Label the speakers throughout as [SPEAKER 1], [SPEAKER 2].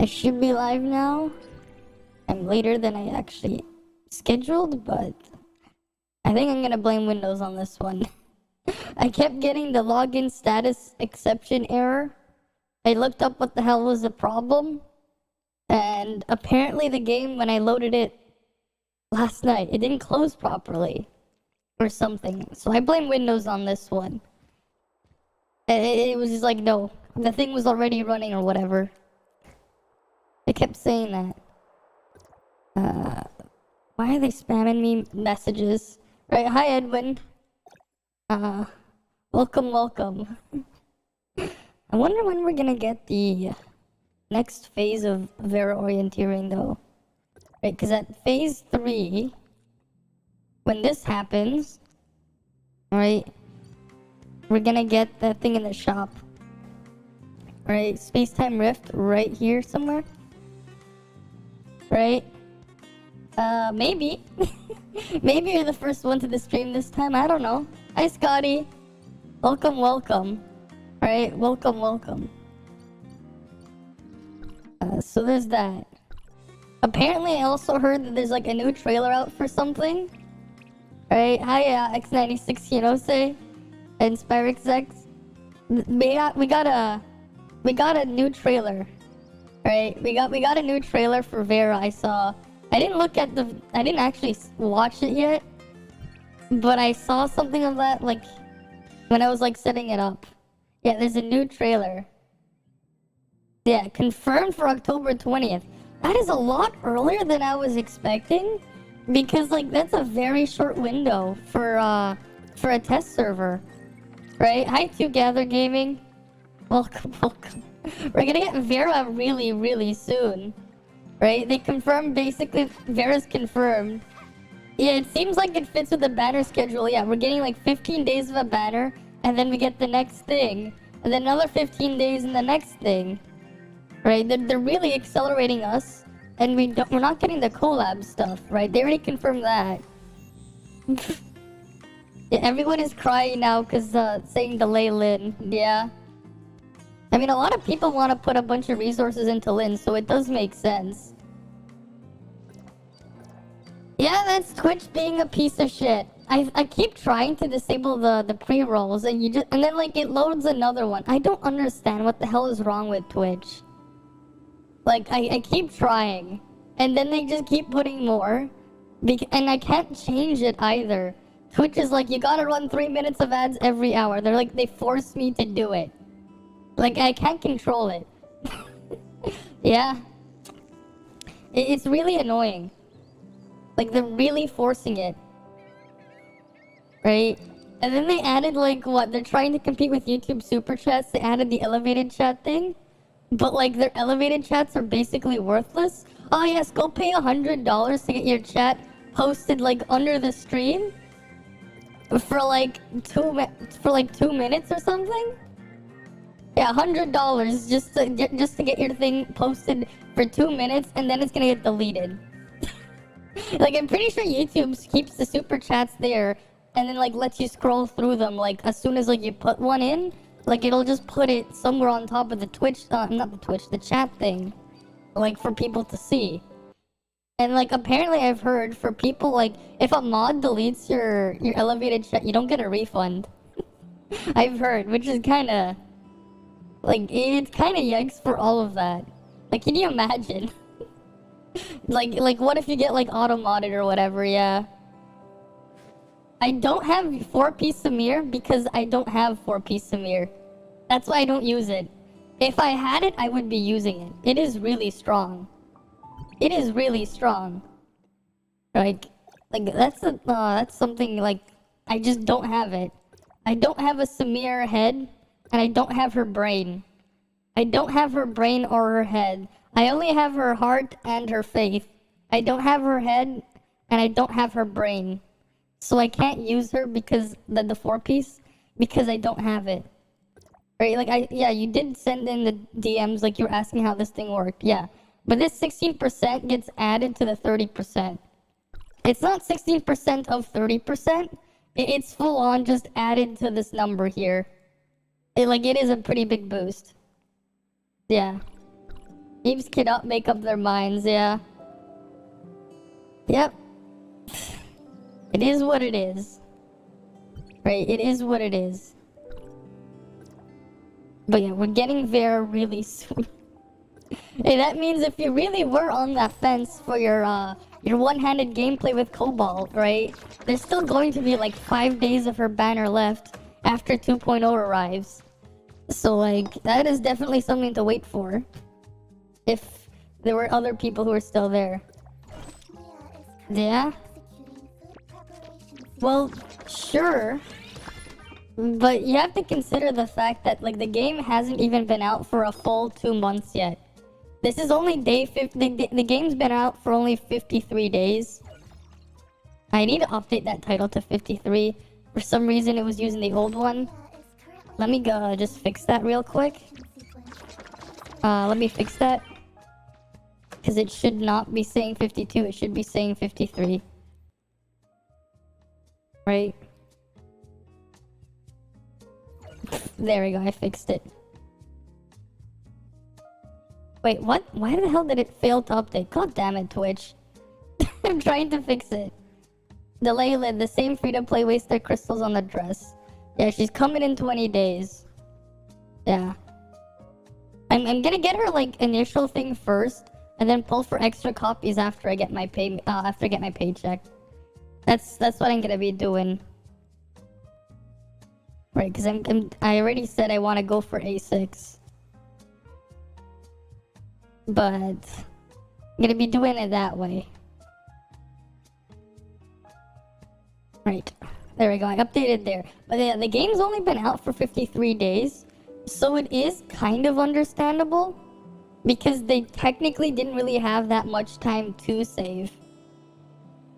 [SPEAKER 1] I should be live now. I'm later than I actually scheduled, but I think I'm gonna blame Windows on this one. I kept getting the login status exception error. I looked up what the hell was the problem, and apparently the game, when I loaded it last night, it didn't close properly or something. So I blame Windows on this one. It was just like, no, the thing was already running or whatever. They kept saying that. Why are they spamming me messages? Right, hi Edwin. Welcome. I wonder when we're gonna get the next phase of Vera orienteering though. Right, because at phase 3, when this happens, right, we're gonna get that thing in the shop. Right, space-time rift right here somewhere. Right? Maybe. Maybe you're the first one to the stream this time, I don't know. Hi Scotty. Welcome. Right, welcome. So there's that. Apparently I also heard that there's like a new trailer out for something. Right, hi X96 Hinose and SpyrixX. We got a new trailer. Right, we got a new trailer for Vera. I didn't actually watch it yet, but I saw something of that like when I was like setting it up. Yeah, there's a new trailer. Yeah, confirmed for October 20th. That is a lot earlier than I was expecting, because like that's a very short window for a test server. Right? Hi to Gather Gaming. Welcome. We're gonna get Vera really soon. Right? They confirmed, basically, Vera's confirmed. Yeah, it seems like it fits with the banner schedule. Yeah, we're getting like 15 days of a banner, and then we get the next thing. And then another 15 days in the next thing. Right? They're really accelerating us, and we're not getting the collab stuff, right? They already confirmed that. Yeah, everyone is crying now because saying delay Lin. Yeah. I mean, a lot of people want to put a bunch of resources into Lin, so it does make sense. Yeah, that's Twitch being a piece of shit. I keep trying to disable the pre-rolls, and then like it loads another one. I don't understand what the hell is wrong with Twitch. Like I keep trying, and then they just keep putting more, and I can't change it either. Twitch is like, you gotta run 3 minutes of ads every hour. They're like, they force me to do it. Like, I can't control it. Yeah. It's really annoying. Like, they're really forcing it. Right? And then they added, like, what? They're trying to compete with YouTube Super Chats. They added the elevated chat thing. But, like, their elevated chats are basically worthless. Oh, yes, go pay $100 to get your chat posted, like, under the stream. For, like, 2 minutes or something. Yeah, $100 just to get your thing posted for 2 minutes, and then it's gonna get deleted. Like, I'm pretty sure YouTube keeps the super chats there, and then like lets you scroll through them. Like as soon as like you put one in, like it'll just put it somewhere on top of the Twitch, the chat thing, like for people to see. And like apparently I've heard for people, like if a mod deletes your elevated chat, you don't get a refund. I've heard, which is kind of. Like, it's kind of yikes for all of that. Like, can you imagine? like, what if you get, like, auto-modded or whatever, yeah. I don't have 4-piece Samir because I don't have 4-piece Samir. That's why I don't use it. If I had it, I would be using it. It is really strong. It is really strong. Like that's something, like, I just don't have it. I don't have a Samir head. And I don't have her brain. I don't have her brain or her head. I only have her heart and her faith. I don't have her head, and I don't have her brain. So I can't use her because the 4-piece, because I don't have it. Right? Like, you did send in the DMs, like you were asking how this thing worked. Yeah. But this 16% gets added to the 30%. It's not 16% of 30%. It's full on just added to this number here. It is a pretty big boost. Yeah. Thieves cannot make up their minds, yeah. Yep. It is what it is. Right, it is what it is. But yeah, we're getting Vera really soon. Hey, that means if you really were on that fence for your one-handed gameplay with Cobalt, right? There's still going to be like 5 days of her banner left after 2.0 arrives. So like, that is definitely something to wait for. If there were other people who are still there. Yeah? Well, sure. But you have to consider the fact that like the game hasn't even been out for a full 2 months yet. This is only day 50. The game's been out for only 53 days. I need to update that title to 53. For some reason it was using the old one. Let me go just fix that real quick. Let me fix that. Because it should not be saying 52, it should be saying 53. Right? There we go, I fixed it. Wait, what? Why the hell did it fail to update? God damn it, Twitch. I'm trying to fix it. The Layla, the same free-to-play wasted crystals on the dress. Yeah, she's coming in 20 days. Yeah. I'm gonna get her, like, initial thing first, and then pull for extra copies after I get my paycheck. That's what I'm gonna be doing. Right, because I already said I want to go for A6. But I'm gonna be doing it that way. Right. There we go. I updated there. But yeah, the game's only been out for 53 days. So it is kind of understandable. Because they technically didn't really have that much time to save.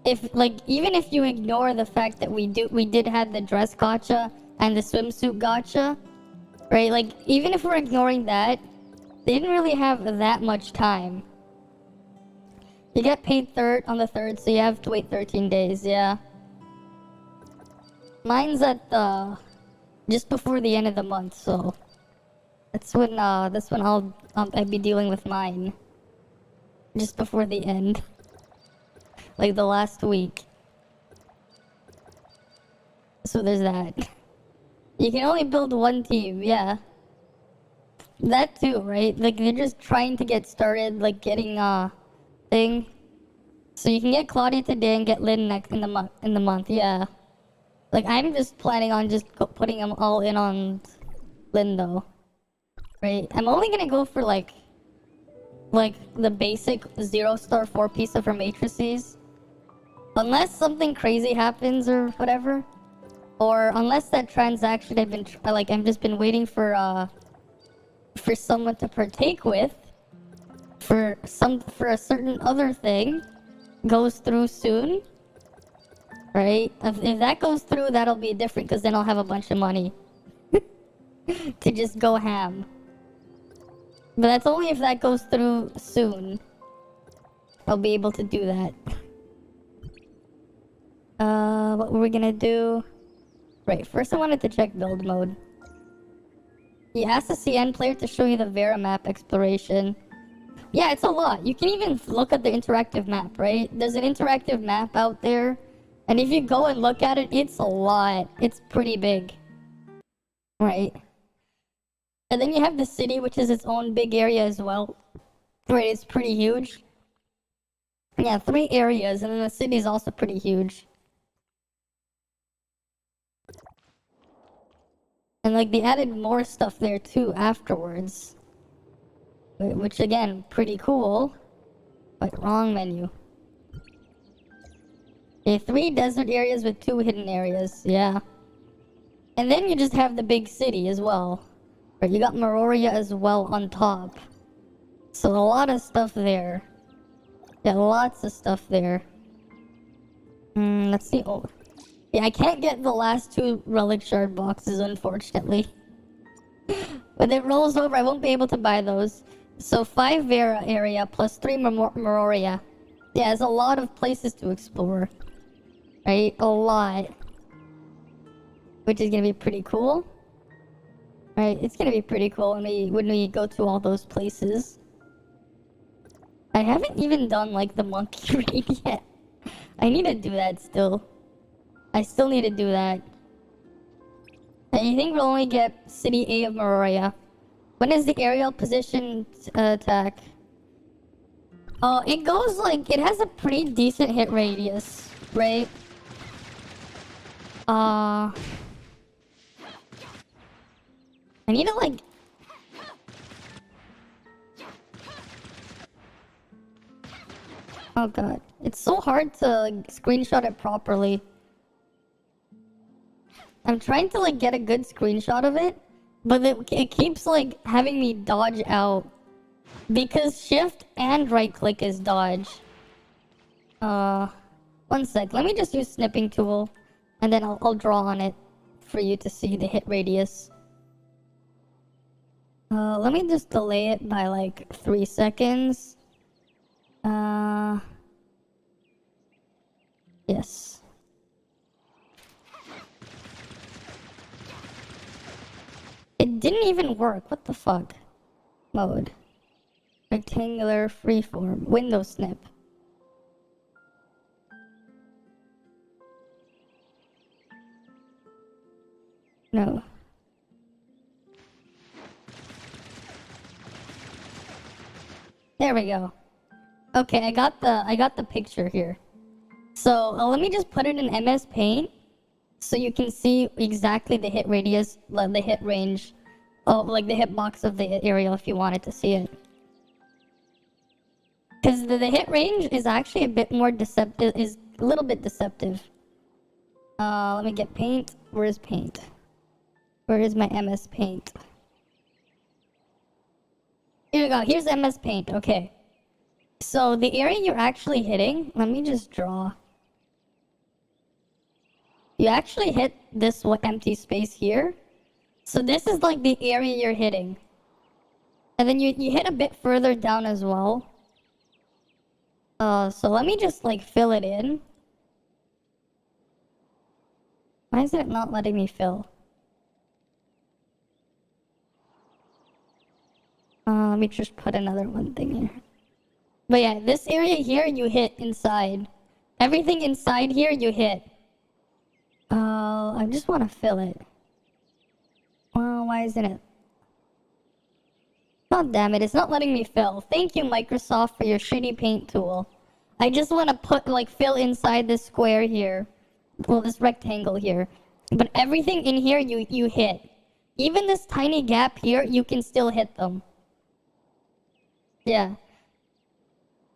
[SPEAKER 1] Even if you ignore the fact that we did have the dress gacha and the swimsuit gacha. Right? Like, even if we're ignoring that, they didn't really have that much time. You get paid on the 3rd, so you have to wait 13 days, yeah. Mine's at just before the end of the month, so that's when I'll be dealing with mine. Just before the end. Like the last week. So there's that. You can only build one team, yeah. That too, right? Like, they're just trying to get started, like, getting, thing. So you can get Claudia today and get Lynn next in the month, yeah. Like, I'm just planning on just putting them all in on Lynn, though. Right? I'm only gonna go for, like, the basic 0-star 4-piece of her matrices. Unless something crazy happens or whatever. Or unless that transaction I've just been waiting for someone to partake with for a certain other thing goes through soon, right? If that goes through, that'll be different because then I'll have a bunch of money to just go ham. But that's only if that goes through soon. I'll be able to do that. What were we gonna do? Right, first I wanted to check build mode. You asked the CN player to show you the Vera map exploration. Yeah, it's a lot. You can even look at the interactive map, right? There's an interactive map out there. And if you go and look at it, it's a lot. It's pretty big. Right? And then you have the city, which is its own big area as well. Right, it's pretty huge. Yeah, 3 areas, and then the city is also pretty huge. And like, they added more stuff there too afterwards. Which again, pretty cool. But wrong menu. Okay, 3 desert areas with 2 hidden areas, yeah. And then you just have the big city as well. Right, you got Meroria as well on top. So a lot of stuff there. Yeah, lots of stuff there. Let's see. Oh, yeah, I can't get the last 2 relic shard boxes, unfortunately. When it rolls over, I won't be able to buy those. So 5 Vera area plus 3 Meroria. Yeah, there's a lot of places to explore. Right? A lot. Which is gonna be pretty cool. Right? It's gonna be pretty cool when we go to all those places. I haven't even done like the monkey raid yet. I need to do that still. I still need to do that. I think we'll only get City A of Meroria. When is the aerial position attack? Oh, it goes like, it has a pretty decent hit radius, right? I need to like... Oh god. It's so hard to like, screenshot it properly. I'm trying to like get a good screenshot of it, but it keeps like having me dodge out. Because shift and right click is dodge. One sec. Let me just use snipping tool. And then I'll draw on it for you to see the hit radius. Let me just delay it by like 3 seconds. Yes. It didn't even work. What the fuck? Mode. Rectangular freeform. Window snip. No. There we go. Okay, I got the picture here. So let me just put it in MS Paint so you can see exactly the hit radius, the hit range, like the hitbox of the aerial if you wanted to see it. Because the hit range is actually a bit more deceptive, is a little bit deceptive. Let me get paint. Where is paint? Where is my MS Paint? Here we go. Here's MS Paint. Okay. So the area you're actually hitting, let me just draw. You actually hit this empty space here. So this is like the area you're hitting. And then you hit a bit further down as well. So let me just like fill it in. Why is it not letting me fill? Let me just put another one thing here. But yeah, this area here you hit inside. Everything inside here you hit. I just want to fill it. Well, why isn't it? God damn it, it's not letting me fill. Thank you, Microsoft, for your shitty paint tool. I just want to put, like, fill inside this square here. Well, this rectangle here. But everything in here you hit. Even this tiny gap here, you can still hit them. Yeah.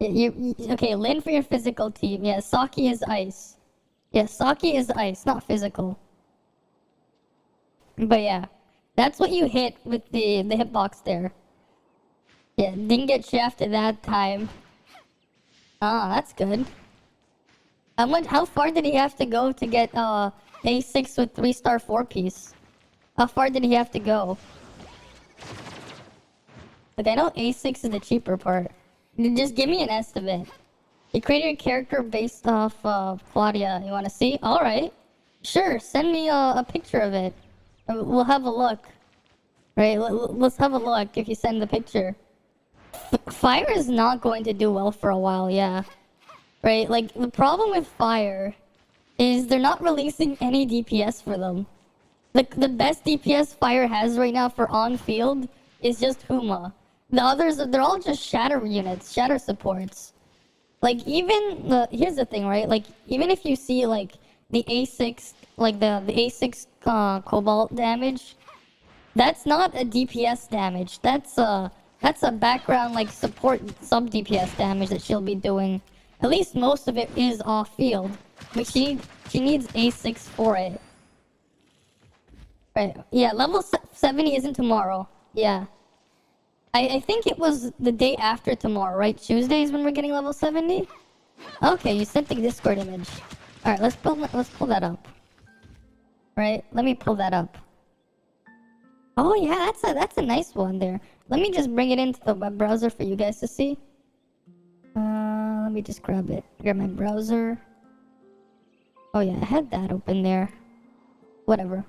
[SPEAKER 1] Okay, Lynn for your physical team. Yeah, Saki is ice. Yeah, Saki is ice, not physical. But yeah, that's what you hit with the hitbox there. Yeah, didn't get shafted that time. Ah, that's good. How far did he have to go to get A6 with 3-star 4-piece? How far did he have to go? Like, I know A6 is the cheaper part. Just give me an estimate. You created a character based off Claudia. You want to see? Alright. Sure, send me a picture of it. We'll have a look. Right, let's have a look if you send the picture. Fire is not going to do well for a while, yeah. Right, like, the problem with Fire is they're not releasing any DPS for them. The best DPS Fire has right now for on-field is just Huma. The others, they're all just shatter units, shatter supports. Like, even, here's the thing, right? Like, even if you see, like, the A6, like, the A6 Cobalt damage, that's not a DPS damage. That's a background, like, support sub-DPS damage that she'll be doing. At least most of it is off-field. But she needs A6 for it. Right, yeah, level 70 isn't tomorrow. Yeah. I think it was the day after tomorrow, right? Tuesday is when we're getting level 70? Okay, you sent the Discord image. Alright, let's pull that up. Right, let me pull that up. Oh yeah, that's a nice one there. Let me just bring it into the web browser for you guys to see. Let me just grab it. Grab my browser. Oh yeah, I had that open there. Whatever.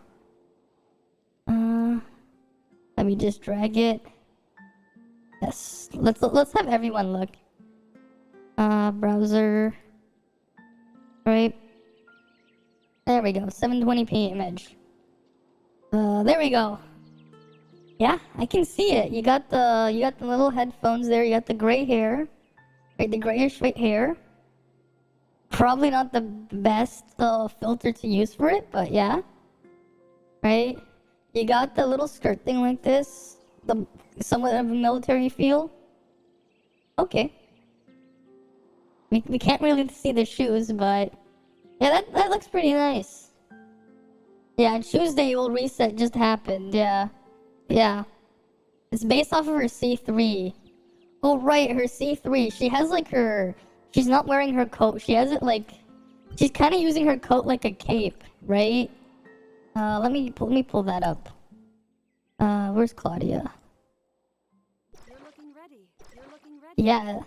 [SPEAKER 1] Let me just drag it. Yes, let's have everyone look. Browser. Right. There we go. 720p image. There we go. Yeah, I can see it. You got the little headphones there. You got the gray hair, right? The grayish white hair. Probably not the best filter to use for it, but yeah. Right? You got the little skirt thing like this. The somewhat of a military feel. Okay. We can't really see the shoes, but yeah, that looks pretty nice. Yeah, and Tuesday will reset just happened. Yeah. Yeah. It's based off of her C3. Oh, right, her C3. She has like her... She's not wearing her coat. She has it like... She's kind of using her coat like a cape, right? Let me pull that up. Where's Claudia?
[SPEAKER 2] You're looking ready. You're looking ready.
[SPEAKER 1] Yeah.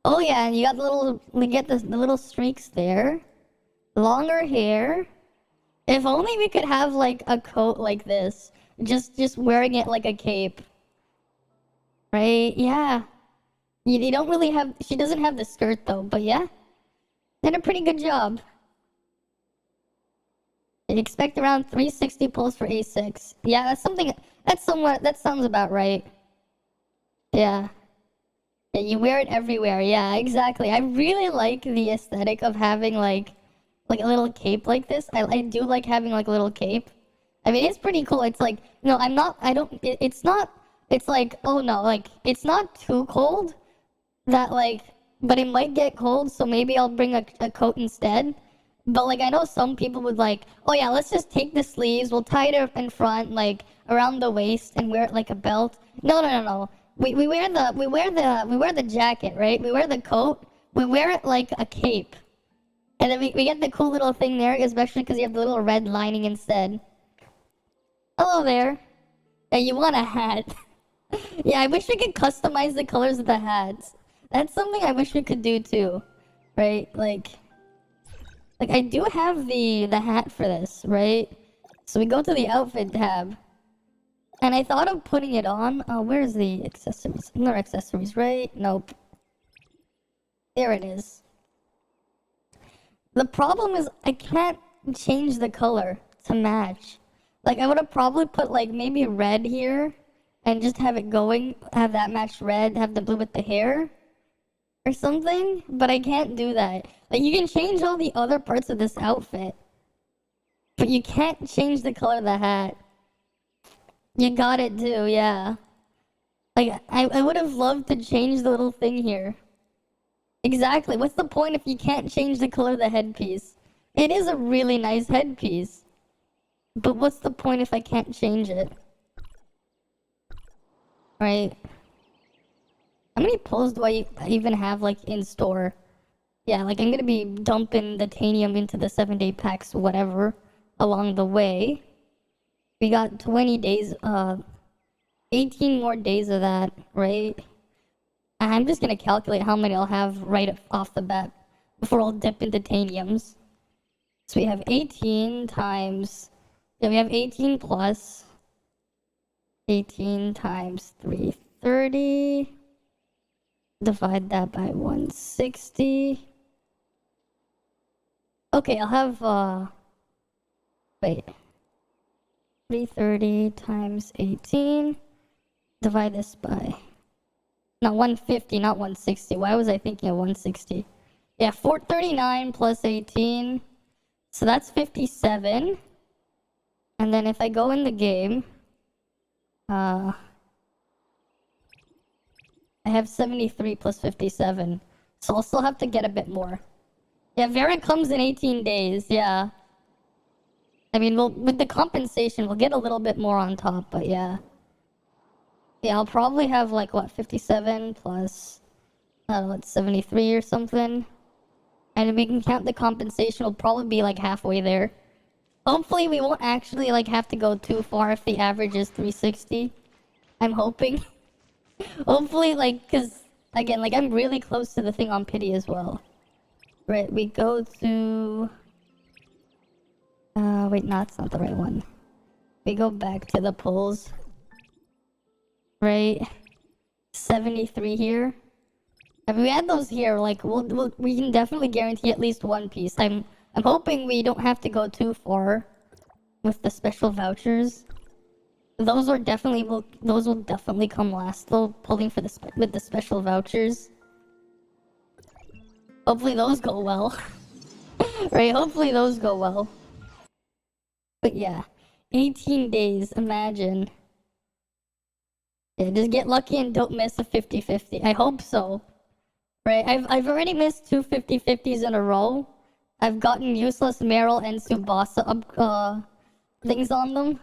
[SPEAKER 1] Oh yeah, and you got the little... We get the little streaks there. Longer hair. If only we could have like a coat like this. Just wearing it like a cape. Right? Yeah. You don't really have... She doesn't have the skirt though, but yeah. Did a pretty good job. You expect around 360 pulls for A6. Yeah, that's something... That's somewhat... That sounds about right. Yeah. Yeah, you wear it everywhere. Yeah, exactly. I really like the aesthetic of having like a little cape like this. I do like having like a little cape. I mean, it's pretty cool. It's like, no, I'm not, I don't, it's not, it's like, oh no, like, it's not too cold that like, but it might get cold, so maybe I'll bring a coat instead. But like, I know some people would like, oh yeah, let's just take the sleeves, we'll tie it up in front, like, around the waist and wear it like a belt. No. We wear the jacket, right? We wear the coat, we wear it like a cape. And then we get the cool little thing there, especially because you have the little red lining instead. Hello there. Yeah, you want a hat. Yeah, I wish we could customize the colors of the hats. That's something I wish we could do too. Right? Like I do have the hat for this, right? So we go to the outfit tab. And I thought of putting it on. Where's the accessories? No accessories, right? Nope. There it is. The problem is I can't change the color to match. Like, I would have probably put, like, maybe red here and just have it going, have that match red, have the blue with the hair or something, but I can't do that. Like, you can change all the other parts of this outfit, but you can't change the color of the hat. You got it too, yeah. Like, I would have loved to change the little thing here. Exactly, what's the point if you can't change the color of the headpiece? It is a really nice headpiece. But what's the point if I can't change it? Right? How many pulls do I even have, like, in store? Yeah, like, I'm gonna be dumping the titanium into the 7-day packs, whatever, along the way. We got 20 days, 18 more days of that, right? I'm just gonna calculate how many I'll have right off the bat before I'll dip into titaniums. So we have 18 times... Yeah, we have 18 plus 18 times 330. Divide that by 160. Okay, I'll have, wait. 330 times 18. Divide this by... No, 150, not 160. Why was I thinking of 160? Yeah, 439 plus 18. So that's 57. And then if I go in the game, I have 73 plus 57. So I'll still have to get a bit more. Yeah, Vera comes in 18 days, yeah. I mean, with the compensation, we'll get a little bit more on top, but yeah. Yeah, I'll probably have like, what, 57 plus, I don't know, it's 73 or something. And if we can count the compensation, we'll probably be like halfway there. Hopefully we won't actually like have to go too far if the average is 360. I'm hoping. Hopefully, like, cause again, like I'm really close to the thing on pity as well. Right, we go to... wait, no, it's not the right one. We go back to the pulls. Right. 73 here. If we add those here, like we can definitely guarantee at least one piece. I'm hoping we don't have to go too far with the special vouchers. Those will definitely come last though. Pulling for with the special vouchers. Hopefully those go well. Right? Hopefully those go well. But yeah, 18 days. Imagine. Yeah, just get lucky and don't miss a 50-50. I hope so. Right? I've already missed two 50-50s in a row. I've gotten useless Meryl and Subasa things on them.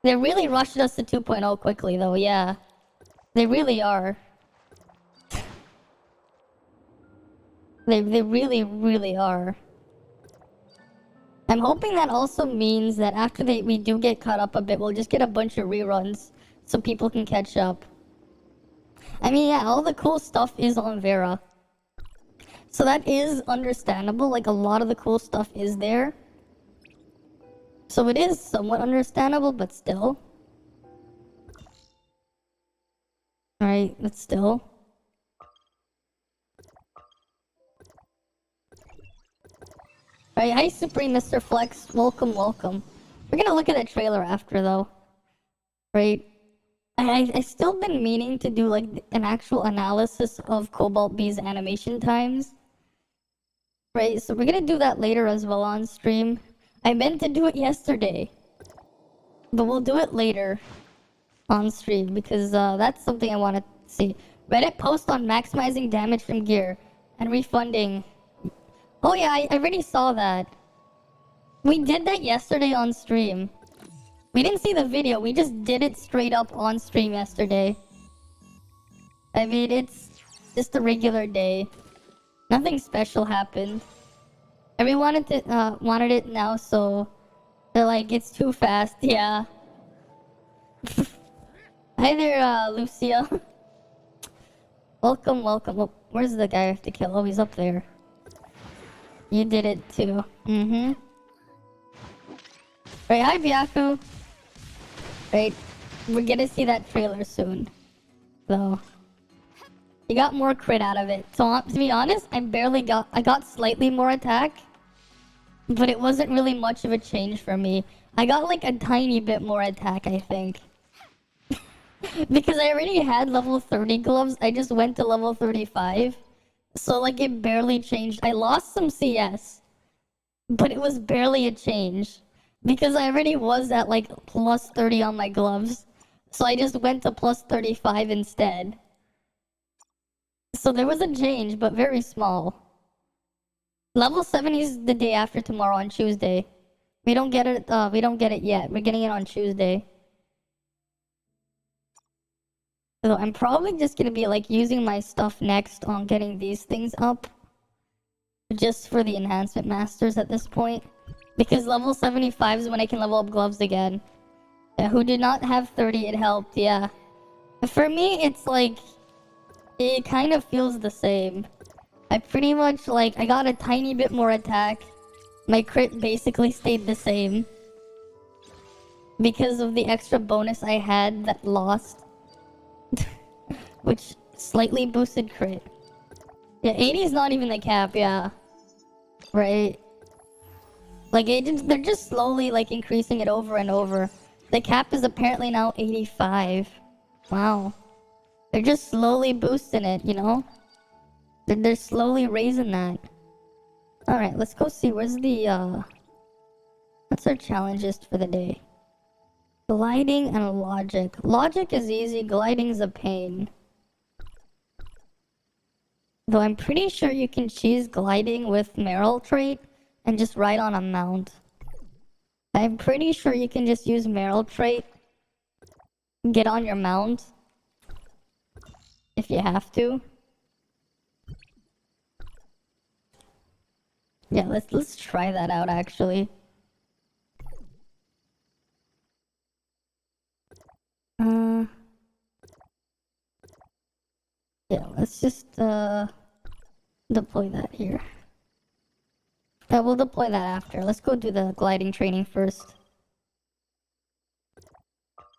[SPEAKER 1] They really rushed us to 2.0 quickly though, yeah. They really are. They really, really are. I'm hoping that also means that after we do get caught up a bit, we'll just get a bunch of reruns so people can catch up. I mean, yeah, all the cool stuff is on Vera. So that is understandable, like a lot of the cool stuff is there. So it is somewhat understandable, but still. Right, but still. Right, hi Supreme Mr. Flex, welcome, welcome. We're gonna look at the trailer after though. Right? I still been meaning to do like an actual analysis of Cobalt B's animation times. Right, so we're gonna do that later as well on stream. I meant to do it yesterday. But we'll do it later on stream because that's something I want to see. Reddit post on maximizing damage from gear and refunding. Oh yeah, I already saw that. We did that yesterday on stream. We didn't see the video, we just did it straight up on stream yesterday. I mean, it's just a regular day. Nothing special happened. Everyone wanted it now, so they're like, it's too fast, yeah. Hi there, Lucia. Welcome, welcome. Oh, where's the guy I have to kill? Oh, he's up there. You did it too. Mm-hmm. Right, hi, Byaku. Right, we're gonna see that trailer soon. So, you got more crit out of it. So, to be honest, I got slightly more attack. But it wasn't really much of a change for me. I got like a tiny bit more attack, I think. Because I already had level 30 gloves, I just went to level 35. So like it barely changed. I lost some CS. But it was barely a change. Because I already was at like plus 30 on my gloves. So I just went to plus 35 instead. So there was a change, but very small. Level 70 is the day after tomorrow on Tuesday. We don't get it yet. We're getting it on Tuesday. So I'm probably just gonna be like using my stuff next on getting these things up. Just for the enhancement masters at this point. Because level 75 is when I can level up gloves again. Yeah, who did not have 30, it helped, yeah. For me, it's like, it kind of feels the same. I pretty much, like, I got a tiny bit more attack. My crit basically stayed the same. Because of the extra bonus I had that lost. Which slightly boosted crit. Yeah, 80 is not even the cap, yeah. Right. Like, they're just slowly, like, increasing it over and over. The cap is apparently now 85. Wow. They're just slowly boosting it, you know? They're slowly raising that. Alright, let's go see. Where's the, what's our challenges for the day? Gliding and logic. Logic is easy, gliding's a pain. Though I'm pretty sure you can cheese gliding with Meryl trait and just ride on a mount. I'm pretty sure you can just use Meryl trait, get on your mount, if you have to. Yeah, let's try that out actually. Yeah, let's just deploy that here. Yeah, we'll deploy that after. Let's go do the gliding training first.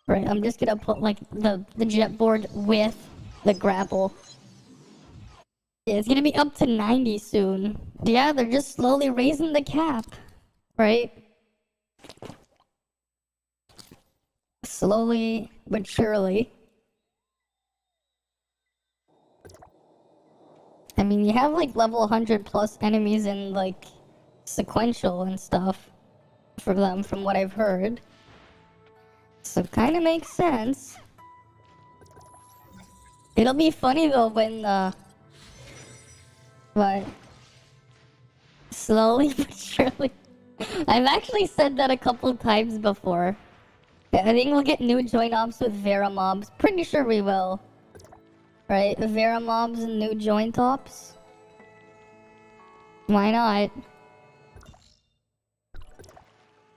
[SPEAKER 1] Right, I'm just gonna put like the jet board with the grapple. Yeah, it's gonna be up to 90 soon. Yeah, they're just slowly raising the cap, right? Slowly but surely. I mean, you have like level 100 plus enemies in like sequential and stuff for them, from what I've heard. So kind of makes sense. It'll be funny though when what? Slowly but surely. I've actually said that a couple times before. I think we'll get new joint ops with Vera mobs. Pretty sure we will. Right? Vera mobs and new joint ops. Why not?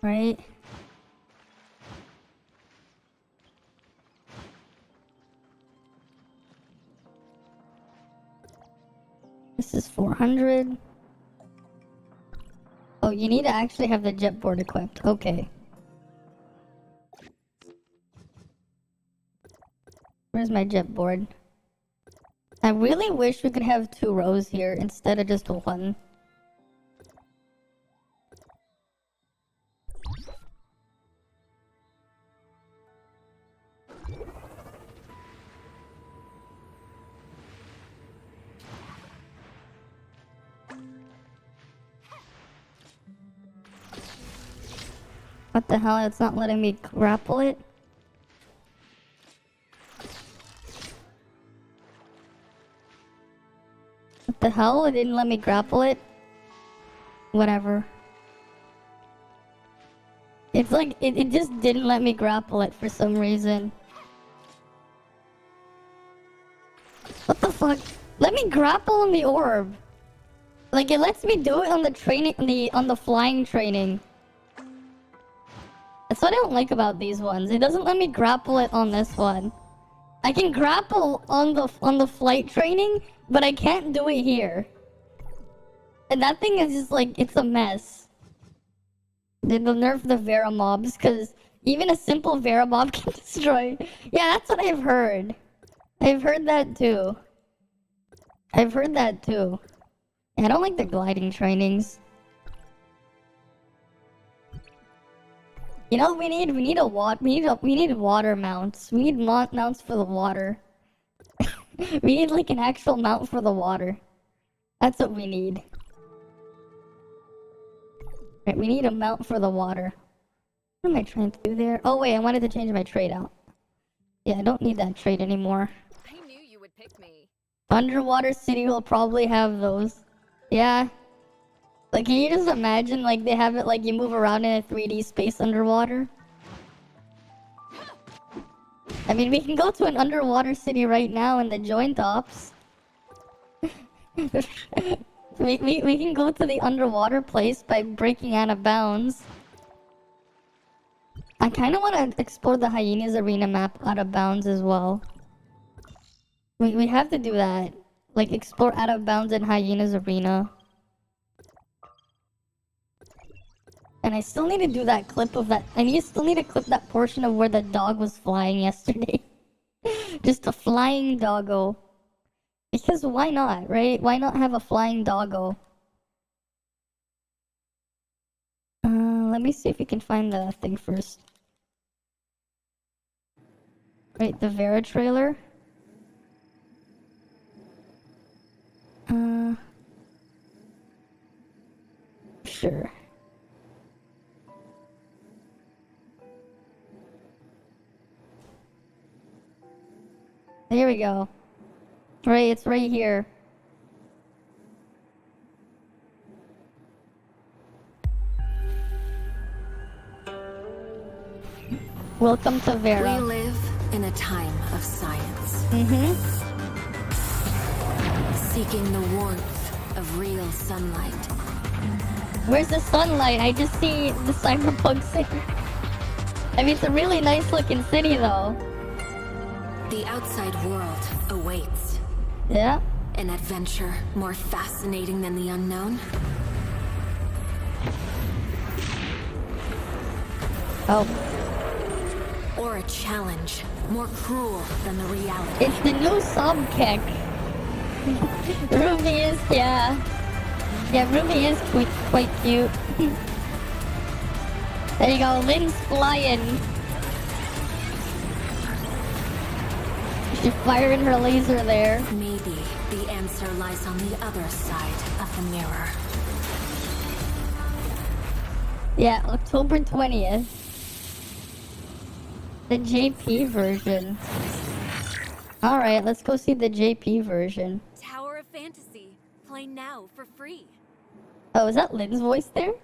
[SPEAKER 1] Right? This is 400. Oh, you need to actually have the jet board equipped. Okay. Where's my jet board? I really wish we could have 2 rows here instead of just 1. What the hell? It's not letting me grapple it? What the hell? It didn't let me grapple it? Whatever. It's like, it just didn't let me grapple it for some reason. What the fuck? Let me grapple on the orb. Like, it lets me do it on the training, on the flying training. That's what I don't like about these ones. It doesn't let me grapple it on this one. I can grapple on the flight training, but I can't do it here. And that thing is just like, it's a mess. They'll nerf the Vera mobs, because even a simple Vera mob can destroy. Yeah, that's what I've heard. I've heard that too. I've heard that too. I don't like the gliding trainings. You know, we need water mounts. We need mounts for the water. We need like an actual mount for the water. That's what we need. Right, we need a mount for the water. What am I trying to do there? Oh wait, I wanted to change my trait out. Yeah, I don't need that trait anymore.
[SPEAKER 2] I knew you would pick me.
[SPEAKER 1] Underwater City will probably have those. Yeah. Like, can you just imagine, like, they have it, like, you move around in a 3D space underwater? I mean, we can go to an underwater city right now in the joint ops. we can go to the underwater place by breaking out of bounds. I kind of want to explore the Hyenas Arena map out of bounds as well. We have to do that. Like, explore out of bounds in Hyenas Arena. And I still need to do that clip of that. Still need to clip that portion of where the dog was flying yesterday. Just a flying doggo. Because why not, right? Why not have a flying doggo? Let me see if we can find the thing first. Right, the Vera trailer. Sure. Here we go. Right, it's right here. Welcome to Vera.
[SPEAKER 2] We live in a time of science. Seeking the warmth of real sunlight.
[SPEAKER 1] Where's the sunlight? I just see the cyberpunk city. I mean, it's a really nice looking city though.
[SPEAKER 2] The outside world awaits.
[SPEAKER 1] Yeah.
[SPEAKER 2] An adventure more fascinating than the unknown.
[SPEAKER 1] Oh.
[SPEAKER 2] Or a challenge more cruel than the reality.
[SPEAKER 1] It's the new subkick. Ruby is, yeah. Yeah, Ruby is quite cute. There you go, Lynn's flying. She's firing her laser there.
[SPEAKER 2] Maybe the answer lies on the other side of the mirror.
[SPEAKER 1] Yeah, October 20th. The JP version. Alright, let's go see the JP version.
[SPEAKER 2] Tower of Fantasy. Play now for free.
[SPEAKER 1] Oh, is that Lynn's voice there?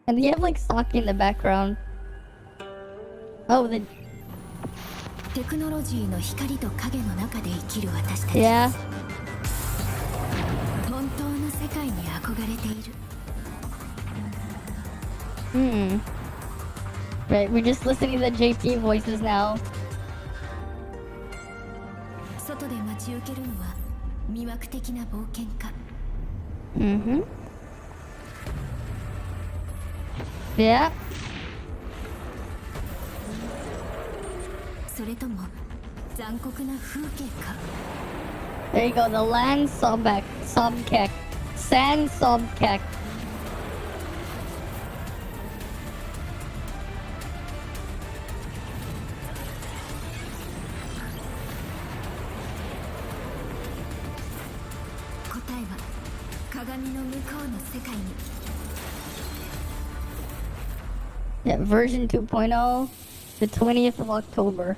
[SPEAKER 1] And you have like Saki in the background. Oh, the... Yeah. Right, we're just listening to the JP voices now. Yeah. There you go, the land sobkek. Sand sobkek. Yeah, version 2.0, the 20th of October.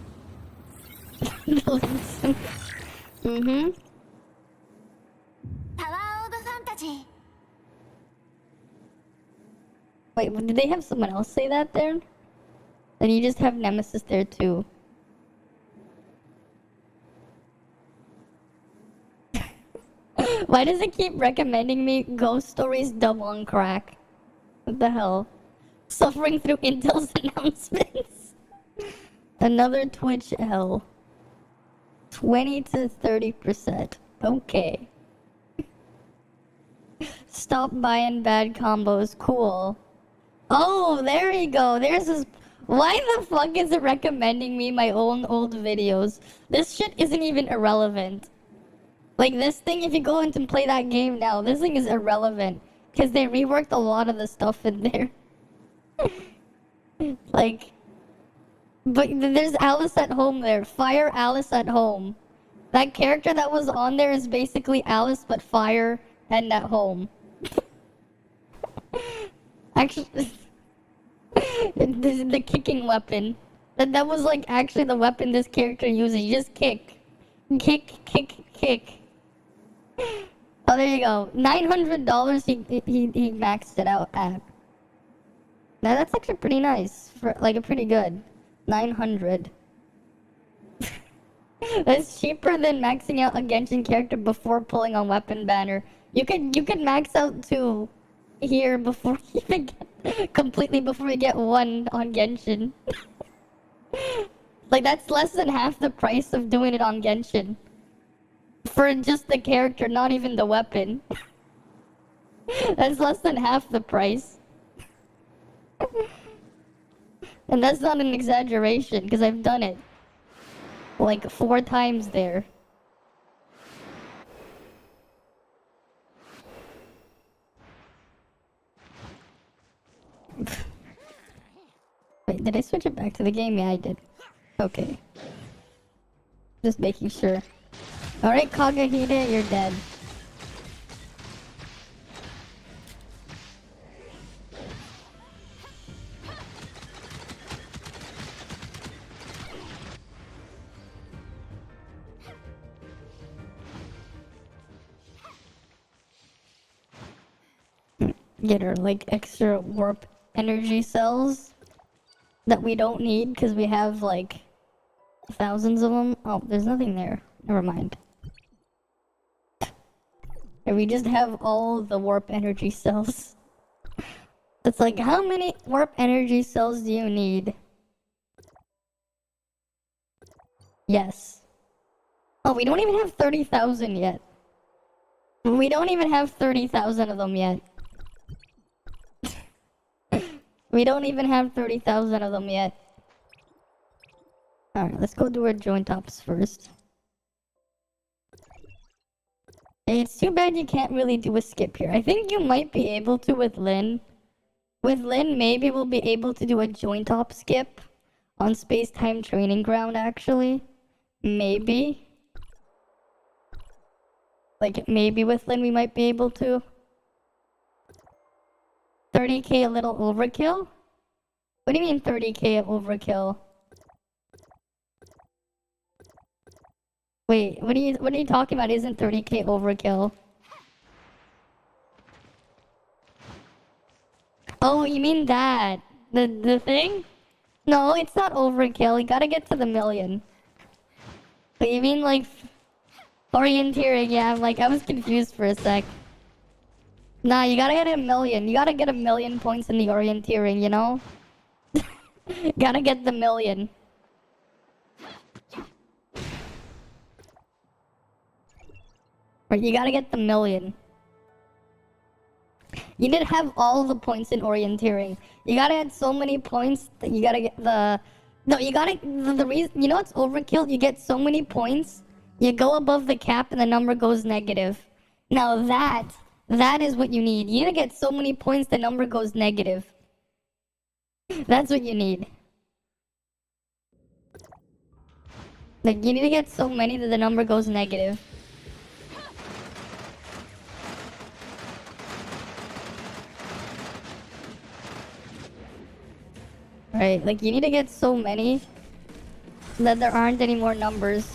[SPEAKER 1] Wait, did they have someone else say that there? Then you just have Nemesis there too. Why does it keep recommending me Ghost Stories Double on Crack? What the hell? Suffering through Intel's announcements. Another Twitch L. 20 to 30%. Okay. Stop buying bad combos. Cool. Oh, there you go. There's this. Why the fuck is it recommending me my own old videos? This shit isn't even irrelevant. Like this thing, if you go in and play that game now, this thing is irrelevant. Because they reworked a lot of the stuff in there. Like, but there's Alice at Home there. Fire Alice at Home. That character that was on there is basically Alice, but fire and at home. Actually, this is the kicking weapon. That was like actually the weapon this character uses. You just kick. Kick, kick, kick. Oh, there you go. $900 he maxed it out at. Now that's actually pretty nice. For like a pretty good. 900. That's cheaper than maxing out a Genshin character before pulling on weapon banner. You could max out 2 here before you even get completely before you get 1 on Genshin. Like that's less than half the price of doing it on Genshin. For just the character, not even the weapon. That's less than half the price. And that's not an exaggeration, because I've done it. Like 4 times there. Wait, did I switch it back to the game? Yeah, I did. Okay. Just making sure. Alright, Kagahide, you're dead. Get her like extra warp energy cells that we don't need because we have like thousands of them. Oh, there's nothing there. Never mind. And we just have all the warp energy cells. It's like, how many warp energy cells do you need? Yes. Oh, we don't even have 30,000 yet. We don't even have 30,000 of them yet. We don't even have 30,000 of them yet. Alright, let's go do our joint ops first. It's too bad you can't really do a skip here. I think you might be able to with Lynn. With Lynn, maybe we'll be able to do a joint op skip on Space-Time Training Ground, actually. Maybe. Like, maybe with Lynn we might be able to. 30k a little overkill? What do you mean 30k overkill? Wait, what are you talking about? Isn't 30k overkill? Oh, you mean that? The thing? No, it's not overkill. You gotta get to the million. But you mean like orienteering? Yeah, I was confused for a sec. Nah, you gotta get a million. You gotta get a million points in the orienteering, you know? Gotta get the million. Right, you gotta get the million. You did have all the points in orienteering. You gotta get so many points that you gotta get the... No, you gotta... The reason... You know what's overkill? You get so many points, you go above the cap and the number goes negative. Now that is what you need. You need to get so many points the number goes negative. That's what you need. Like, you need to get so many that the number goes negative. Right, like you need to get so many that there aren't any more numbers.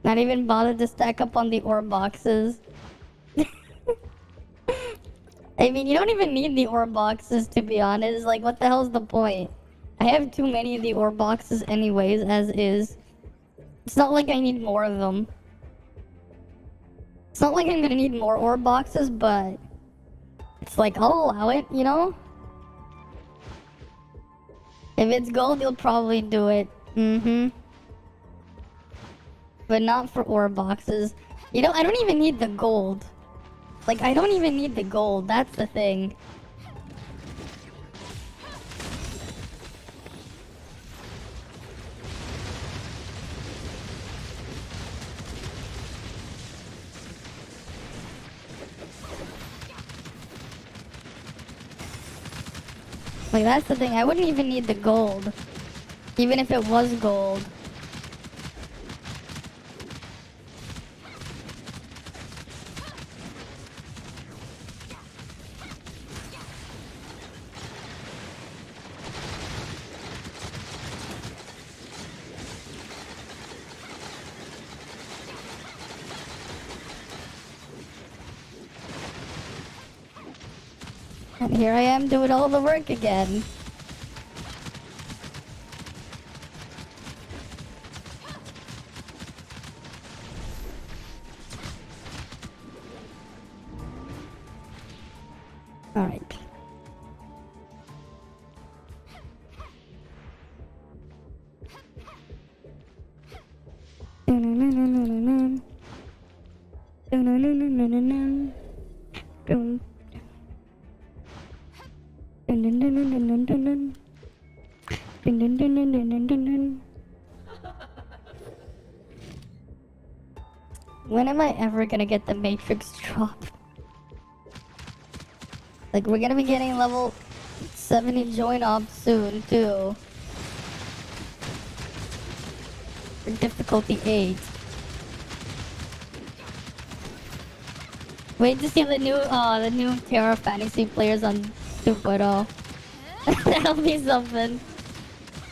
[SPEAKER 1] Not even bothered to stack up on the ore boxes. I mean, you don't even need the ore boxes, to be honest. Like, what the hell's the point? I have too many of the ore boxes anyways, as is. It's not like I need more of them. It's not like I'm gonna need more ore boxes, but... It's like, I'll allow it, you know? If it's gold, you'll probably do it. Mm-hmm. But not for ore boxes. You know, I don't even need the gold. Like, I don't even need the gold, that's the thing. Like, that's the thing, I wouldn't even need the gold. Even if it was gold. And here I am doing all the work again. Alright. When am I ever gonna get the Matrix drop? Like, we're gonna be getting level 70 join op soon, too. For difficulty 8. Wait to see the new Terra Fantasy players on 2.0. That'll be something.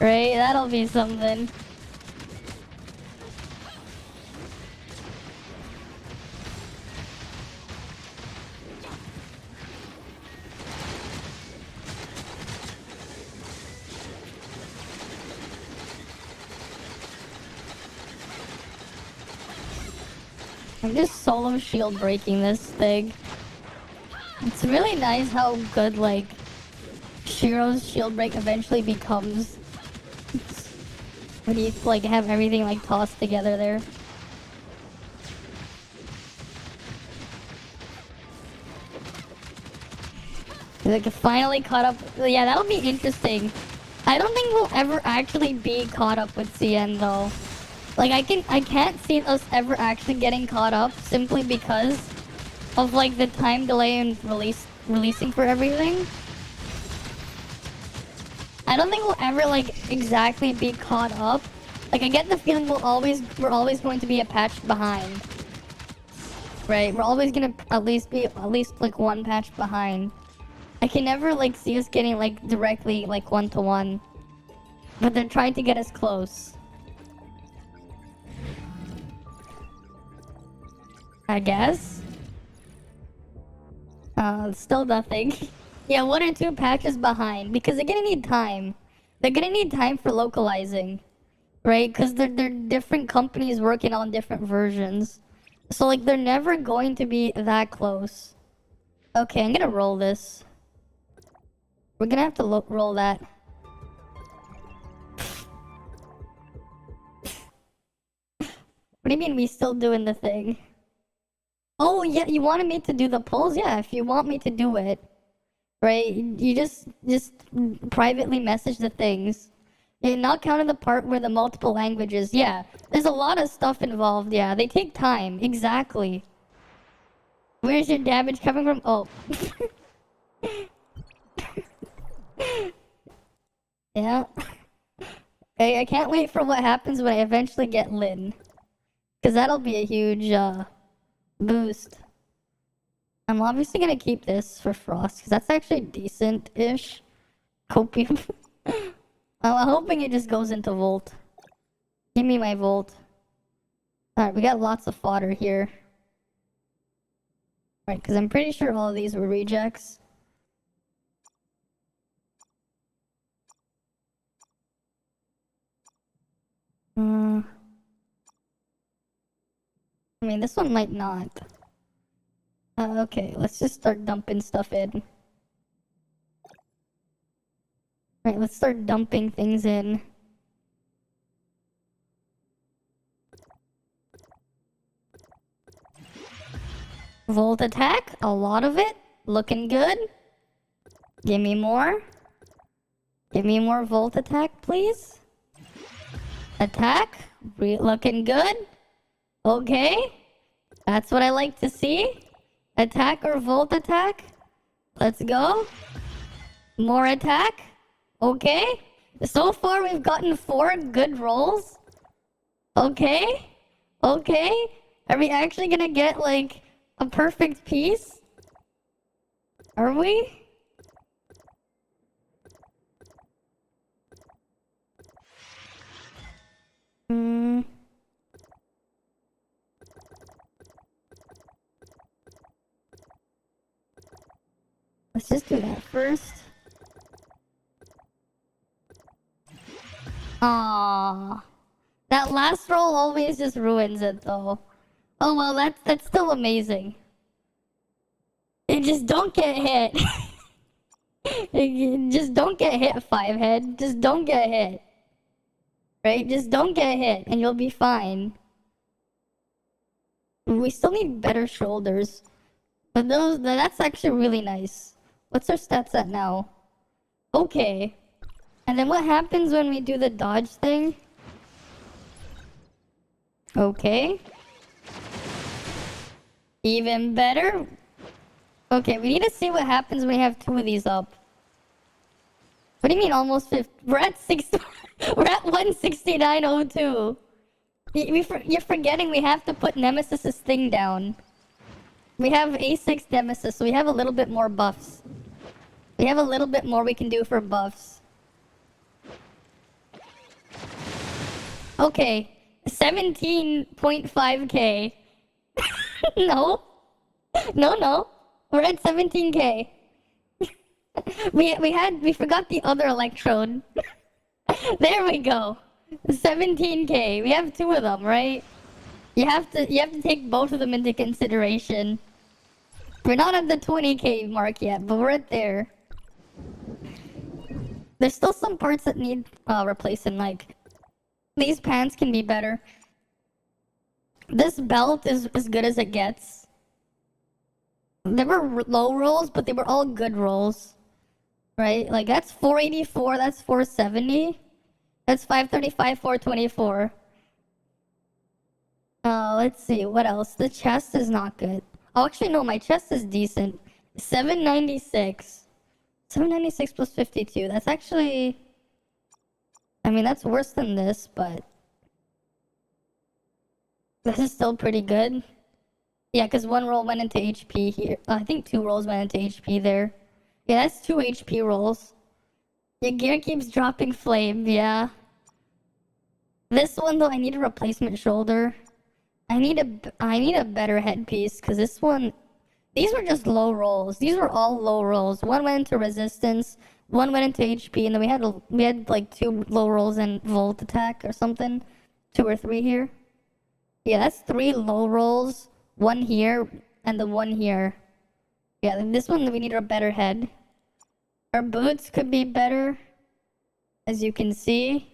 [SPEAKER 1] Right? That'll be something. I'm just solo shield breaking this thing. It's really nice how good, like, Shiro's shield break eventually becomes. When you like have everything like tossed together there. Like finally caught up. Yeah, that'll be interesting. I don't think we'll ever actually be caught up with CN though. Like I can't see us ever actually getting caught up simply because of like the time delay in releasing for everything. I don't think we'll ever like exactly be caught up. Like I get the feeling we're always going to be a patch behind. Right? We're always gonna at least like one patch behind. I can never like see us getting like directly like 1-to-1. But they're trying to get us close. I guess. Still nothing. Yeah, 1 or 2 patches behind because they're gonna need time. They're gonna need time for localizing, right? Because they're different companies working on different versions. So like they're never going to be that close. Okay, I'm gonna roll this. We're gonna have to roll that. What do you mean we still doing the thing? Oh yeah, you wanted me to do the polls? Yeah, if you want me to do it. Right? You just privately message the things. You're not counting the part where the multiple languages. Yeah, there's a lot of stuff involved. Yeah, they take time. Exactly. Where's your damage coming from? Oh. Yeah. Hey, I can't wait for what happens when I eventually get Lynn. Because that'll be a huge boost. I'm obviously going to keep this for Frost. Because that's actually decent-ish. Copium. I'm hoping it just goes into Volt. Give me my Volt. Alright, we got lots of fodder here. Right, because I'm pretty sure all of these were rejects. I mean, this one might not. Okay, let's just start dumping stuff in. Right, let's start dumping things in. Volt attack, a lot of it. Looking good. Give me more. Give me more volt attack, please. Attack, looking good. Okay, that's what I like to see. Attack or volt attack. Let's go. More attack. Okay. So far we've gotten 4 good rolls. Okay. Okay. Are we actually gonna get like a perfect piece? Are we? Let's just do that first. Aww. That last roll always just ruins it though. Oh well, that's still amazing. You just don't get hit. Just don't get hit, 5-head. Just don't get hit. Right? Just don't get hit and you'll be fine. We still need better shoulders. But that's actually really nice. What's our stats at now? Okay. And then what happens when we do the dodge thing? Okay. Even better. Okay, we need to see what happens when we have 2 of these up. What do you mean almost 50? We're at 6. We're at 169.02. You're forgetting we have to put Nemesis's thing down. We have A6 Nemesis, so we have a little bit more buffs. We have a little bit more we can do for buffs. Okay, 17.5k. No. No. We're at 17k. We forgot the other electrode. There we go. 17k. We have 2 of them, right? You have to take both of them into consideration. We're not at the 20k mark yet, but we're at there. There's still some parts that need replacing, like These pants can be better. This belt is as good as it gets. There were low rolls, but they were all good rolls. Right? Like, that's 484, that's 470. That's 535, 424. Let's see, what else? The chest is not good. Oh, actually, no, my chest is decent. 796. 796 plus 52. That's actually... I mean, that's worse than this, but... This is still pretty good. Yeah, because one roll went into HP here. I think 2 rolls went into HP there. Yeah, that's 2 HP rolls. Your gear keeps dropping flame, yeah. This one, though, I need a replacement shoulder. I need a better headpiece, because this one... These were just low rolls. These were all low rolls. One went into resistance, one went into HP, and then we had like 2 low rolls and volt attack or something. 2 or 3 here. Yeah, that's 3 low rolls. 1 here, and the 1 here. Yeah, then this one we need a better head. Our boots could be better, as you can see.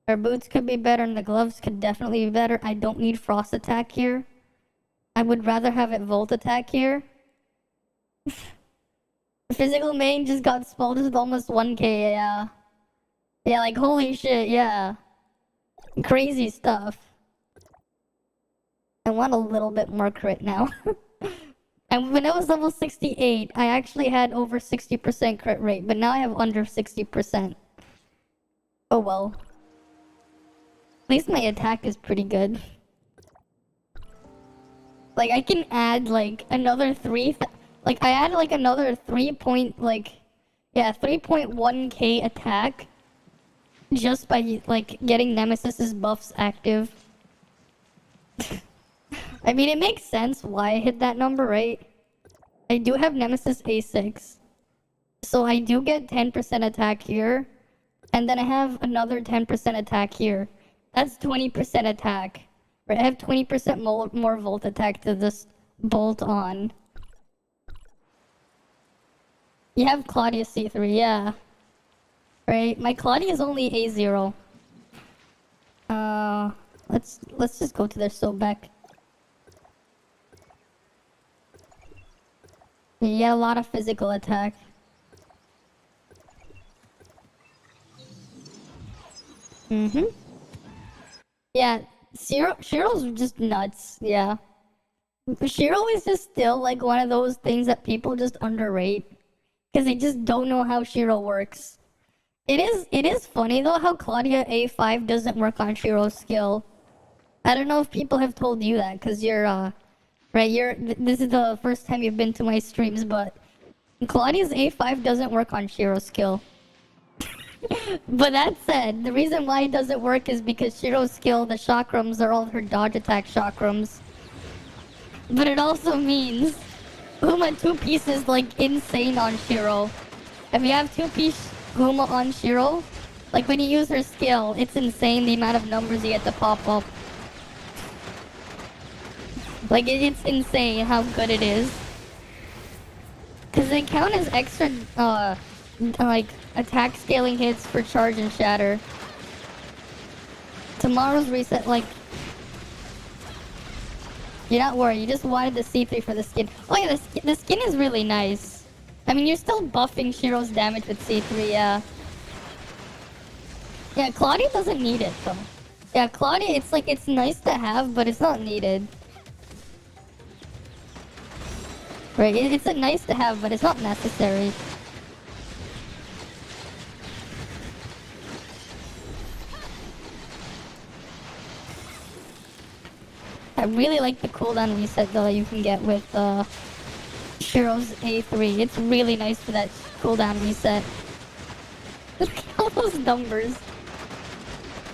[SPEAKER 1] Our boots could be better, and the gloves could definitely be better. I don't need frost attack here. I would rather have it volt attack here. Physical main just got spelled with almost 1k, yeah. Yeah, like holy shit, yeah. Crazy stuff. I want a little bit more crit now. And when I was level 68, I actually had over 60% crit rate, but now I have under 60%. Oh well. At least my attack is pretty good. Like, I can add, like, another 3... Like, I added, like, another 3.1k attack. Just by, like, getting Nemesis's buffs active. I mean, it makes sense why I hit that number, right? I do have Nemesis A6. So I do get 10% attack here. And then I have another 10% attack here. That's 20% attack. Right, I have 20% more volt attack to this bolt on. You have Claudia C3, yeah. Right, my Claudia is only A0. Let's just go to their Sobek. You get a lot of physical attack. Yeah, Shiro's just nuts, yeah. Shiro is just still like one of those things that people just underrate. Because they just don't know how Shiro works. It is funny though how Claudia A5 doesn't work on Shiro's skill. I don't know if people have told you that, because this is the first time you've been to my streams, but Claudia's A5 doesn't work on Shiro's skill. But that said, the reason why it doesn't work is because Shiro's skill, the chakrams, are all her dodge attack chakrams. But it also means Huma 2-piece is like insane on Shiro. If you have 2-piece Huma on Shiro, like when you use her skill, it's insane the amount of numbers you get to pop up. Like it's insane how good it is. Cause they count as extra like attack scaling hits for charge and shatter. Tomorrow's reset, like, you're not worried, you just wanted the C3 for the skin. Oh yeah, the skin is really nice. I mean, you're still buffing Shiro's damage with C3, yeah. Yeah, Claudia doesn't need it though. Yeah, Claudia, it's like, it's nice to have, but it's not needed. Right, it's a nice to have, but it's not necessary. I really like the cooldown reset though that you can get with Shiro's A3. It's really nice for that cooldown reset. Look at all those numbers.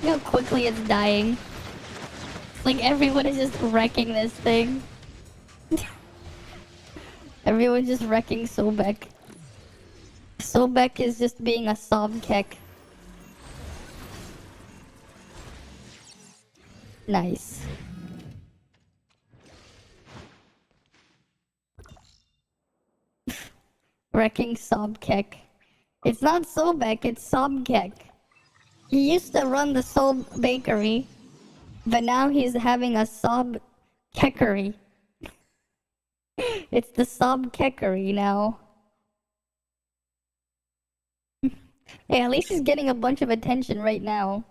[SPEAKER 1] Look how quickly it's dying. It's like everyone is just wrecking this thing. Everyone's just wrecking Sobek. Sobek is just being a sobkek. Nice. Wrecking Sobkek. It's not Sobek, it's Sobkek. He used to run the Sob Bakery, but now he's having a Sob Kekery. It's the Sob Kekery now. Hey, at least he's getting a bunch of attention right now.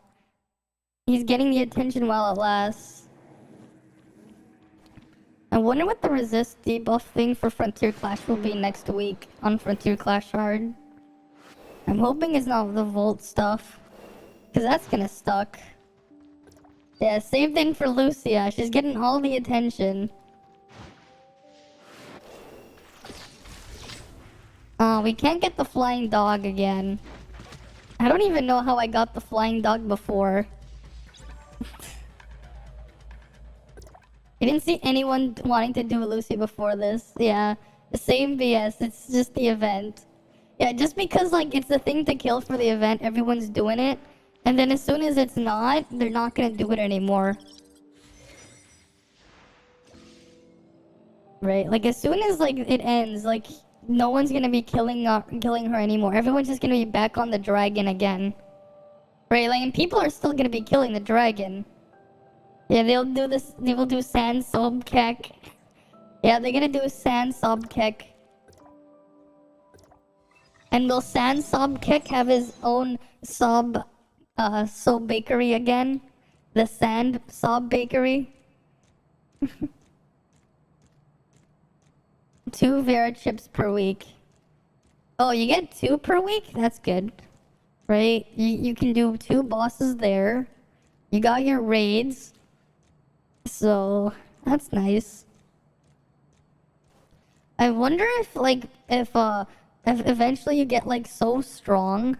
[SPEAKER 1] He's getting the attention while it lasts. I wonder what the resist debuff thing for Frontier Clash will be next week on Frontier Clash Hard. I'm hoping it's not the Volt stuff, because that's gonna suck. Yeah, same thing for Lucia. She's getting all the attention. We can't get the flying dog again. I don't even know how I got the flying dog before. I didn't see anyone wanting to do Lucy before this. Yeah, the same BS. It's just the event. Yeah, just because like it's the thing to kill for the event, everyone's doing it. And then as soon as it's not, they're not gonna do it anymore. Right? Like as soon as like it ends, like no one's gonna be killing her anymore. Everyone's just gonna be back on the dragon again. Right? Like and people are still gonna be killing the dragon. Yeah, they'll do this. They will do Sand Sobkek. Yeah, they're gonna do Sand Sobkek. And will Sand Sobkek have his own Sob Bakery again? The Sand Sob Bakery? 2 Vera chips per week. Oh, you get 2 per week? That's good. Right? You can do 2 bosses there. You got your raids. So, that's nice. I wonder if eventually you get like so strong.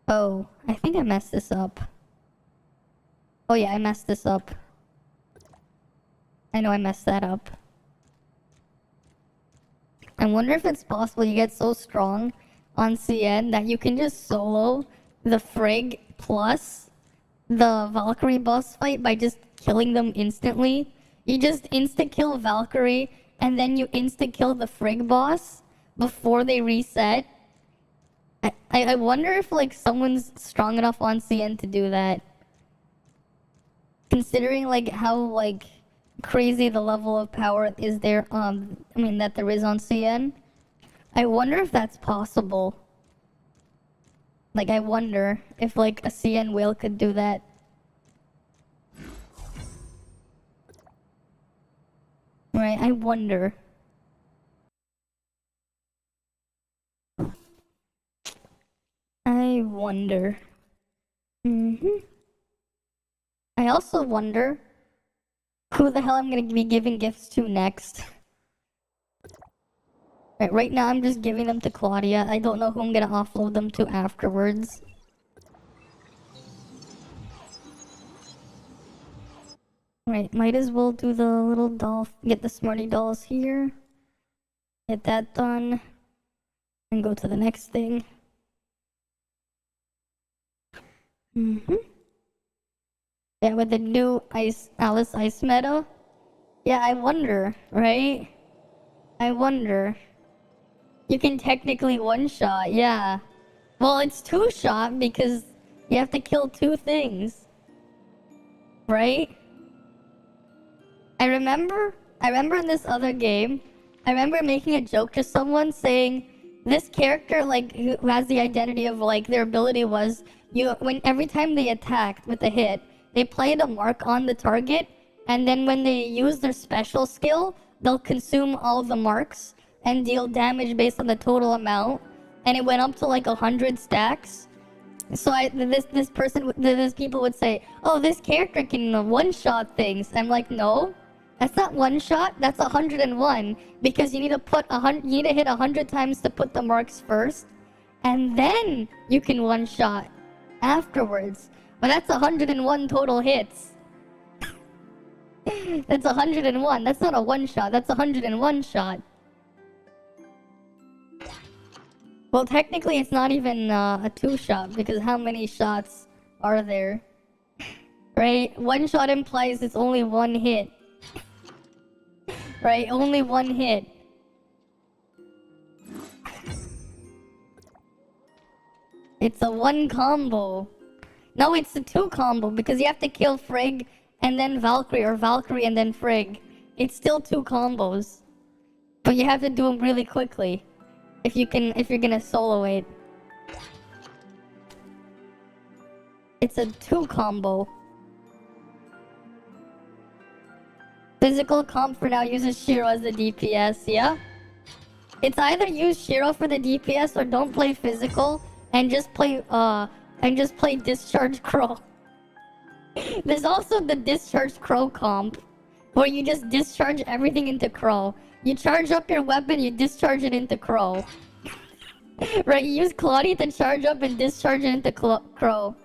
[SPEAKER 1] Oh, I think I messed this up. Oh yeah, I messed this up. I know I messed that up. I wonder if it's possible you get so strong on CN that you can just solo the Frigg plus the Valkyrie boss fight by just killing them instantly. You just insta-kill Valkyrie and then you insta-kill the Frigg boss before they reset. I wonder if like someone's strong enough on CN to do that. Considering like how like crazy the level of power is there that there is on CN. I wonder if that's possible. Like I wonder if like a CN whale could do that. Right, I wonder. I wonder. I also wonder who the hell I'm gonna be giving gifts to next. Right now I'm just giving them to Claudia. I don't know who I'm gonna offload them to afterwards. Right, might as well do the little doll, get the Smarty dolls here. Get that done. And go to the next thing. Yeah, with the new Alice Ice Meadow. Yeah, I wonder, right? I wonder. You can technically one-shot, yeah. Well, it's two-shot because you have to kill 2 things. Right? I remember in this other game, I remember making a joke to someone saying, this character, like, who has the identity of, like, their ability was, every time they attacked with a hit, they played a mark on the target, and then when they use their special skill, they'll consume all the marks and deal damage based on the total amount, and it went up to, like, 100 stacks. So this people would say, oh, this character can one-shot things. I'm like, no. That's not one shot, that's 101. Because you need to hit 100 times to put the marks first. And then you can one shot afterwards. But that's 101 total hits. That's 101. That's not a one shot, that's 101 shot. Well, technically it's not even a 2 shot because how many shots are there? Right? 1 shot implies it's only 1 hit. Right? Only 1 hit. It's a 1 combo. No, it's a 2 combo because you have to kill Frigg and then Valkyrie, or Valkyrie and then Frigg. It's still 2 combos. But you have to do them really quickly. If you're gonna solo it. It's a 2 combo. Physical comp for now uses Shiro as the DPS, yeah? It's either use Shiro for the DPS or don't play physical and just play Discharge Crow. There's also the Discharge Crow comp, where you just discharge everything into Crow. You charge up your weapon, you discharge it into Crow. Right, you use Claudia to charge up and discharge it into Crow.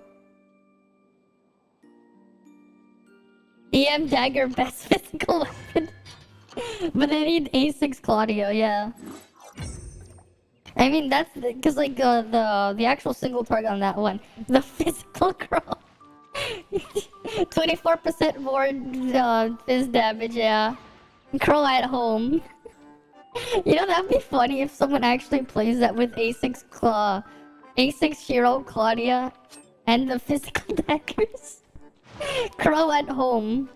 [SPEAKER 1] EM Dagger, best physical weapon. But they need A6 Claudio, yeah. I mean, that's because like the actual single target on that one, the physical Crow. 24% more fizz damage, yeah. Crow at home. You know, that'd be funny if someone actually plays that with A6 Shiro, Claudia, and the physical daggers. Crow at home.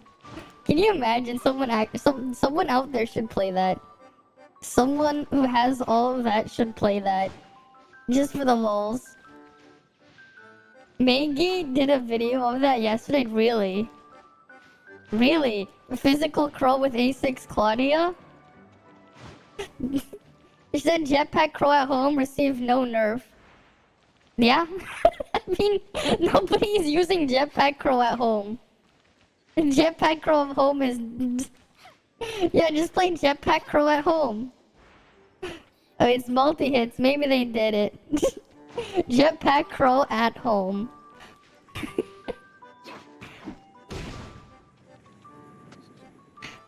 [SPEAKER 1] Can you imagine someone out there should play that? Someone who has all of that should play that. Just for the lols. Maggie did a video of that yesterday, really? Really? Physical Crow with A6 Claudia? She said Jetpack Crow at home received no nerf. Yeah? I mean, nobody's using Jetpack Crow at home. Jetpack Crow at home is... Yeah, just play Jetpack Crow at home. Oh, it's multi-hits. Maybe they did it. Jetpack Crow at home.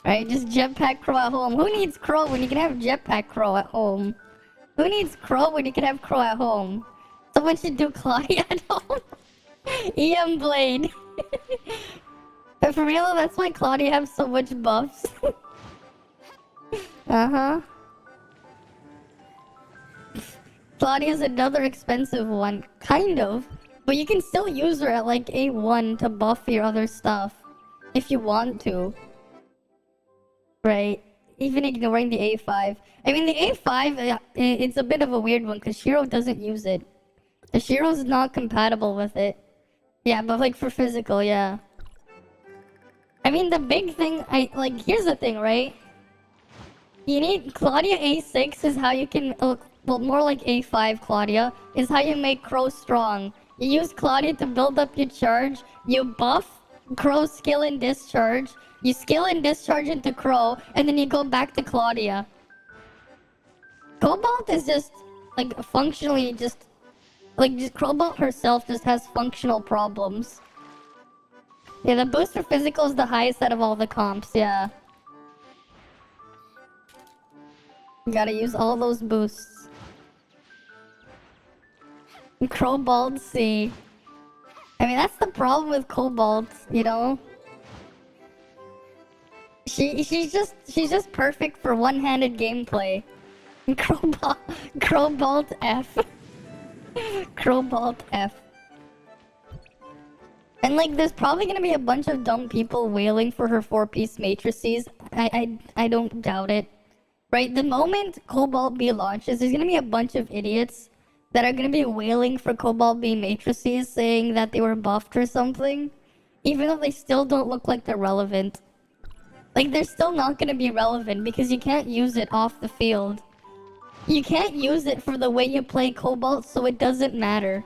[SPEAKER 1] Right, just Jetpack Crow at home. Who needs Crow when you can have Jetpack Crow at home? Who needs Crow when you can have Crow at home? Someone should do Claudia at home. EM Blade. But for real, that's why Claudia has so much buffs. Uh-huh. Claudia's another expensive one. Kind of. But you can still use her at like A1 to buff your other stuff. If you want to. Right. Even ignoring the A5. I mean, the A5, it's a bit of a weird one because Shiro doesn't use it. The Shiro's not compatible with it. Yeah, but like for physical, yeah. I mean, the big thing, here's the thing, right? You need Claudia A6 is how you can, well, more like A5 Claudia, is how you make Crow strong. You use Claudia to build up your charge, you buff Crow's skill and discharge, you skill and discharge into Crow, and then you go back to Claudia. Cobalt is just, like, functionally just Cobalt herself just has functional problems. Yeah, the boost for physical is the highest out of all the comps, yeah. You gotta use all those boosts. Cobalt C. I mean, that's the problem with Cobalt, you know? She's just perfect for one-handed gameplay. Cobalt F. Cobalt F. And like, there's probably gonna be a bunch of dumb people wailing for her 4-piece matrices. I don't doubt it. Right, the moment Cobalt B launches, there's gonna be a bunch of idiots that are gonna be wailing for Cobalt B matrices, saying that they were buffed or something, even though they still don't look like they're relevant. Like, they're still not gonna be relevant because you can't use it off the field. You can't use it for the way you play Cobalt, so it doesn't matter.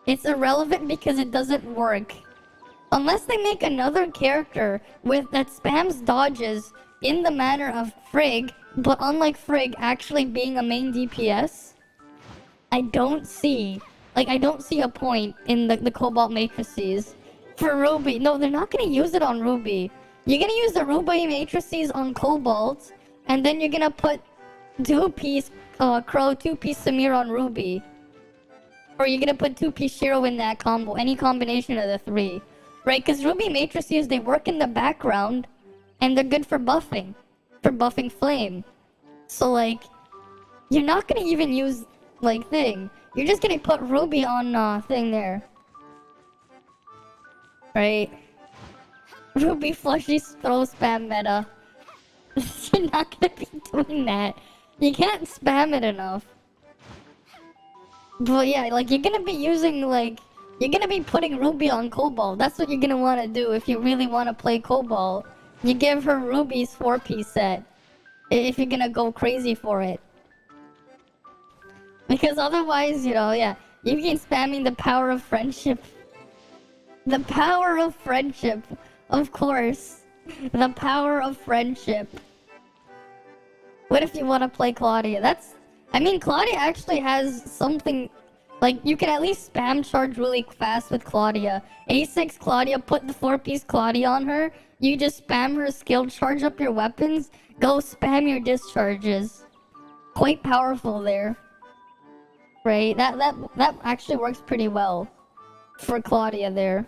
[SPEAKER 1] It's irrelevant because it doesn't work. Unless they make another character that spams dodges in the manner of Frigg, but unlike Frigg actually being a main DPS, I don't see a point in the Cobalt matrices. For Ruby, no, they're not gonna use it on Ruby. You're gonna use the Ruby matrices on Cobalt, and then you're gonna put 2-piece Crow, 2-piece Samir on Ruby. Or you're gonna put 2-piece Shiro in that combo, any combination of the 3. Right, because Ruby matrices, they work in the background, and they're good for buffing Flame. So like, you're not gonna even use, like, thing. You're just gonna put Ruby on, thing there. right? Ruby Flushy throw spam meta. You're not gonna be doing that. You can't spam it enough. But yeah, like you're gonna be using like you're gonna be putting Ruby on Cobalt. That's what you're gonna want to do if you really want to play Cobalt. You give her Ruby's 4-piece set if you're gonna go crazy for it. Because otherwise, you know, yeah, you can spamming the power of friendship. The power of friendship, of course. The power of friendship. What if you want to play Claudia? I mean, Claudia actually has something, like, you can at least spam charge really fast with Claudia. A6 Claudia, put the 4-piece Claudia on her, you just spam her skill, charge up your weapons, go spam your discharges. Quite powerful there. Right? That actually works pretty well for Claudia there.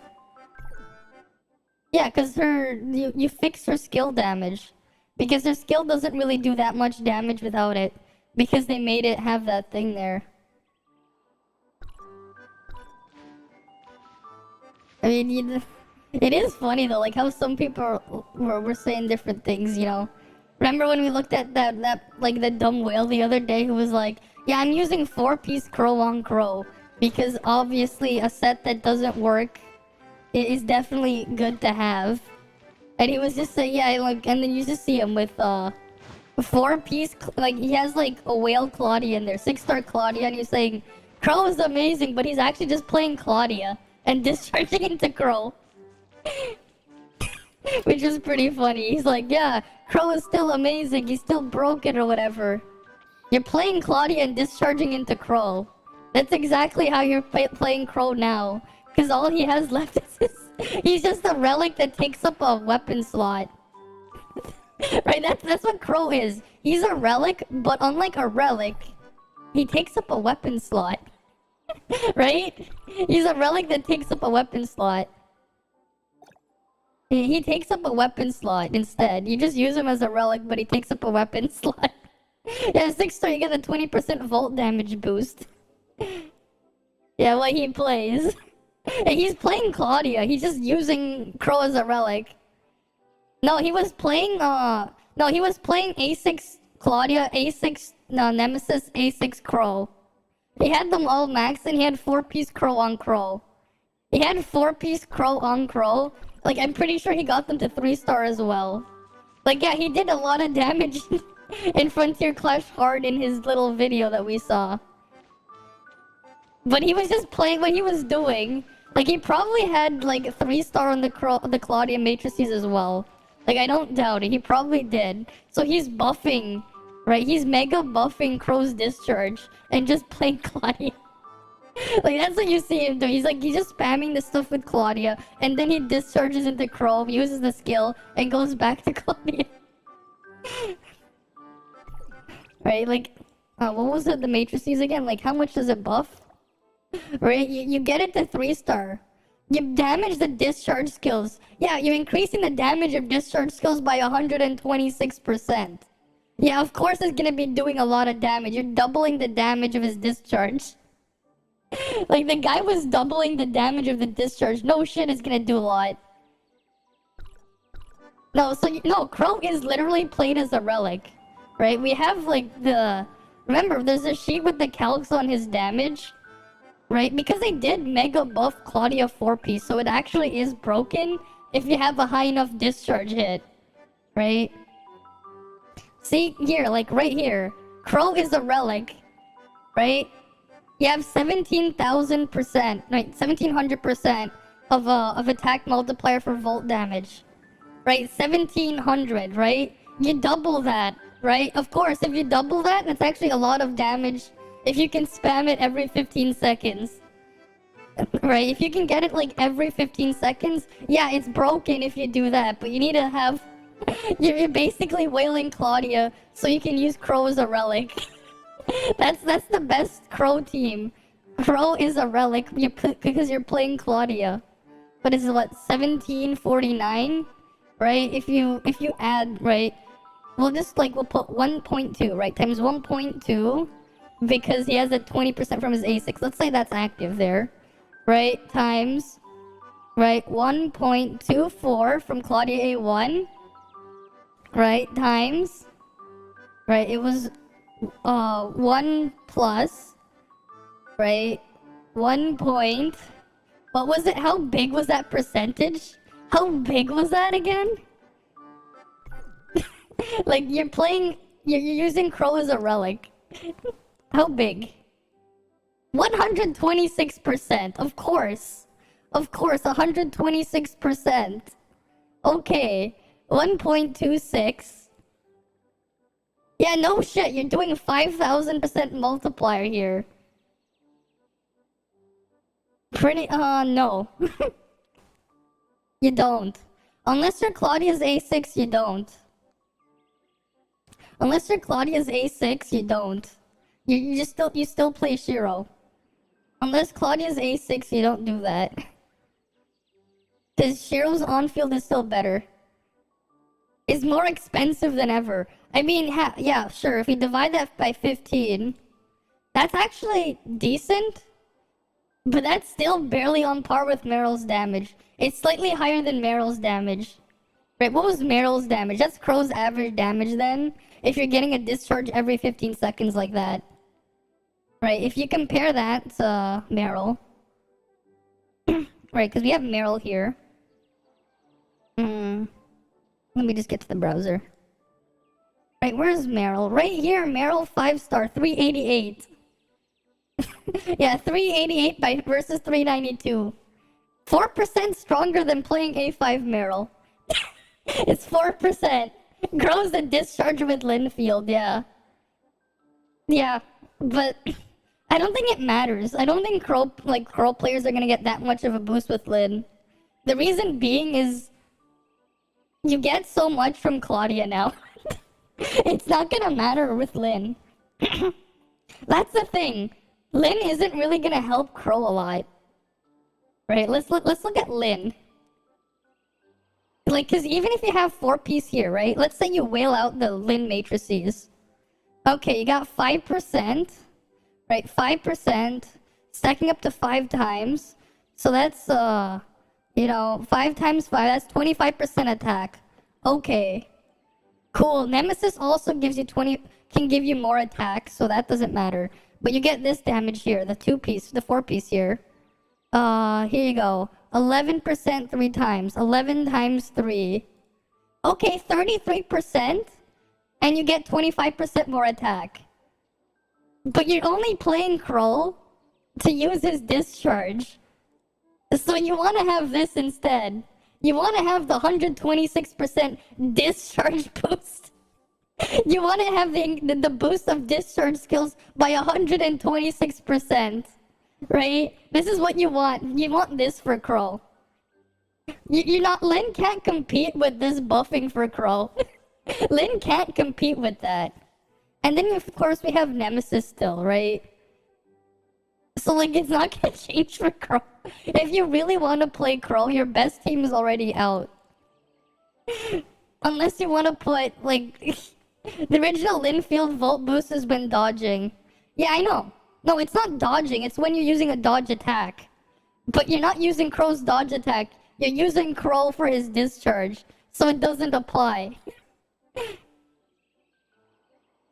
[SPEAKER 1] Yeah, because you fix her skill damage. Because her skill doesn't really do that much damage without it. Because they made it have that thing there. I mean, it is funny though, like how some people were saying different things, you know. Remember when we looked at that like the dumb whale the other day who was like, yeah, I'm using 4-piece crow on crow. Because obviously a set that doesn't work is definitely good to have. And he was just saying, yeah, like, and then you just see him with 4-piece, like he has like a whale Claudia in there, 6-star Claudia, and he's saying Crow is amazing, but he's actually just playing Claudia and discharging into Crow. Which is pretty funny. He's like, yeah, Crow is still amazing, he's still broken or whatever. You're playing Claudia and discharging into Crow. That's exactly how you're playing Crow now. Because all he has left is he's just a relic that takes up a weapon slot. Right, that's what Crow is. He's a relic, but unlike a relic, he takes up a weapon slot. Right? He's a relic that takes up a weapon slot. He takes up a weapon slot instead. You just use him as a relic, but he takes up a weapon slot. Yeah, 6-star, you get a 20% volt damage boost. Yeah, what he plays. And he's playing Claudia. He's just using Crow as a relic. No, he was playing A6 Claudia, A6 Nemesis, A6 Crow. He had them all maxed and he had 4-piece Crow on Crow. He had 4-piece Crow on Crow. Like, I'm pretty sure he got them to 3-star as well. Like, yeah, he did a lot of damage in Frontier Clash Hard in his little video that we saw. But he was just playing what he was doing. Like, he probably had, like, 3-star on the Claudia matrices as well. Like, I don't doubt it. He probably did. So he's buffing, right? He's mega buffing Crow's discharge and just playing Claudia. Like, that's what you see him do. He's just spamming the stuff with Claudia, and then he discharges into Crow, uses the skill, and goes back to Claudia. Right? Like, what was it, the matrices again? Like, how much does it buff? Right? You get it to 3-star. You damage the discharge skills. Yeah, you're increasing the damage of discharge skills by 126%. Yeah, of course it's gonna be doing a lot of damage. You're doubling the damage of his discharge. Like, the guy was doubling the damage of the discharge. No shit, it's gonna do a lot. No, no, Crow is literally played as a relic. Right? We have, like, remember, there's a sheet with the calcs on his damage. Right? Because they did mega buff Claudia 4-piece, so it actually is broken if you have a high enough discharge hit. Right? See, here, like, right here. Crow is a relic. Right? You have 17,000%, right, 1,700% of attack multiplier for volt damage. Right? 1,700, right? You double that, right? Of course, if you double that, that's actually a lot of damage if you can spam it every 15 seconds. Right? If you can get it, like, every 15 seconds, yeah, it's broken if you do that, but you need to have... You're basically whaling Claudia so you can use Crow as a relic. That's the best Crow team. Crow is a relic because you're playing Claudia. But it's what, 1749? Right? If you add, right? We'll put 1.2, right? Times 1.2 because he has a 20% from his A6. Let's say that's active there. Right? Times right? 1.24 from Claudia A1, right? Times, right? It was 1 plus, right? 1 point. What was it? How big was that percentage? How big was that again? Like you're using Crow as a relic. How big? 126%, of course. Of course, 126%. Okay, 1.26. Yeah, no shit, you're doing 5,000% multiplier here. No. You don't. Unless you're Claudia's A6, you don't. Unless you're Claudia's A6, you don't. You still play Shiro. Unless Claudia's A6, you don't do that. Because Shiro's on-field is still better. It's more expensive than ever. I mean, yeah, sure, if you divide that by 15, that's actually decent. But that's still barely on par with Meryl's damage. It's slightly higher than Meryl's damage. Right, what was Meryl's damage? That's Crow's average damage then. If you're getting a discharge every 15 seconds like that. Right, if you compare that to Meryl. Right, because we have Meryl here. Let me just get to the browser. Right, where's Meryl? Right here, Meryl 5-star, 388. Yeah, 388 versus 392. 4% stronger than playing A5 Meryl. It's 4%. Grows the discharge with Linfield, yeah. Yeah, but I don't think it matters. I don't think Crow players are gonna get that much of a boost with Lin. The reason being is you get so much from Claudia now. It's not gonna matter with Lin. That's the thing. Lin isn't really gonna help Crow a lot. Right, let's look at Lin. Like, cause even if you have 4-piece here, right? Let's say you whale out the Lin matrices. Okay, you got 5%. Right, 5%. Stacking up to 5 times. So that's 5 times 5, that's 25% attack. Okay. Cool. Nemesis also gives you can give you more attack, so that doesn't matter. But you get this damage here, the 2-piece, the 4-piece here. Here you go. 11% 3 times. 11 times 3. Okay, 33%. And you get 25% more attack. But you're only playing Kroll to use his discharge. So you want to have this instead. You want to have the 126% discharge boost. You want to have the boost of discharge skills by 126%. Right? This is what you want. You want this for Crow. Lin can't compete with this buffing for Crow. Lin can't compete with that. And then, of course, we have Nemesis still, right? So, it's not gonna change for Crow. If you really want to play Crow, your best team is already out. Unless you want to put, the original Linfield Volt boost has been dodging. Yeah, I know. No, it's not dodging. It's when you're using a dodge attack. But you're not using Crow's dodge attack. You're using Crow for his discharge. So it doesn't apply.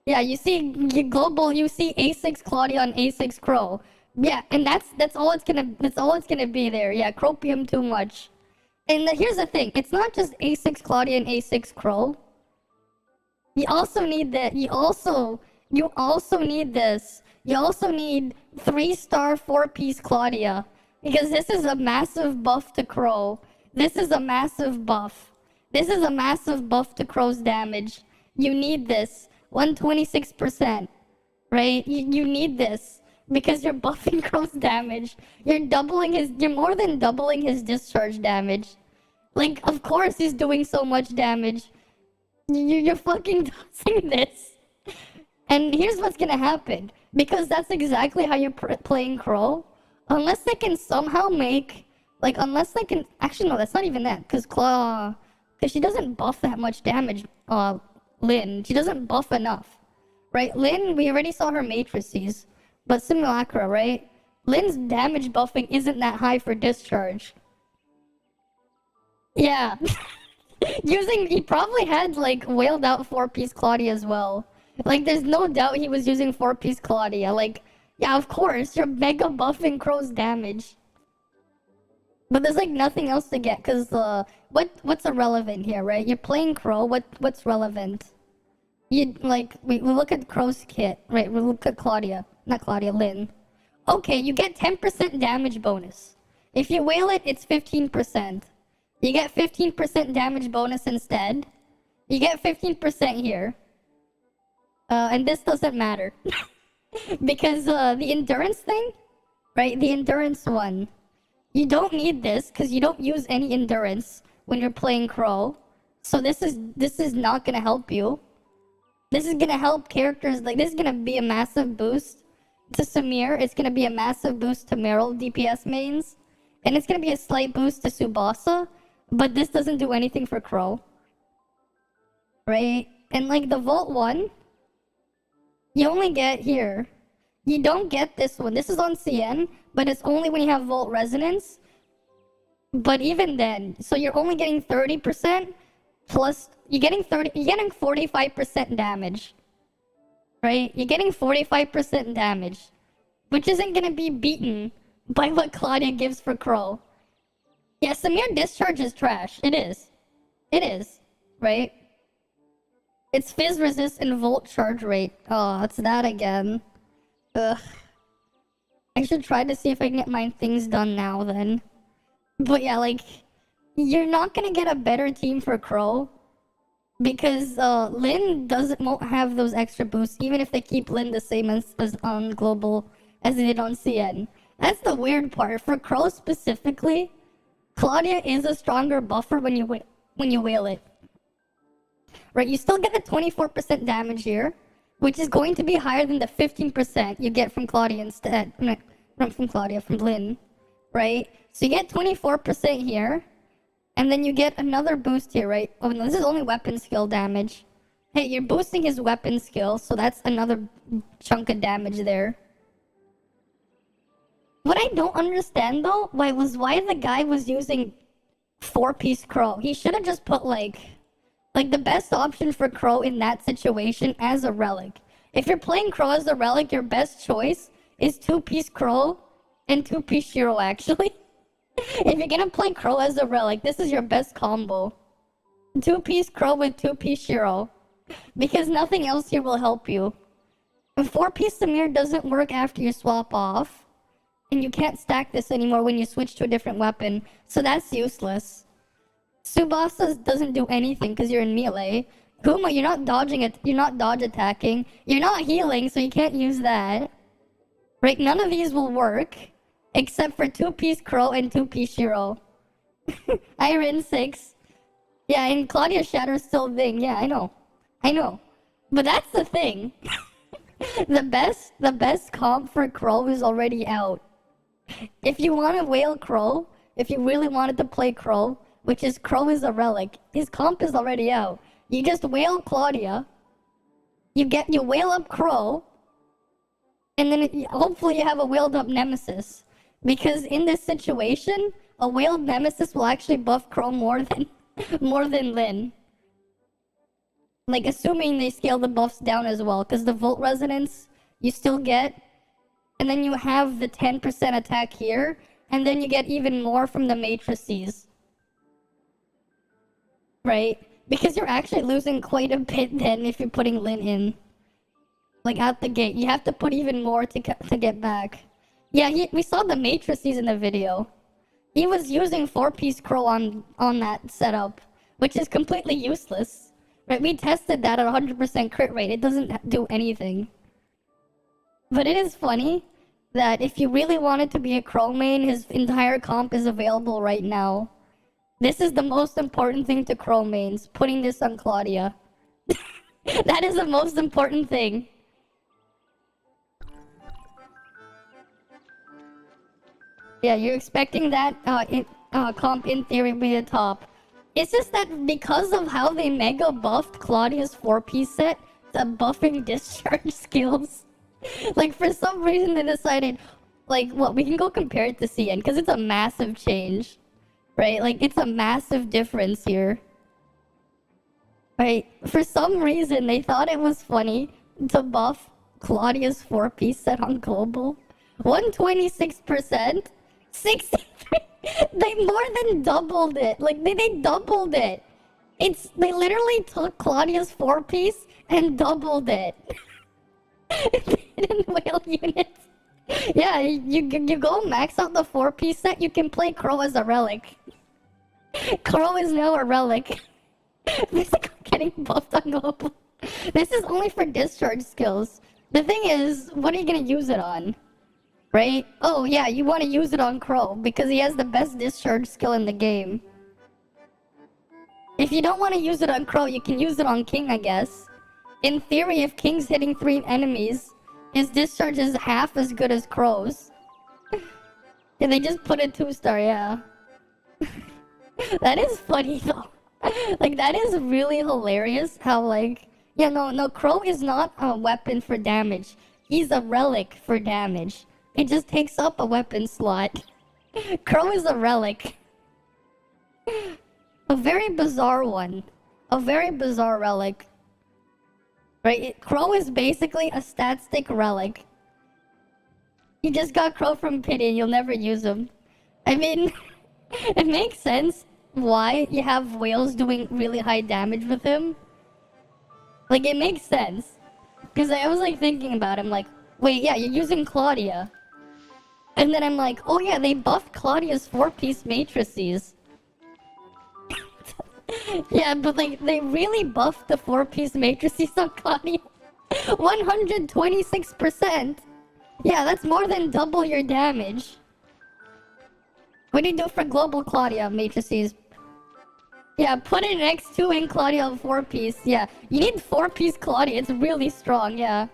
[SPEAKER 1] Yeah, you see A6 Claudia on A6 Crow. Yeah, and that's all it's gonna be there. Yeah, Cropium too much. And here's the thing, it's not just A6 Claudia and A6 Crow. You also need that. You also need this. You also need 3-star 4-piece Claudia. Because this is a massive buff to Crow. This is a massive buff. This is a massive buff to Crow's damage. You need this. 126%. Right? You need this. Because you're buffing Crow's damage. You're more than doubling his discharge damage. Of course he's doing so much damage. You're fucking tossing this. And here's what's gonna happen. Because that's exactly how you're playing Crow. Unless they can somehow make... Actually, no, that's not even that. Because she doesn't buff that much damage, Lin. She doesn't buff enough. Right? Lin, we already saw her matrices. But Simulacra, right? Lin's damage buffing isn't that high for discharge. Yeah. He probably had, like, whaled out 4-piece Claudia as well. Like, there's no doubt he was using 4-piece Claudia. Like, yeah, of course, you're mega buffing Crow's damage. But there's, like, nothing else to get, because, what's irrelevant here, right? You're playing Crow, what's relevant? You, like, we look at Crow's kit, right? We look at Claudia. Not Claudia, Lynn. Okay, you get 10% damage bonus. If you whale it, it's 15%. You get 15% damage bonus instead. You get 15% here. And this doesn't matter. Because the endurance thing, right? The endurance one. You don't need this because you don't use any endurance when you're playing Crow. So this is not gonna help you. This is gonna help characters, like, this is gonna be a massive boost to Samir. It's gonna be a massive boost to Meryl DPS mains. And it's gonna be a slight boost to Tsubasa. But this doesn't do anything for Crow. Right? And, like, the Vault one, you only get here. You don't get this one. This is on CN, but it's only when you have Vault Resonance. But even then, so you're only getting 30%, plus you're getting 45% damage. Right? You're getting 45% damage, which isn't gonna be beaten by what Claudia gives for Crow. Yeah, Samir Discharge is trash. It is. It is. Right? It's Fizz Resist and Volt Charge Rate. Oh, it's that again. Ugh. I should try to see if I can get my things done now then. But yeah, like, you're not gonna get a better team for Crow. Because Lynn won't have those extra boosts, even if they keep Lynn the same as on Global as they did on CN. That's the weird part. For Crow specifically, Claudia is a stronger buffer when you whale it. Right, you still get the 24% damage here, which is going to be higher than the 15% you get from Claudia instead. From Lynn. Right? So you get 24% here, and then you get another boost here, right? Oh no, this is only weapon skill damage. Hey, you're boosting his weapon skill, so that's another chunk of damage there. What I don't understand though, why the guy was using 4-piece Crow. He should have just put like the best option for Crow in that situation as a relic. If you're playing Crow as a relic, your best choice is 2-piece Crow and 2-piece Shiro actually. If you're gonna play Crow as a relic, this is your best combo. 2-piece Crow with 2-piece Shiro. Because nothing else here will help you. And 4-piece Samir doesn't work after you swap off. And you can't stack this anymore when you switch to a different weapon. So that's useless. Tsubasa doesn't do anything because you're in melee. Kuma, you're not dodging it. You're not dodge attacking. You're not healing, so you can't use that. Right? None of these will work. Except for 2-piece Crow and 2-piece Shiro. Iron 6. Yeah, and Claudia Shatter's still Ving. Yeah, I know. I know. But that's the thing. The best comp for Crow is already out. If you want to whale Crow, if you really wanted to play Crow, which is Crow is a relic, his comp is already out. You just whale Claudia. You whale up Crow. And then hopefully you have a whaled up Nemesis. Because in this situation, a whaled Nemesis will actually buff Crow more than Lynn. Like, assuming they scale the buffs down as well. Because the Volt Resonance, you still get. And then you have the 10% attack here. And then you get even more from the Matrices. Right? Because you're actually losing quite a bit then if you're putting Lynn in. Like, out the gate. You have to put even more to get back. Yeah, we saw the Matrices in the video. He was using 4-piece Crow on that setup, which is completely useless. Right? We tested that at 100% crit rate. It doesn't do anything. But it is funny that if you really wanted to be a Crow main, his entire comp is available right now. This is the most important thing to Crow mains, putting this on Claudia. That is the most important thing. Yeah, you're expecting that comp in theory be the top. It's just that because of how they mega buffed Claudia's 4-piece set, the buffing discharge skills, like for some reason they decided, like, what, we can go compare it to CN because it's a massive change. Right? Like, it's a massive difference here. Right? For some reason, they thought it was funny to buff Claudia's 4-piece set on global. 126%? 63? They more than doubled it. Like, they doubled it. They literally took Claudia's 4-piece and doubled it. Hidden whale units. Yeah, you go max out the 4-piece set, you can play Crow as a relic. Crow is now a relic. Basically getting buffed on global. This is only for discharge skills. The thing is, what are you gonna use it on? Right? Oh yeah, you want to use it on Crow because he has the best discharge skill in the game. If you don't want to use it on Crow, you can use it on King, I guess. In theory, if King's hitting 3 enemies, his discharge is half as good as Crow's. Yeah, they just put a 2-star, yeah. That is funny though. Like, that is really hilarious how, like... Yeah, no, Crow is not a weapon for damage. He's a relic for damage. It just takes up a weapon slot. Crow is a relic. A very bizarre one. A very bizarre relic. Right? Crow is basically a stat stick relic. You just got Crow from pity and you'll never use him. I mean, it makes sense why you have whales doing really high damage with him. Like, it makes sense. Because I was, like, thinking about him, like, wait, yeah, you're using Claudia. And then I'm like, oh yeah, they buffed Claudia's 4-piece matrices. Yeah, but, like, they really buffed the 4-piece matrices on Claudia. 126%. Yeah, that's more than double your damage. What do you do for global Claudia matrices? Yeah, put it next to in Claudia 4-piece. Yeah, you need 4-piece Claudia. It's really strong, yeah.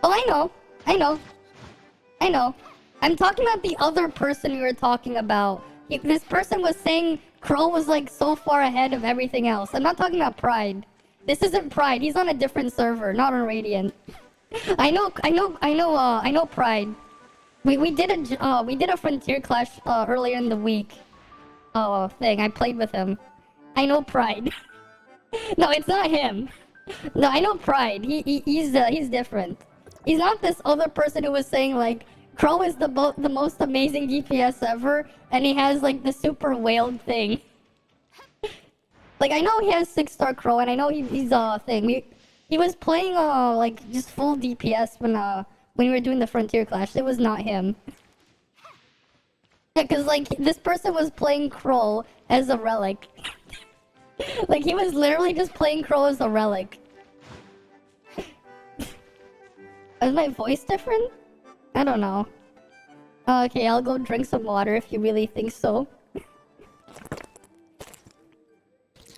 [SPEAKER 1] Oh, I know. I'm talking about the other person we were talking about. This person was saying Crow was like so far ahead of everything else. I'm not talking about Pride. This isn't Pride. He's on a different server, not on Radiant. I know Pride. We did a Frontier Clash earlier in the week. Thing. I played with him. I know Pride. No, it's not him. No, I know Pride. He's different. He's not this other person who was saying like Crow is the most amazing DPS ever, and he has like the super whaled thing. Like, I know he has 6-star Crow, and I know he's thing. He was playing like just full DPS when we were doing the Frontier Clash. It was not him. Yeah, cause like this person was playing Crow as a relic. Like, he was literally just playing Crow as a relic. Is my voice different? I don't know. Okay, I'll go drink some water if you really think so.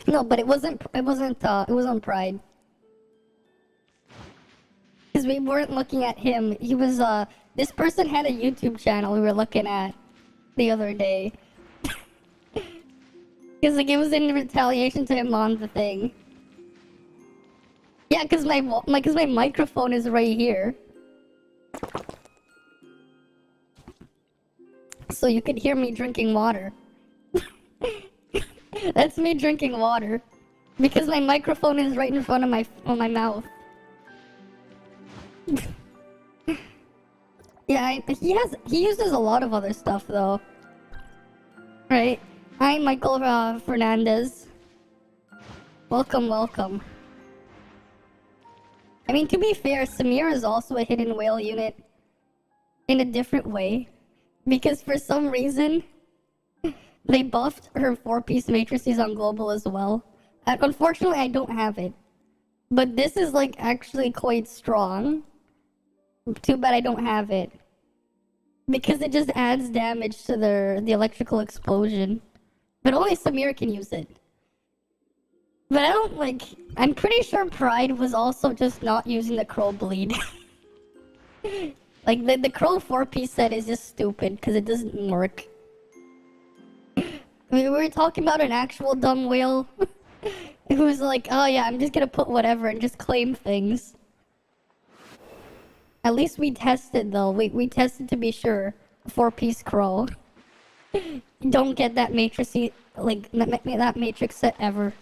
[SPEAKER 1] No, but it wasn't Pride. Because we weren't looking at him. He was, this person had a YouTube channel we were looking at the other day. Because, like, it was in retaliation to him on the thing. Yeah, because my microphone is right here. So you could hear me drinking water. That's me drinking water. Because my microphone is right in front of my mouth. Yeah, he uses a lot of other stuff though. Right? Hi, Michael Fernandez. Welcome. I mean, to be fair, Samir is also a hidden whale unit in a different way. Because for some reason, they buffed her 4-piece matrices on global as well. Unfortunately, I don't have it. But this is like actually quite strong. Too bad I don't have it. Because it just adds damage to the electrical explosion. But only Samir can use it. But I don't like... I'm pretty sure Pride was also just not using the Crow bleed. Like, the Crow 4-piece set is just stupid because it doesn't work. We were talking about an actual dumb whale who was like, oh yeah, I'm just gonna put whatever and just claim things. At least we tested though. We tested to be sure. 4-piece crow. Don't get that matrix, like, that matrix set ever.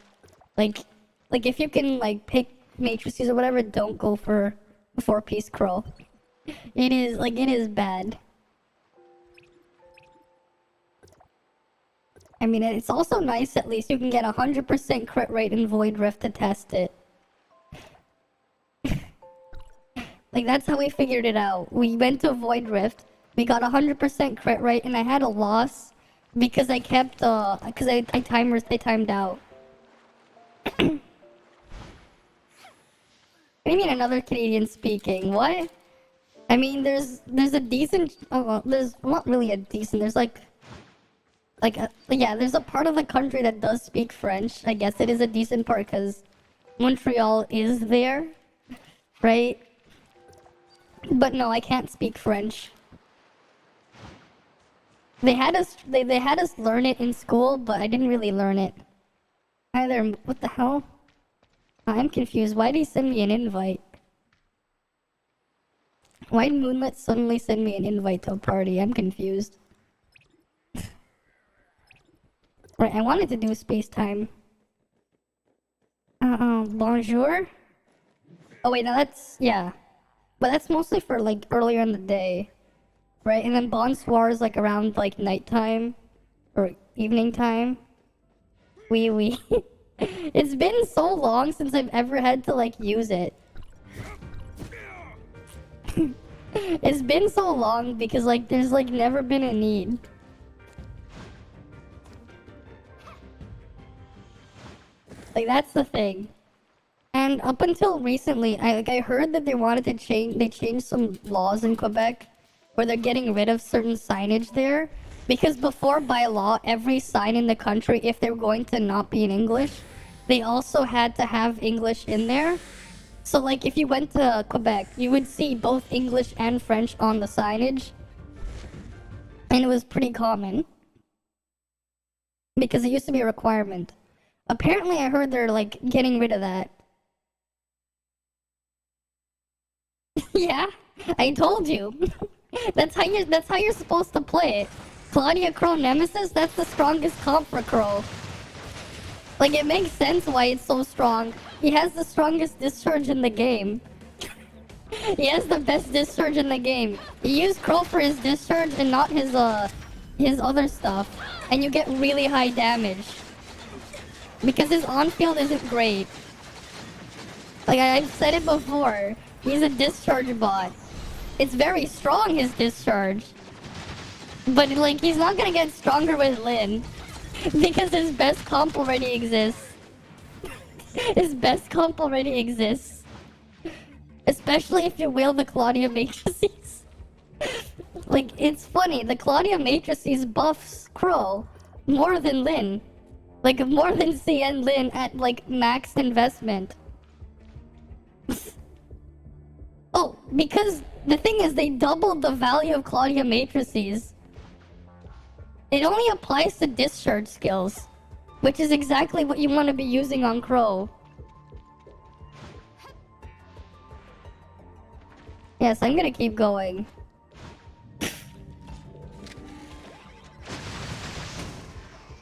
[SPEAKER 1] Like if you can, like, pick matrices or whatever, don't go for a 4-piece crow. It is bad. I mean, it's also nice, at least you can get 100% crit rate in Void Rift to test it. Like, that's how we figured it out. We went to Void Rift, we got 100% crit rate, and I had a loss because I kept, because I timed out. What do you mean another Canadian speaking? What? I mean, there's a decent, oh, well, there's not really a decent, there's yeah, there's a part of the country that does speak French. I guess it is a decent part because Montreal is there, right? But no, I can't speak French. They had us learn it in school, but I didn't really learn it either. What the hell? I'm confused. Why did he send me an invite? Why did Moonlit suddenly send me an invite to a party? I'm confused. Right, I wanted to do space time. Bonjour? Oh wait, no, that's, yeah. But that's mostly for, like, earlier in the day. Right, and then bonsoir is, like, around, like, nighttime. Or evening time. Oui. It's been so long since I've ever had to, like, use it. It's been so long because, like, there's, like, never been a need. Like, that's the thing. And up until recently, I heard that they wanted to change some laws in Quebec where they're getting rid of certain signage there. Because before, by law, every sign in the country, if they're going to not be in English, they also had to have English in there. So, like, if you went to Quebec, you would see both English and French on the signage. And it was pretty common. Because it used to be a requirement. Apparently, I heard they're, like, getting rid of that. Yeah, I told you. That's how you're supposed to play it. Claudia Crow Nemesis, that's the strongest comp for Crow. Like, it makes sense why it's so strong. He has the strongest discharge in the game. He has the best discharge in the game. You use Crow for his discharge and not his other stuff. And you get really high damage. Because his on-field isn't great. Like, I've said it before. He's a discharge bot. It's very strong, his discharge. But, like, he's not gonna get stronger with Lin. Because his best comp already exists. His best comp already exists. Especially if you wheel the Claudia Matrices. Like, it's funny. The Claudia Matrices buffs Crow more than Lin. Like, more than CN Lin at, like, max investment. Oh, because the thing is, they doubled the value of Claudia Matrices. It only applies to discharge skills, which is exactly what you want to be using on Crow. Yes, I'm gonna keep going.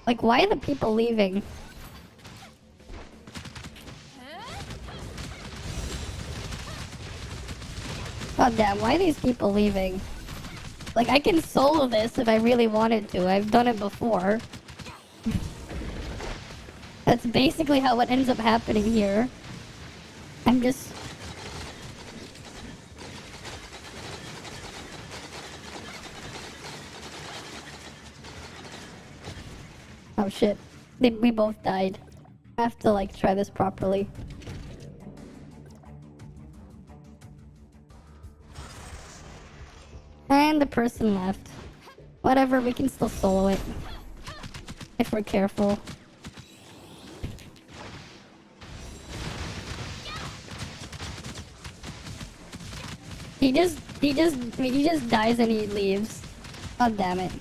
[SPEAKER 1] Like, why are the people leaving? God damn, why are these people leaving? Like, I can solo this if I really wanted to. I've done it before. That's basically how it ends up happening here. I'm just... Oh shit. We both died. I have to, like, try this properly. And the person left. Whatever, we can still solo it. If we're careful. He just dies and he leaves. God damn it.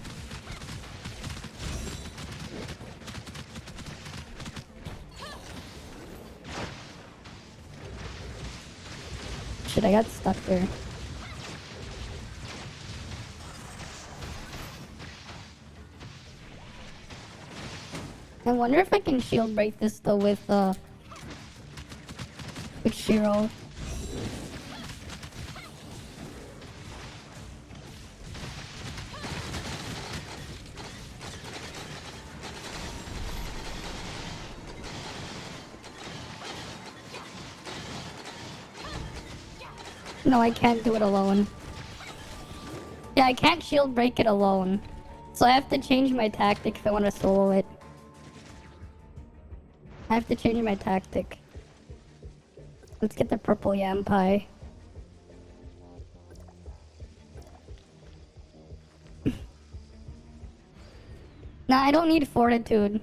[SPEAKER 1] Shit, I got stuck there. I wonder if I can shield break this though with Shiro. No, I can't do it alone. Yeah, I can't shield break it alone. So I have to change my tactic if I want to solo it. I have to change my tactic. Let's get the purple yam pie. Nah, I don't need fortitude.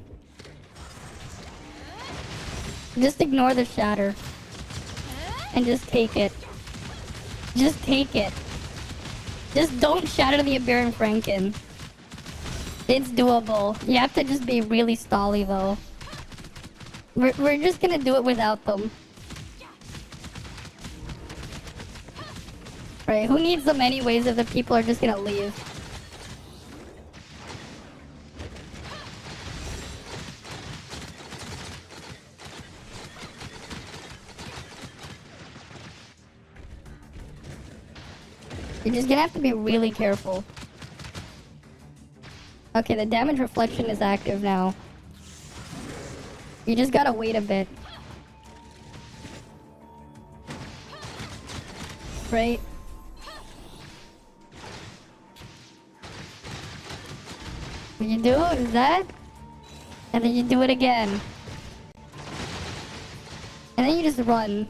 [SPEAKER 1] Just ignore the shatter. And just take it. Just take it. Just don't shatter the Aberrant Franken. It's doable. You have to just be really stally though. We're just gonna do it without them. Right, who needs them anyways if the people are just gonna leave? You're just gonna have to be really careful. Okay, the damage reflection is active now. You just gotta wait a bit. Right? What you do is that, and then you do it again. And then you just run.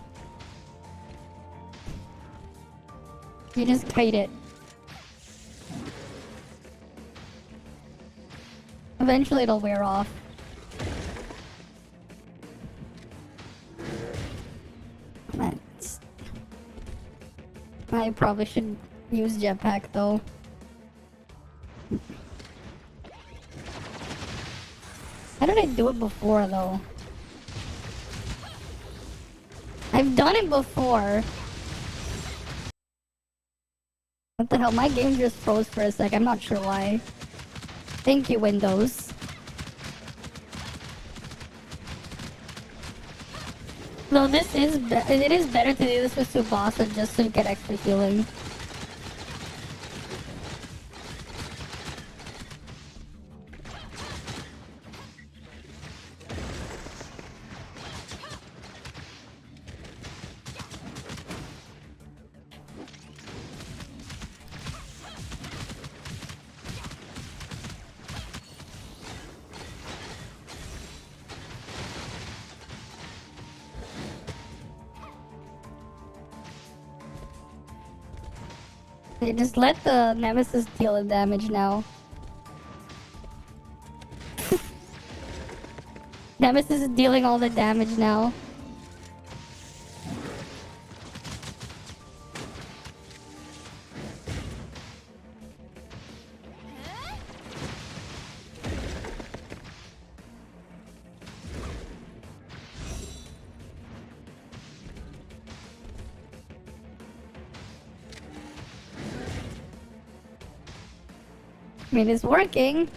[SPEAKER 1] You just kite it. Eventually it'll wear off. I probably should use jetpack though. How did I do it before though? I've done it before. What the hell? My game just froze for a sec. I'm not sure why. Thank you, Windows. Though this is it is better to do this with Tsubasa just to get extra healing. They just let the Nemesis deal the damage now. Nemesis is dealing all the damage now. I mean, it's working.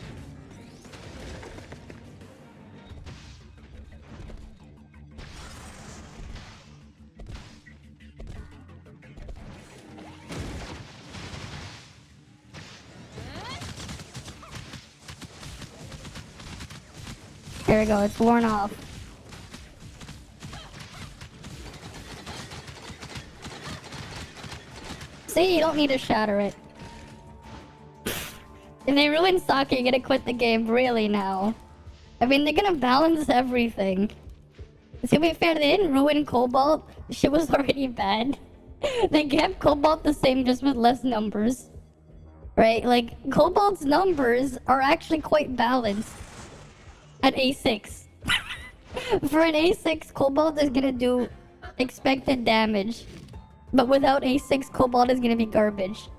[SPEAKER 1] There we go, it's worn off. See, you don't need to shatter it. If they ruin soccer, you're gonna quit the game, really now. I mean, they're gonna balance everything. To be fair, they didn't ruin Cobalt. The shit was already bad. They kept Cobalt the same, just with less numbers. Right? Like, Cobalt's numbers are actually quite balanced. At A6. For an A6, Cobalt is gonna do expected damage. But without A6, Cobalt is gonna be garbage.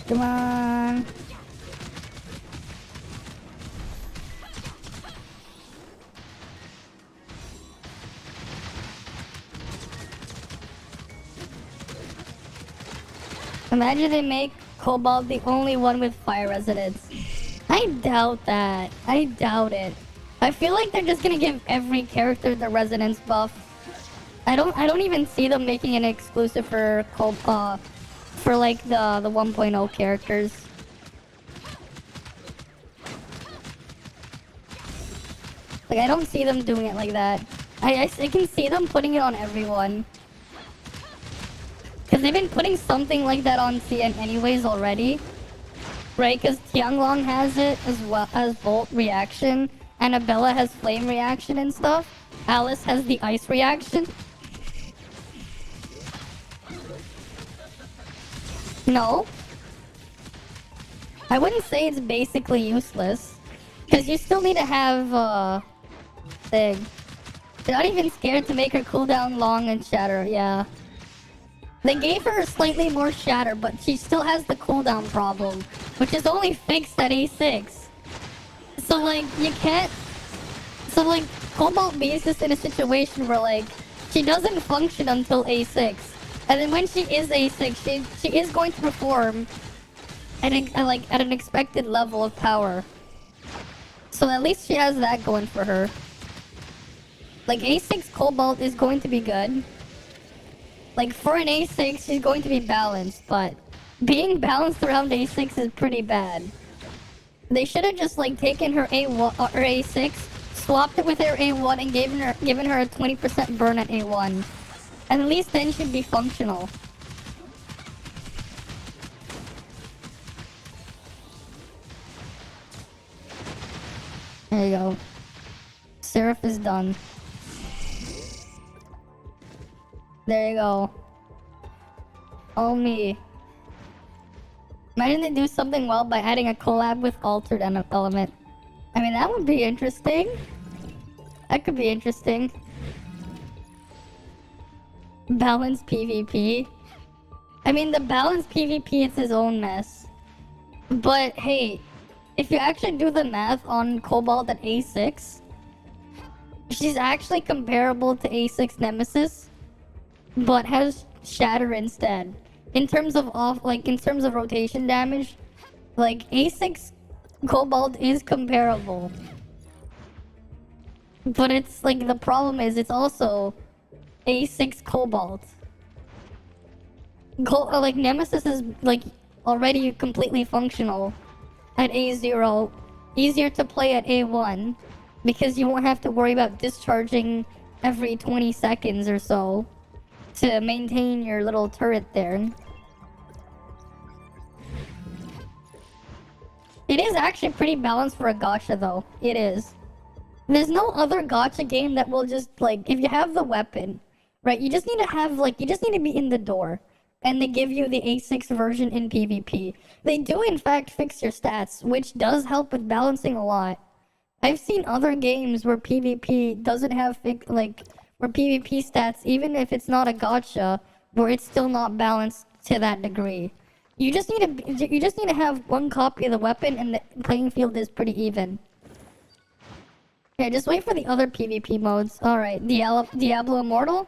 [SPEAKER 1] Come on. Imagine they make Cobalt the only one with fire resonance. I doubt that. I doubt it. I feel like they're just gonna give every character the resonance buff. I don't even see them making an exclusive for for like the 1.0 characters. Like I don't see them doing it like that. I can see them putting it on everyone. Because they've been putting something like that on CN anyways already. Right? Because Tianglong has it as well as Volt reaction. Annabella has flame reaction and stuff. Alice has the ice reaction. No. I wouldn't say it's basically useless. Because you still need to have, thing. They're not even scared to make her cooldown long and shatter, yeah. They gave her slightly more shatter, but she still has the cooldown problem, which is only fixed at A6. So, like, you can't... So, like, Cobalt B is just in a situation where, like, she doesn't function until A6. And then when she is A6, she is going to perform at an expected level of power. So at least she has that going for her. Like, A6 Cobalt is going to be good. Like, for an A6, she's going to be balanced, but being balanced around A6 is pretty bad. They should have just, like, taken her A1 or A6, swapped it with her A1, and given her a 20% burn at A1. And at least then she'd be functional. There you go. Seraph is done. There you go. Oh me. Imagine they do something well by adding a collab with Altered Element. I mean, that would be interesting. That could be interesting. Balanced PvP. I mean, the balanced PvP is his own mess. But hey, if you actually do the math on Cobalt at A6, she's actually comparable to A6 Nemesis, but has Shatter instead. In terms of in terms of rotation damage, like A6 Cobalt is comparable. But it's like the problem is it's also A6 Cobalt. Like Nemesis is like already completely functional at A0, easier to play at A1 because you won't have to worry about discharging every 20 seconds or so to maintain your little turret there. It is actually pretty balanced for a gacha though. It is. There's no other gacha game that will just like, if you have the weapon, right, you just need to have like, you just need to be in the door. And they give you the A6 version in PvP. They do in fact fix your stats, which does help with balancing a lot. I've seen other games where PvP doesn't have where PvP stats, even if it's not a gacha, where it's still not balanced to that degree. You just need to have one copy of the weapon, and the playing field is pretty even. Yeah, just wait for the other PvP modes. All right, Diablo Immortal.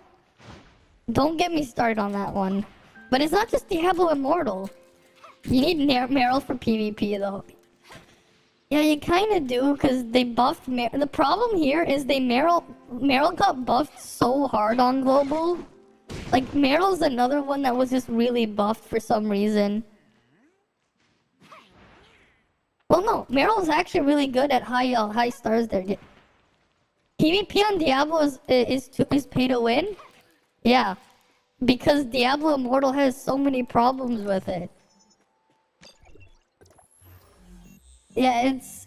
[SPEAKER 1] Don't get me started on that one. But it's not just Diablo Immortal. You need Meryl for PvP though. Yeah, you kind of do, because they buffed The problem here is Meryl got buffed so hard on Global. Like, Meryl's another one that was just really buffed for some reason. Well, no, Meryl's actually really good at high stars there. PvP on Diablo is pay to win? Yeah. Because Diablo Immortal has so many problems with it. Yeah, it's...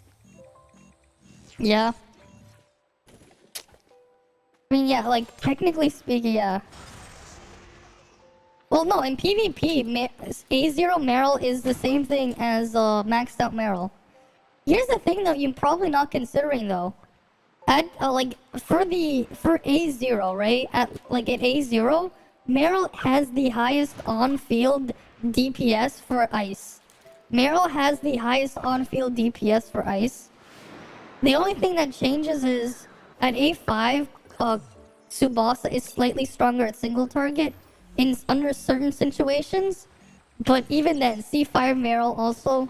[SPEAKER 1] Yeah. I mean, yeah, like, technically speaking, yeah. Well, no, in PvP, A0 Meryl is the same thing as maxed out Meryl. Here's the thing, though, you're probably not considering, though. At, for A0, right? At A0, Meryl has the highest on-field DPS for ice. Meryl has the highest on-field DPS for ice. The only thing that changes is at A5, Tsubasa is slightly stronger at single target under certain situations. But even then, C5 Meryl also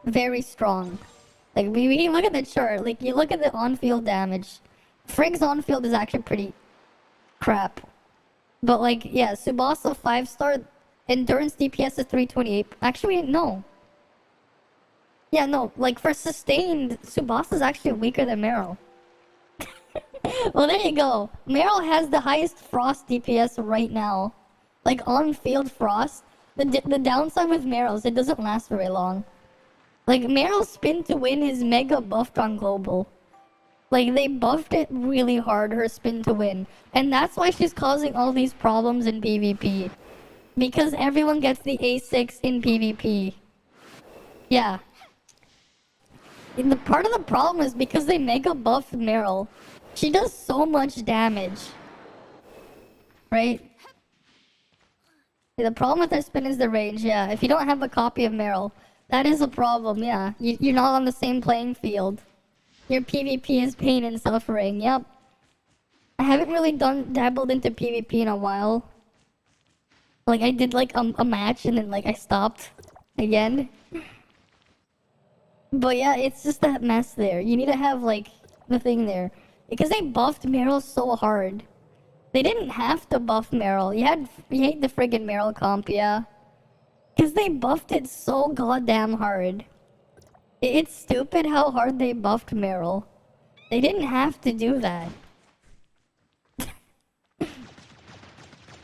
[SPEAKER 1] very strong. Like, we look at the chart, like, you look at the on-field damage. Frigg's on-field is actually pretty crap. But, like, yeah, Tsubasa 5-star, endurance DPS is 328. Actually, no. Yeah, no, like, for sustained, Tsubasa's actually weaker than Meryl. Well, there you go. Meryl has the highest frost DPS right now. Like, on-field frost. The downside with Meryl is it doesn't last very long. Like, Meryl's spin to win is mega buffed on global. Like, they buffed it really hard, her spin to win. And that's why she's causing all these problems in PvP. Because everyone gets the A6 in PvP. Yeah. And the part of the problem is because they mega buffed Meryl. She does so much damage. Right? The problem with her spin is the range, yeah. If you don't have a copy of Meryl, that is a problem, yeah. You're not on the same playing field. Your PvP is pain and suffering, yep. I haven't really dabbled into PvP in a while. Like, I did, like, a match and then, like, I stopped again. But yeah, it's just that mess there. You need to have, like, the thing there. Because they buffed Meryl so hard. They didn't have to buff Meryl. You hate the friggin' Meryl comp, yeah. Because they buffed it so goddamn hard. It's stupid how hard they buffed Meryl. They didn't have to do that.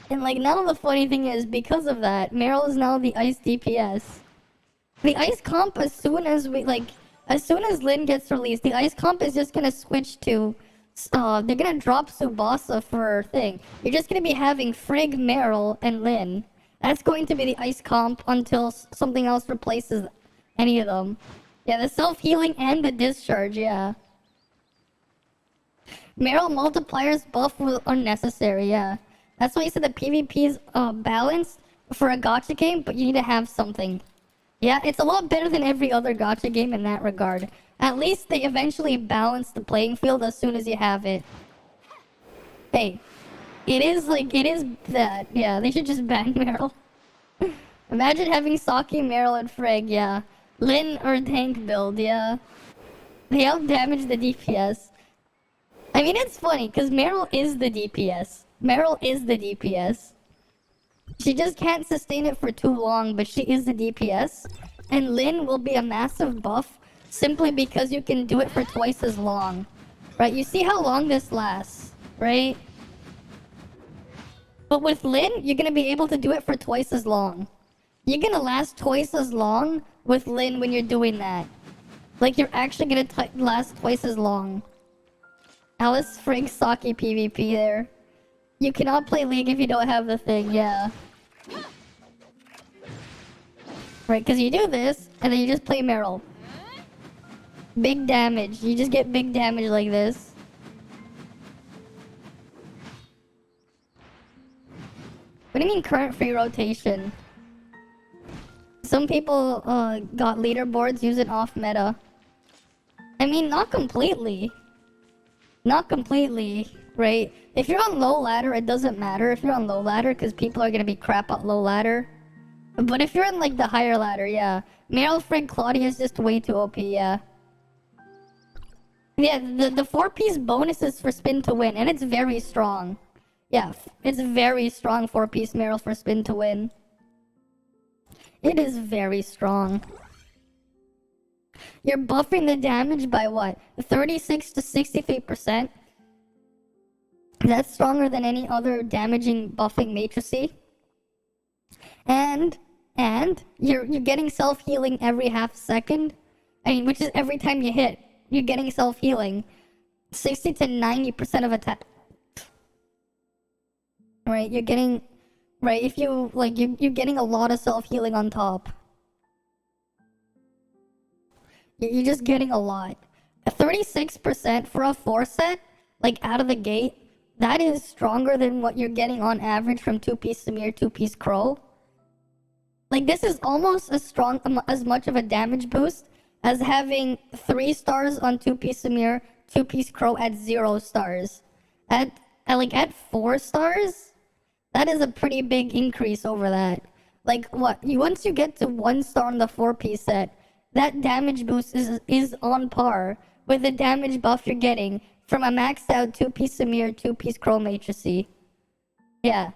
[SPEAKER 1] And like, now the funny thing is, because of that, Meryl is now the ice DPS. The ice comp, as soon as Lyn gets released, the ice comp is just gonna switch to they're gonna drop Tsubasa for thing. You're just gonna be having Frigg, Meryl, and Lyn. That's going to be the ice comp until something else replaces any of them. Yeah, the self-healing and the discharge, yeah. Meryl multipliers buff was unnecessary, yeah. That's why you said the PvP is balanced for a gacha game, but you need to have something. Yeah, it's a lot better than every other gacha game in that regard. At least they eventually balance the playing field as soon as you have it. Hey, it is that. Yeah, they should just ban Meryl. Imagine having Saki, Meryl, and Frigg, yeah. Lyn or tank build, yeah. They out-damage the DPS. I mean, it's funny, because Meryl is the DPS. Meryl is the DPS. She just can't sustain it for too long, but she is the DPS. And Lyn will be a massive buff simply because you can do it for twice as long. Right? You see how long this lasts, right? But with Lyn, you're gonna be able to do it for twice as long. You're gonna last twice as long with Lyn when you're doing that. Like, you're actually gonna last twice as long. Alice Frigg Saki PvP there. You cannot play League if you don't have the thing, yeah. Right, because you do this, and then you just play Meryl. Big damage. You just get big damage like this. What do you mean current free rotation? Some people got leaderboards using off meta. I mean, not completely. Not completely, right? If you're on low ladder, it doesn't matter if you're on low ladder because people are gonna be crap at low ladder. But if you're in like the higher ladder, yeah. Meryl, Frigg, Claudia is just way too OP, yeah. Yeah, the 4-piece bonus is for spin to win, and it's very strong. Yeah, it's very strong 4-piece Meryl for spin to win. It is very strong. You're buffing the damage by what? 36 to 63%? That's stronger than any other damaging buffing matricy. And you're getting self-healing every half second. I mean, which is every time you hit, you're getting self-healing. 60 to 90% of attack. Right, you're getting... Right, if you, like, you're getting a lot of self-healing on top. You're just getting a lot. 36% for a 4-set, like, out of the gate, that is stronger than what you're getting on average from 2-piece Samir, 2-piece Crow. Like, this is almost as strong, as much of a damage boost as having 3 stars on 2-piece Samir, 2-piece Crow at 0 stars. At 4 stars, that is a pretty big increase over that. Like, once you get to 1 star on the 4-piece set, that damage boost is on par with the damage buff you're getting from a maxed out 2-piece Samir, 2-piece Crow Matricy. Yeah.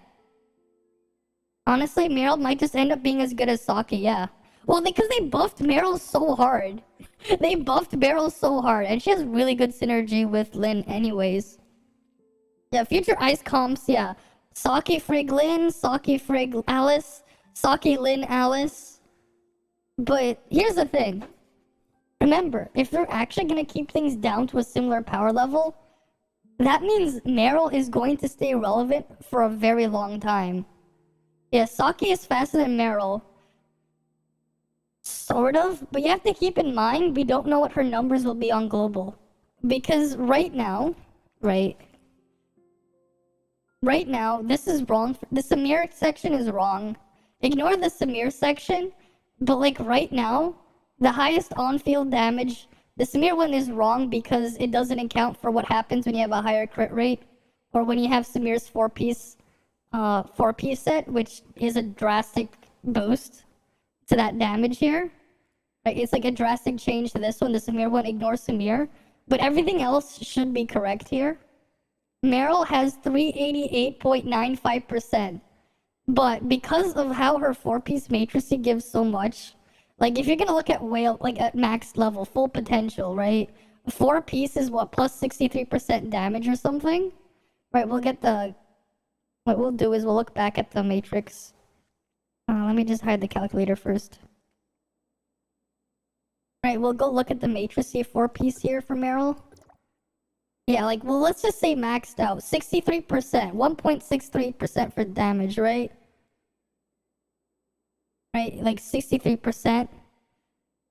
[SPEAKER 1] Honestly, Meryl might just end up being as good as Saki, yeah. Well, because they buffed Meryl so hard. They buffed Meryl so hard, and she has really good synergy with Lin anyways. Yeah, future ice comps, yeah. Saki Frig Lin, Saki Frig Alice, Saki Lin Alice. But here's the thing. Remember, if they're actually going to keep things down to a similar power level, that means Meryl is going to stay relevant for a very long time. Yeah, Saki is faster than Meryl. Sort of, but you have to keep in mind, we don't know what her numbers will be on global. Because right now, this is wrong. The Samir section is wrong. Ignore the Samir section, but like right now, the highest on-field damage, the Samir one is wrong because it doesn't account for what happens when you have a higher crit rate, or when you have Samir's 4-piece set, which is a drastic boost to that damage here. Right? It's like a drastic change to this one. The Samir one, ignore Samir. But everything else should be correct here. Meryl has 388.95%. But because of how her 4-piece matricy gives so much, like if you're gonna look at whale, like at max level, full potential, right? 4-piece is what, plus 63% damage or something? Right, what we'll do is we'll look back at the matrix. Let me just hide the calculator first. Right, we'll go look at the matricy 4-piece here for Meryl. Yeah, like, well, let's just say maxed out. 63%, 1.63% for damage, right? Right, like 63%.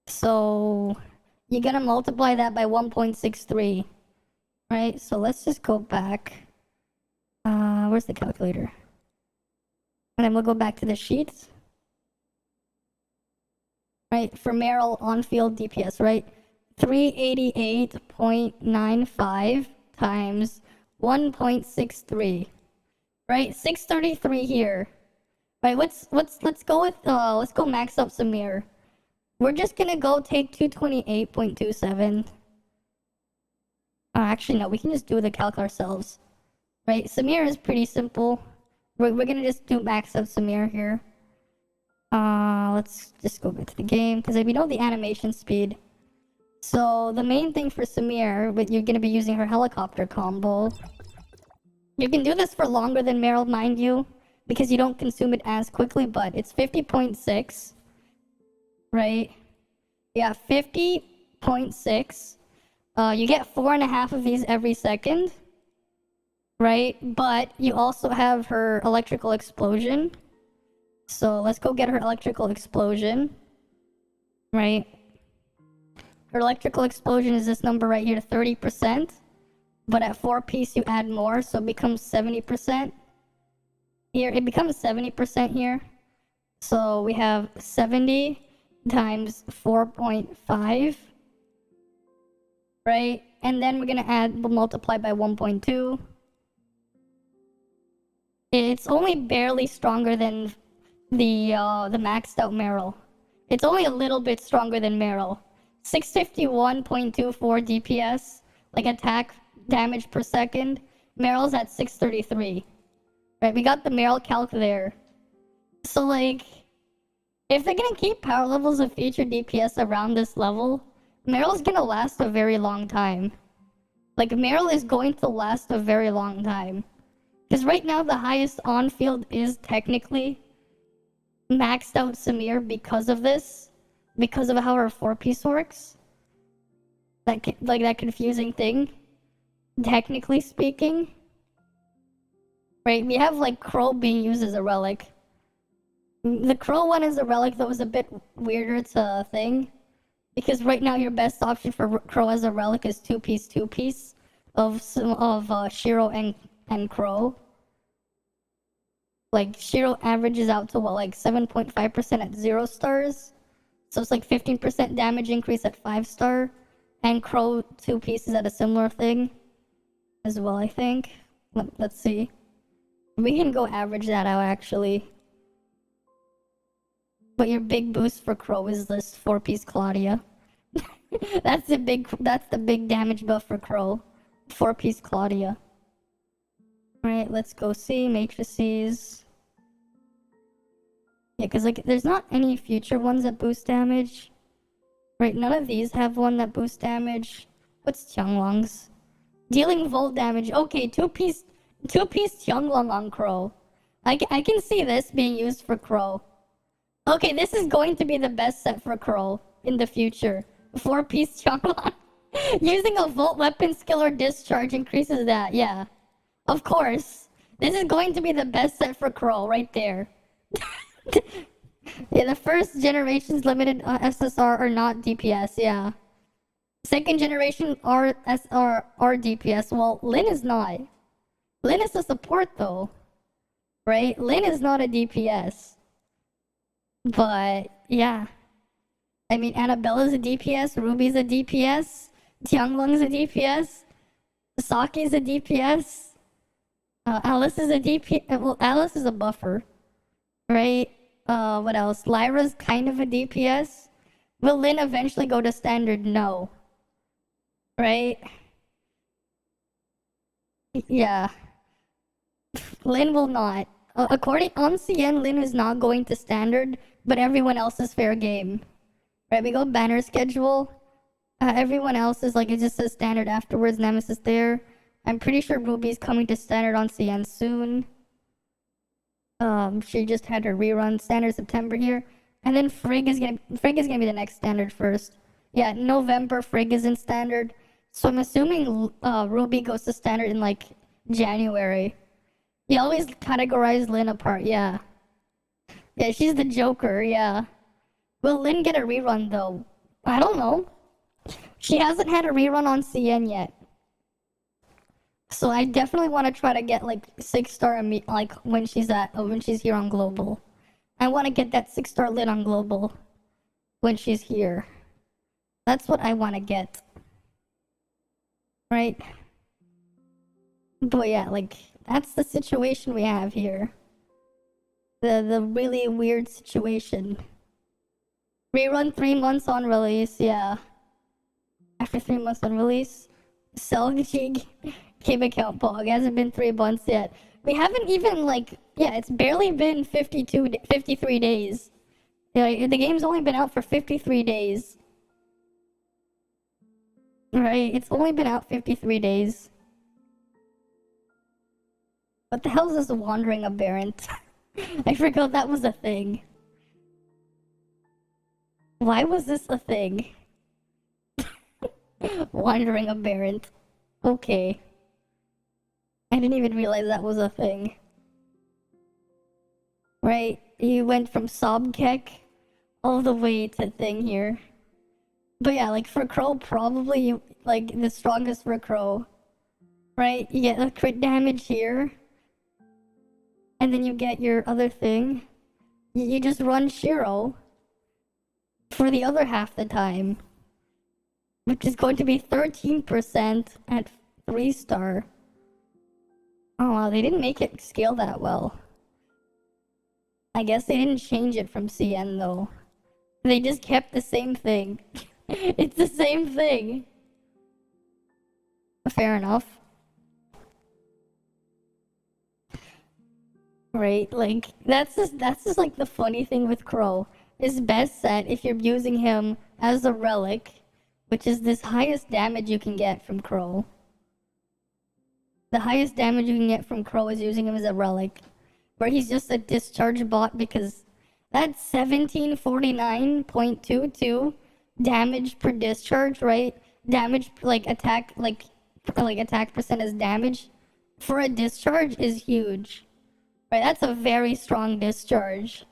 [SPEAKER 1] So, you're gonna multiply that by 1.63. Right, so let's just go back. Where's the calculator? And then we'll go back to the sheets. Right, for Meryl on-field DPS, right? 388.95 times 1.63. Right, 633 here. Right, let's go max up Samir. We're just gonna go take 228.27. Actually, no, we can just do the calc ourselves. Right, Samir is pretty simple. We're gonna just do max up Samir here. Let's just go back to the game, because we know the animation speed. So, the main thing for Samir, you're gonna be using her helicopter combo. You can do this for longer than Meryl, mind you, because you don't consume it as quickly, but it's 50.6. Right? Yeah, 50.6. You get 4.5 of these every second. Right? But you also have her electrical explosion. So let's go get her electrical explosion. Right? Her electrical explosion is this number right here, 30%. But at 4-piece you add more, so it becomes 70%. Here, it becomes 70% here. So we have 70 times 4.5. Right? And then we're gonna we'll multiply by 1.2. It's only barely stronger than the maxed out Meryl. It's only a little bit stronger than Meryl. 651.24 DPS, like attack damage per second. Meryl's at 633. Right, we got the Meryl calc there. So like, if they're gonna keep power levels of future DPS around this level, Meryl's gonna last a very long time. Like, Meryl is going to last a very long time. Because right now, the highest on-field is technically maxed out Samir because of this. Because of how her 4-piece works. That confusing thing. Technically speaking. Right, we have, like, Crow being used as a relic. The Crow one is a relic that was a bit weirder to thing. Because right now, your best option for Crow as a relic is 2-piece of Shiro and Crow. Like, Shiro averages out to what, like 7.5% at 0 stars? So it's like 15% damage increase at 5 star. And Crow 2 pieces at a similar thing as well, I think. Let's see. We can go average that out actually. But your big boost for Crow is this 4-piece Claudia. That's the big damage buff for Crow. 4-piece Claudia. Alright, let's go see matrices. Yeah, because like there's not any future ones that boost damage. Right, none of these have one that boosts damage. What's Qianglong's? Dealing volt damage. Okay, two-piece Qianglong on Crow. I can see this being used for Crow. Okay, this is going to be the best set for Crow in the future. 4-piece Qianglong. Using a volt weapon skill or discharge increases that, yeah. Of course. This is going to be the best set for Crow right there. Yeah, the first generation's limited SSR are not DPS, yeah. Second generation are DPS. Well, Lin is not. Lin is a support though. Right? Lin is not a DPS. But, yeah. I mean, Annabella's a DPS, Ruby's a DPS, Tianglong's a DPS, Saki's a DPS, Alice is a DPS, well, Alice is a buffer. Right? What else? Lyra's kind of a DPS. Will Lin eventually go to standard? No. Right? Yeah. Lin will not. According on CN, Lin is not going to standard, but everyone else is fair game. Right? We go banner schedule. Everyone else is like, it just says standard afterwards. Nemesis there. I'm pretty sure Ruby's coming to standard on CN soon. She just had her rerun standard September here, and then Frigg is gonna be the next standard first. Yeah, November Frigg is in standard, so I'm assuming Ruby goes to standard in like January. You always categorize Lin apart, yeah. Yeah, she's the Joker, yeah. Will Lin get a rerun though? I don't know. She hasn't had a rerun on CN yet. So I definitely want to try to get like 6-star like when she's here on global. I want to get that 6-star Lin on global when she's here. That's what I want to get. Right? But yeah, like that's the situation we have here. The really weird situation. Rerun 3 months on release, yeah. After 3 months on release, Selgig Game account pog. It hasn't been 3 months yet. We haven't even like, yeah, it's barely been 53 days. Yeah, the game's only been out for 53 days. Right, it's only been out 53 days. What the hell is this wandering aberrant? I forgot that was a thing. Why was this a thing? Wandering aberrant. Okay. I didn't even realize that was a thing. Right? You went from Sobkek all the way to thing here. But yeah, like for Crow, probably like the strongest for Crow. Right? You get a crit damage here. And then you get your other thing. You just run Shiro for the other half the time. Which is going to be 13% at 3-star. Oh wow, they didn't make it scale that well. I guess they didn't change it from CN though. They just kept the same thing. It's the same thing. Fair enough. Right, like that's just like the funny thing with Crow. His best set if you're using him as a relic, which is this highest damage you can get from Crow. The highest damage you can get from Crow is using him as a relic, where he's just a discharge bot because that's 1749.22 damage per discharge, right? Damage like attack percent as damage for a discharge is huge, right? That's a very strong discharge.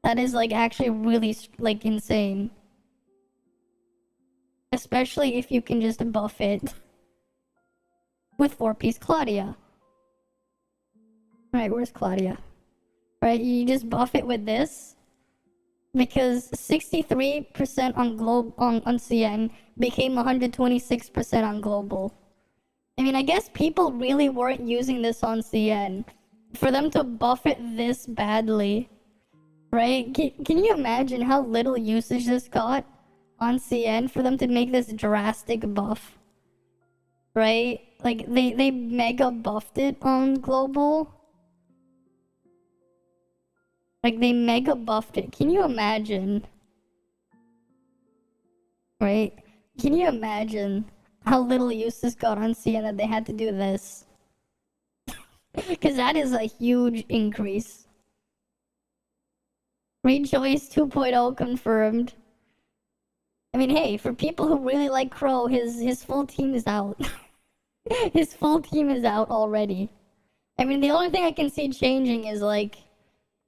[SPEAKER 1] That is like actually really like insane, especially if you can just buff it with 4-piece Claudia. Alright, where's Claudia? right? You just buff it with this. Because 63% on CN became 126% on global. I mean, I guess people really weren't using this on CN. For them to buff it this badly, right? Can you imagine how little usage this got on CN for them to make this drastic buff? Right? Like, they mega buffed it on global. Like, they mega buffed it. Can you imagine? Right? Can you imagine how little use this got on CN that they had to do this? Because that is a huge increase. Rejoice 2.0 confirmed. I mean, hey, for people who really like Crow, his full team is out. His full team is out already. I mean, the only thing I can see changing is, like,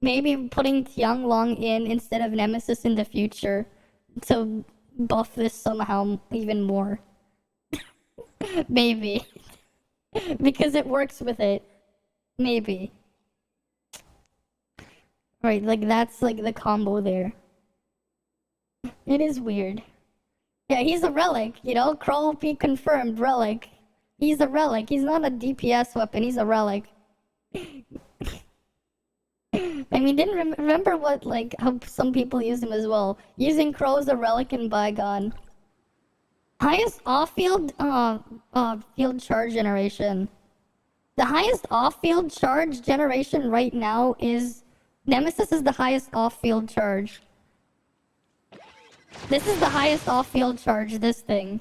[SPEAKER 1] maybe putting Tianglong in instead of Nemesis in the future to buff this somehow even more. Maybe. Because it works with it. Maybe. Right, like that's like the combo there. It is weird. Yeah, he's a relic, you know? Crow OP confirmed, relic. He's a relic. He's not a DPS weapon, he's a relic. I mean, didn't remember what, like, how some people use him as well. Using Crow as a relic in Bygone. Highest off-field, field charge generation. The highest off-field charge generation right now is... Nemesis is the highest off-field charge. This is the highest off-field charge, this thing.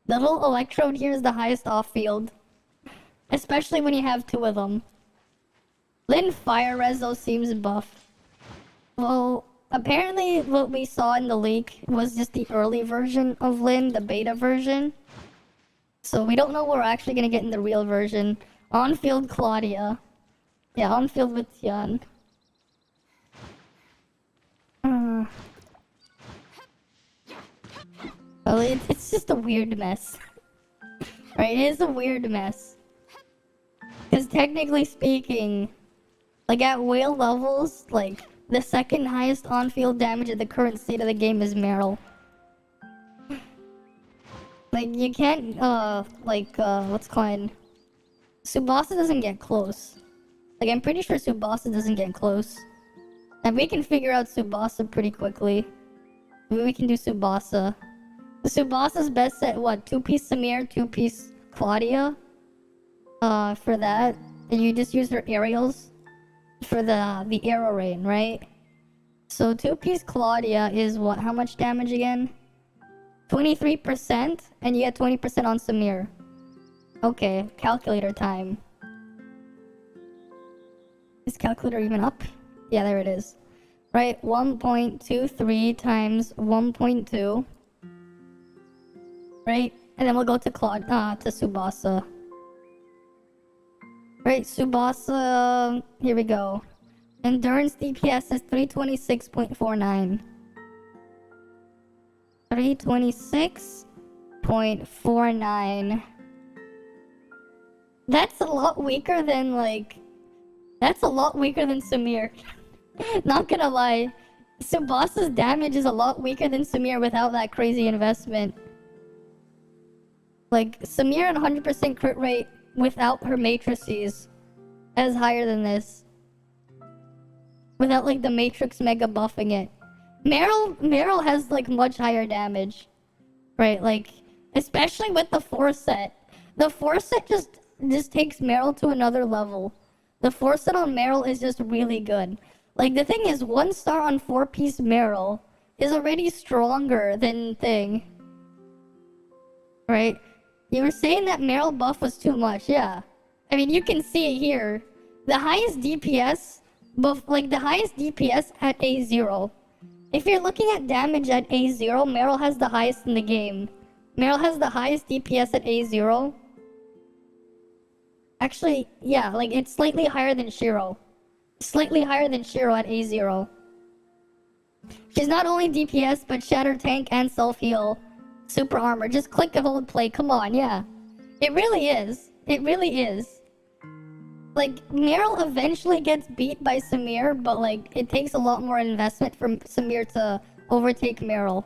[SPEAKER 1] The little electrode here is the highest off-field. Especially when you have two of them. Lin Fire Rezo seems buff. Well, apparently what we saw in the leak was just the early version of Lin, the beta version. So we don't know what we're actually gonna get in the real version. On-field Claudia. Yeah, on-field with Tian. Well, it's just a weird mess. Right, it is a weird mess. Because technically speaking, like at whale levels, like the second highest on-field damage at the current state of the game is Meryl. Like you can't, what's called? Tsubasa doesn't get close. Like I'm pretty sure Tsubasa doesn't get close. And we can figure out Tsubasa pretty quickly. Maybe we can do Tsubasa. Tsubasa's best at what? 2-piece Samir, 2-piece Claudia? For that. And you just use her aerials for the arrow rain, right? So 2-piece Claudia is what? How much damage again? 23%, and you get 20% on Samir. Okay, calculator time. Is calculator even up? Yeah, there it is. Right, 1.23 times 1.2. Right, and then we'll go to Tsubasa. Right, Tsubasa, here we go. Endurance DPS is 326.49. 326.49. That's a lot weaker than, like... That's a lot weaker than Samir. Not gonna lie. Tsubasa's damage is a lot weaker than Samir without that crazy investment. Like, Samir at 100% crit rate without her matrices is higher than this. Without, like, the matrix mega buffing it. Meryl has, like, much higher damage. Right, like, especially with the 4-set. The 4-set just takes Meryl to another level. The 4-set on Meryl is just really good. Like, the thing is, 1-star on 4-piece Meryl is already stronger than thing. Right? You were saying that Meryl buff was too much, yeah. I mean, you can see it here. The highest DPS, the highest DPS at A0. If you're looking at damage at A0, Meryl has the highest in the game. Meryl has the highest DPS at A0. Actually, yeah, like, it's slightly higher than Shiro. Slightly higher than Shiro at A0. She's not only DPS, but Shatter Tank and Self-Heal. Super Armor. Just click and hold play. Come on, yeah. It really is. It really is. like, Meryl eventually gets beat by Samir, but, like, it takes a lot more investment for Samir to overtake Meryl.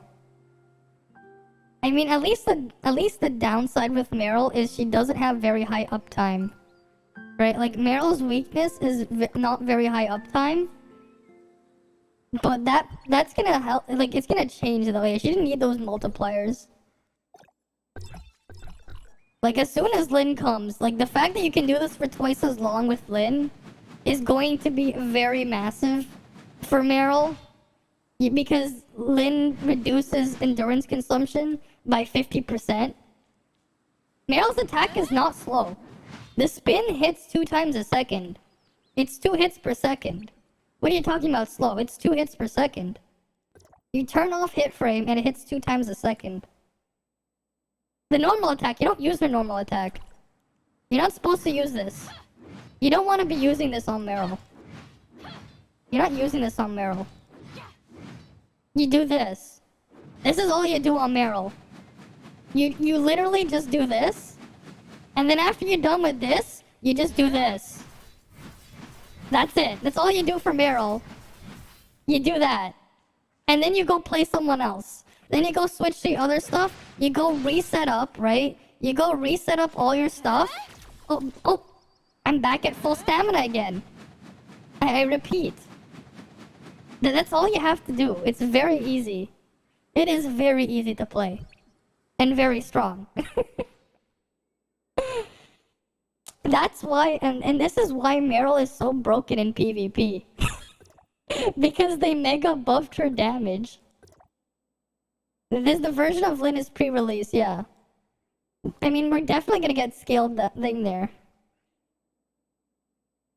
[SPEAKER 1] I mean, at least the downside with Meryl is she doesn't have very high uptime. Right? Like, Meryl's weakness is not very high uptime. But that's gonna help, like, it's gonna change the way. She didn't need those multipliers. Like, as soon as Lynn comes, like, the fact that you can do this for twice as long with Lynn is going to be very massive for Meryl. Because Lynn reduces endurance consumption by 50%. Meryl's attack is not slow. The spin hits 2 times a second. It's 2 hits per second. What are you talking about slow? It's 2 hits per second. You turn off hit frame and it hits 2 times a second. The normal attack, you don't use her normal attack. You're not supposed to use this. You don't want to be using this on Meryl. You're not using this on Meryl. You do this. This is all you do on Meryl. You literally just do this. And then after you're done with this, you just do this. That's it. That's all you do for Meryl. You do that. And then you go play someone else. Then you go switch to other stuff. You go reset up, right? You go reset up all your stuff. Oh, I'm back at full stamina again. I repeat. That's all you have to do. It's very easy. It is very easy to play. And very strong. That's why, and this is why Meryl is so broken in PvP. Because they mega buffed her damage. The version of Lynn is pre-release, yeah. I mean, we're definitely gonna get scaled that thing there.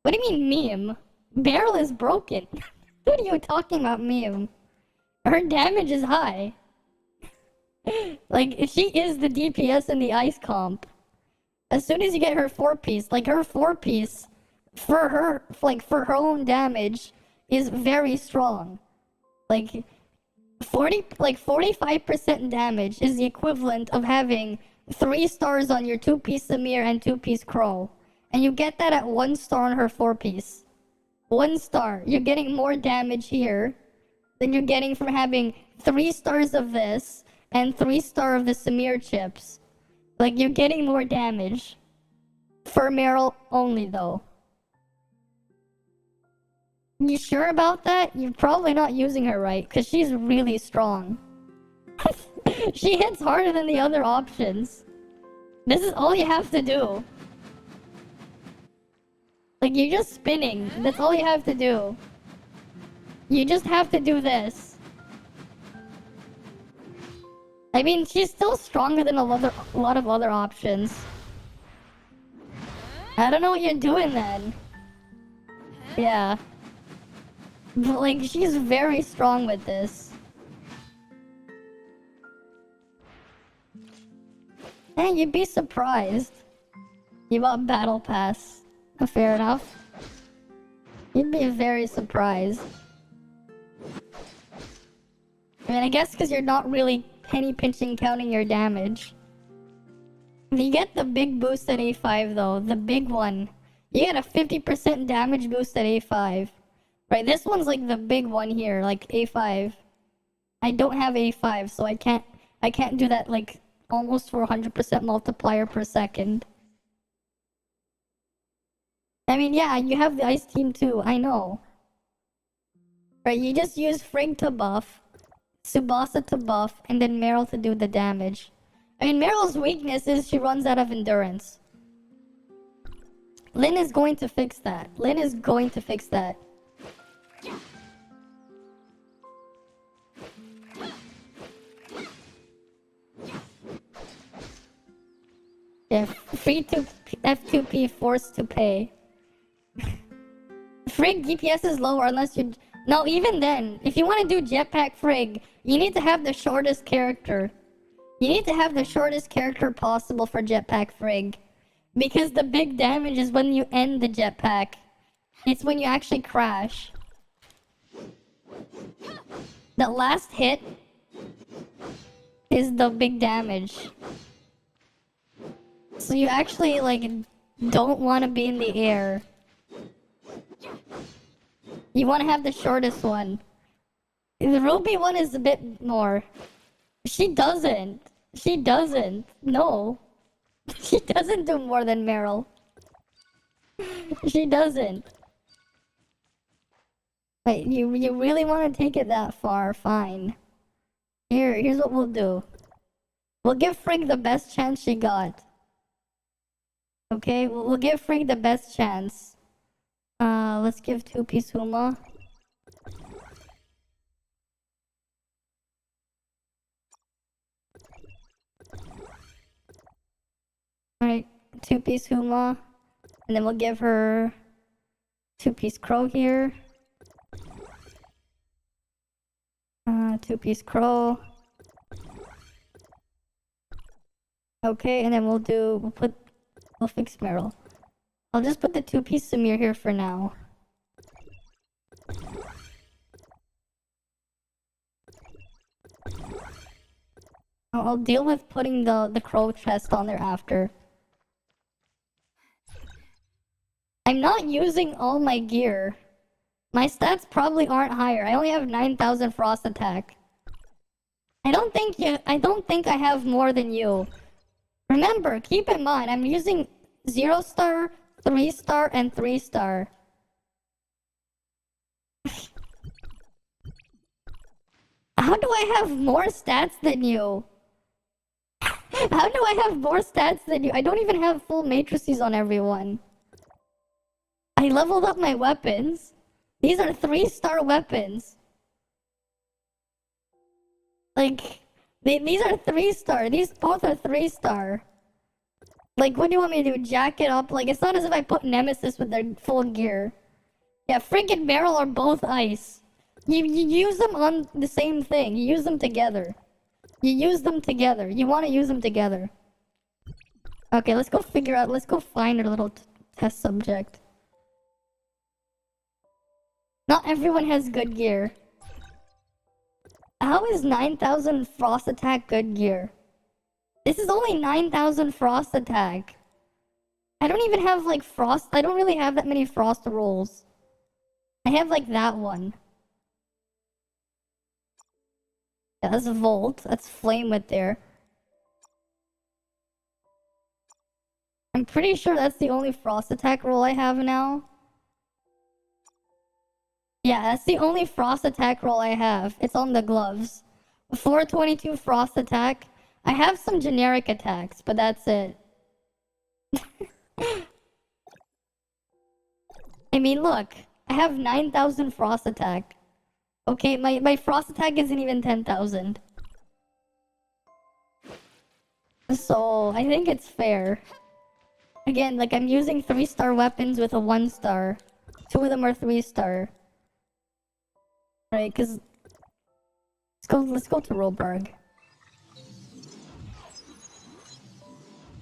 [SPEAKER 1] What do you mean, meme? Meryl is broken. What are you talking about, meme? Her damage is high. Like, she is the DPS in the ice comp. As soon as you get her 4-piece, like, her 4-piece, for her, like, for her own damage, is very strong. Like, 45% damage is the equivalent of having 3 stars on your 2-piece Samir and 2-piece Crow. And you get that at 1 star on her 4-piece. 1 star. You're getting more damage here than you're getting from having 3 stars of this and 3 star of the Samir chips. Like, you're getting more damage. For Meryl only, though. You sure about that? You're probably not using her right, because she's really strong. She hits harder than the other options. This is all you have to do. Like, you're just spinning. That's all you have to do. You just have to do this. I mean, she's still stronger than a lot of other options. I don't know what you're doing then. Yeah. But, like, she's very strong with this. And you'd be surprised. You bought Battle Pass. Fair enough. You'd be very surprised. I mean, I guess because you're not really penny pinching counting your damage. You get the big boost at A5 though, the big one. You get a 50% damage boost at A5. Right, this one's like the big one here, like A5. I don't have A5, so I can't do that like almost 400% multiplier per second. I mean, yeah, you have the ice team too, I know. Right, you just use Frigg to buff, Tsubasa to buff, and then Meryl to do the damage. I mean, Meryl's weakness is she runs out of endurance. Lynn is going to fix that. Lynn is going to fix that. Yeah, free to F2P, forced to pay. Frigg DPS is lower unless you... No, even then, if you want to do Jetpack Frigg, you need to have the shortest character. You need to have the shortest character possible for Jetpack Frigg. Because the big damage is when you end the jetpack. It's when you actually crash. The last hit is the big damage. So you actually, like, don't want to be in the air You want to have the shortest one. The Ruby one is a bit more. She doesn't. She doesn't. No. She doesn't do more than Meryl. She doesn't. Wait, you really want to take it that far? Fine. Here's what we'll do. We'll give Frigg the best chance she got. Okay, we'll give Frigg the best chance. Let's give 2-piece Huma. Alright, 2-piece Huma. And then we'll give her 2-piece Crow here. 2-piece Crow. Okay, and then we'll fix Meryl. I'll just put the 2-piece Samir here for now. I'll deal with putting the crow chest on there after. I'm not using all my gear. My stats probably aren't higher. I only have 9,000 frost attack. I don't think I have more than you. Remember, keep in mind, I'm using 0-star, 3-star, and 3-star. How do I have more stats than you? How do I have more stats than you? I don't even have full matrices on everyone. I leveled up my weapons. These are 3-star weapons. Like, these are 3-star. These both are 3-star. Like, what do you want me to do? Jack it up? Like, it's not as if I put Nemesis with their full gear. Yeah, Frigg and Meryl are both ice. You use them on the same thing. You use them together. You use them together. You want to use them together. Okay, let's go find our little test subject. Not everyone has good gear. How is 9,000 frost attack good gear? This is only 9,000 frost attack. I don't even have like frost. I don't really have that many frost rolls. I have like that one. Yeah, that's a volt. That's flame with there. I'm pretty sure that's the only frost attack roll I have now. Yeah, that's the only frost attack roll I have. It's on the gloves. 422 frost attack. I have some generic attacks, but that's it. I mean, look. I have 9,000 frost attack. Okay, my frost attack isn't even 10,000. So, I think it's fair. Again, like, I'm using 3-star weapons with a 1-star. 2 of them are 3-star. Right, cause let's go to Roberg.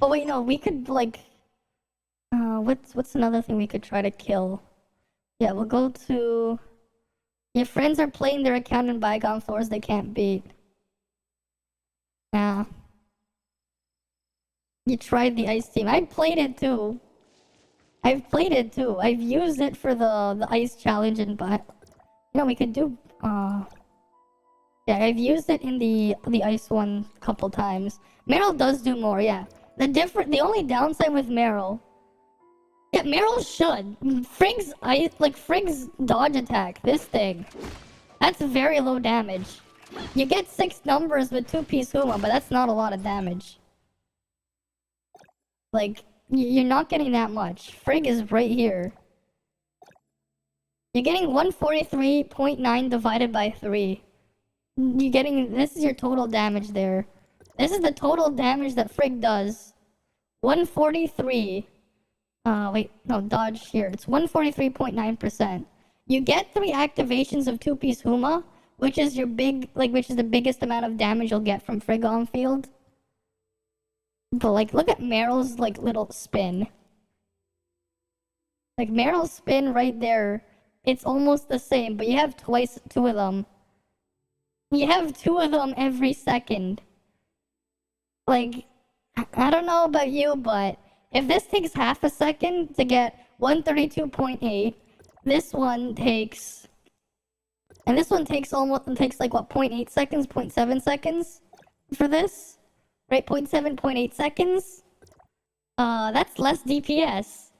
[SPEAKER 1] Oh wait, no, we could like what's another thing we could try to kill? Yeah, we'll go to your friends are playing their account in bygone floors they can't beat. Yeah. You tried the ice team. I played it too. I've played it too. I've used it for the ice challenge and you know, we could do, yeah, I've used it in the ice one a couple times. Meryl does do more, yeah. The only downside with Meryl, yeah, Meryl should. Frigg's dodge attack, this thing, that's very low damage. You get 6 numbers with 2-piece Huma, but that's not a lot of damage. Like, you're not getting that much. Frigg is right here. You're getting 143.9 divided by 3. You're getting, this is your total damage there. This is the total damage that Frigg does. 143. Wait, no, dodge here. It's 143.9%. You get 3 activations of 2-piece Huma, which is your which is the biggest amount of damage you'll get from Frigg on field. But like, look at Meryl's like little spin. Like Meryl's spin right there. It's almost the same, but you have 2 of them. You have 2 of them every second. Like, I don't know about you, but if this takes half a second to get 132.8, this one takes And this one takes like what, 0.8 seconds, 0.7 seconds for this? Right, 0.7, 0.8 seconds? That's less DPS.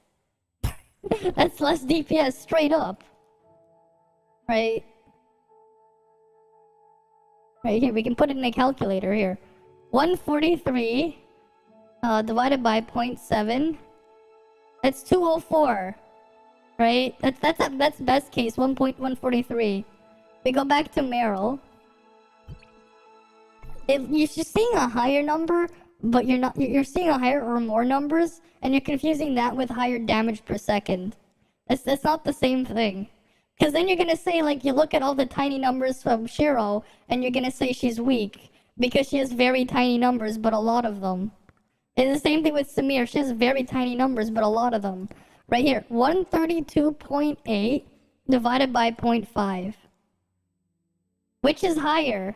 [SPEAKER 1] That's less DPS straight up. Right? Right here, we can put it in a calculator here. 143 divided by 0.7. That's 204. Right? That's best case, 1.143. We go back to Meryl. You're seeing a higher number, but you're seeing a higher or more numbers, and you're confusing that with higher damage per second. That's not the same thing. Because then you're gonna say, like, you look at all the tiny numbers from Shiro, and you're gonna say she's weak. Because she has very tiny numbers, but a lot of them. And the same thing with Samir, she has very tiny numbers, but a lot of them. Right here, 132.8 divided by 0.5. Which is higher?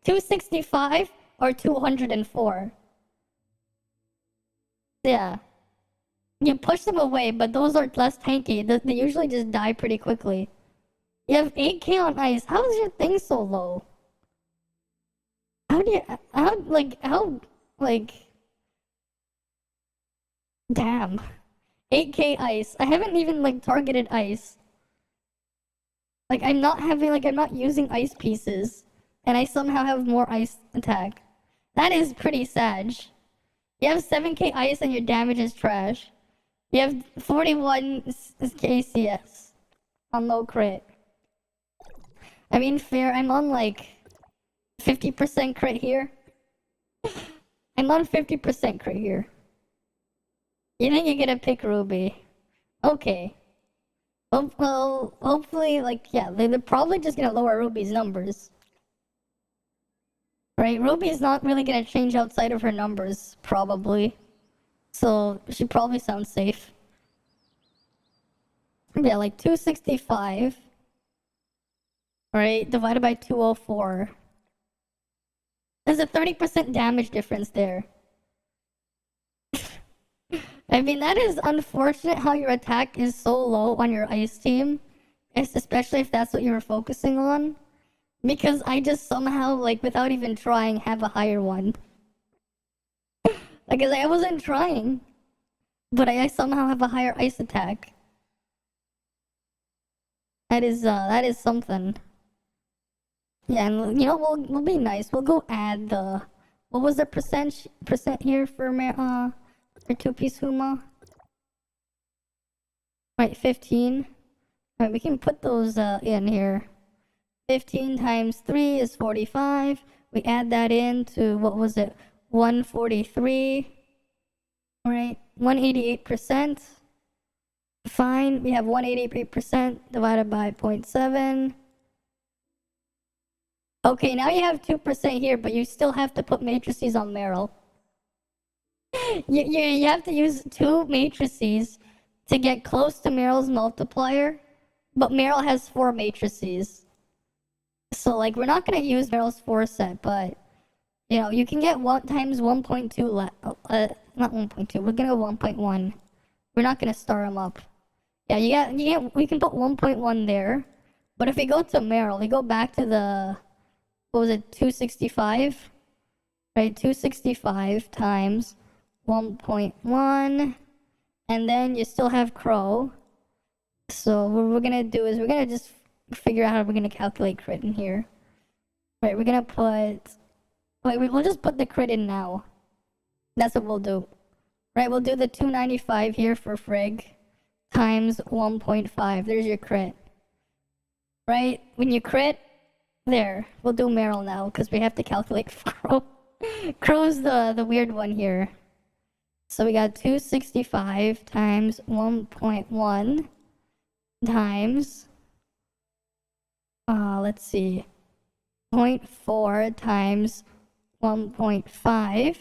[SPEAKER 1] 265 or 204? Yeah. You push them away, but those are less tanky. They usually just die pretty quickly. You have 8k on ice. How is your thing so low? Damn. 8k ice. I haven't even, like, targeted ice. Like, I'm not using ice pieces. And I somehow have more ice attack. That is pretty sad. You have 7k ice and your damage is trash. You have 41k CS on low crit. I mean, fair, I'm on like 50% crit here. I'm on 50% crit here. You think you're gonna pick Ruby? Okay. Well, hopefully, like, yeah, they're probably just gonna lower Ruby's numbers. Right, Ruby's not really gonna change outside of her numbers, probably. So, she probably sounds safe. Yeah, like 265. Right, divided by 204. There's a 30% damage difference there. I mean, that is unfortunate how your attack is so low on your ice team. Especially if that's what you were focusing on. Because I just somehow, like, without even trying, have a higher one. Because I wasn't trying. But I somehow have a higher ice attack. That is something. Yeah, and you know, we'll be nice. We'll go add the... What was the percent here for two-piece Huma? Right, 15. Alright, we can put those in here. 15 times 3 is 45. We add that in to, what was it? 143. Right, 188%. Fine, we have 188% divided by 0.7. Okay, now you have 2% here, but you still have to put matrices on Meryl. You have to use 2 matrices to get close to Meryl's multiplier, but Meryl has 4 matrices. So, like, we're not gonna use Meryl's 4 set, but, you know, you can get 1 times 1.2 not 1.2, we're gonna go 1.1. We're not gonna star them up. Yeah, we can put 1.1 there, but if we go to Meryl, we go back to the, what was it, 265? Right, 265 times 1.1, and then you still have Crow. So what we're gonna do is we're gonna just figure out how we're gonna calculate crit in here. Right, we're gonna put... Wait, we'll just put the crit in now. That's what we'll do. Right, we'll do the 295 here for Frigg times 1.5. There's your crit. Right, when you crit, there. We'll do Meryl now, because we have to calculate Crow. Crow's the weird one here. So we got 265 times 1.1 times... let's see. 0.4 times 1.5.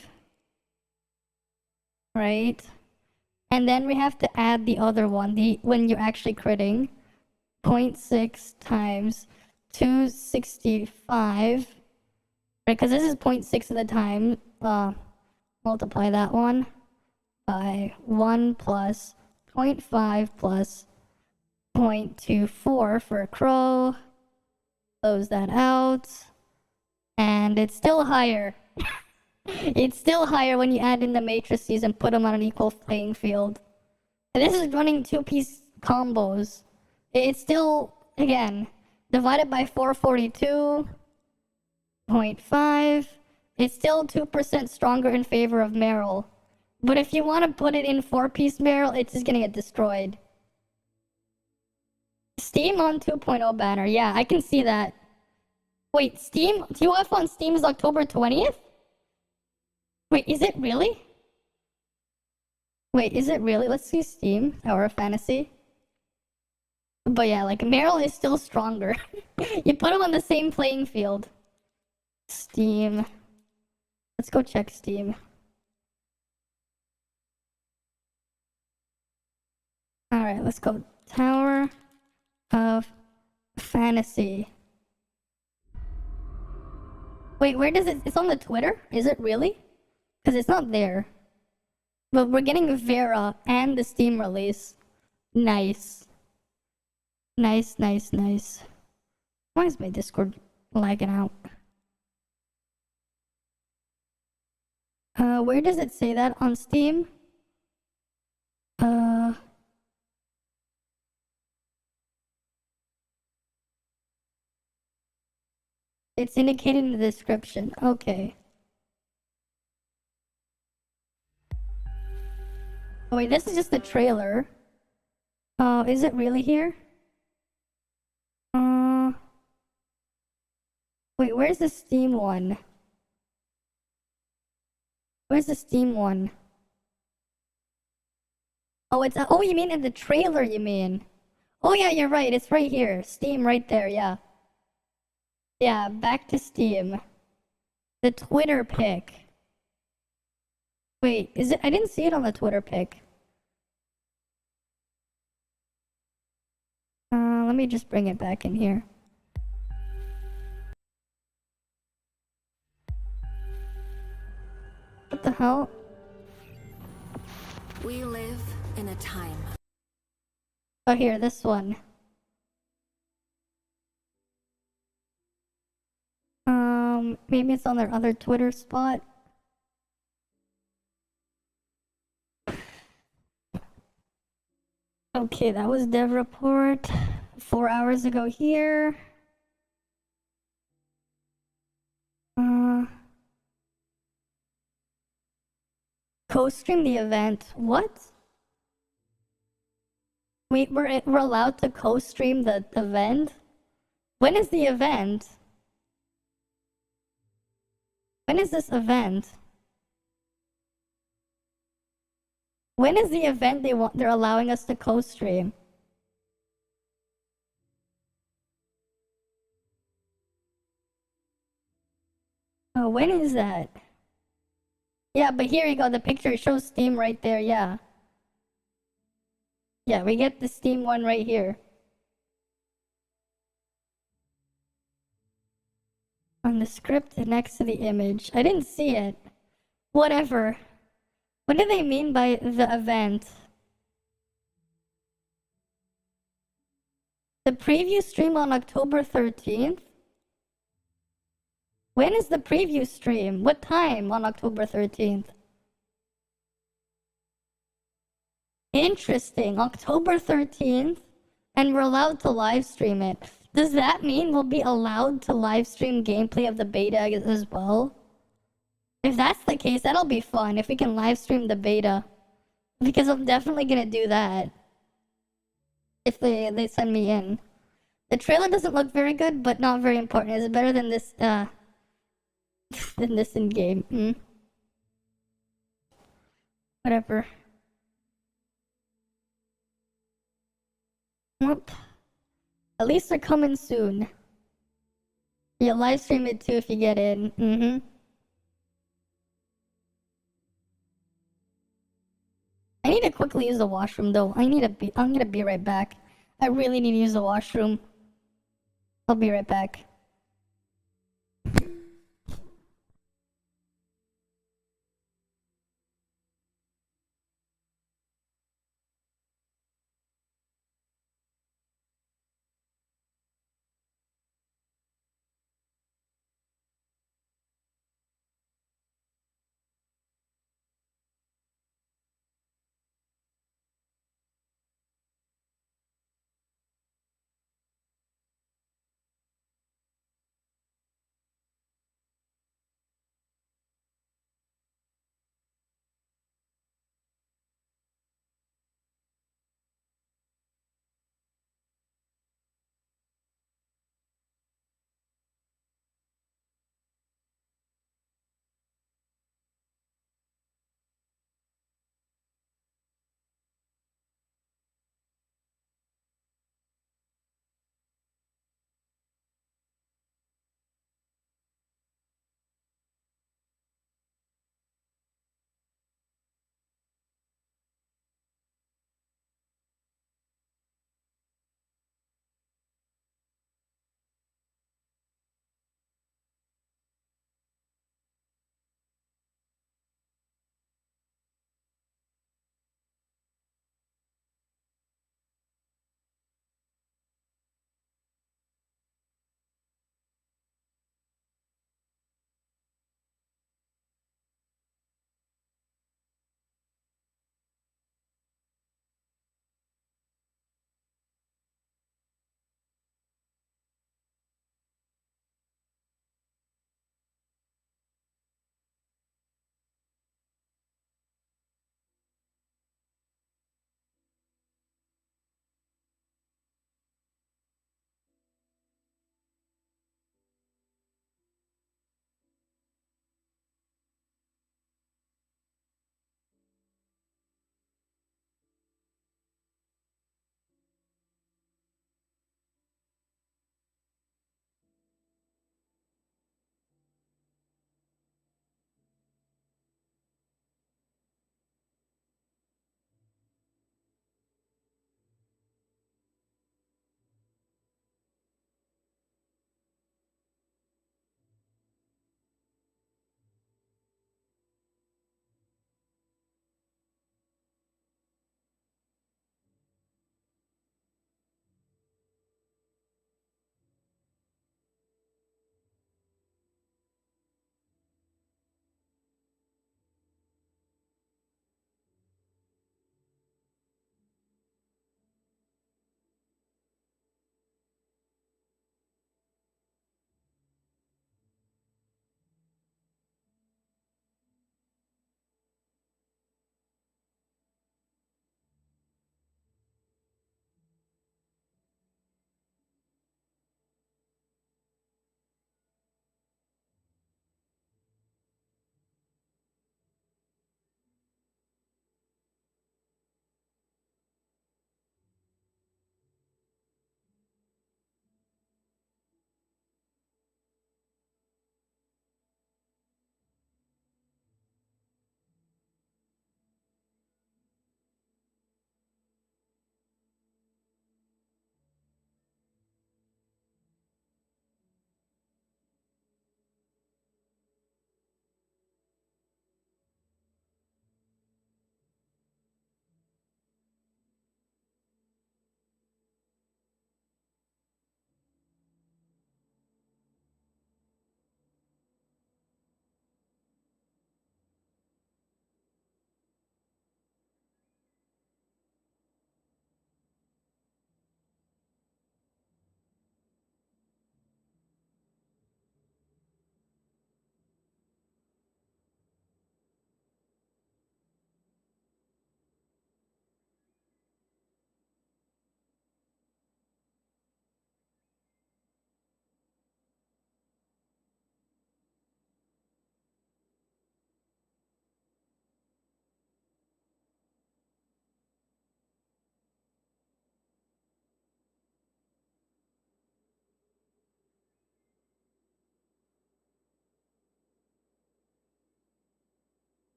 [SPEAKER 1] Right? And then we have to add the other one, when you're actually critting. 0.6 times 265. Right, because this is 0.6 at the time. Multiply that one by 1 plus 0.5 plus 0.24 for Crow. Close that out. And it's still higher. It's still higher when you add in the matrices and put them on an equal playing field. And this is running 2-piece combos. It's still, again, divided by 442.5. It's still 2% stronger in favor of Meryl. But if you want to put it in 4-piece Meryl, it's just gonna get destroyed. Steam on 2.0 banner. Yeah, I can see that. Wait, Steam? ToF on Steam is October 20th? Wait, is it really? Wait, is it really? Let's see Steam. Tower of Fantasy. But yeah, like, Meryl is still stronger. You put them on the same playing field. Steam. Let's go check Steam. Alright, let's go. Tower of Fantasy. Wait, where does it... It's on the Twitter? Is it really? Because it's not there. But we're getting Vera and the Steam release. Nice. Nice, nice, nice. Why is my Discord lagging out? Where does it say that on Steam? It's indicated in the description. Okay. Oh wait, this is just the trailer. Is it really here? Wait, where's the Steam one? Where's the Steam one? Oh, it's oh, you mean in the trailer, you mean? Oh yeah, you're right. It's right here. Steam right there, yeah. Yeah, back to Steam. The Twitter pic. Wait, is it? I didn't see it on the Twitter pic. Let me just bring it back in here. What the hell?
[SPEAKER 2] We live in a time.
[SPEAKER 1] Oh, here, this one. Maybe it's on their other Twitter spot. Okay, that was dev report 4 hours ago here. Co-stream the event. What? We're allowed to co-stream the event? When is the event? When is this event? When is the event they're allowing us to co-stream? Oh, when is that? Yeah, but here you go, the picture shows Steam right there, yeah. Yeah, we get the Steam one right here. On the script next to the image. I didn't see it. Whatever. What do they mean by the event? The preview stream on October 13th? When is the preview stream? What time on October 13th? Interesting. October 13th, and we're allowed to live stream it. Does that mean we'll be allowed to live stream gameplay of the beta as well? If that's the case, that'll be fun if we can live stream the beta. Because I'm definitely gonna do that. If they send me in. The trailer doesn't look very good, but not very important. Is it better than this, than this in game? Whatever. Whoop. At least they're coming soon. You'll live stream it too if you get in. I need to quickly use the washroom though. I'm gonna be right back. I really need to use the washroom. I'll be right back.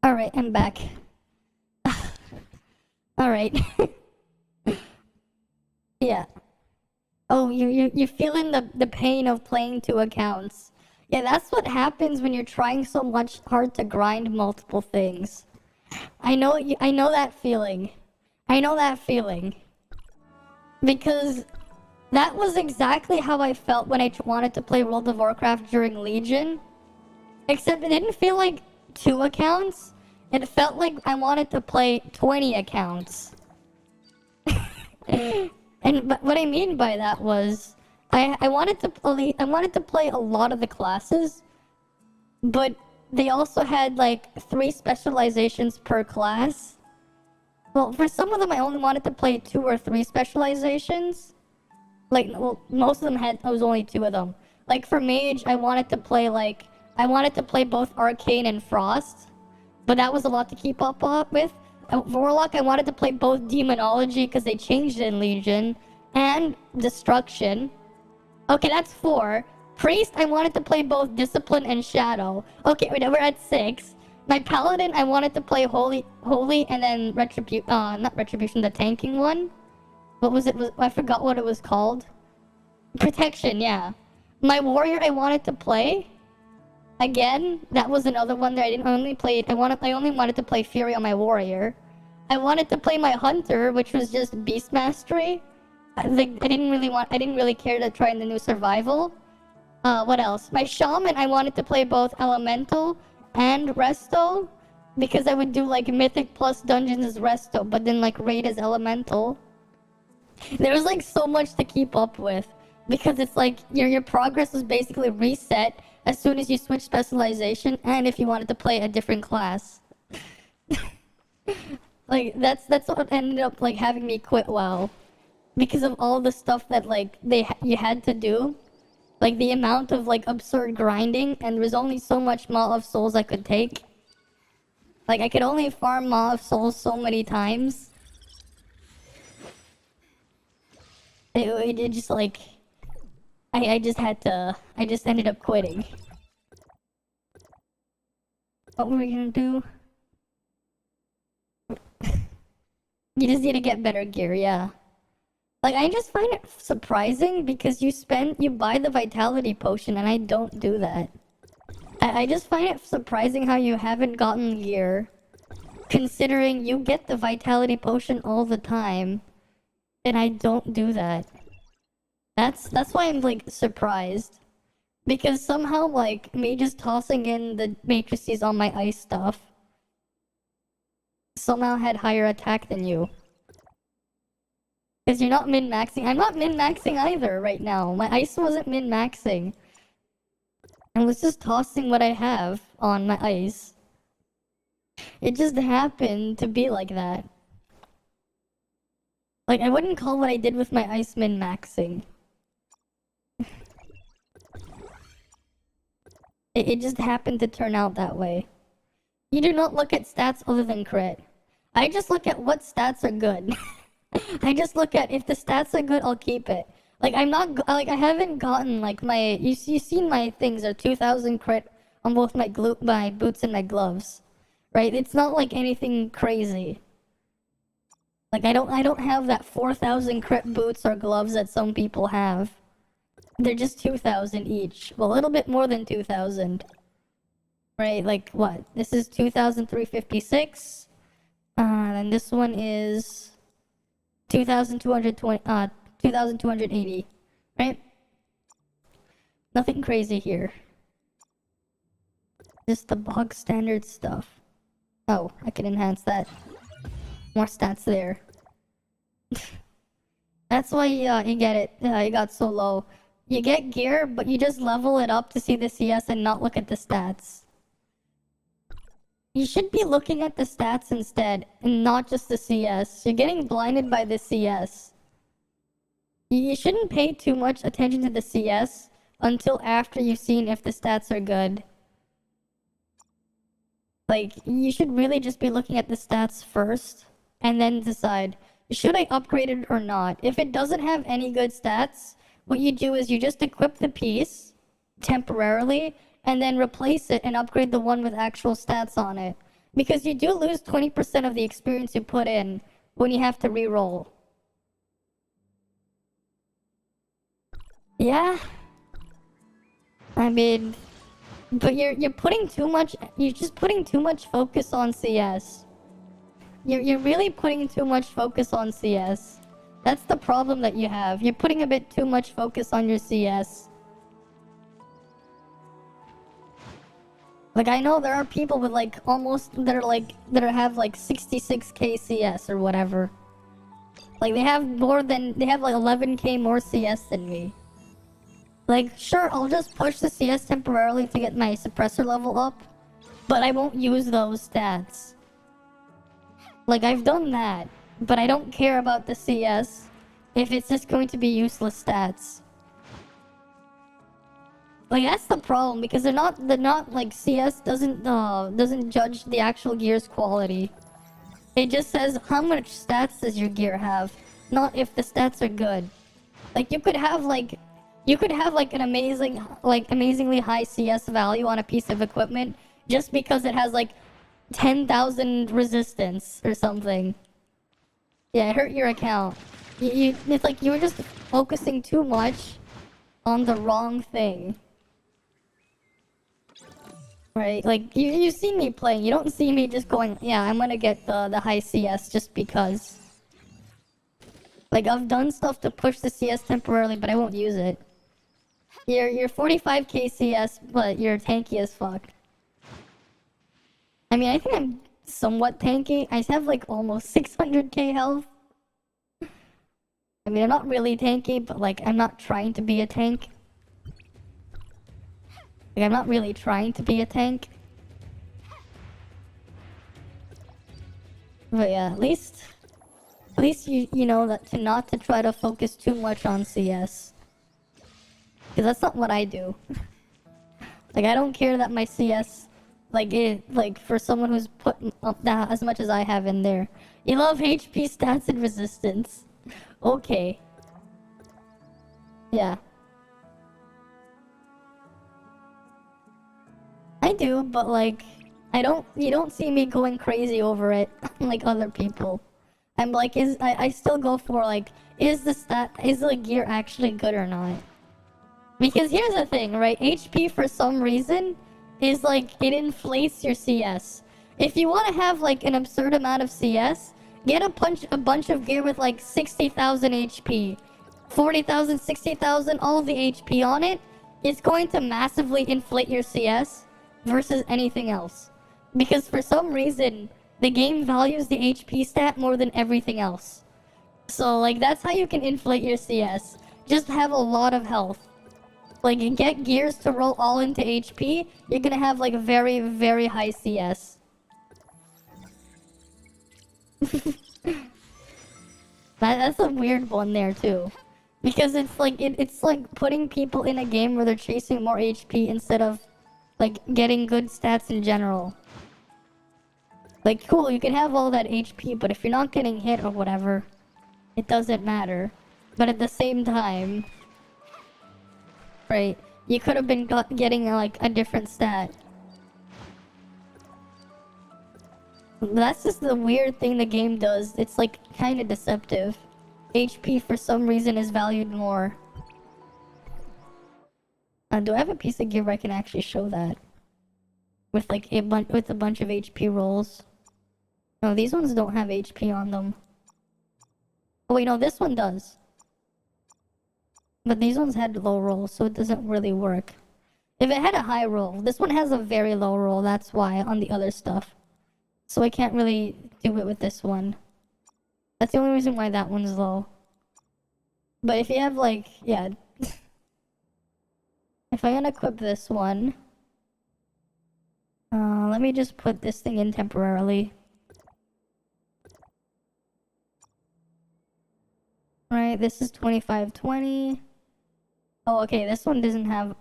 [SPEAKER 1] Alright, I'm back. Alright. Yeah. Oh, you're feeling the pain of playing two accounts. Yeah, that's what happens when you're trying so much hard to grind multiple things. I know that feeling. I know that feeling. Because that was exactly how I felt when I wanted to play World of Warcraft during Legion. Except it didn't feel like two accounts. It felt like I wanted to play 20 accounts. But what I mean by that was I wanted to play a lot of the classes, but they also had like 3 specializations per class. Well, for some of them I only wanted to play 2 or 3 specializations. Like, well, most of them had, it was only 2 of them. Like for Mage, I wanted to play both Arcane and Frost, but that was a lot to keep up with. For Warlock, I wanted to play both Demonology because they changed it in Legion, and Destruction. Okay, that's 4. Priest, I wanted to play both Discipline and Shadow. Okay, we're at 6. My Paladin, I wanted to play Holy, and then not Retribution, the tanking one. What was it? I forgot what it was called. Protection, yeah. My Warrior, I wanted to play. Again, that was another one that I only wanted to play Fury on my Warrior. I wanted to play my Hunter, which was just Beast Mastery. I didn't really care to try in the new Survival. What else? My Shaman, I wanted to play both Elemental and Resto, because I would do like Mythic plus Dungeons as Resto, but then like Raid as Elemental. There was like so much to keep up with, because it's like your progress was basically reset as soon as you switch specialization, and if you wanted to play a different class. Like that's what ended up like having me quit WoW, because of all the stuff that like you had to do, like the amount of like absurd grinding, and there was only so much Maw of Souls I could take. Like I could only farm Maw of Souls so many times. It just like I just ended up quitting. What were we gonna do? You just need to get better gear, yeah. Like, I just find it surprising because you buy the vitality potion and I don't do that. I just find it surprising how you haven't gotten gear, considering you get the vitality potion all the time, and I don't do that. That's why I'm, like, surprised. Because somehow, like, me just tossing in the matrices on my ice stuff somehow had higher attack than you. Because you're not min-maxing. I'm not min-maxing either right now. My ice wasn't min-maxing. I was just tossing what I have on my ice. It just happened to be like that. Like, I wouldn't call what I did with my ice min-maxing. It just happened to turn out that way. You do not look at stats other than crit. I just look at what stats are good. I just look at if the stats are good, I'll keep it. Like I haven't gotten like you've seen my things are 2,000 crit on both my boots and my gloves, right? It's not like anything crazy. Like I don't have that 4,000 crit boots or gloves that some people have. They're just 2,000 each. Well, a little bit more than 2,000. Right, like what? This is 2,356. And this one is 2,280. Right? Nothing crazy here. Just the bog standard stuff. Oh, I can enhance that. More stats there. That's why you get it. You got so low. You get gear, but you just level it up to see the CS and not look at the stats. You should be looking at the stats instead, and not just the CS. You're getting blinded by the CS. You shouldn't pay too much attention to the CS until after you've seen if the stats are good. Like, you should really just be looking at the stats first, and then decide, should I upgrade it or not? If it doesn't have any good stats, what you do is you just equip the piece temporarily, and then replace it and upgrade the one with actual stats on it. Because you do lose 20% of the experience you put in when you have to re-roll. Yeah. I mean, but you're putting too much. You're just putting too much focus on CS. You're really putting too much focus on CS. That's the problem that you have. You're putting a bit too much focus on your CS. Like, I know there are people with like almost that have like 66k CS or whatever. Like they have like 11k more CS than me. Like, sure, I'll just push the CS temporarily to get my suppressor level up, but I won't use those stats. Like, I've done that, but I don't care about the CS if it's just going to be useless stats. Like, that's the problem, because they're not like, CS doesn't judge the actual gear's quality. It just says how much stats does your gear have, not if the stats are good. Like, you could have an amazingly high CS value on a piece of equipment just because it has like 10,000 resistance or something. Yeah, it hurt your account. It's like you were just focusing too much on the wrong thing. Right? Like, you see me playing. You don't see me just going, yeah, I'm gonna get the high CS just because. Like, I've done stuff to push the CS temporarily, but I won't use it. You're 45k CS, but you're tanky as fuck. I mean, I think I'm somewhat tanky. I have like almost 600k health. I mean, I'm not really tanky, but like, I'm not trying to be a tank. Like, I'm not really trying to be a tank. But yeah, at least you know that not to try to focus too much on CS. Because that's not what I do. Like, I don't care that my CS, like for someone who's put up that as much as I have in there. You love HP stats and resistance. Okay. Yeah. I do, but like, you don't see me going crazy over it like other people. I'm like, I still go for like, is the gear actually good or not? Because here's the thing, right? HP for some reason is like, it inflates your CS. If you want to have like an absurd amount of CS, get a bunch of gear with like 60,000 HP, 40,000, 60,000, all of the HP on it. It's going to massively inflate your CS versus anything else. Because for some reason, the game values the HP stat more than everything else. So like, that's how you can inflate your CS. Just have a lot of health. Like, you get gears to roll all into HP, you're gonna have like a very, very high CS. That's a weird one there too. Because it's like, it's like putting people in a game where they're chasing more HP instead of like getting good stats in general. Like, cool, you can have all that HP, but if you're not getting hit or whatever, it doesn't matter. But at the same time, right, you could have been getting like a different stat. That's just the weird thing the game does. It's like kind of deceptive. HP for some reason is valued more. Do I have a piece of gear where I can actually show that? With like a bunch of HP rolls. No, these ones don't have HP on them. Oh wait, no, this one does. But these ones had low rolls, so it doesn't really work. If it had a high roll, this one has a very low roll, that's why, on the other stuff. So I can't really do it with this one. That's the only reason why that one's low. But if you have like, yeah. If I unequip this one, let me just put this thing in temporarily. Right, this is 2520. Oh, okay, this one doesn't have,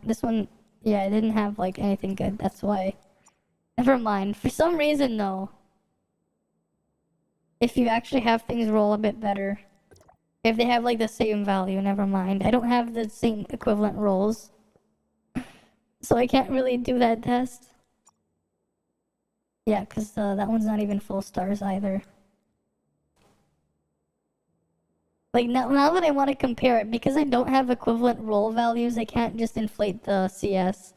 [SPEAKER 1] yeah, it didn't have like anything good, that's why. Never mind. For some reason though, if you actually have things roll a bit better, if they have like the same value, never mind. I don't have the same equivalent rolls, so I can't really do that test. Yeah, because that one's not even full stars either. Like, now that I want to compare it, because I don't have equivalent roll values, I can't just inflate the CS.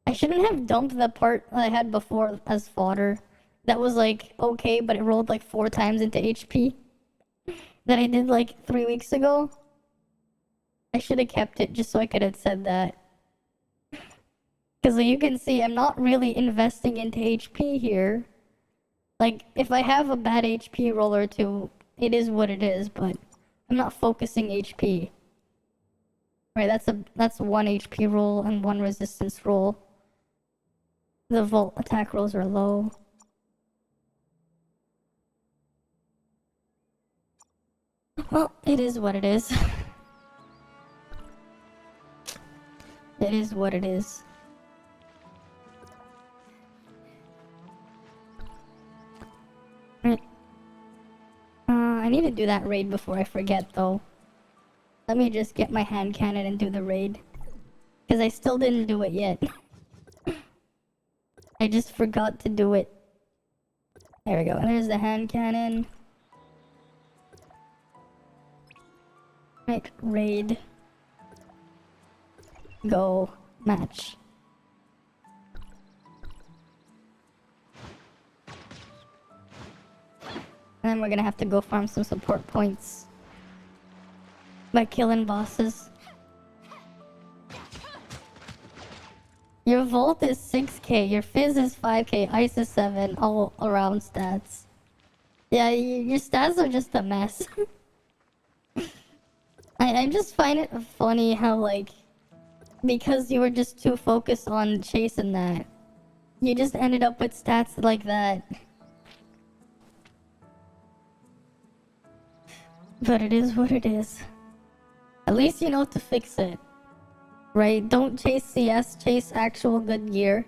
[SPEAKER 1] I shouldn't have dumped the part I had before as fodder. That was like, okay, but it rolled like 4 times into HP. That I did like 3 weeks ago. I should have kept it just so I could have said that. Because you can see, I'm not really investing into HP here. Like, if I have a bad HP roll or two, it is what it is, but I'm not focusing HP. Right, that's 1 HP roll and 1 resistance roll. The volt attack rolls are low. Well, it is what it is. It is what it is. Right. I need to do that raid before I forget, though. Let me just get my hand cannon and do the raid. Because I still didn't do it yet. I just forgot to do it. There we go. There's the hand cannon. Right, raid. Go. Match. And then we're gonna have to go farm some support points by killing bosses. Your Volt is 6k, your Fizz is 5k, Ice is 7, all around stats. Yeah, your stats are just a mess. I just find it funny how, like, because you were just too focused on chasing that, you just ended up with stats like that. But it is what it is. At least you know to fix it. Right? Don't chase CS, chase actual good gear.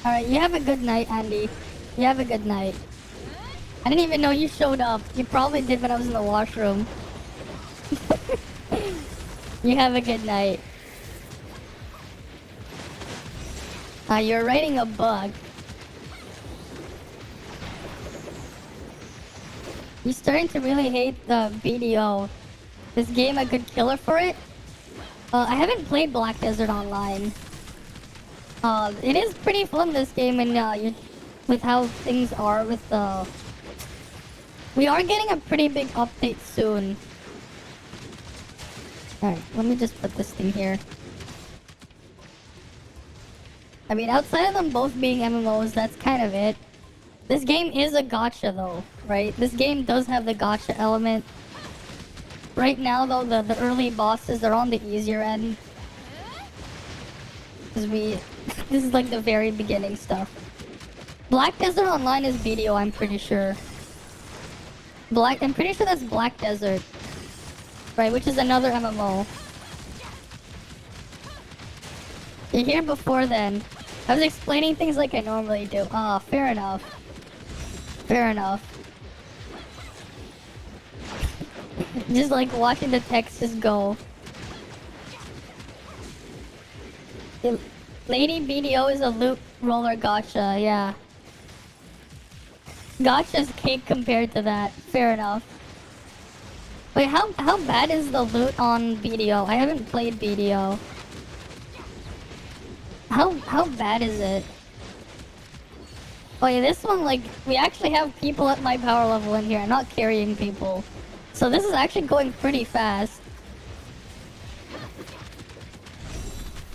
[SPEAKER 1] Alright, you have a good night, Andy. You have a good night. I didn't even know you showed up. You probably did when I was in the washroom. You have a good night. You're writing a bug. You're starting to really hate the BDO. This game a good killer for it? I haven't played Black Desert Online. It is pretty fun, this game, and with how things are with the... We are getting a pretty big update soon. Alright, let me just put this thing here. I mean, outside of them both being MMOs, that's kind of it. This game is a gacha, though, right? This game does have the gacha element. Right now, though, the early bosses, they're on the easier end. Because this is like the very beginning stuff. Black Desert Online is BDO, I'm pretty sure. I'm pretty sure that's Black Desert. Right, which is another MMO. You're here before then. I was explaining things like I normally do. Ah, fair enough. Fair enough. Just like watching the text just go. Lady BDO is a loot roller gacha, yeah. Gacha's cake compared to that. Fair enough. Wait, how bad is the loot on BDO? I haven't played BDO. How bad is it? Oh yeah, this one, like, we actually have people at my power level in here. I'm not carrying people. So this is actually going pretty fast.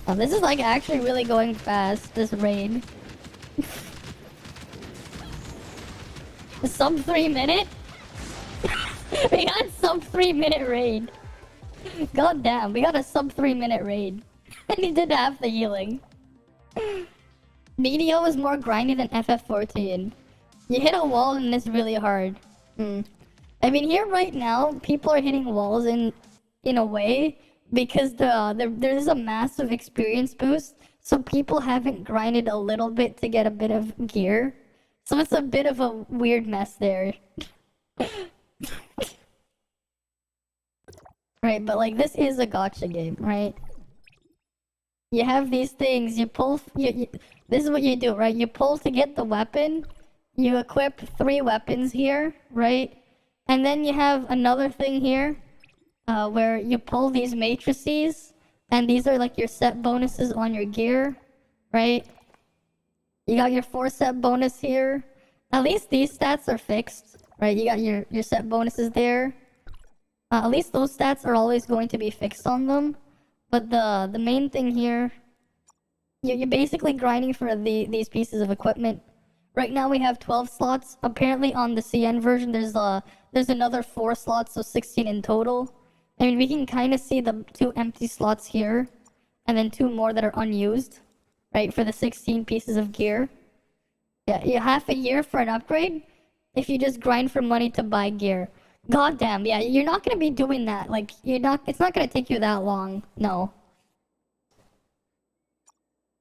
[SPEAKER 1] Oh, this is like actually really going fast, this raid. Sub 3 minute? We got sub 3 minute raid. God damn, we got a sub 3 minute raid. And he did half the healing. BDO is more grindy than FF14. You hit a wall and it's really hard. I mean, here right now, people are hitting walls in a way because there's a massive experience boost. So people haven't grinded a little bit to get a bit of gear. So it's a bit of a weird mess there. Right, but like this is a gacha game, right? You have these things, you pull, this is what you do, right? You pull to get the weapon, you equip 3 weapons here, right? And then you have another thing here, where you pull these matrices, and these are like your set bonuses on your gear, right? You got your 4 set bonus here. At least these stats are fixed, right? You got your set bonuses there. At least those stats are always going to be fixed on them. But the main thing here, you're basically grinding for these pieces of equipment. Right now we have 12 slots. Apparently on the CN version there's another 4 slots, so 16 in total. I mean, we can kind of see the 2 empty slots here, and then 2 more that are unused, right, for the 16 pieces of gear. Yeah, you have a year for an upgrade if you just grind for money to buy gear. God damn, yeah, you're not gonna be doing that. Like, it's not gonna take you that long. No.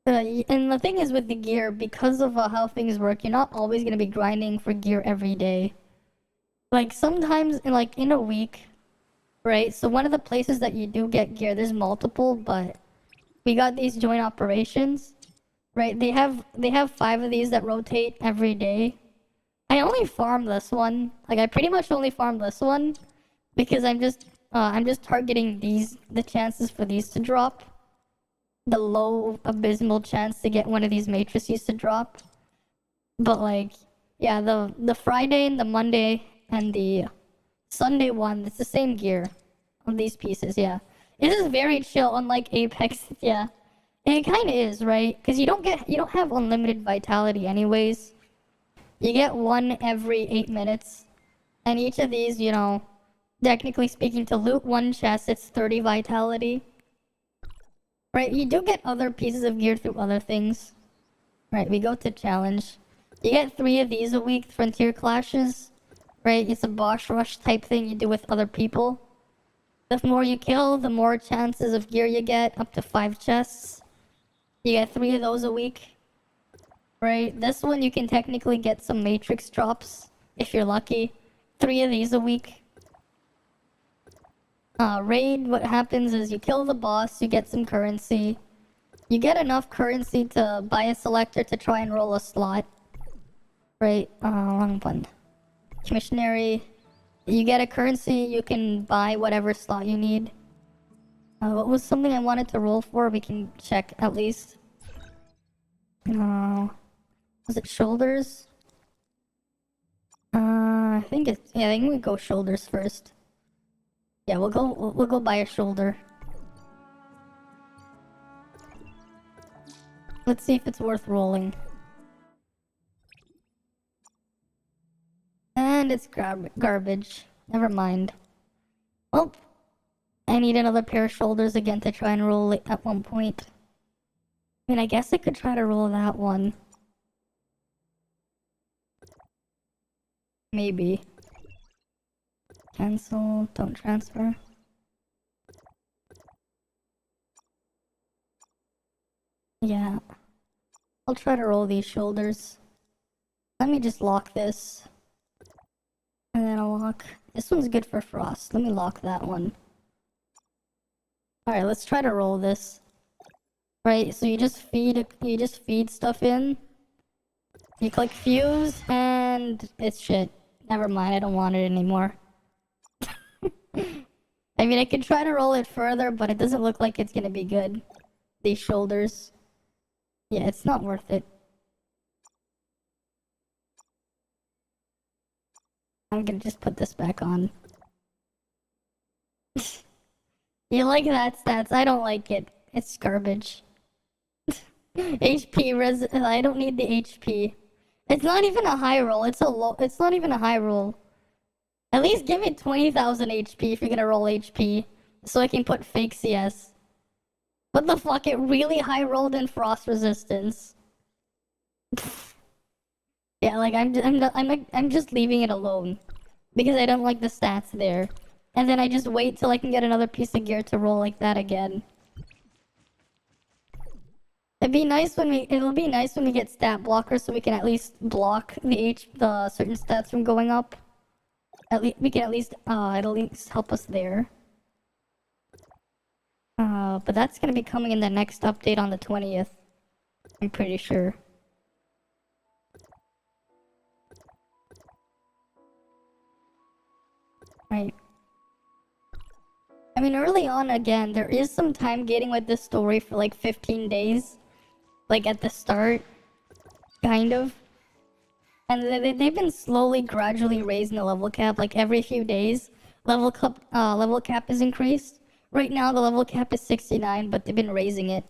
[SPEAKER 1] And the thing is with the gear, because of how things work, you're not always gonna be grinding for gear every day. Like, sometimes, in a week, right? So one of the places that you do get gear, there's multiple, but we got these joint operations, right? They have 5 of these that rotate every day. I only farm this one. Like, I pretty much only farm this one because I'm just targeting the chances for these to drop. The low abysmal chance to get one of these matrices to drop. But like, yeah, the Friday and the Monday and the Sunday one, it's the same gear on these pieces, yeah. It is very chill, unlike Apex, yeah. And it kinda is, right? Because you don't have unlimited vitality anyways. You get 1 every 8 minutes. And each of these, technically speaking, to loot 1 chest, it's 30 vitality. Right, you do get other pieces of gear through other things. Right, we go to challenge. You get 3 of these a week, frontier clashes. Right, it's a boss rush type thing you do with other people. The more you kill, the more chances of gear you get, up to 5 chests. You get 3 of those a week. Right, this one you can technically get some matrix drops, if you're lucky. 3 of these a week. Raid, what happens is you kill the boss, you get some currency. You get enough currency to buy a selector to try and roll a slot. Right, wrong one. Commissionary. You get a currency, you can buy whatever slot you need. What was something I wanted to roll for? We can check at least. Was it shoulders? I think we go shoulders first. Yeah, we'll go buy a shoulder. Let's see if it's worth rolling. And it's garbage. Never mind. Well, I need another pair of shoulders again to try and roll it at one point. I mean, I guess I could try to roll that one. Maybe. Cancel, don't transfer. Yeah. I'll try to roll these shoulders. Let me just lock this. And then I'll lock... This one's good for frost. Let me lock that one. Alright, let's try to roll this. Right, so you just feed stuff in. You click fuse, and it's shit. Never mind, I don't want it anymore. I mean, I could try to roll it further, but it doesn't look like it's gonna be good. These shoulders. Yeah, it's not worth it. I'm gonna just put this back on. You like that stats? I don't like it. It's garbage. HP I don't need the HP. It's not even a high roll. It's not even a high roll. At least give me 20,000 HP if you're gonna roll HP, so I can put fake CS. What the fuck? It really high rolled in frost resistance. Yeah, like I'm just leaving it alone because I don't like the stats there. And then I just wait till I can get another piece of gear to roll like that again. It'll be nice when we get stat blockers so we can at least block the certain stats from going up. It'll at least help us there. But that's gonna be coming in the next update on the 20th. I'm pretty sure. Right. I mean, early on, again, there is some time gating with this story for like 15 days. Like at the start. Kind of. And they've been slowly, gradually raising the level cap. Like every few days, level cap is increased. Right now, the level cap is 69, but they've been raising it.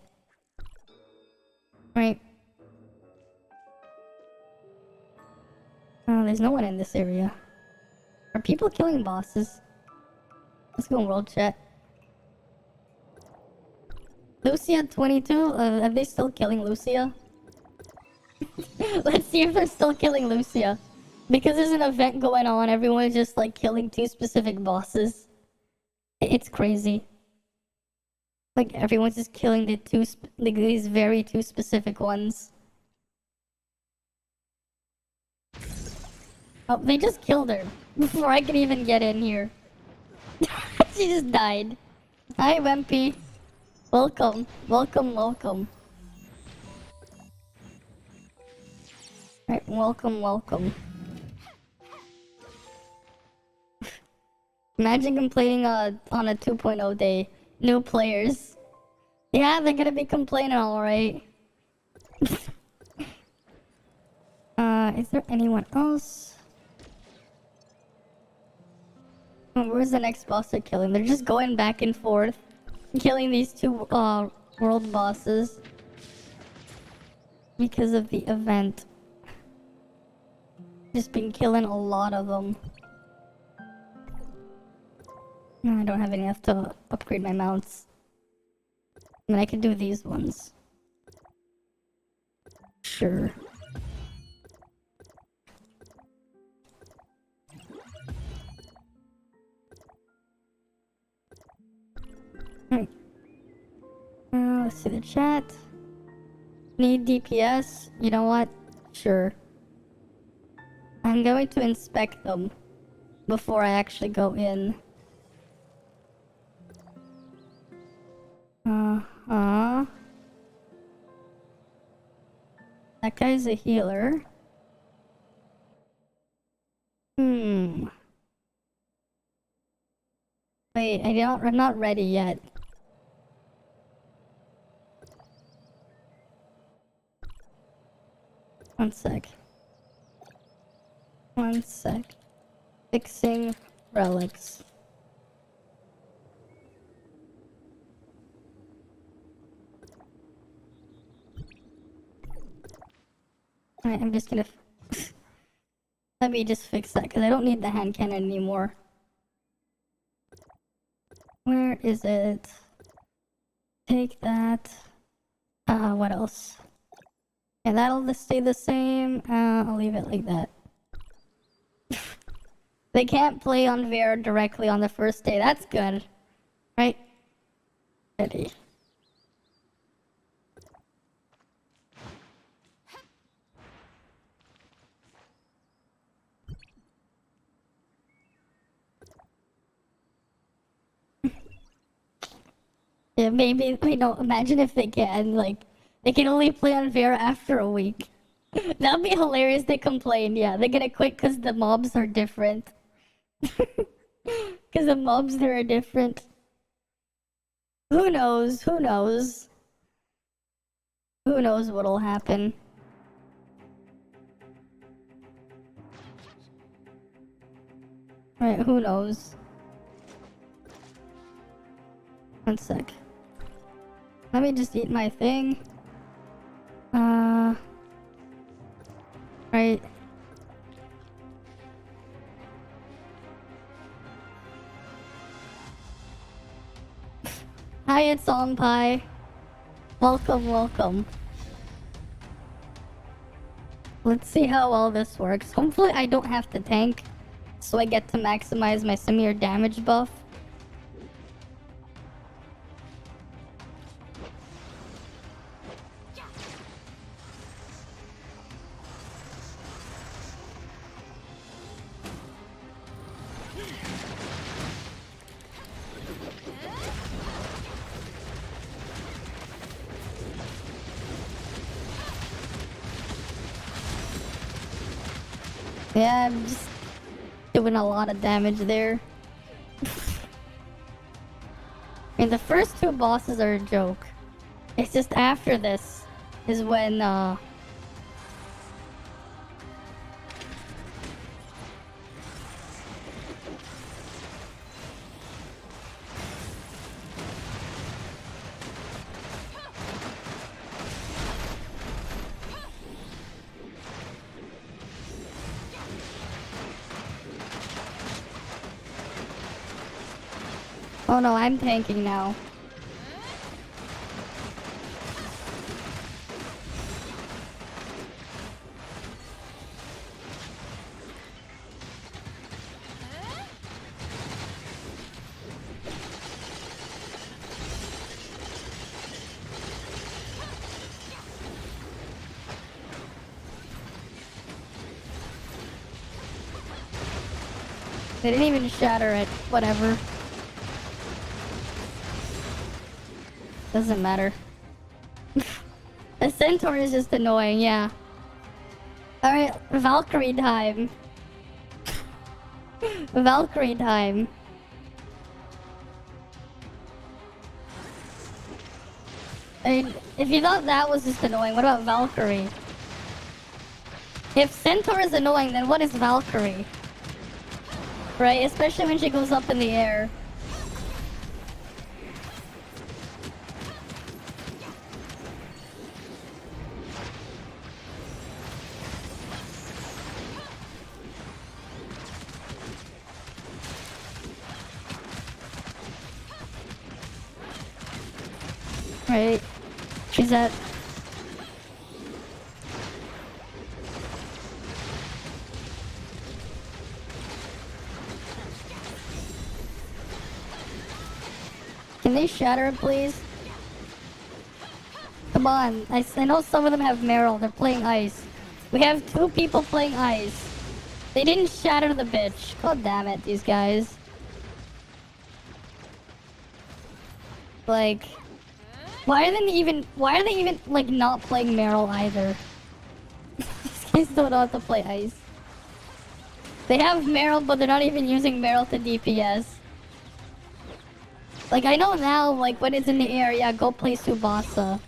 [SPEAKER 1] Right. Oh, there's no one in this area. Are people killing bosses? Let's go in world chat. Lucia 22? Are they still killing Lucia? Let's see if they're still killing Lucia. Because there's an event going on, everyone's just like killing 2 specific bosses. It's crazy. Like everyone's just killing these very 2 specific ones. Oh, they just killed her before I could even get in here. She just died. Hi, Wempy. Welcome, welcome, welcome. Right, welcome, welcome. Imagine complaining on a 2.0 day. New players. Yeah, they're gonna be complaining, alright. Is there anyone else? Oh, where's the next boss they're killing? They're just going back and forth. Killing these 2 world bosses. Because of the event. Just been killing a lot of them. No, I don't have enough to upgrade my mounts. I mean, I can do these ones. Sure. Right. Let's see the chat. Need DPS? You know what? Sure. I'm going to inspect them before I actually go in. That guy's a healer. Wait, I'm not ready yet. One sec. Fixing relics. Alright, I'm just gonna... Let me just fix that, because I don't need the hand cannon anymore. Where is it? Take that. What else? Yeah, that'll just stay the same. I'll leave it like that. They can't play on Vera directly on the first day. That's good. Right? Ready. Yeah, maybe, wait, no, imagine if they can, like, they can only play on Vera after a week. That'd be hilarious, they complain, yeah, they're gonna quit because the mobs are different. Because the mobs there are different. Who knows, who knows? Who knows what'll happen? Right, who knows? One sec. Let me just eat my thing. Right. Hi, it's on pie. Welcome, welcome. Let's see how well this works. Hopefully I don't have to tank. so I get to maximize my Samir damage buff. Yeah, I'm just doing a lot of damage there. I mean, the first two bosses are a joke. It's just after this is when, oh no, I'm tanking now. They didn't even shatter it. Whatever. Doesn't matter. The centaur is just annoying, yeah. Alright, Valkyrie time. Valkyrie time. I mean, if you thought that was just annoying, what about Valkyrie? If centaur is annoying, then what is Valkyrie? Right? Especially when she goes up in the air. Right? She's at... Can they shatter it, please? Come on. I know some of them have Meryl. They're playing ice. We have two people playing ice. They didn't shatter the bitch. God damn it, these guys. Like... Why are they even, like, not playing Meryl either? These guys don't know how to play ice. They have Meryl, but they're not even using Meryl to DPS. Like, I know now, like, when it's in the air, yeah, go play Tsubasa.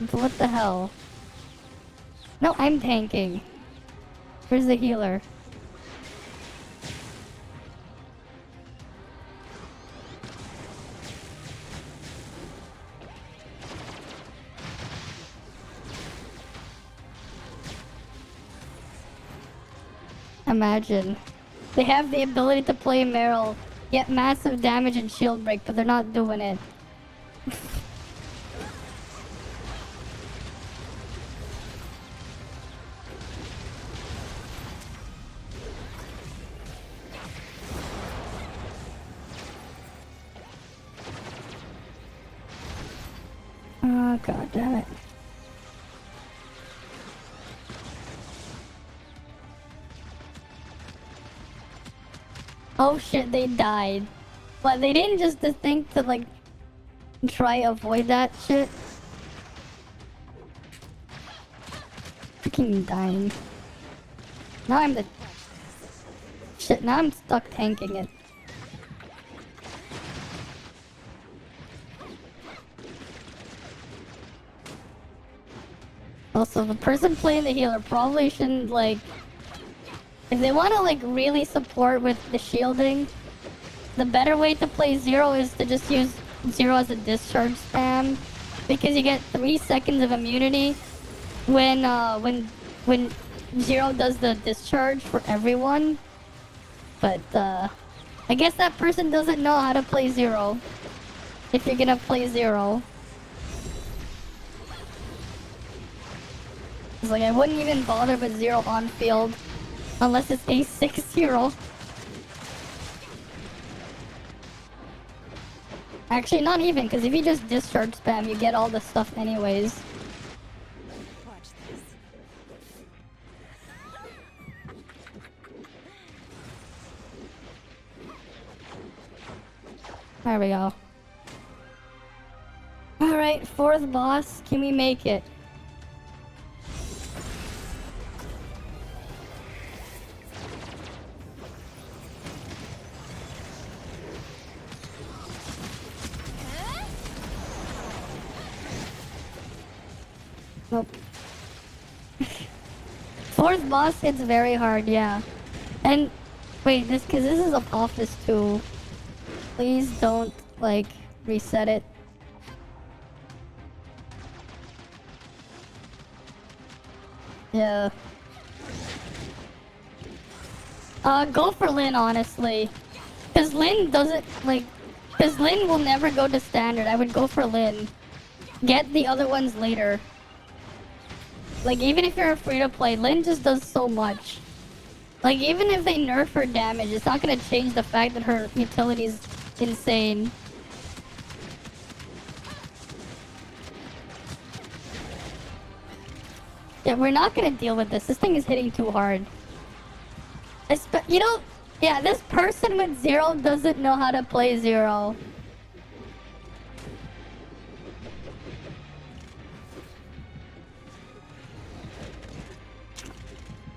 [SPEAKER 1] But what the hell? No, I'm tanking. Where's the healer? Imagine. They have the ability to play Meryl, get massive damage and shield break, but they're not doing it. Oh, god damn it. Oh shit, they died. But they didn't just think to like try avoid that shit. Freaking dying. Now I'm the shit, now I'm stuck tanking it. Also, the person playing the healer probably shouldn't like... If they want to like really support with the shielding, the better way to play Zero is to just use Zero as a discharge spam, because you get 3 seconds of immunity when Zero does the discharge for everyone. But I guess that person doesn't know how to play Zero. If you're gonna play Zero, it's like I wouldn't even bother with Zero on field. Unless it's a 6-0. Actually, not even, because if you just discharge spam, you get all the stuff anyways.
[SPEAKER 2] Watch this.
[SPEAKER 1] There we go. Alright, fourth boss. Can we make it? Nope. Fourth boss, it's very hard, yeah. And wait, this is a office too. Please don't like reset it. Yeah. Go for Lynn, honestly. Cause Lynn doesn't like. Cause Lynn will never go to standard. I would go for Lynn. Get the other ones later. Like, even if you're free to play, Lynn just does so much. Like, even if they nerf her damage, it's not gonna change the fact that her utility is insane. Yeah, we're not gonna deal with this. This thing is hitting too hard. You know, yeah, this person with Zero doesn't know how to play Zero.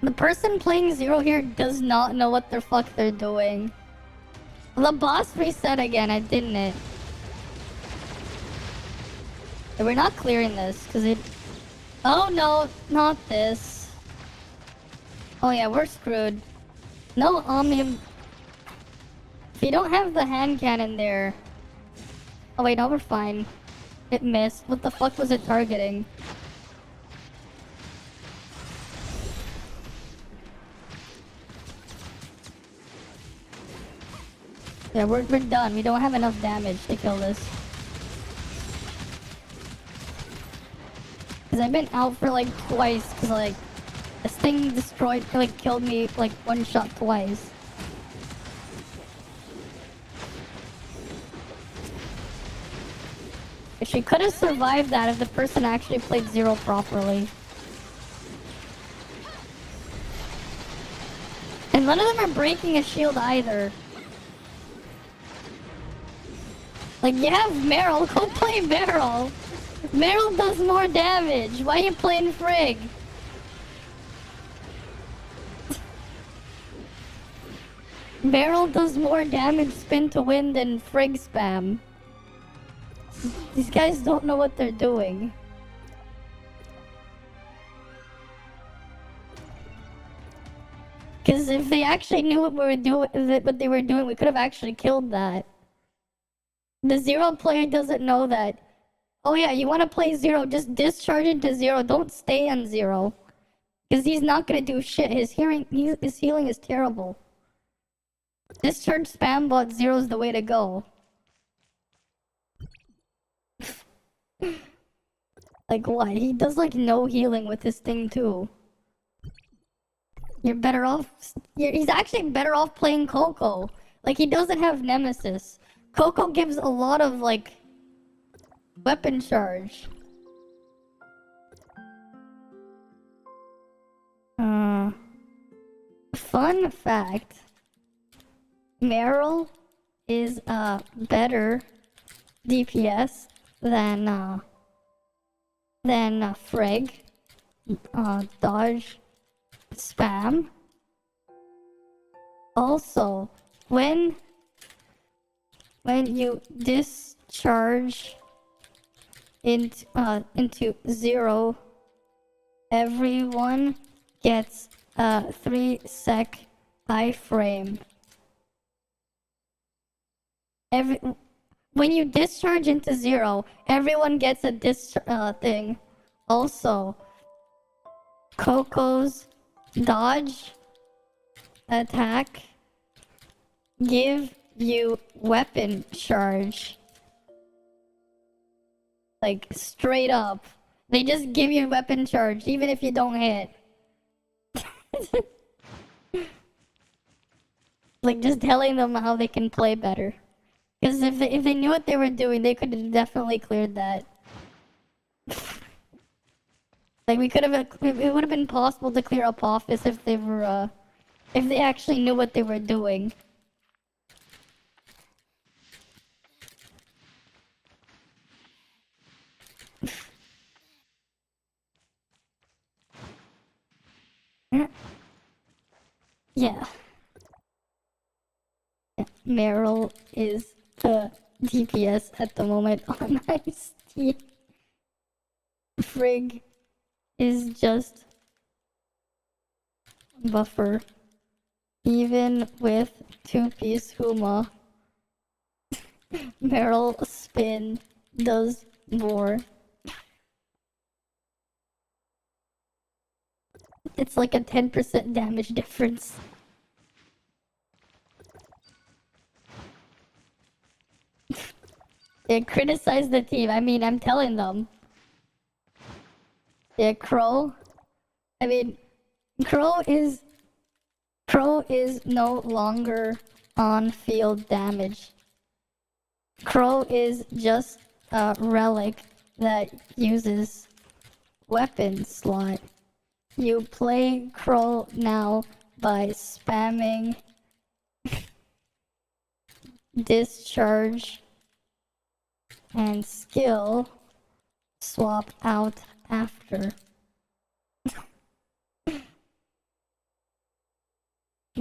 [SPEAKER 1] The person playing Zero here does not know what the fuck they're doing. The boss reset again, I didn't it? We're not clearing this, because it... Oh no, not this. Oh yeah, we're screwed. No Omnium... If you don't have the hand cannon there... Oh wait, no, we're fine. It missed. What the fuck was it targeting? Yeah, we're done. We don't have enough damage to kill this. Cause I've been out for like twice, cause like this thing destroyed, like killed me like one shot twice. She could have survived that if the person actually played Zero properly. And none of them are breaking a shield either. Like, you have Meryl, go play Meryl! Meryl does more damage, why are you playing Frigg? Meryl does more damage spin to win than Frigg spam. These guys don't know what they're doing. Because if they actually knew what they were doing, we could have actually killed that. The Zero player doesn't know that. Oh yeah, you want to play Zero, just discharge into Zero. Don't stay on Zero. Because he's not going to do shit. His healing is terrible. Discharge spam bot Zero's the way to go. Like what? He does like no healing with this thing too. You're better off... He's actually better off playing Coco. Like, he doesn't have Nemesis. Coco gives a lot of, like, weapon charge. Fun fact. Meryl is, better DPS than Frigg. Dodge. Spam. Also, when you discharge into Zero, everyone gets a 3-sec iframe. When you discharge into Zero, everyone gets a thing. Also, Coco's dodge attack give you weapon charge. Like, straight up. They just give you weapon charge, even if you don't hit. Like, just telling them how they can play better. Because if they knew what they were doing, they could have definitely cleared that. Like, we could have, it would have been possible to clear up office if they were, if they actually knew what they were doing. Yeah. Meryl is the DPS at the moment on Ice Tea. Frigg is just buffer. Even with 2-piece Huma, Meryl spin does more. It's like a 10% damage difference. They criticize the team. I mean, I'm telling them. Yeah, Crow. I mean, Crow is no longer on field damage. Crow is just a relic that uses weapon slot. You play Crow now by spamming discharge and skill swap out after.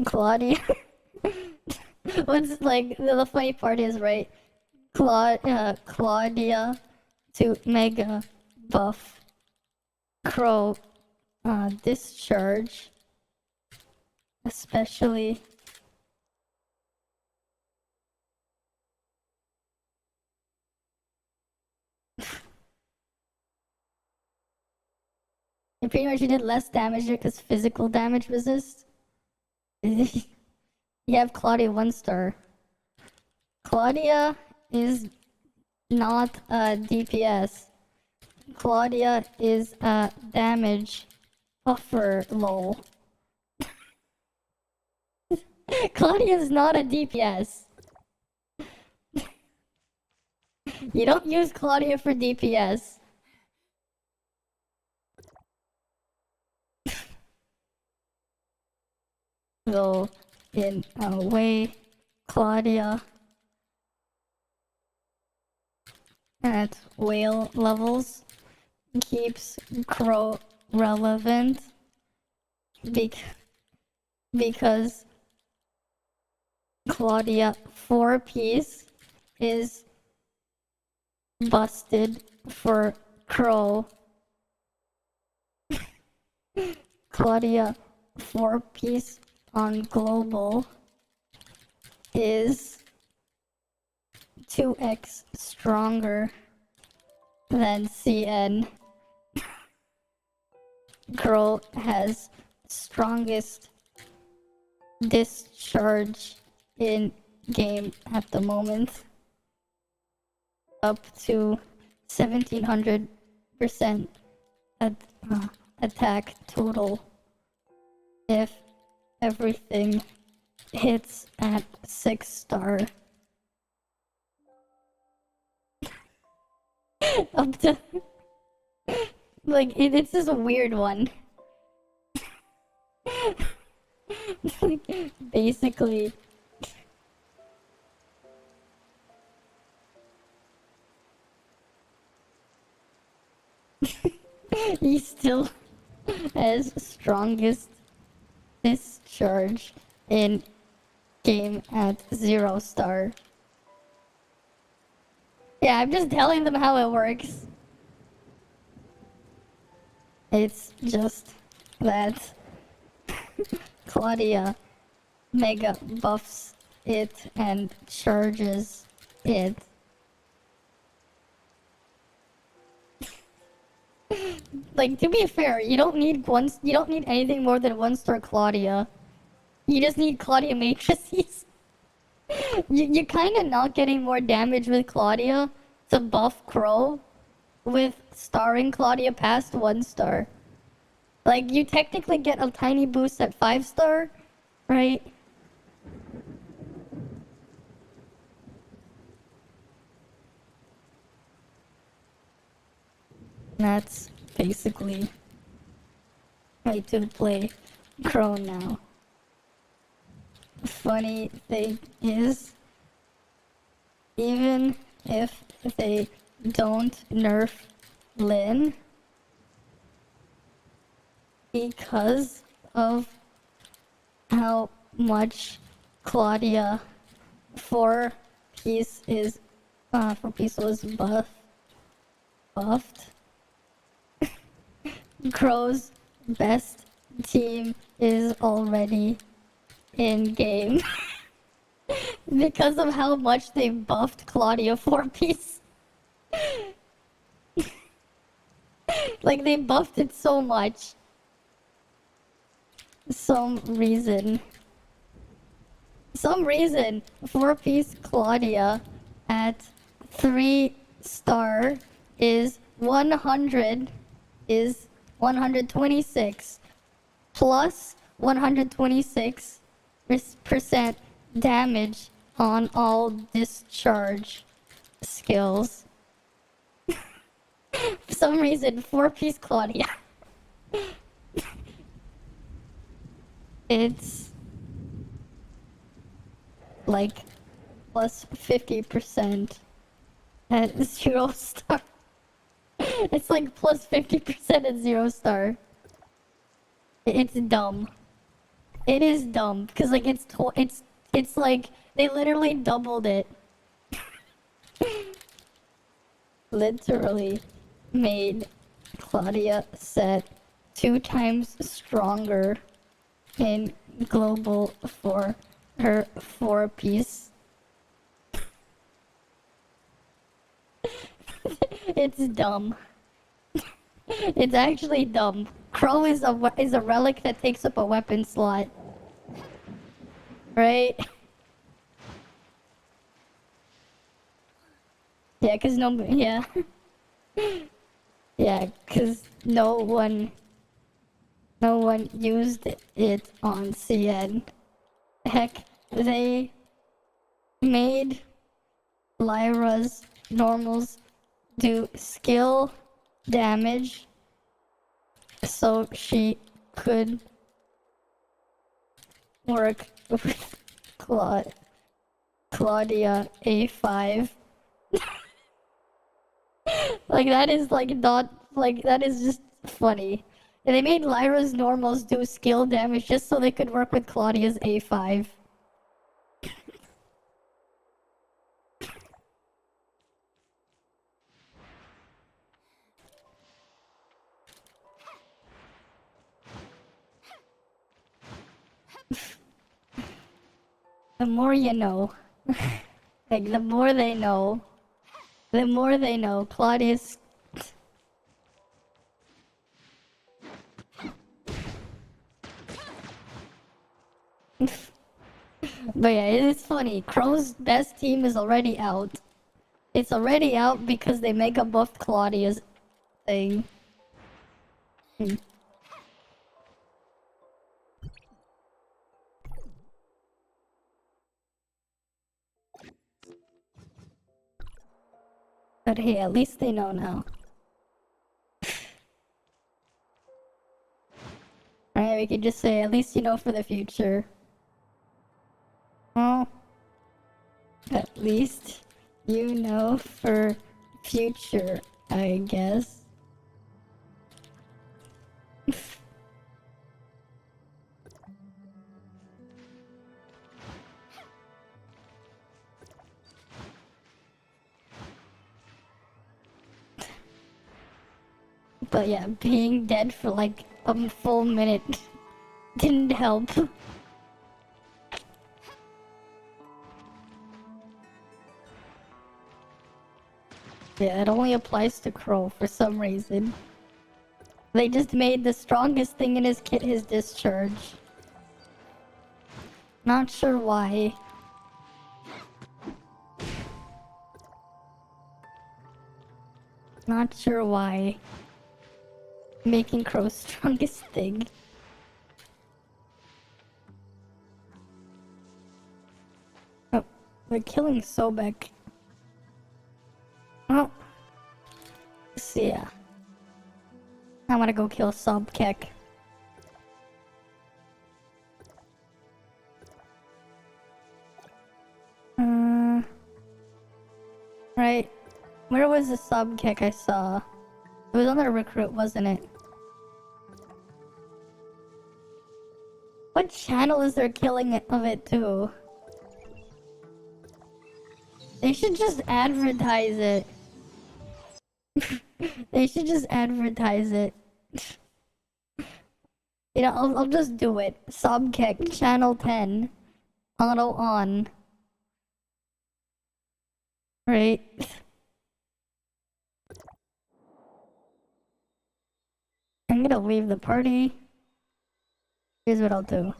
[SPEAKER 1] Claudia. What's like the funny part is, right? Claudia to mega buff Crow discharge, especially you pretty much did less damage there because physical damage resist. You have Claudia 1-star. Claudia is not a DPS. Claudia is a damage buffer, lol. Claudia is not a DPS. You don't use Claudia for DPS. So, in a way, Claudia at whale levels keeps Crow relevant because Claudia 4-piece is busted for Crow. Claudia 4-piece on global is 2x stronger than CN. Crow has strongest discharge in game at the moment, up to 1700% attack total if everything hits at 6-star. Up to like it's just a weird one. Like, basically he still has strongest discharge in game at 0-star. Yeah, I'm just telling them how it works. It's just that Claudia mega buffs it and charges it. Like, to be fair, you don't need anything more than 1-star Claudia. You just need Claudia matrices. You're kinda not getting more damage with Claudia to buff Crow with starring Claudia past 1-star. Like, you technically get a tiny boost at 5-star, right? That's basically how to play Crow now. Funny thing is, even if they don't nerf Lynn, because of how much Claudia for Peace was buffed, Crow's best team is already in game. Because of how much they buffed Claudia 4-piece. Like, they buffed it so much. Some reason, 4-piece Claudia at 3-star is 126 plus 126% damage on all discharge skills. For some reason, 4-piece Claudia. It's like plus 50% at 0-star. It's like plus 50% at 0-star. It's dumb. It is dumb because like it's like they literally doubled it. Literally made Claudia set 2 times stronger in global for her 4-piece. It's dumb. It's actually dumb. Crow is a relic that takes up a weapon slot. Right? Yeah, cause yeah. Yeah, cause no one used it on CN. Heck, they made Lyra's normals do skill damage so she could work with Claudia A5. Like, that is like not, like, that is just funny. And they made Lyra's normals do skill damage just so they could work with Claudia's A5. The more you know. Like, the more they know. The more they know. Claudia's... But yeah, it's funny. Crow's best team is already out. It's already out because they mega buffed Claudia's thing. But hey, at least they know now. Alright, we could just say, at least you know for the future. Well, at least you know for future, I guess. But yeah, being dead for like a full minute didn't help. Yeah, it only applies to Crow for some reason. They just made the strongest thing in his kit his discharge. Not sure why. Not sure why. Making Crow's strongest thing. They're killing Sobek. Oh. See ya. I'm gonna go kill Sobkek. Right. Where was the Sobkek I saw? It was on the recruit, wasn't it? What channel is there killing of it too? They should just advertise it. They should just advertise it. You know, I'll just do it. Sobkek, channel 10. Auto on. Right. I'm gonna leave the party. Here's what I'll do.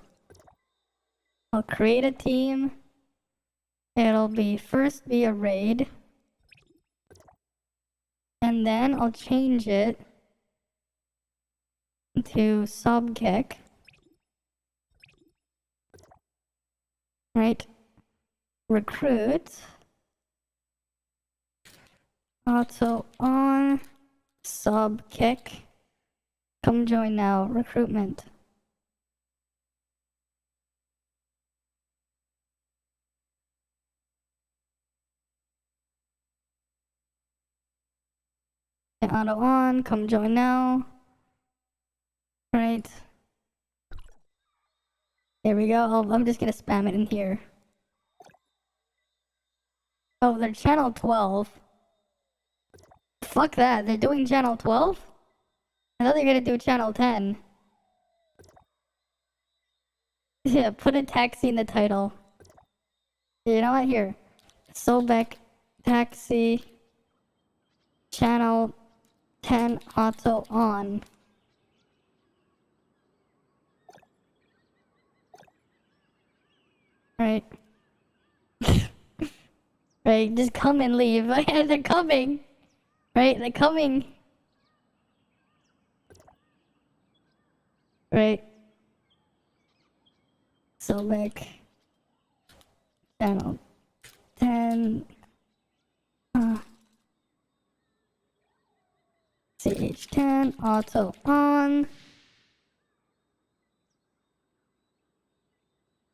[SPEAKER 1] I'll create a team. It'll be first be a raid. And then I'll change it to Sobkek. Right. Recruit. Auto on. Sobkek. Come join now. Recruitment. Auto on. Come join now. Right. There we go. I'm just gonna spam it in here. Oh, they're channel 12. Fuck that. They're doing channel 12? I thought they were gonna do channel 10. Yeah, put a taxi in the title. You know what? Here. Sobek taxi channel 10 auto on. Right. Right, just come and leave. They're coming. Right, they're coming. Right. Sobek channel 10 CH10 auto on.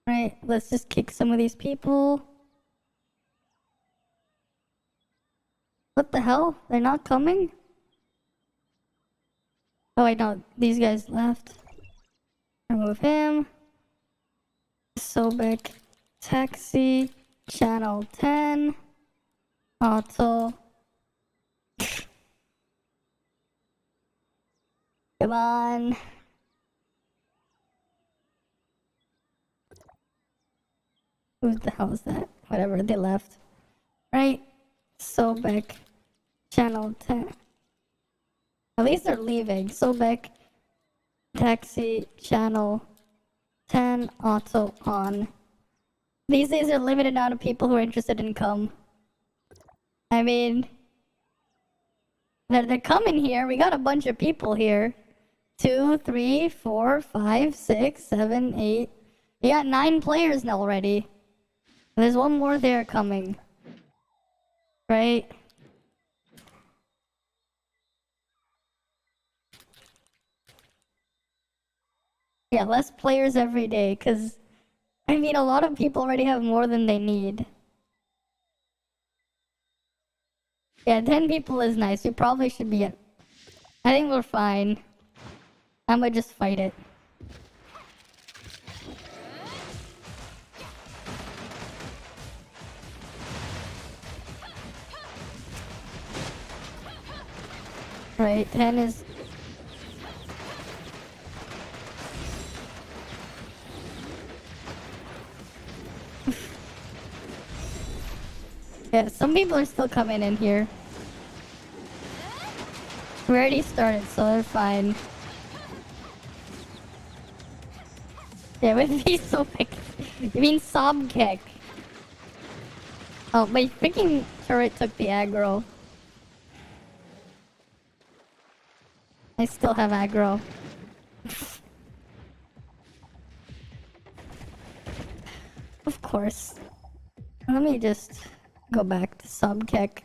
[SPEAKER 1] Right, let's just kick some of these people. What the hell? They're not coming? Oh wait, no, these guys left. Remove him. Sobek taxi channel 10 auto. Come on. Who the hell is that? Whatever, they left. Right? Sobek channel 10. At least they're leaving. Sobek taxi channel 10 auto on. These days are limited amount of people who are interested in come. I mean, they're coming here. We got a bunch of people here. 2, 3, 4, 5, 6, 7, 8. We got 9 players now already. There's one more there coming. Right? Yeah, less players every day, because, I mean, a lot of people already have more than they need. Yeah, 10 people is nice. We probably should be at... I think we're fine. I'm gonna just fight it. Right, 10 is... Yeah, some people are still coming in here. We already started, so they're fine. Yeah, with me so big. You mean Sobkek? Oh, my freaking turret took the aggro. I still have aggro. Of course. Let me just go back to subkick.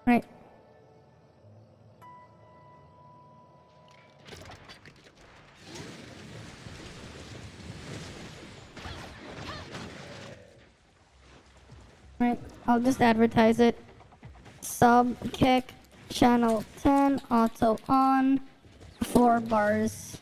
[SPEAKER 1] Right. Right, I'll just advertise it. Sub kick, channel 10, auto on, 4 bars.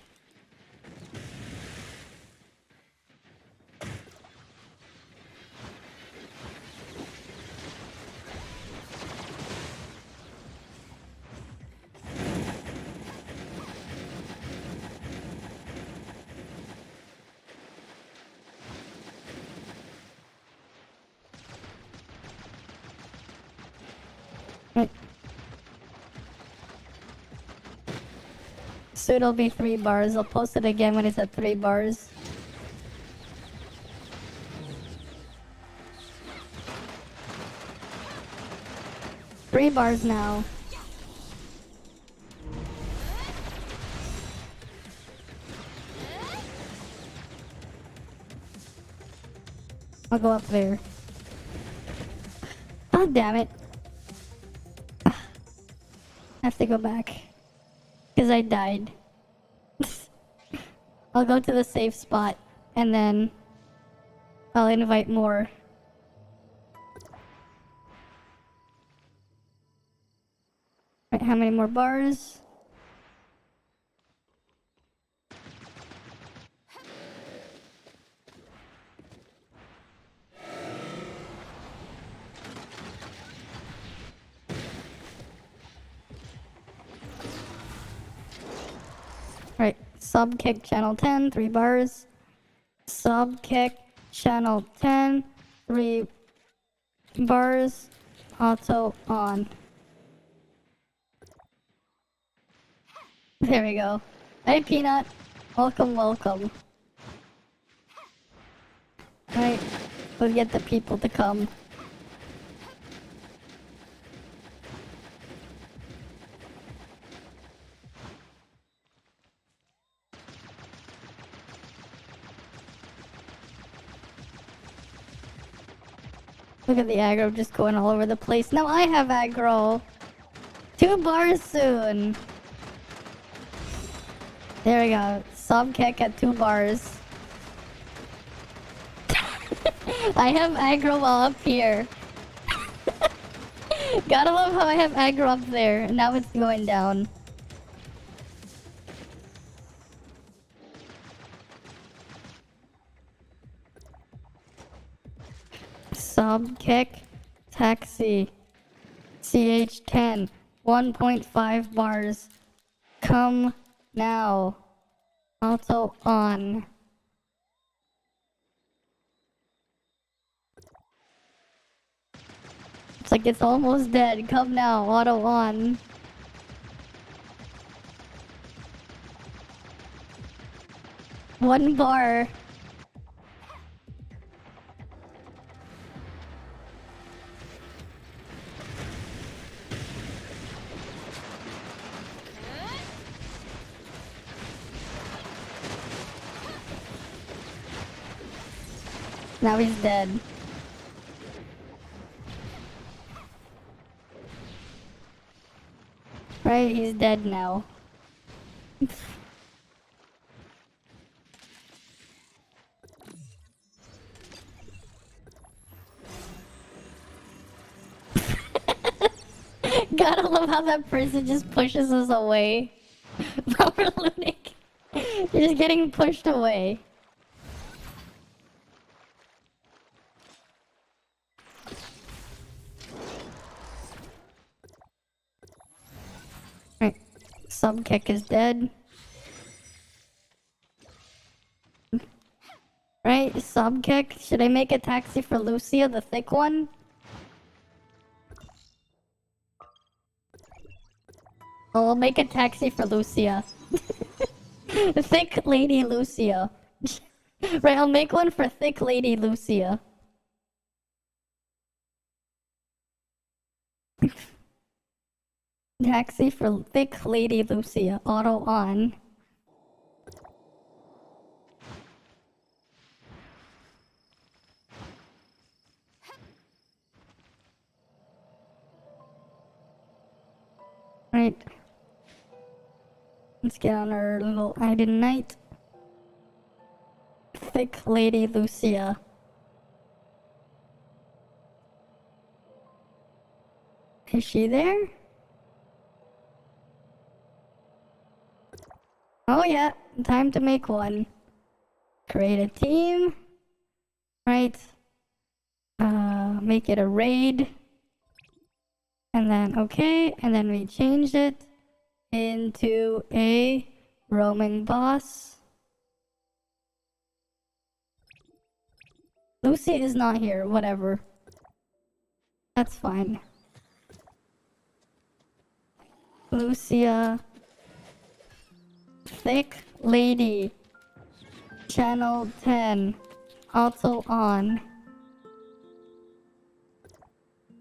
[SPEAKER 1] Right. So it'll be 3 bars. I'll post it again when it's at 3 bars. Three bars now. I'll go up there. God damn it. I have to go back. Because I died. I'll go to the safe spot. And then I'll invite more. Right, how many more bars? Right, sub kick channel 10, 3 bars. Sub kick channel 10, 3 bars. Auto on. There we go. Hey Peanut, welcome, welcome. Right, we'll get the people to come. Look at the aggro just going all over the place. Now I have aggro. 2 bars soon. There we go. Sub kick at 2 bars. I have aggro while up here. Gotta love how I have aggro up there. And now it's going down. Sub kick, taxi, CH10, 1.5 bars. Come now. Auto on. It's like it's almost dead. Come now. Auto on. One bar. Now he's dead. Right, he's dead now. Gotta love how that person just pushes us away. While we're looting. You're just getting pushed away. Right. Sub kick is dead. Right, sub kick. Should I make a taxi for Lucia, the thick one? Oh, I'll make a taxi for Lucia. Thick Lady Lucia. Right, I'll make one for Thick Lady Lucia. Taxi for Thick Lady Lucia. Auto on. Alright. Let's get on our little Iden Knight. Thick Lady Lucia. Is she there? Oh yeah, time to make one. Create a team. Right. Make it a raid. And then, okay, and then we changed it into a roaming boss. Lucy is not here, whatever. That's fine. Lucia. Thick Lady. Channel 10. Auto on.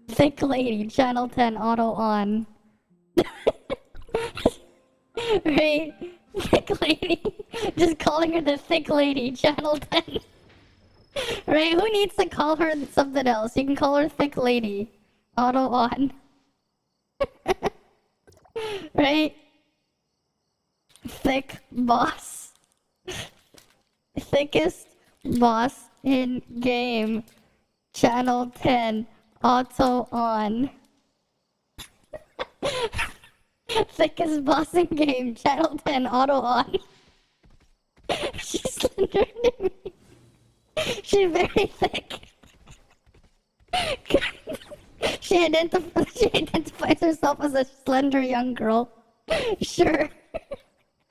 [SPEAKER 1] Thick Lady, Channel 10, auto on. Right? Thick Lady. Just calling her the Thick Lady, Channel 10. Right? Who needs to call her something else? You can call her Thick Lady. Auto on. Right? Thick boss. Thickest boss in game. Channel 10. Auto on. Thickest boss in game. Channel 10. Auto on. She's slender to me. She's very thick. She identifies herself as a slender young girl. Sure.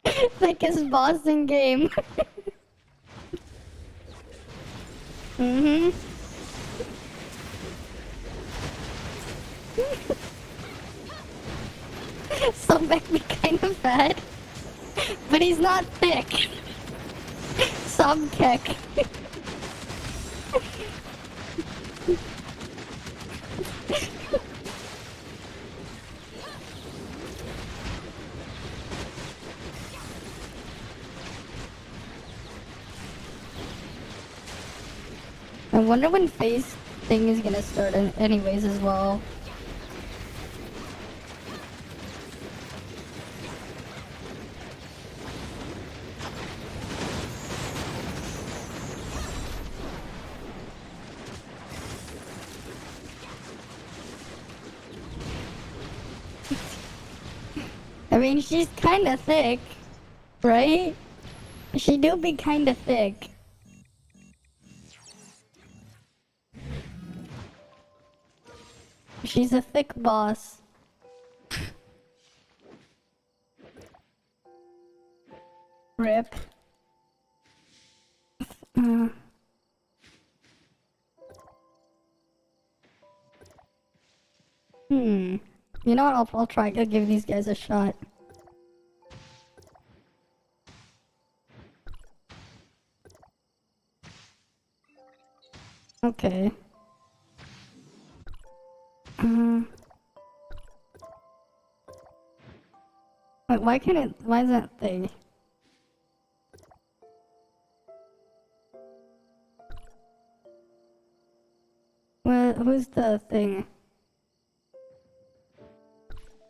[SPEAKER 1] Thickest boss in game. Mm-hmm. Some make me kind of fat, but he's not thick. Some kick. I wonder when phase thing is gonna start anyways as well. I mean, she's kinda thick, right? She do be kinda thick. She's a thick boss. Rip. You know what? I'll try to give these guys a shot. Okay. Wait, why can't it? Why is that thing? Well, who's the thing?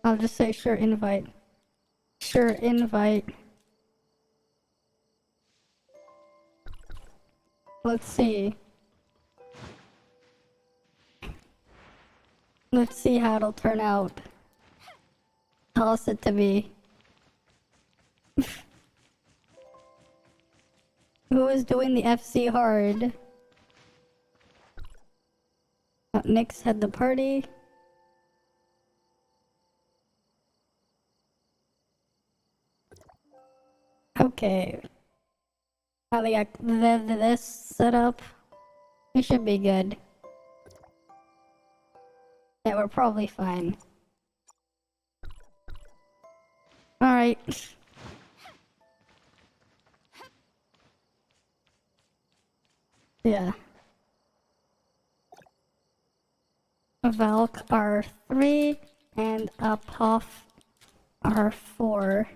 [SPEAKER 1] I'll just say sure invite. Sure invite. Let's see. Let's see how it'll turn out. Toss it to me. Who is doing the FC hard? Nyx had the party. Okay. Now they got this set up. We should be good. Yeah, we're probably fine. Alright. Yeah. A Valk R3 and a Puff R4.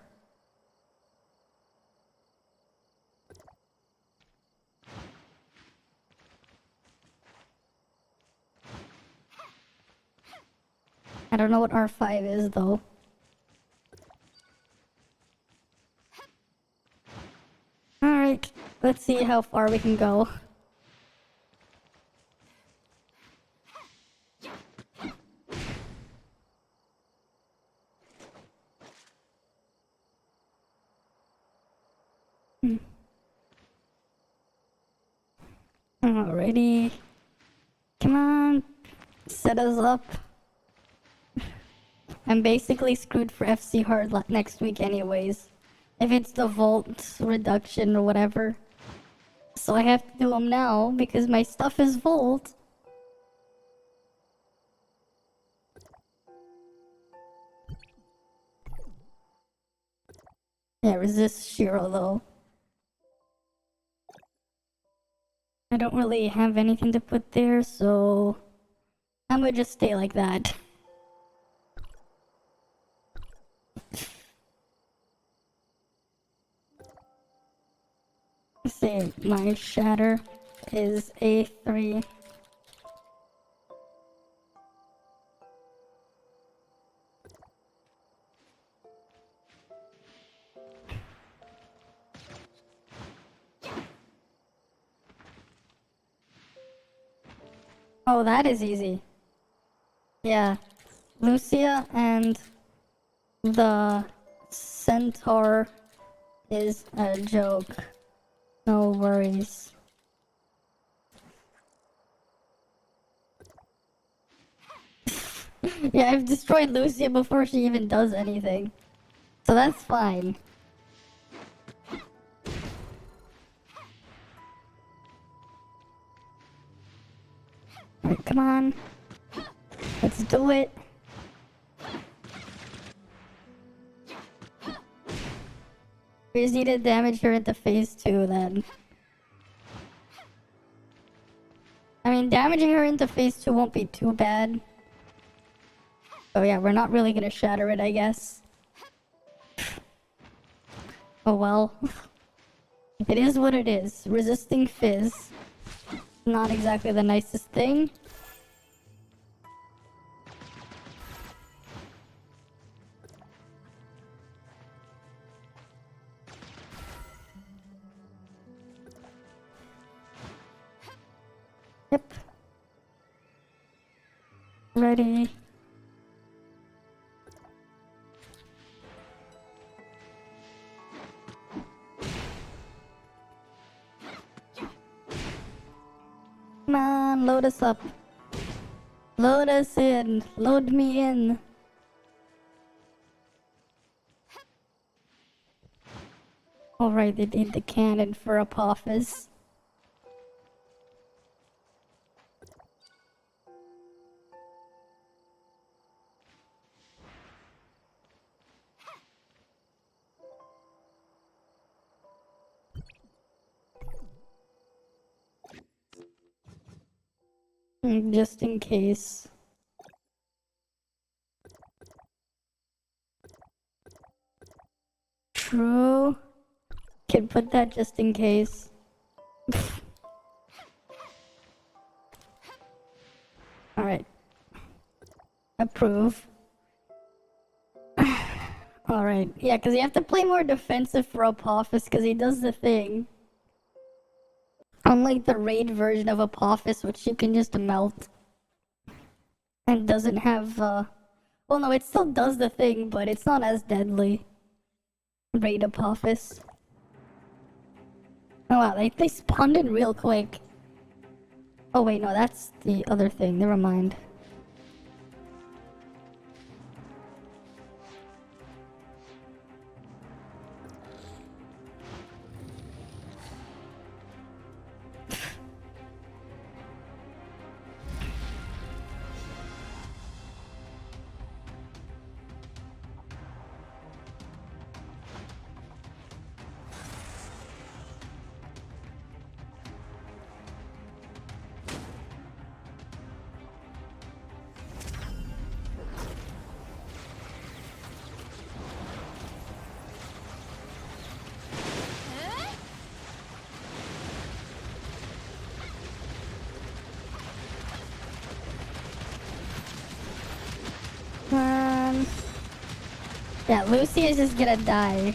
[SPEAKER 1] I don't know what R5 is though. Let's see how far we can go. Alrighty. Come on. Set us up. I'm basically screwed for FC hard next week anyways. If it's the Volt reduction or whatever. So I have to do them now because my stuff is Volt. Yeah, resist Shiro though. I don't really have anything to put there, so I'm gonna just stay like that. Say my shatter is A3. Oh, that is easy. Yeah. Lucia and the centaur is a joke. No worries. Yeah, I've destroyed Lucia before she even does anything. So that's fine. Alright, come on. Let's do it. We just need to damage her into phase 2 then. I mean, damaging her into phase 2 won't be too bad. Oh yeah, we're not really gonna shatter it, I guess. Oh well. It is what it is. Resisting fizz. Not exactly the nicest thing. Yep. Ready. Come on, load us up. Load us in. Load me in. Alright, they need the cannon for Apophis. Just in case. True. Can put that just in case. Alright. Approve. Alright. Yeah, because you have to play more defensive for Apophis because he does the thing. Unlike the raid version of Apophis, which you can just melt. And doesn't have, well no, it still does the thing, but it's not as deadly. Raid Apophis. Oh wow, they spawned in real quick. Oh wait, no, that's the other thing, never mind. Yeah, Lucy is just gonna die.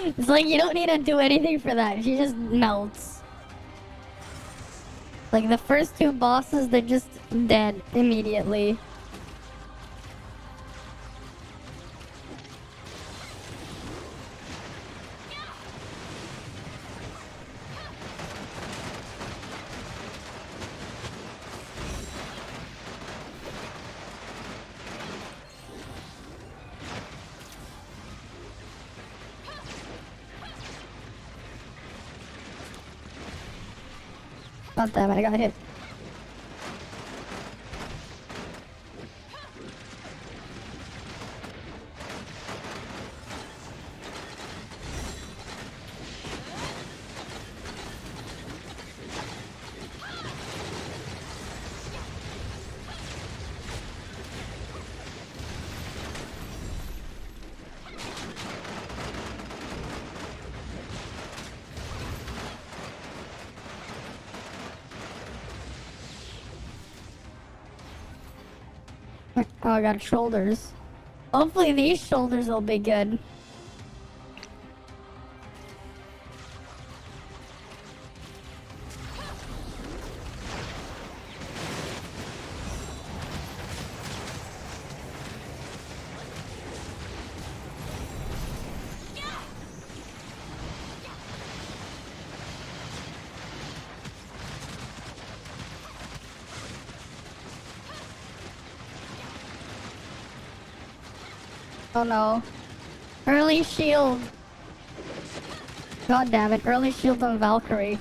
[SPEAKER 1] It's like you don't need to do anything for that. She just melts. Like the first two bosses, they're just dead immediately. God damn it, I got hit. Oh, I got shoulders. Hopefully these shoulders will be good. Oh no. Early shield. God damn it, early shield on Valkyrie.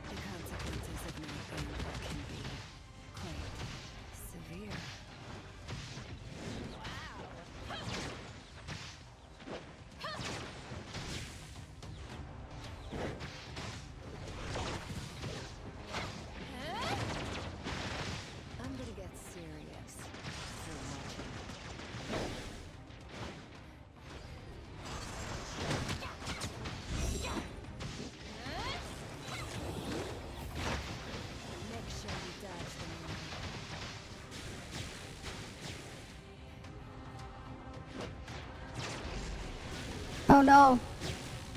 [SPEAKER 2] The consequences of my banter can be quite severe. I'm gonna get serious. You're watching. Make sure you dodge the move.
[SPEAKER 1] Oh no.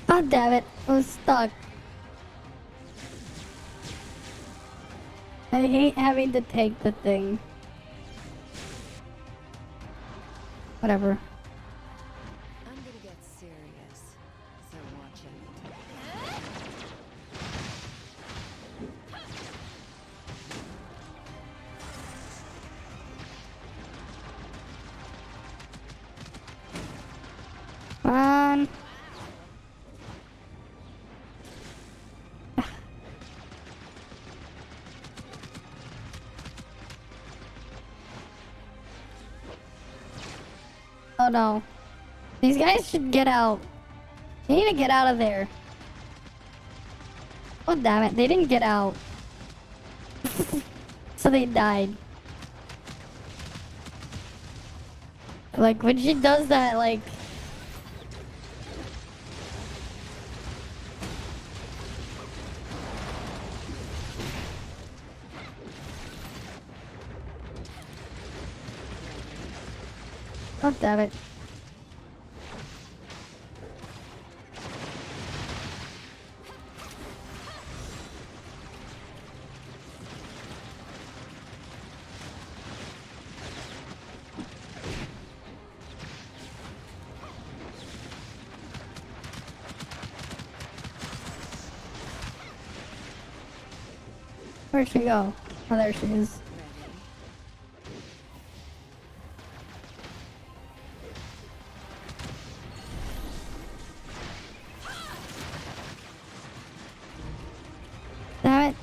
[SPEAKER 1] God damn it, I was stuck. I hate having to take the thing. Whatever.
[SPEAKER 2] I'm gonna get serious. So watch out.
[SPEAKER 1] Come on. Oh no. These guys should get out. They need to get out of there. Oh damn it, they didn't get out. So they died. Like when she does that, like... Oh damn it. Where'd she go? Oh, there she is. Damn it.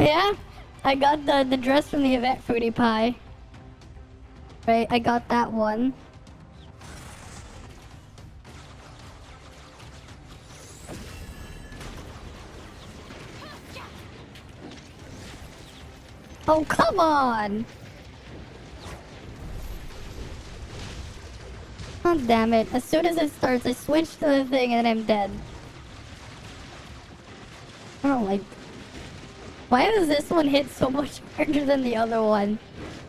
[SPEAKER 1] Yeah, I got the dress from the event, Fruity Pie. Right, I got that one. Oh, come on! Oh, damn it. As soon as it starts, I switch to the thing and then I'm dead. I don't like... Why does this one hit so much harder than the other one?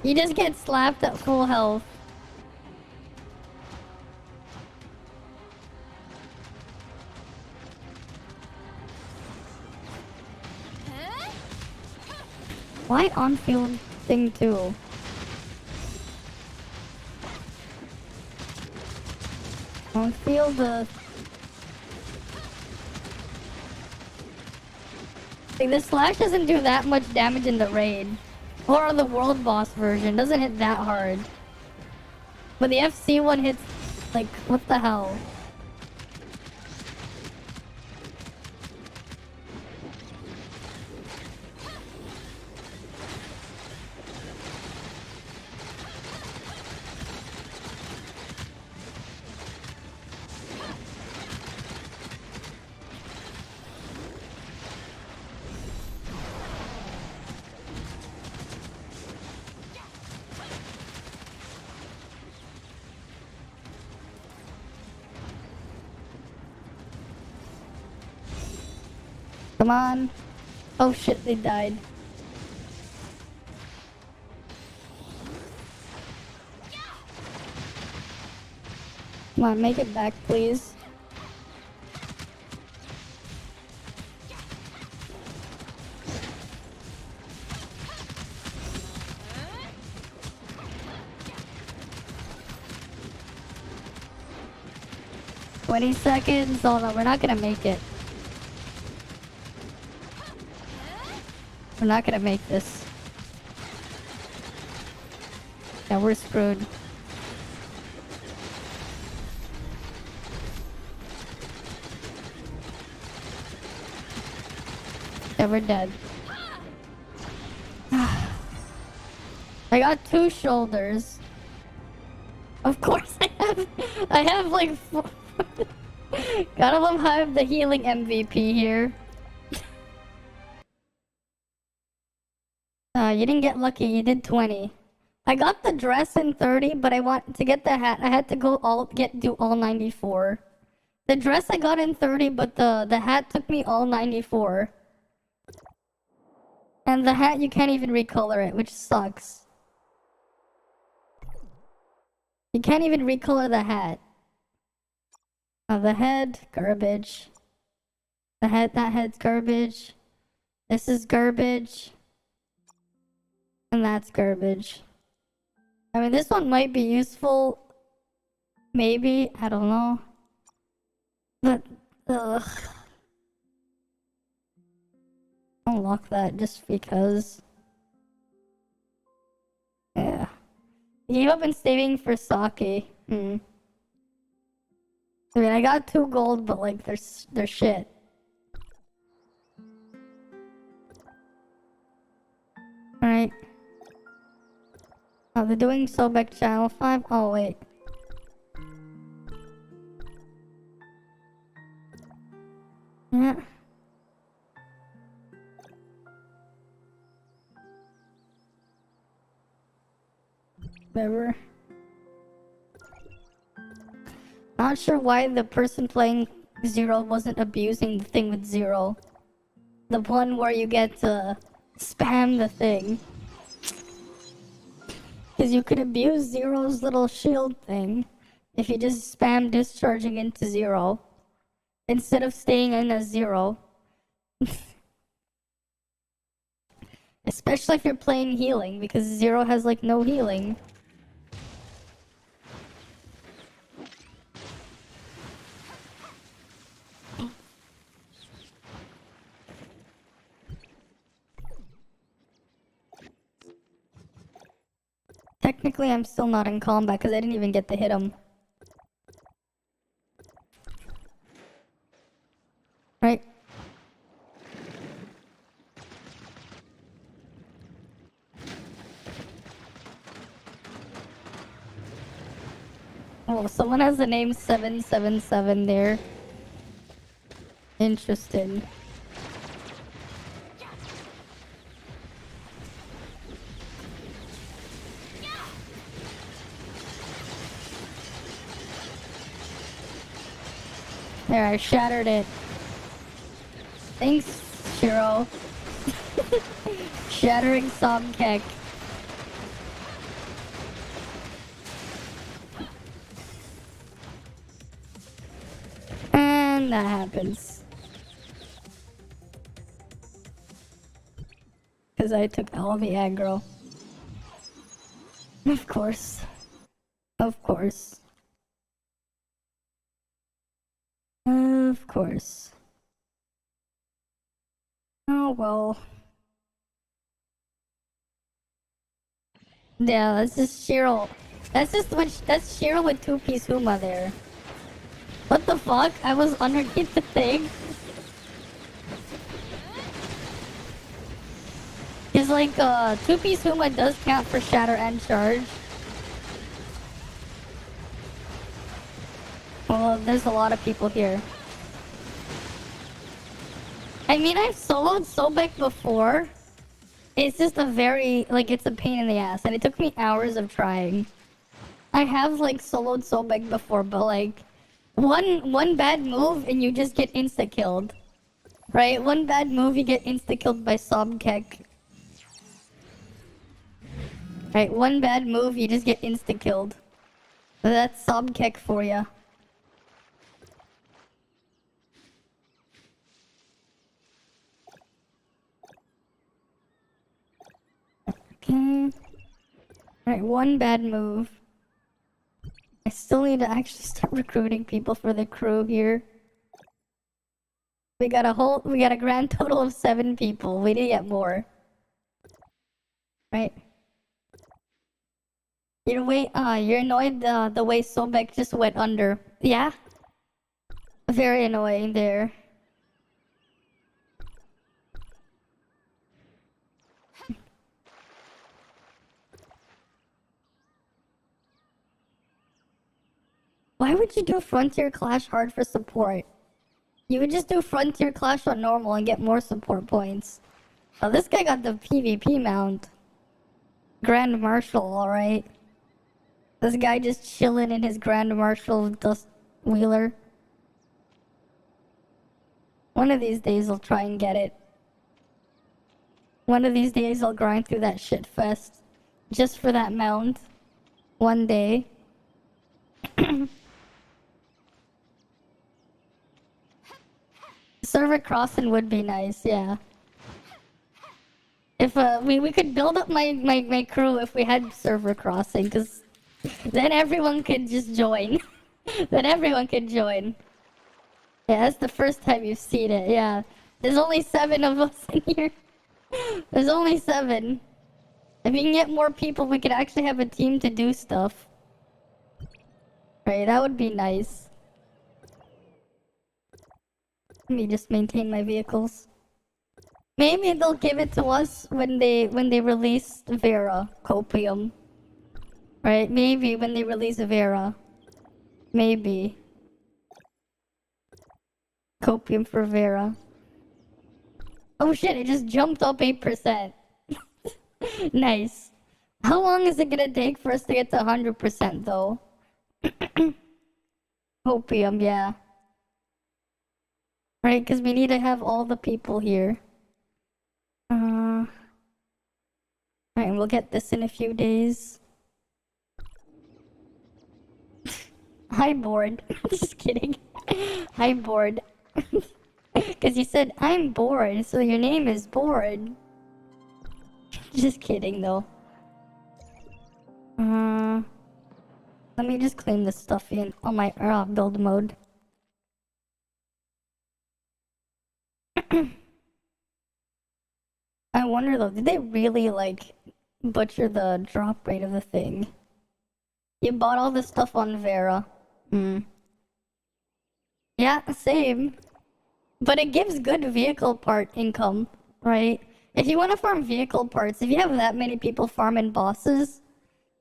[SPEAKER 1] You just get slapped at full health. Why on-field thing too? On-field like, the slash doesn't do that much damage in the raid. Or the world boss version, doesn't hit that hard. But the FC one hits, like, what the hell? Come on. Oh shit, they died. Come on, make it back, please. "20 seconds? Oh no, we're not gonna make it. We're not gonna make this. Yeah, we're screwed. Yeah, we're dead. I got 2 shoulders. Of course I have like 4. Gotta love how I have the healing MVP here. You didn't get lucky, you did 20. I got the dress in 30, but I want to get the hat. I had to go do all 94. The dress I got in 30, but the hat took me all 94. And the hat, you can't even recolor it, which sucks. You can't even recolor the hat. The head, garbage. That head's garbage. This is garbage. And that's garbage. I mean, this one might be useful. Maybe, I don't know. But, ugh. Unlock that just because. Yeah. Gave up and saving for sake. I mean, I got 2 gold, but like, they're shit. Alright. Oh, they're doing Sobek Channel 5? Oh, wait. Yeah. Whatever. Not sure why the person playing Zero wasn't abusing the thing with Zero. The one where you get to spam the thing. Because you could abuse Zero's little shield thing if you just spam discharging into Zero instead of staying in as Zero. Especially if you're playing healing, because Zero has like no healing. Technically, I'm still not in combat because I didn't even get to hit him. Right? Oh, someone has the name 777 there. Interesting. There, I shattered it. Thanks, Shiro. Shattering Somkek. And that happens. Because I took all the aggro. Of course. Of course. Of course. Oh well. Yeah, that's just Cheryl. That's Cheryl with two-piece Huma there. What the fuck? I was underneath the thing. It's like, two-piece Huma does count for shatter and charge. Well, there's a lot of people here. I mean, I've soloed Sobek before. It's just it's a pain in the ass, and it took me hours of trying. I have, soloed Sobek before, but, one bad move and you just get insta-killed. Right? One bad move, you get insta-killed by Sobkek. Right? One bad move, you just get insta-killed. That's Sobkek for ya. Okay. Alright, one bad move. I still need to actually start recruiting people for the crew here. We got a grand total of 7 people. We need to get more. Right? You're annoyed the way Sobek just went under. Yeah? Very annoying there. Why would you do Frontier Clash hard for support? You would just do Frontier Clash on normal and get more support points. Oh, this guy got the PvP mount. Grand Marshal, alright. This guy just chilling in his Grand Marshal dust wheeler. One of these days I'll try and get it. One of these days I'll grind through that shit fest. Just for that mount. One day. Server crossing would be nice, yeah. If we could build up my crew if we had server crossing, cause then everyone could just join. Then everyone could join. Yeah, that's the first time you've seen it, yeah. There's only 7 of us in here. There's only 7. If we can get more people, we could actually have a team to do stuff. Right, that would be nice. Let me just maintain my vehicles. Maybe they'll give it to us when they release Vera Copium. Right? Maybe when they release Vera. Maybe. Copium for Vera. Oh shit, it just jumped up 8%. Nice. How long is it gonna take for us to get to 100% though? Copium, yeah. Right, because we need to have all the people here. Alright, we'll get this in a few days. Hi, bored. Just kidding. Hi, bored. Because you said, I'm bored, so your name is bored. Just kidding, though. Let me just clean this stuff in on my build mode. I wonder though, did they really butcher the drop rate of the thing? You bought all this stuff on Vera. Yeah, same. But it gives good vehicle part income, right? If you want to farm vehicle parts, if you have that many people farming bosses,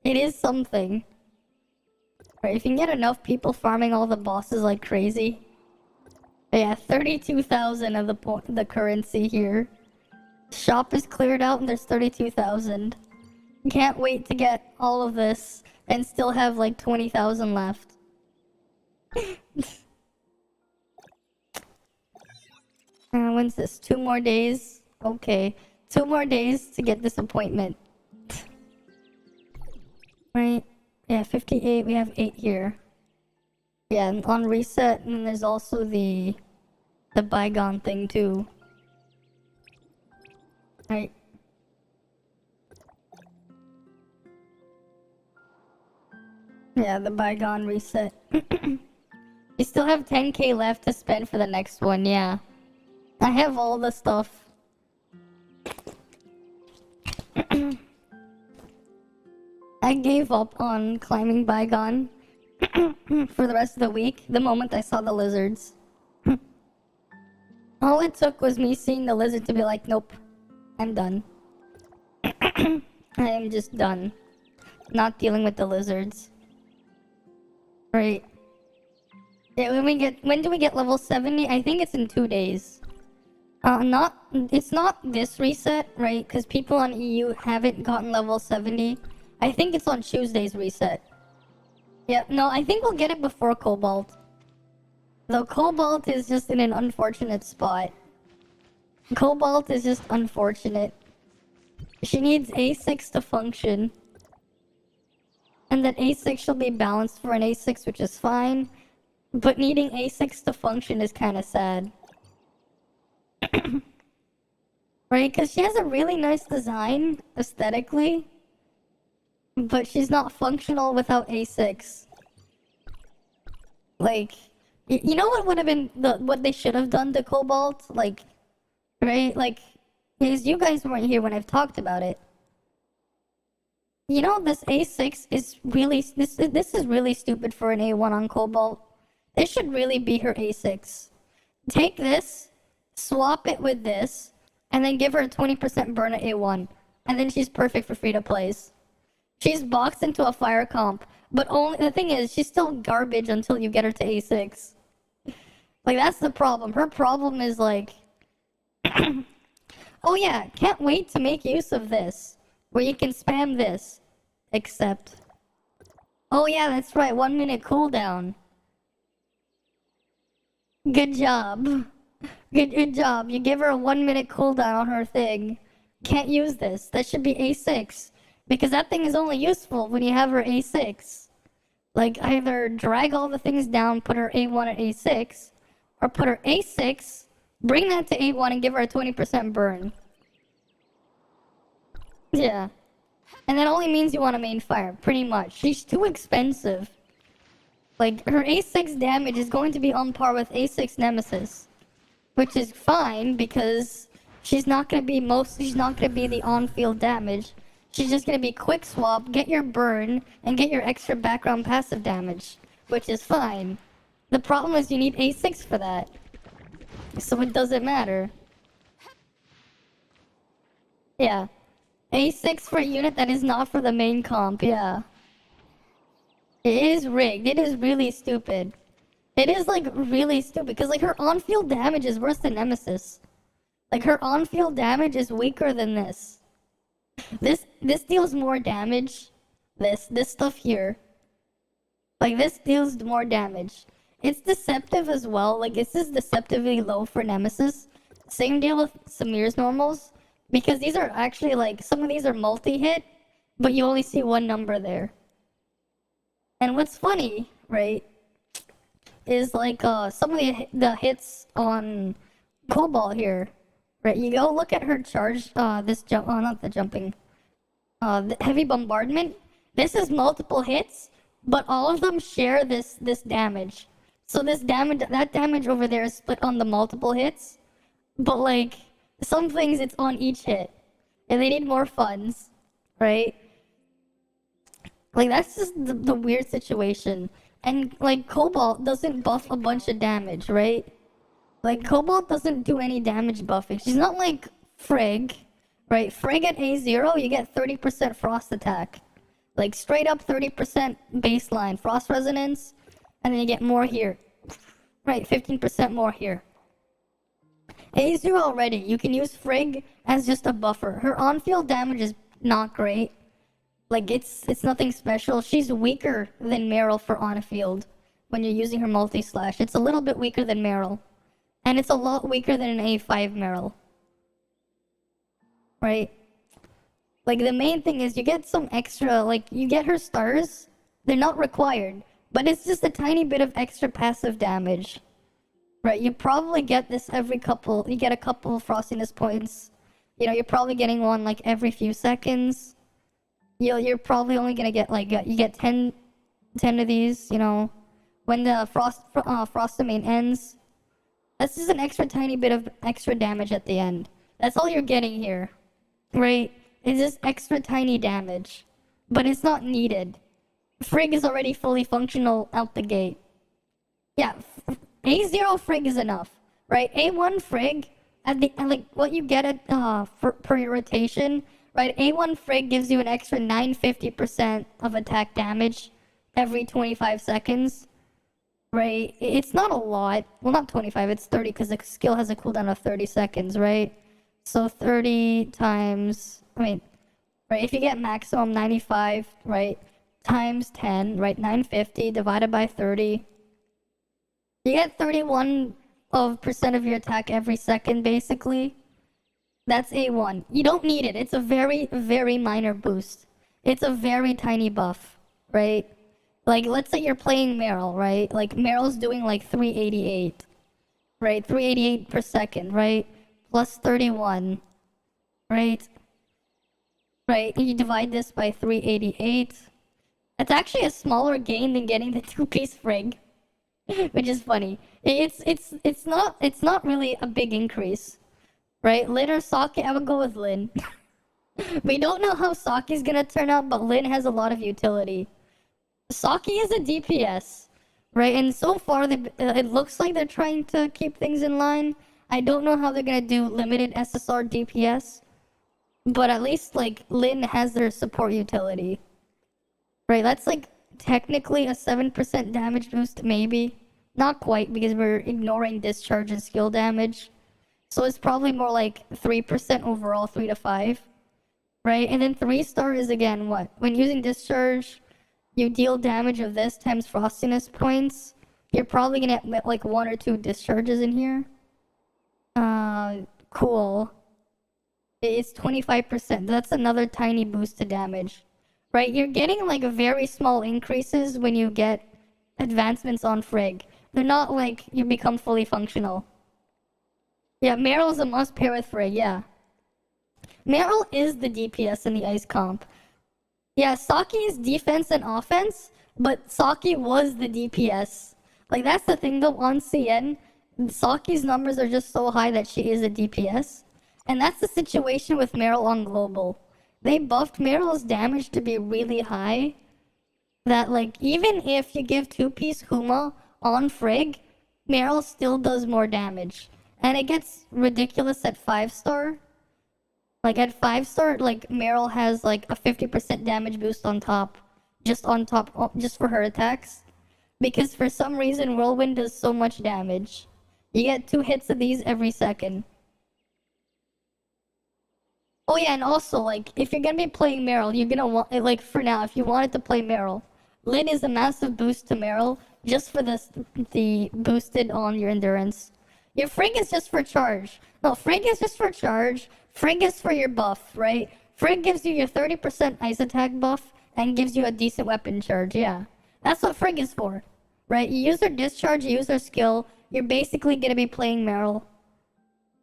[SPEAKER 1] it is something. Right, if you can get enough people farming all the bosses like crazy. Yeah, 32,000 of the currency here. Shop is cleared out and there's 32,000. Can't wait to get all of this and still have like 20,000 left. When's this? 2 more days? Okay. 2 more days to get this appointment. Right? Yeah, 58. We have 8 here. Yeah, and on reset, and there's also the bygone thing too. Right. Yeah, the bygone reset. You still have 10k left to spend for the next one, yeah. I have all the stuff. I gave up on climbing bygone for the rest of the week the moment I saw the lizards. All it took was me seeing the lizard to be like, nope, I'm done. I am just done. Not dealing with the lizards. Right. Yeah, when do we get level 70? I think it's in 2 days. It's not this reset, right? Because people on EU haven't gotten level 70. I think it's on Tuesday's reset. Yeah, no, I think we'll get it before Cobalt. Though Cobalt is just in an unfortunate spot. Cobalt is just unfortunate. She needs A6 to function. And that A6 shall be balanced for an A6, which is fine. But needing A6 to function is kind of sad. Right? Because she has a really nice design, aesthetically. But she's not functional without A6. Like, you know what would have been what they should have done to Cobalt? Like, right? Like, because you guys weren't here when I've talked about it. You know, this A6 is really, this is really stupid for an A1 on Cobalt. This should really be her A6. Take this, swap it with this, and then give her a 20% burn at A1. And then she's perfect for free-to-plays. She's boxed into a fire comp, but only, the thing is, she's still garbage until you get her to A6. Like, that's the problem. Her problem is like, oh yeah, can't wait to make use of this, where you can spam this, except, oh yeah, that's right, 1 minute cooldown. Good job. Good job. You give her a 1 minute cooldown on her thing. Can't use this. That should be A6. Because that thing is only useful when you have her A6. Like, either drag all the things down, put her A1 at A6, or put her A6, bring that to A1 and give her a 20% burn. Yeah. And that only means you want to main fire, pretty much. She's too expensive. Like, her A6 damage is going to be on par with A6 Nemesis. Which is fine, because she's not going to be the on-field damage. She's just going to be quick swap, get your burn, and get your extra background passive damage. Which is fine. The problem is you need A6 for that. So it doesn't matter. Yeah. A6 for a unit that is not for the main comp, yeah. It is rigged. It is really stupid. It is, like, really stupid, because, like, her on-field damage is worse than Nemesis. Like, her on-field damage is weaker than this. This deals more damage. This stuff here. Like, this deals more damage. It's deceptive as well. Like, this is deceptively low for Nemesis. Same deal with Samir's normals. Because these are actually, like, some of these are multi-hit, but you only see one number there. And what's funny, right, is like some of the hits on Cobalt here, right? You go look at her charge, this jump, not the jumping, the heavy bombardment. This is multiple hits, but all of them share this damage. So this damage, that damage over there is split on the multiple hits, but like some things it's on each hit, and they need more funds, right? Like, that's just the weird situation. And, like, Cobalt doesn't buff a bunch of damage, right? Like, Cobalt doesn't do any damage buffing. She's not like Frigg, right? Frigg at A0, you get 30% frost attack. Like straight up 30% baseline frost resonance, and then you get more here. Right, 15% more here. A0 already, you can use Frigg as just a buffer. Her on-field damage is not great. Like, it's nothing special. She's weaker than Meryl for on-field when you're using her multi-slash. It's a little bit weaker than Meryl. And it's a lot weaker than an A5 Meryl. Right? Like, the main thing is you get some extra, like, you get her stars. They're not required. But it's just a tiny bit of extra passive damage. Right, you probably get this every couple, you get a couple of frostiness points. You know, you're probably getting one like every few seconds. You're probably only gonna get like, you get 10 of these, you know, when the frost domain ends. That's just an extra tiny bit of extra damage at the end. That's all you're getting here, right? It's just extra tiny damage, but it's not needed. Frigg is already fully functional out the gate. Yeah, A0 Frigg is enough, right? A1 Frigg, like what you get at per your rotation, right? A1 Frigg gives you an extra 950% of attack damage every 25 seconds, right? It's not a lot. Well, not 25, it's 30 because the skill has a cooldown of 30 seconds, right? So 30 times, right? If you get maximum 95, right? Times 10, right? 950 divided by 30. You get 31% of your attack every second, basically. That's A1. You don't need it. It's a very, very minor boost. It's a very tiny buff, right? Like, let's say you're playing Meryl, right? Like, Meryl's doing like 388, right? 388 per second, right? Plus 31, right? Right, you divide this by 388. It's actually a smaller gain than getting the two-piece Frigg. Which is funny. It's not really a big increase, right? Lin or Saki, I would go with Lin. We don't know how Saki's gonna turn out, but Lin has a lot of utility. Saki is a DPS, right? And so far, it looks like they're trying to keep things in line. I don't know how they're gonna do limited SSR DPS, but at least like Lin has their support utility, right? That's like technically a 7% damage boost, maybe. Not quite, because we're ignoring discharge and skill damage. So it's probably more like 3% overall, 3 to 5. Right? And then 3-star is again what? When using discharge, you deal damage of this times frostiness points. You're probably gonna get like 1 or 2 discharges in here. Cool. It's 25%. That's another tiny boost to damage. Right, you're getting like very small increases when you get advancements on Frigg. They're not like you become fully functional. Yeah, Meryl's a must pair with Frigg, yeah. Meryl is the DPS in the ice comp. Yeah, Saki is defense and offense, but Saki was the DPS. Like, that's the thing though, on CN, Saki's numbers are just so high that she is a DPS. And that's the situation with Meryl on global. They buffed Meryl's damage to be really high. That, like, even if you give 2-piece Huma on Frigg, Meryl still does more damage. And it gets ridiculous at 5-star. Like, at 5-star, like, Meryl has, like, a 50% damage boost on top. Just for her attacks. Because for some reason, Whirlwind does so much damage. You get 2 hits of these every second. Oh yeah, and also, like, if you're gonna be playing Meryl, you're gonna want, like, for now, if you wanted to play Meryl, Lin is a massive boost to Meryl, just for the boosted on your endurance. Your Frigg is just for charge. No, Frigg is just for charge. Frigg is for your buff, right? Frigg gives you your 30% ice attack buff, and gives you a decent weapon charge, yeah. That's what Frigg is for, right? You use her discharge, you use her skill, you're basically gonna be playing Meryl.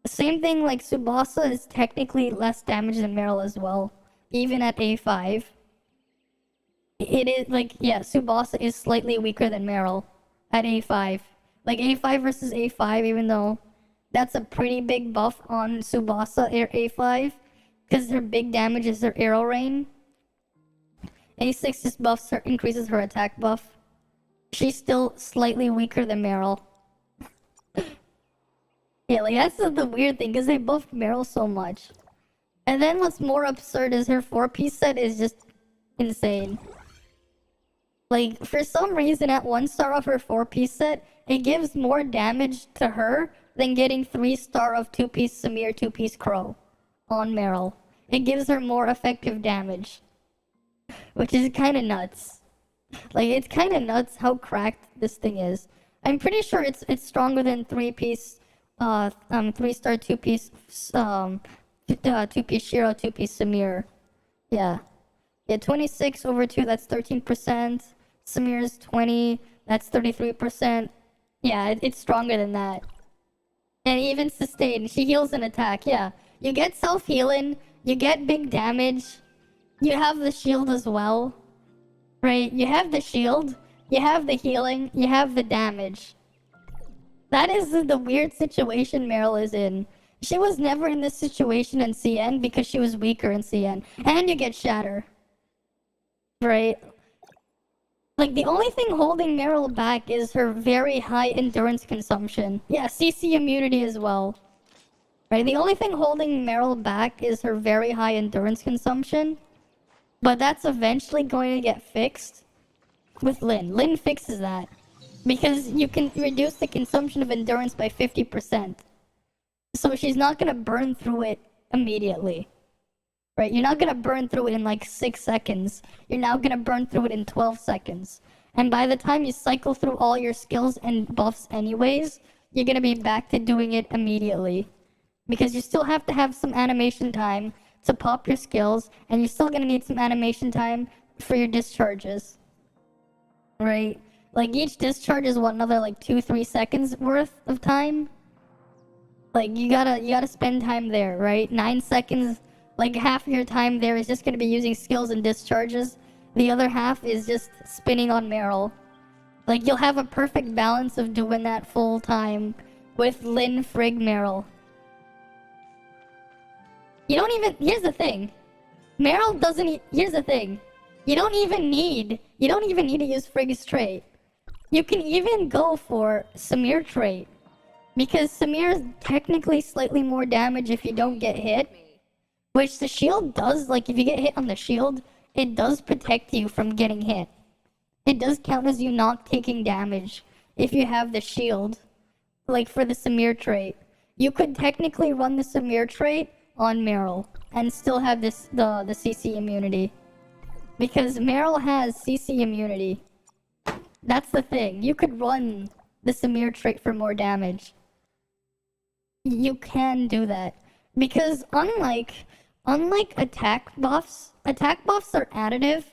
[SPEAKER 1] Same thing, like, Tsubasa is technically less damage than Meryl as well, even at A5. It is, like, yeah, Tsubasa is slightly weaker than Meryl at A5. Like, A5 versus A5, even though that's a pretty big buff on Tsubasa A5, because her big damage is her arrow rain. A6 just buffs her, increases her attack buff. She's still slightly weaker than Meryl. Yeah, like, that's the weird thing, because they buffed Meryl so much. And then what's more absurd is her 4-piece set is just insane. Like, for some reason, at 1 star of her 4-piece set, it gives more damage to her than getting 3 star of 2-piece Samir, 2-piece Crow on Meryl. It gives her more effective damage. Which is kinda nuts. Like, it's kinda nuts how cracked this thing is. I'm pretty sure it's stronger than 3-piece, 3-star 2-piece, 2-piece Shiro, 2-piece Samir. Yeah. Yeah, 26 over 2, that's 13%. Samir's 20, that's 33%. Yeah, it's stronger than that. And even sustain, she heals an attack, yeah. You get self-healing, you get big damage, you have the shield as well. Right? You have the shield, you have the healing, you have the damage. That is the weird situation Meryl is in. She was never in this situation in CN because she was weaker in CN. And you get Shatter. Right? Like, the only thing holding Meryl back is her very high endurance consumption. Yeah, CC immunity as well. Right? The only thing holding Meryl back is her very high endurance consumption. But that's eventually going to get fixed with Lyn. Lyn fixes that. Because you can reduce the consumption of endurance by 50%. So she's not going to burn through it immediately. Right? You're not going to burn through it in like 6 seconds. You're now going to burn through it in 12 seconds. And by the time you cycle through all your skills and buffs anyways, you're going to be back to doing it immediately. Because you still have to have some animation time to pop your skills, and you're still going to need some animation time for your discharges. Right? Like, each discharge is what, another like 2-3 seconds worth of time? Like, you gotta spend time there, right? 9 seconds, like half of your time there is just gonna be using skills and discharges. The other half is just spinning on Meryl. Like, you'll have a perfect balance of doing that full time with Lyn, Frigg, Meryl. You don't even, here's the thing. Meryl doesn't, here's the thing. You don't even need to use Frigg's trait. You can even go for Samir trait. Because Samir is technically slightly more damage if you don't get hit. Which the shield does, like if you get hit on the shield, it does protect you from getting hit. It does count as you not taking damage if you have the shield. Like for the Samir trait. You could technically run the Samir trait on Meryl and still have the CC immunity. Because Meryl has CC immunity. That's the thing. You could run the Samir trait for more damage. You can do that. Because unlike attack buffs are additive,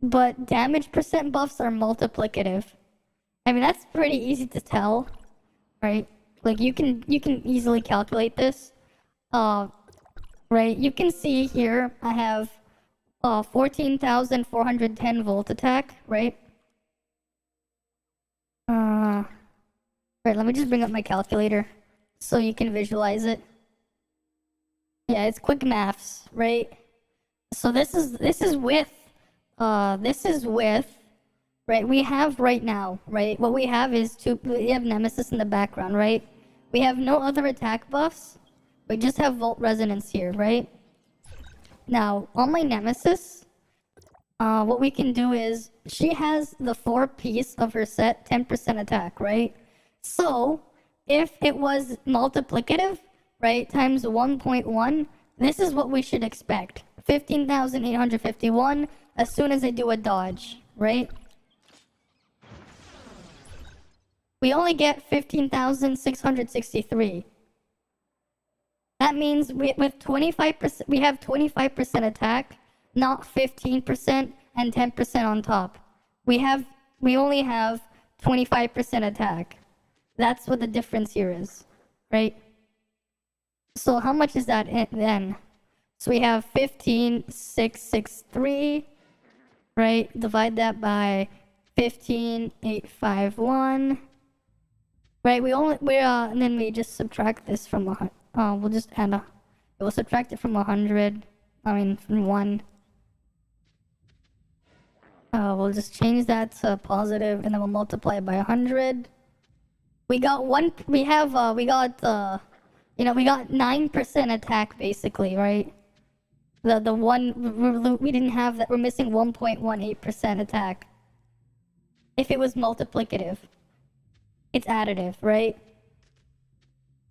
[SPEAKER 1] but damage percent buffs are multiplicative. I mean, that's pretty easy to tell, right? Like, you can easily calculate this. Right? You can see here, I have 14,410 volt attack, right? Right, let me just bring up my calculator so you can visualize it. Yeah, it's quick maths, right? So this is with, right? We have right now, right? What we have is we have Nemesis in the background, right? We have no other attack buffs. We just have Volt Resonance here, right? Now, on my Nemesis, what we can do is, she has the 4-piece of her set, 10% attack, right? So, if it was multiplicative, right, times 1.1, this is what we should expect. 15,851 as soon as I do a dodge, right? We only get 15,663. That means with 25%, we have 25% attack, not 15% and 10% on top. We only have 25% attack. That's what the difference here is, right? So how much is that then? So we have 15,663, right? Divide that by 15,851, right? And then we just subtract this from we'll just add we'll subtract it from 100. From 1. We'll just change that to positive, and then we'll multiply it by 100. We got 9% attack basically, right? The one we didn't have that. We're missing 1.18% attack. If it was multiplicative, it's additive, right?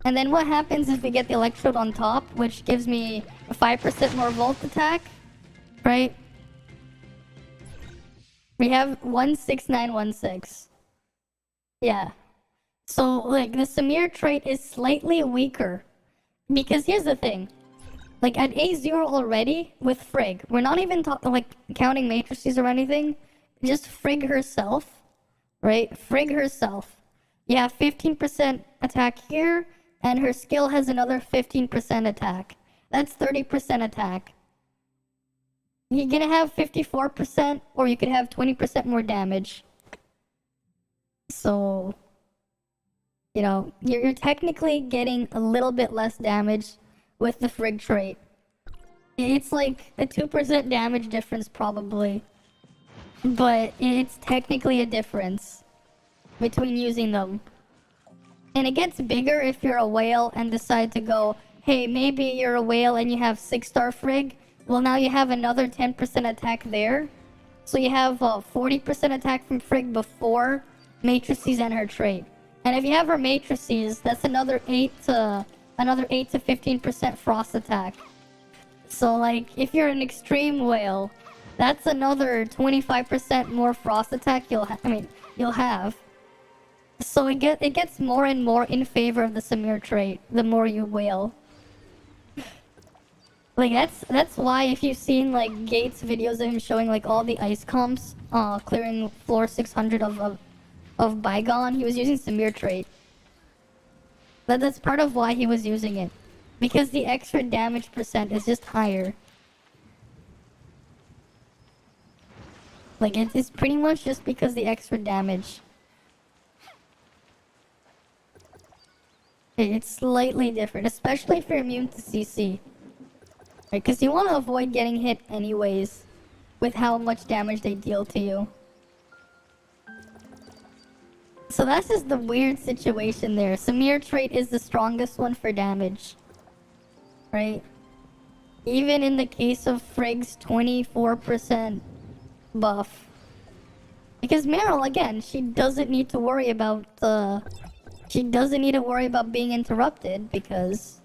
[SPEAKER 1] And then what happens if we get the electrode on top, which gives me a 5% more volt attack, right? We have 16916. Yeah. So, like, the Samir trait is slightly weaker. Because here's the thing. Like, at A0 already, with Frigg, we're not even counting matrices or anything. Just Frigg herself, right? Frigg herself. You have 15% attack here, and her skill has another 15% attack. That's 30% attack. You're gonna have 54%, or you could have 20% more damage. So, you know, you're technically getting a little bit less damage with the Frigg trait. It's like a 2% damage difference probably. But it's technically a difference between using them. And it gets bigger if you're a whale and decide to go, hey, maybe you're a whale and you have 6-star Frigg. Well, now you have another 10% attack there. So you have 40% attack from Frigg before matrices and her trait. And if you have her matrices, that's another 8 to 15% frost attack. So like, if you're an extreme whale, that's another 25% more frost attack you'll have. So it gets more and more in favor of the Samir trait the more you whale. Like that's why if you've seen like Gates videos of him showing like all the ice comps clearing floor 600 of Bygone, he was using Samir trait. That's part of why he was using it. Because the extra damage percent is just higher. Like it's pretty much just because the extra damage. It's slightly different, especially if you're immune to CC. Right, because you want to avoid getting hit anyways with how much damage they deal to you. So that's just the weird situation there. Samir trait is the strongest one for damage. Right? Even in the case of Frigg's 24% buff. Because Meryl, again, she doesn't need to worry about being interrupted because,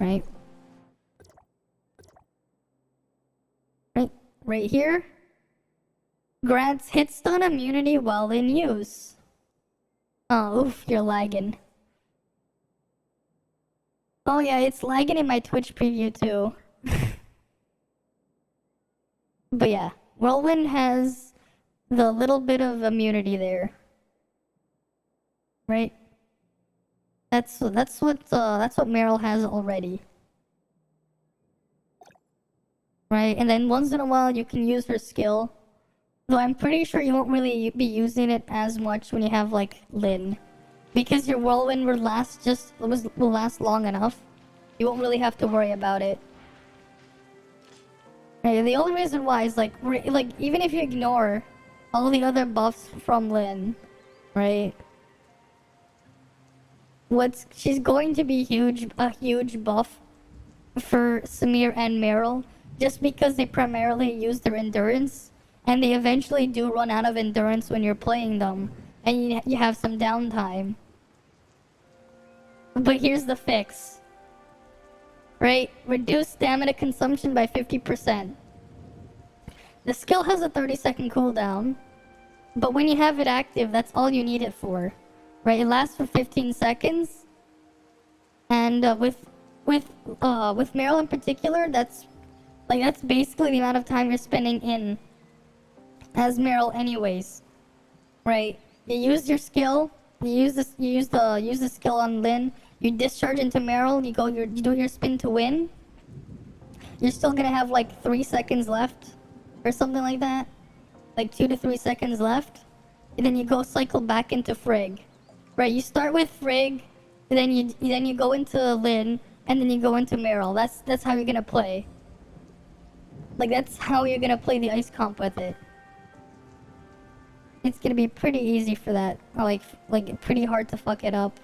[SPEAKER 1] right? Right here, grants hit stun immunity while in use. Oh, oof, you're lagging. Oh yeah, it's lagging in my Twitch preview too. But yeah, Whirlwind has the little bit of immunity there. Right? That's what Meryl has already. Right, and then once in a while you can use her skill. Though I'm pretty sure you won't really be using it as much when you have like Lyn. Because your Whirlwind will last long enough. You won't really have to worry about it. Right, the only reason why is like even if you ignore all the other buffs from Lyn, right? She's going to be a huge buff for Samir and Meryl. Just because they primarily use their endurance, and they eventually do run out of endurance when you're playing them, and you have some downtime. But here's the fix. Right? Reduce stamina consumption by 50%. The skill has a 30-second cooldown, but when you have it active, that's all you need it for. Right? It lasts for 15 seconds, and with Meryl in particular, that's basically the amount of time you're spending in as Meryl anyways. Right? You use your skill, you use the skill on Lyn, you discharge into Meryl, you do your spin to win. You're still gonna have like 3 seconds left or something like that. Like 2 to 3 seconds left. And then you go cycle back into Frigg. Right, you start with Frigg, and then you go into Lyn, and then you go into Meryl. That's how you're gonna play. Like, that's how you're gonna play the ice comp with it. It's gonna be pretty easy for that. Or like pretty hard to fuck it up.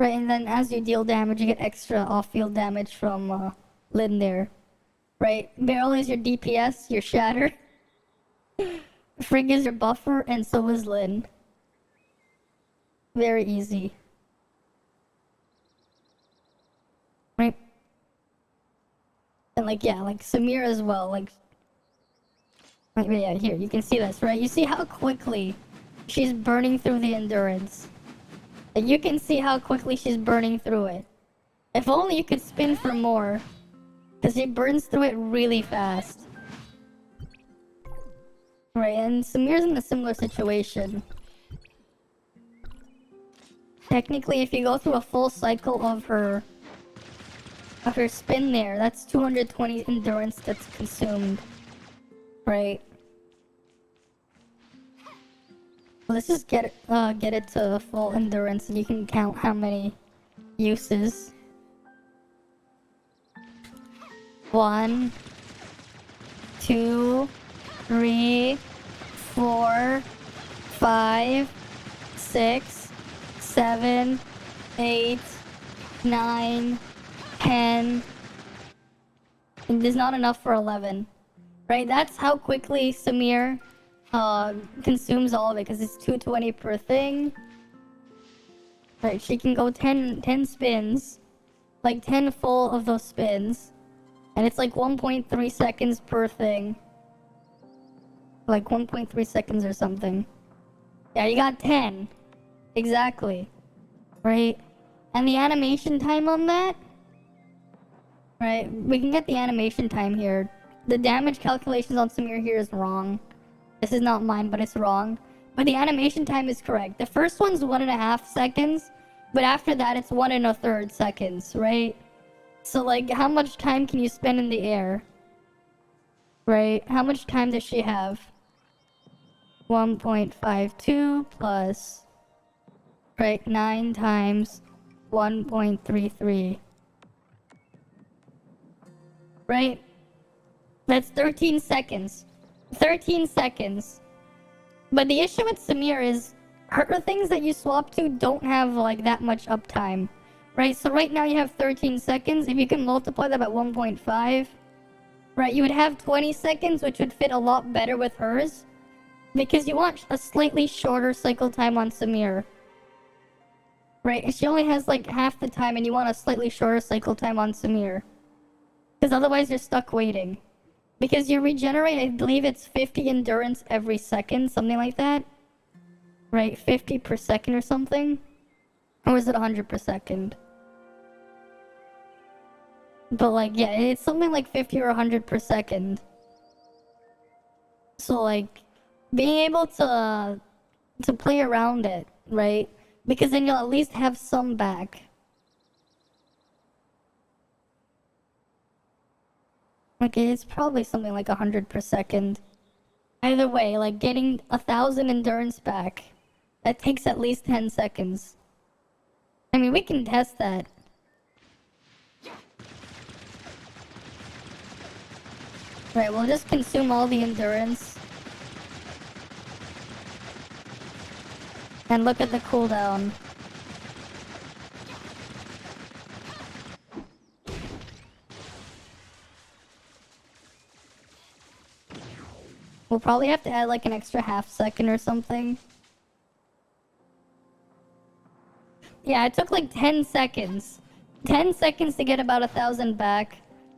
[SPEAKER 1] Right, and then as you deal damage, you get extra off-field damage from Lynn there. Right, Meryl is your DPS, your shatter. Frigg is your buffer, and so is Lynn. Very easy. Right? And like, yeah, like Samir as well, like yeah, here, you can see this, right? You see how quickly she's burning through the endurance. And you can see how quickly she's burning through it. If only you could spin for more. Because she burns through it really fast. Right, and Samir's in a similar situation. Technically, if you go through a full cycle of her spin there, that's 220 endurance that's consumed. Right. Let's just get it to full endurance and you can count how many uses. 1, 2, 3, 4, 5, 6, 7, 8, 9, 10. And there's not enough for 11. Right? That's how quickly Samir consumes all of it, because it's 220 per thing. Right, she can go 10 spins, like 10 full of those spins, and it's like 1.3 seconds per thing. Like 1.3 seconds or something. Yeah, you got 10. Exactly. Right? And the animation time on that? Right, we can get the animation time here. The damage calculations on Samir here is wrong. This is not mine, but it's wrong. But the animation time is correct. The first one's 1.5 seconds, but after that it's 1 1/3 seconds, right? So like, how much time can you spend in the air? Right? How much time does she have? 1.52 plus, right, 9 times 1.33. Right? That's 13 seconds. 13 seconds. But the issue with Samir is her things that you swap to don't have like that much uptime. Right? So right now you have 13 seconds. If you can multiply that by 1.5, right, you would have 20 seconds, which would fit a lot better with hers. Because you want a slightly shorter cycle time on Samir. Right? And she only has like half the time, and you want a slightly shorter cycle time on Samir. Because otherwise you're stuck waiting. Because you regenerate, I believe it's 50 endurance every second, something like that. Right? 50 per second or something? Or is it 100 per second? But like, yeah, it's something like 50 or 100 per second. So like, being able to play around it, right? Because then you'll at least have some back. Okay, it's probably something like 100 per second. Either way, like getting 1,000 endurance back, that takes at least 10 seconds. I mean, we can test that. Right, we'll just consume all the endurance. And look at the cooldown. We'll probably have to add like an extra half second or something. Yeah, it took like 10 seconds. 10 seconds to get about 1,000 back.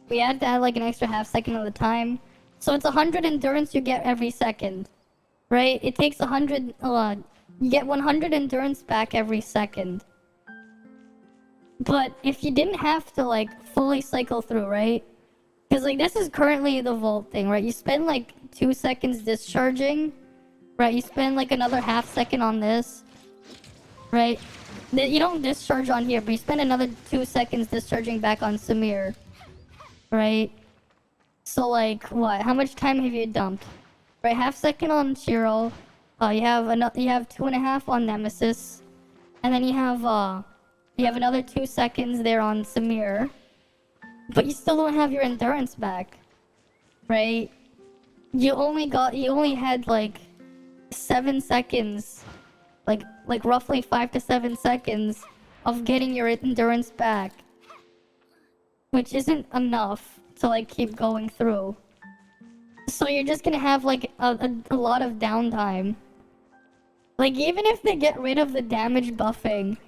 [SPEAKER 1] We had to add like an extra half second of the time. So it's 100 endurance you get every second. Right? It takes 100... you get 100 endurance back every second. But if you didn't have to like fully cycle through, right? Because like this is currently the vault thing, right? You spend like 2 seconds discharging, right? You spend like another half second on this, right? You don't discharge on here, but you spend another 2 seconds discharging back on Samir, right? So like, what? How much time have you dumped? Right, half second on Shiro. You have 2.5 on Nemesis, and then you have another 2 seconds there on Samir. But you still don't have your endurance back, right? You only had like 7 seconds, like roughly 5 to 7 seconds of getting your endurance back. Which isn't enough to like keep going through. So you're just gonna have like a lot of downtime. Like even if they get rid of the damage buffing,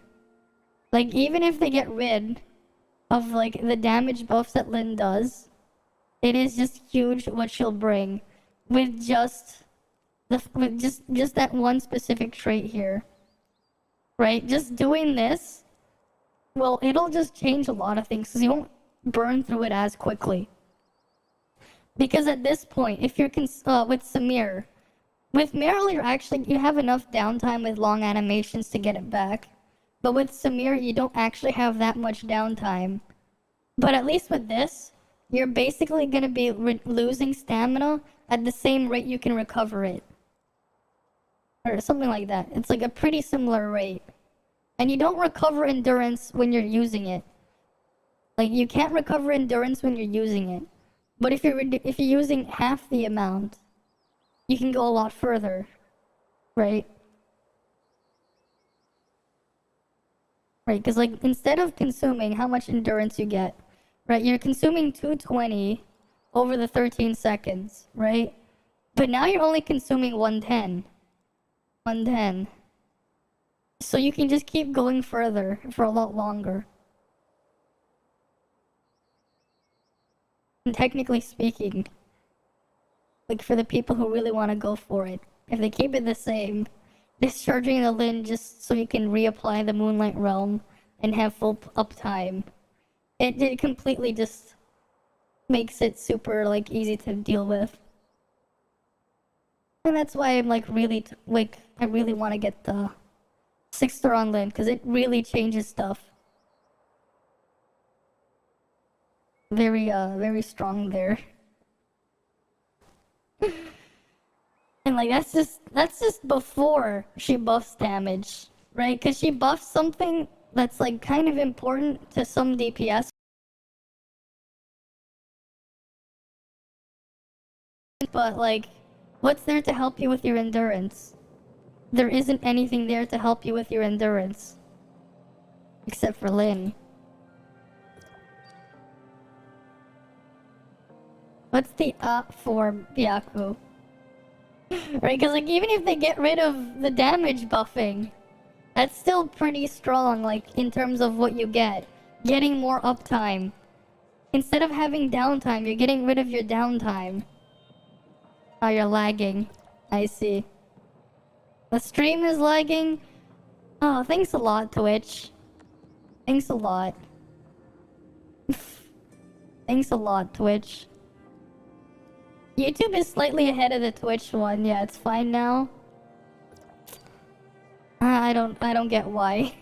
[SPEAKER 1] like even if they get rid of like the damage buffs that Lynn does, it is just huge what she'll bring with just that one specific trait here. Right? Just doing this, well, it'll just change a lot of things because you won't burn through it as quickly. Because at this point, if you're with Samir, with Meryl, you have enough downtime with long animations to get it back. But with Samir, you don't actually have that much downtime. But at least with this, you're basically gonna be losing stamina at the same rate you can recover it. Or something like that. It's like a pretty similar rate. And you don't recover endurance when you're using it. Like, you can't recover endurance when you're using it. But if you're using half the amount, you can go a lot further. Right? Right, because like, instead of consuming how much endurance you get, right, you're consuming 220 over the 13 seconds, right? But now you're only consuming 110. 110. So you can just keep going further for a lot longer. And technically speaking, like for the people who really want to go for it, if they keep it the same, discharging the Lin just so you can reapply the Moonlight Realm and have full uptime, it completely just makes it super like easy to deal with. And that's why I'm like really I really want to get the 6-star on Lin because it really changes stuff. Very strong there. And like that's just before she buffs damage, right? Because she buffs something that's like kind of important to some DPS. But like, what's there to help you with your endurance? There isn't anything there to help you with your endurance. Except for Lin. What's the for Byaku? Right, because like even if they get rid of the damage buffing, that's still pretty strong, like in terms of what you get. Getting more uptime. Instead of having downtime, you're getting rid of your downtime. Oh, you're lagging. I see. The stream is lagging? Oh, thanks a lot, Twitch. Thanks a lot. Thanks a lot, Twitch. YouTube is slightly ahead of the Twitch one. Yeah, it's fine now. I don't get why.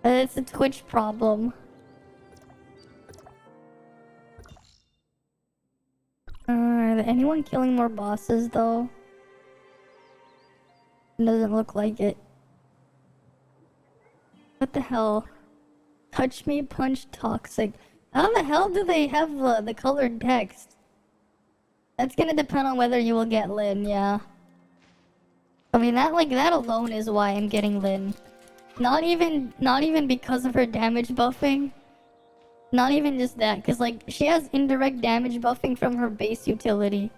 [SPEAKER 1] It's a Twitch problem. Are there anyone killing more bosses though? It doesn't look like it. What the hell? Touch me, punch, toxic. How the hell do they have the colored text? That's gonna depend on whether you will get Lin, yeah. I mean that alone is why I'm getting Lin. Not even because of her damage buffing. Not even just that, because like she has indirect damage buffing from her base utility.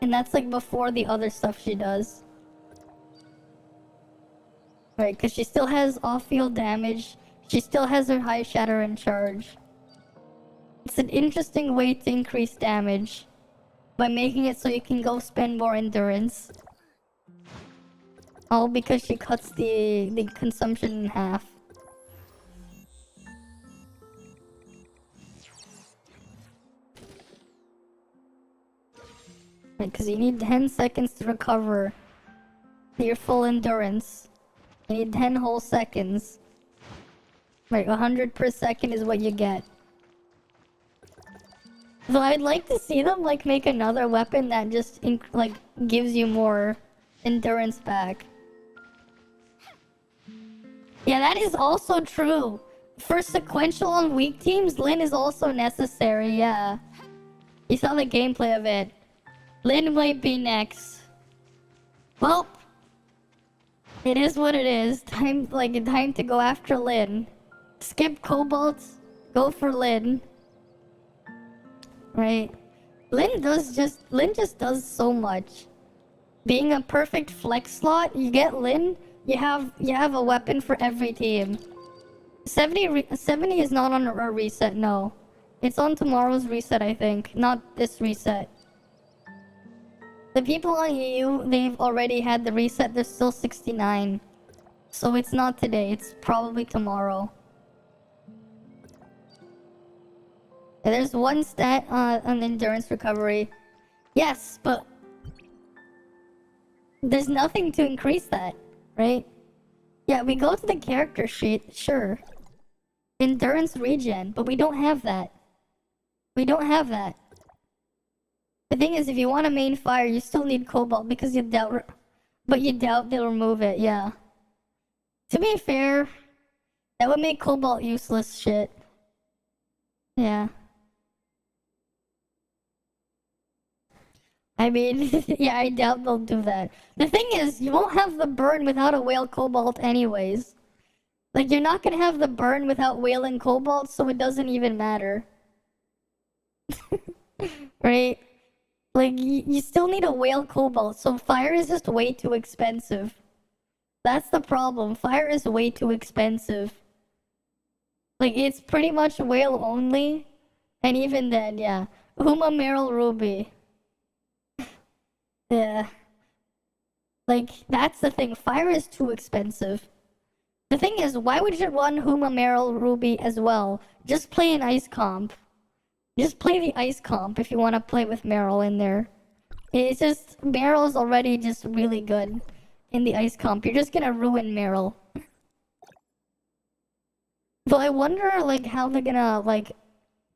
[SPEAKER 1] And that's like before the other stuff she does. Right, because she still has off-field damage. She still has her high shatter and charge. It's an interesting way to increase damage by making it so you can go spend more endurance. All because she cuts the consumption in half. Because you need 10 seconds to recover your full endurance. You need 10 whole seconds. Right, 100 per second is what you get. Though I'd like to see them like make another weapon that just like gives you more endurance back. Yeah, that is also true. For sequential on weak teams, Lin is also necessary, yeah. You saw the gameplay of it. Lin might be next. Well, It is what it is. Time to go after Lynn. Skip Cobalt, go for Lynn. Right? Lynn just does so much. Being a perfect flex slot, you get Lynn, you have a weapon for every team. 70 is not on a reset, no. It's on tomorrow's reset, I think, not this reset. The people on EU, they've already had the reset, there's still 69. So it's not today, it's probably tomorrow. And there's one stat on endurance recovery. Yes, but there's nothing to increase that, right? Yeah, we go to the character sheet, sure. Endurance regen, but we don't have that. We don't have that. The thing is, if you want a main fire, you still need Cobalt because you doubt, but you doubt they'll remove it, yeah. To be fair, that would make Cobalt useless shit. Yeah. I mean, yeah, I doubt they'll do that. The thing is, you won't have the burn without a whale Cobalt anyways. Like, you're not gonna have the burn without whale and Cobalt, so it doesn't even matter. Right? Like, you still need a whale Cobalt, so fire is just way too expensive. That's the problem. Fire is way too expensive. Like, it's pretty much whale only, and even then, yeah. Uma, Meryl, Ruby. Yeah. Like, that's the thing. Fire is too expensive. The thing is, why would you run Huma, Meryl, Ruby as well? Just play an ice comp. Just play the ice comp if you want to play with Meryl in there. It's just, Meryl's already just really good in the ice comp. You're just gonna ruin Meryl. Though I wonder, like, how they're gonna, like,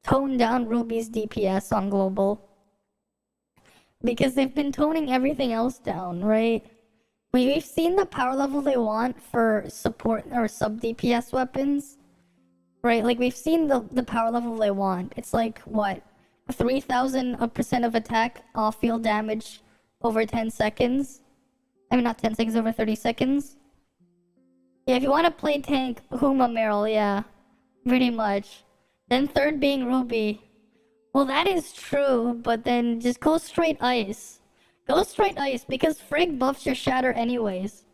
[SPEAKER 1] tone down Ruby's DPS on global. Because they've been toning everything else down, right? We've seen the power level they want for support or sub DPS weapons. Right, like we've seen the power level they want. It's like, what? 3,000% of attack off field damage over 10 seconds. I mean, not 10 seconds, over 30 seconds. Yeah, if you want to play tank, Huma, Meryl, yeah. Pretty much. Then third being Ruby. Well, that is true, but then just go straight ice. Go straight ice, because Frigg buffs your shatter anyways.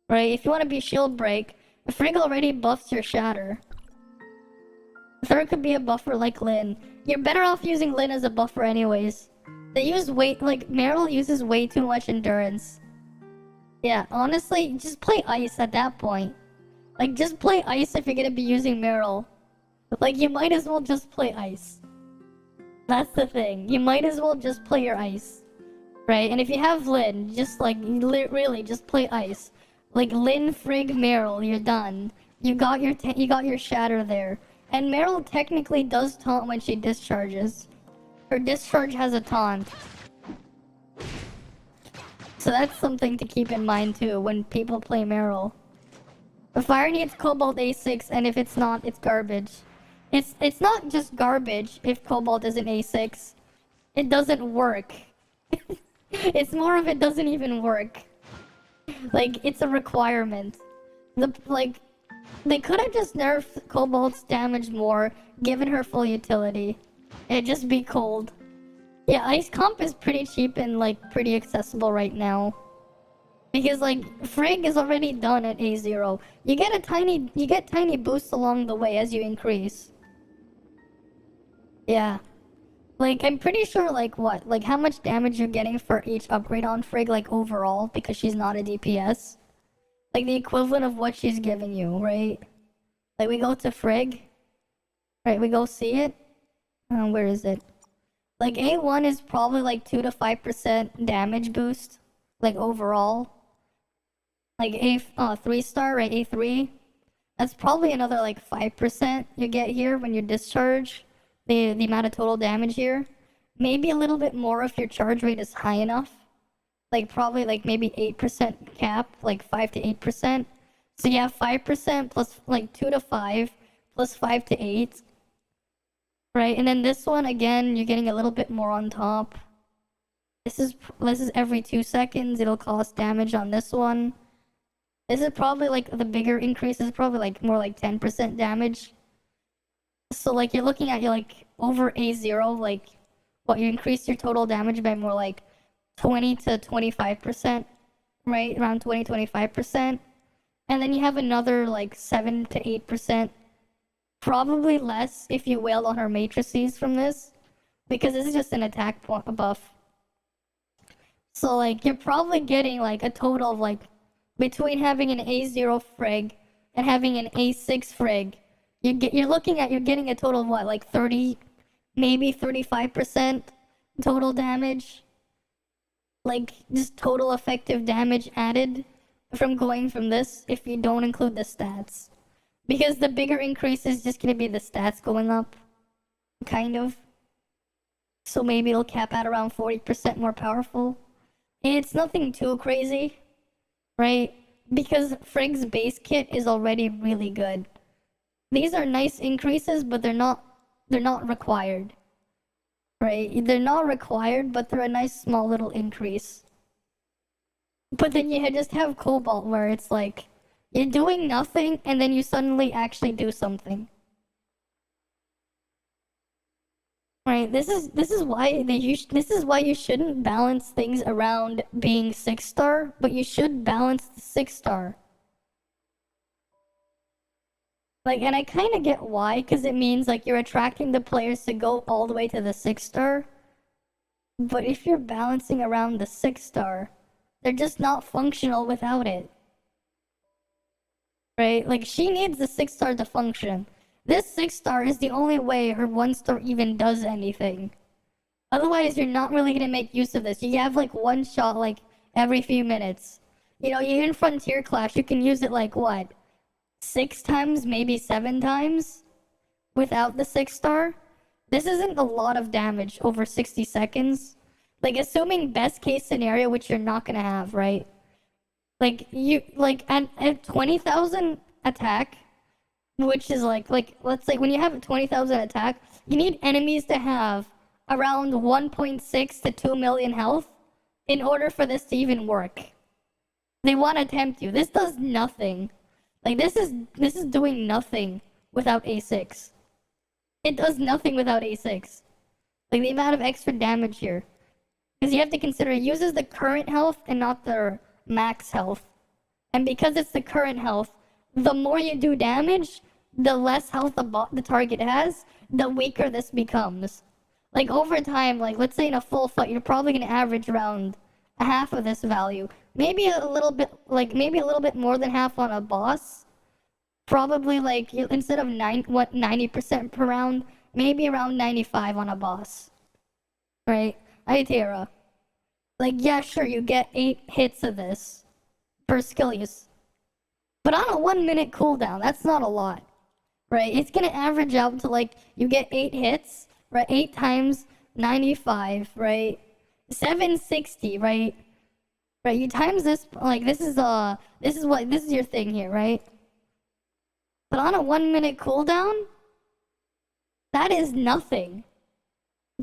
[SPEAKER 1] Right, if you want to be shield break, Frigg already buffs your shatter. Third could be a buffer like Lynn. You're better off using Lynn as a buffer anyways. They use Meryl uses way too much endurance. Yeah, honestly, just play ice at that point. Like, just play ice if you're gonna be using Meryl. Like, you might as well just play ice. That's the thing. You might as well just play your ice. Right? And if you have Lynn, just like, really, just play ice. Like, Lynn, Frigg, Meryl, you're done. You got your shatter there. And Meryl technically does taunt when she discharges. Her discharge has a taunt. So that's something to keep in mind too when people play Meryl. The fire needs Cobalt A6, and if it's not, it's garbage. It's not just garbage if Cobalt isn't A6. It doesn't work. It's more of it doesn't even work. Like, it's a requirement. They could have just nerfed Cobalt's damage more, given her full utility. It'd just be cold. Yeah, Ice Comp is pretty cheap and, like, pretty accessible right now. Because, like, Frigg is already done at A0. You get tiny boosts along the way as you increase. Yeah. Like, I'm pretty sure, like, what? Like, how much damage you're getting for each upgrade on Frigg, like, overall, because she's not a DPS? Like, the equivalent of what she's giving you, right? Like, we go to Frigg. Right, we go see it. Where is it? Like, A1 is probably, like, 2 to 5% damage boost. Like, overall. Like, 3-star, right? A3. That's probably another, like, 5% you get here when you discharge. The amount of total damage here. Maybe a little bit more if your charge rate is high enough. Like, probably, like, maybe 8% cap, like 5 to 8%. So you have 5% plus, like, 2 to 5, plus 5 to 8. Right, and then this one, again, you're getting a little bit more on top. This is every 2 seconds, it'll cost damage on this one. This is probably like the bigger increase is probably like more like 10% damage. So like you're looking at like over A0, like what you increase your total damage by more like 20 to 25%, right? Around 20-25%. And then you have another like 7 to 8%. Probably less if you wailed on her matrices from this, because this is just an attack buff. So like you're probably getting like a total of like between having an A0 frig and having an A6 frig, you're getting a total of what, like 30, maybe 35% total damage, like just total effective damage added from going from this if you don't include the stats, because the bigger increase is just gonna be the stats going up, kind of. So maybe it'll cap at around 40% more powerful. It's nothing too crazy, right? Because Frig's base kit is already really good. These are nice increases, but they're not required, right? They're not required, but they're a nice small little increase. But then you just have Cobalt, where it's like you're doing nothing and then you suddenly actually do something. Right, this is why this is why you shouldn't balance things around being 6-star, but you should balance the 6-star. Like, and I kind of get why, because it means like you're attracting the players to go all the way to the 6-star. But if you're balancing around the 6-star, they're just not functional without it. Right? Like, she needs the 6-star to function. This 6-star is the only way her 1-star even does anything. Otherwise, you're not really gonna make use of this. You have like one shot like every few minutes. You know, you're in Frontier Clash, you can use it like what? 6 times, maybe 7 times? Without the 6-star? This isn't a lot of damage over 60 seconds. Like, assuming best case scenario, which you're not gonna have, right? Like, you, like, at 20,000 attack, which is like, let's say when you have a 20,000 attack, you need enemies to have around 1.6 to 2 million health in order for this to even work. They want to tempt you. This does nothing. Like, this is doing nothing without A6. It does nothing without A6. Like, the amount of extra damage here. Because you have to consider it uses the current health and not their max health. And because it's the current health, the more you do damage, the less health the target has, the weaker this becomes. Like, over time, like, let's say in a full fight, you're probably going to average around half of this value. Maybe a little bit more than half on a boss. Probably, like, instead of 90% per round, maybe around 95 on a boss. Right? Itera. Like, yeah, sure, you get 8 hits of this per skill use. But on a 1-minute cooldown, that's not a lot. Right? It's gonna average out to like, you get 8 hits, right? 8 times 95, right? 760, right? Right, you times this, like, this is your thing here, right? But on a 1-minute cooldown, that is nothing.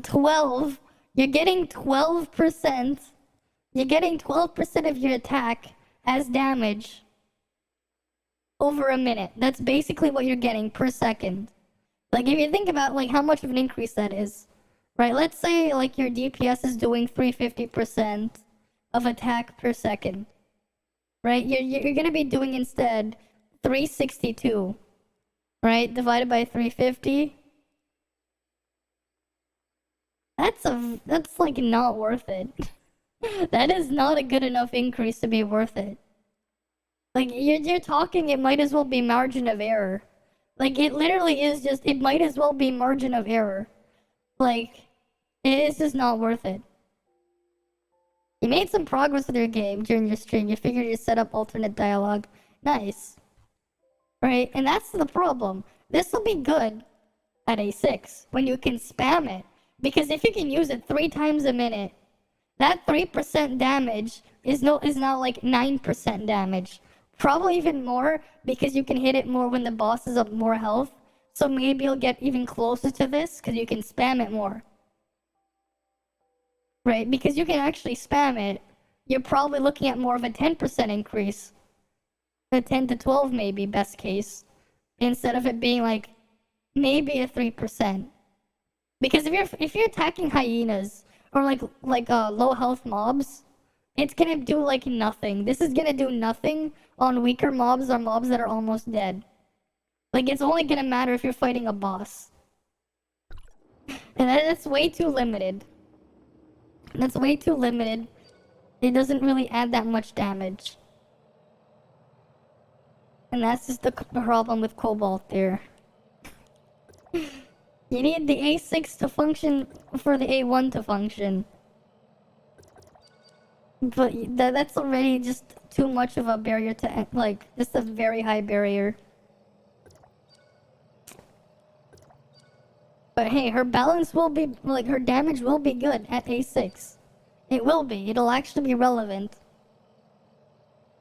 [SPEAKER 1] 12, you're getting 12%, you're getting 12% of your attack as damage over a minute. That's basically what you're getting per second. Like, if you think about like how much of an increase that is, right? Let's say like your DPS is doing 350% of attack per second, right? You're gonna be doing instead 362, right? Divided by 350. That's like not worth it. That is not a good enough increase to be worth it. Like, you're talking, it might as well be margin of error. Like, it literally is just, it might as well be margin of error. Like, it's just not worth it. You made some progress with your game during your stream. You figured you set up alternate dialogue. Nice. Right? And that's the problem. This will be good at A6 when you can spam it. Because if you can use it 3 times a minute, that 3% damage is now like 9% damage. Probably even more, because you can hit it more when the boss is up more health. So maybe you'll get even closer to this, because you can spam it more. Right? Because you can actually spam it, you're probably looking at more of a 10% increase. a 10 to 12 maybe, best case, instead of it being like maybe a 3%. Because if you're attacking hyenas or like low health mobs, it's gonna do like nothing. This is gonna do nothing on weaker mobs or mobs that are almost dead. Like, it's only gonna matter if you're fighting a boss. And that's way too limited. That's way too limited. It doesn't really add that much damage. And that's just the problem with Cobalt there. You need the A6 to function for the A1 to function. But that's already just too much of a barrier to, like, just a very high barrier. But hey, her balance will be, like, her damage will be good at A6. It will be. It'll actually be relevant.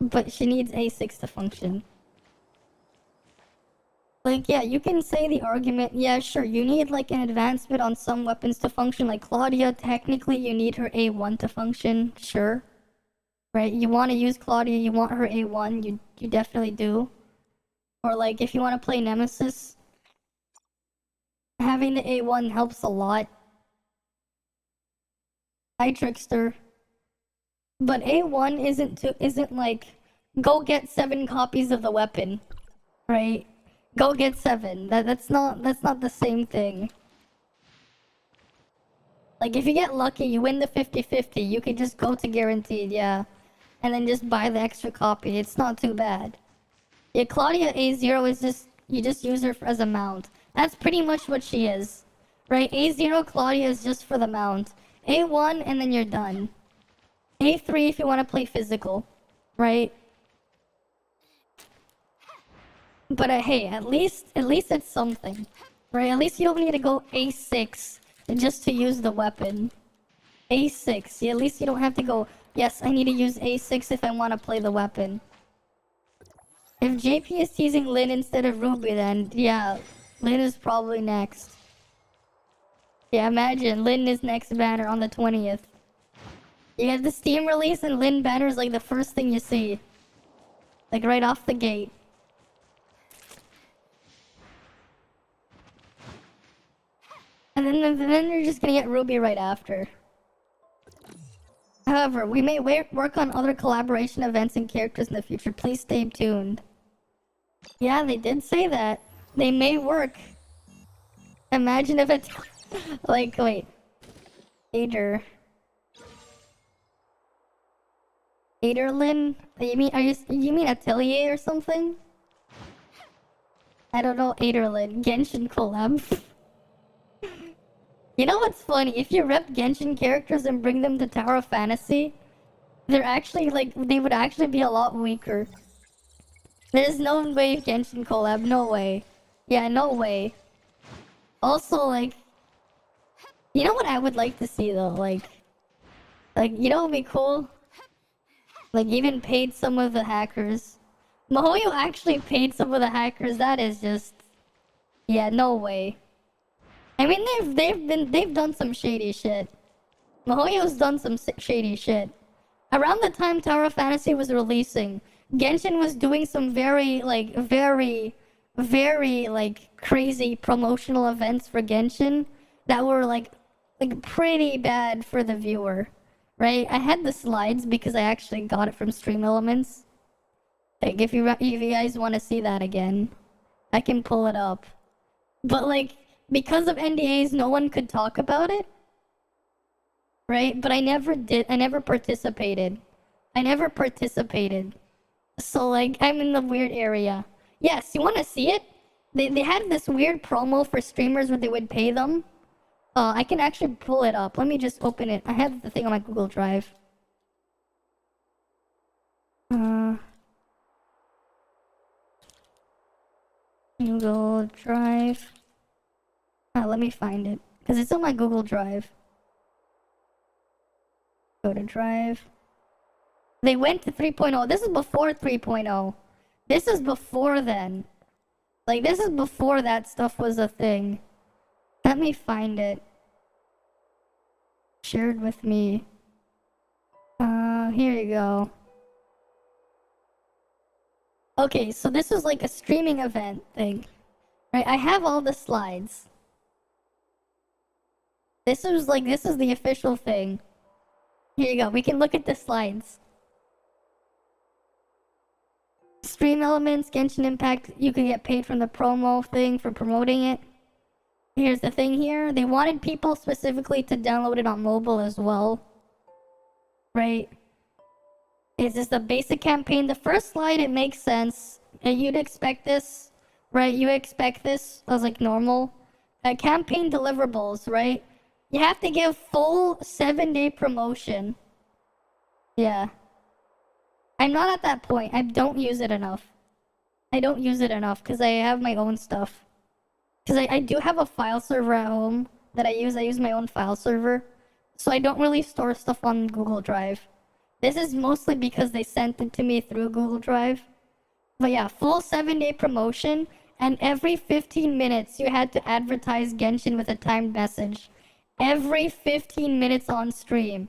[SPEAKER 1] But she needs A6 to function. Like, yeah, you can say the argument, yeah, sure, you need, like, an advancement on some weapons to function. Like, Claudia, technically, you need her A1 to function, sure. Right? You want to use Claudia, you want her A1, you definitely do. Or, like, if you want to play Nemesis, having the A1 helps a lot. Hi, Trickster. But A1 isn't like, go get 7 copies of the weapon, right? Go get 7. That's not the same thing. Like, if you get lucky, you win the 50-50, you can just go to guaranteed, yeah. And then just buy the extra copy. It's not too bad. Yeah, Claudia A0 is just, you just use her as a mount. That's pretty much what she is. Right? A0 Claudia is just for the mount. A1 and then you're done. A3 if you want to play physical. Right? But hey, at least it's something. Right? At least you don't need to go A6 just to use the weapon. A6. Yeah, at least you don't have to go, yes, I need to use A6 if I want to play the weapon. If JP is teasing Lynn instead of Ruby, then yeah, Lynn is probably next. Yeah, imagine, Lynn is next banner on the 20th. You get the Steam release and Lynn banner is like the first thing you see. Like right off the gate. And then you're just gonna get Ruby right after. However, we may work on other collaboration events and characters in the future. Please stay tuned. Yeah, they did say that. They may work. Imagine if it's... like, wait. Ader. Aderlin? You mean Atelier or something? I don't know, Aderlin. Genshin collab. You know what's funny? If you rep Genshin characters and bring them to Tower of Fantasy, they're actually, like, they would actually be a lot weaker. There's no way Genshin collab, no way. Yeah, no way. Also, like, you know what I would like to see though? Like, you know what would be cool? Like, even paid some of the hackers. Mahoyo actually paid some of the hackers, that is just... yeah, no way. I mean, they've done some shady shit. Mahoyo's done some shady shit. Around the time Tower of Fantasy was releasing, Genshin was doing some very, like, crazy promotional events for Genshin that were, like pretty bad for the viewer, right? I had the slides because I actually got it from Stream Elements. Like, if you guys want to see that again, I can pull it up. But, like, because of NDAs, no one could talk about it. Right? But I never participated. So, like, I'm in the weird area. Yes, you want to see it? They had this weird promo for streamers where they would pay them. I can actually pull it up. Let me just open it. I have the thing on my Google Drive. Google Drive. Let me find it. Because it's on my Google Drive. Go to Drive. They went to 3.0. This is before 3.0. This is before then. Like, this is before that stuff was a thing. Let me find it. Shared with me. Here you go. Okay, so this was like a streaming event thing. Right, I have all the slides. This is the official thing. Here you go, we can look at the slides. Stream elements, Genshin Impact, you can get paid from the promo thing for promoting it. Here's the thing here, they wanted people specifically to download it on mobile as well. Right? It's just a basic campaign. The first slide, it makes sense. And you'd expect this, right? You expect this as like normal. Campaign deliverables, right? You have to give full 7-day promotion. Yeah. I'm not at that point. I don't use it enough. I don't use it enough because I have my own stuff. Because I do have a file server at home that I use. I use my own file server. So I don't really store stuff on Google Drive. This is mostly because they sent it to me through Google Drive. But yeah, full 7-day promotion. And every 15 minutes, you had to advertise Genshin with a timed message. Every 15 minutes on stream.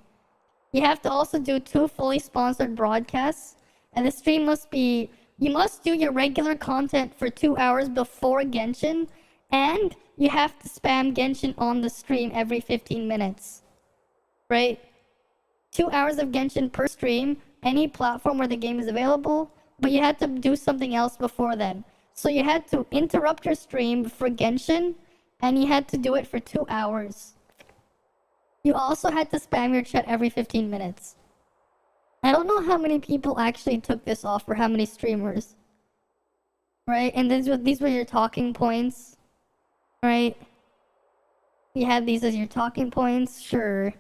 [SPEAKER 1] You have to also do 2 fully sponsored broadcasts. And the stream must be... You must do your regular content for 2 hours before Genshin. And you have to spam Genshin on the stream every 15 minutes. Right? 2 hours of Genshin per stream. Any platform where the game is available. But you had to do something else before then. So you had to interrupt your stream for Genshin. And you had to do it for 2 hours. You also had to spam your chat every 15 minutes. I don't know how many people actually took this off or how many streamers. Right? And these were your talking points. Right? You had these as your talking points? Sure.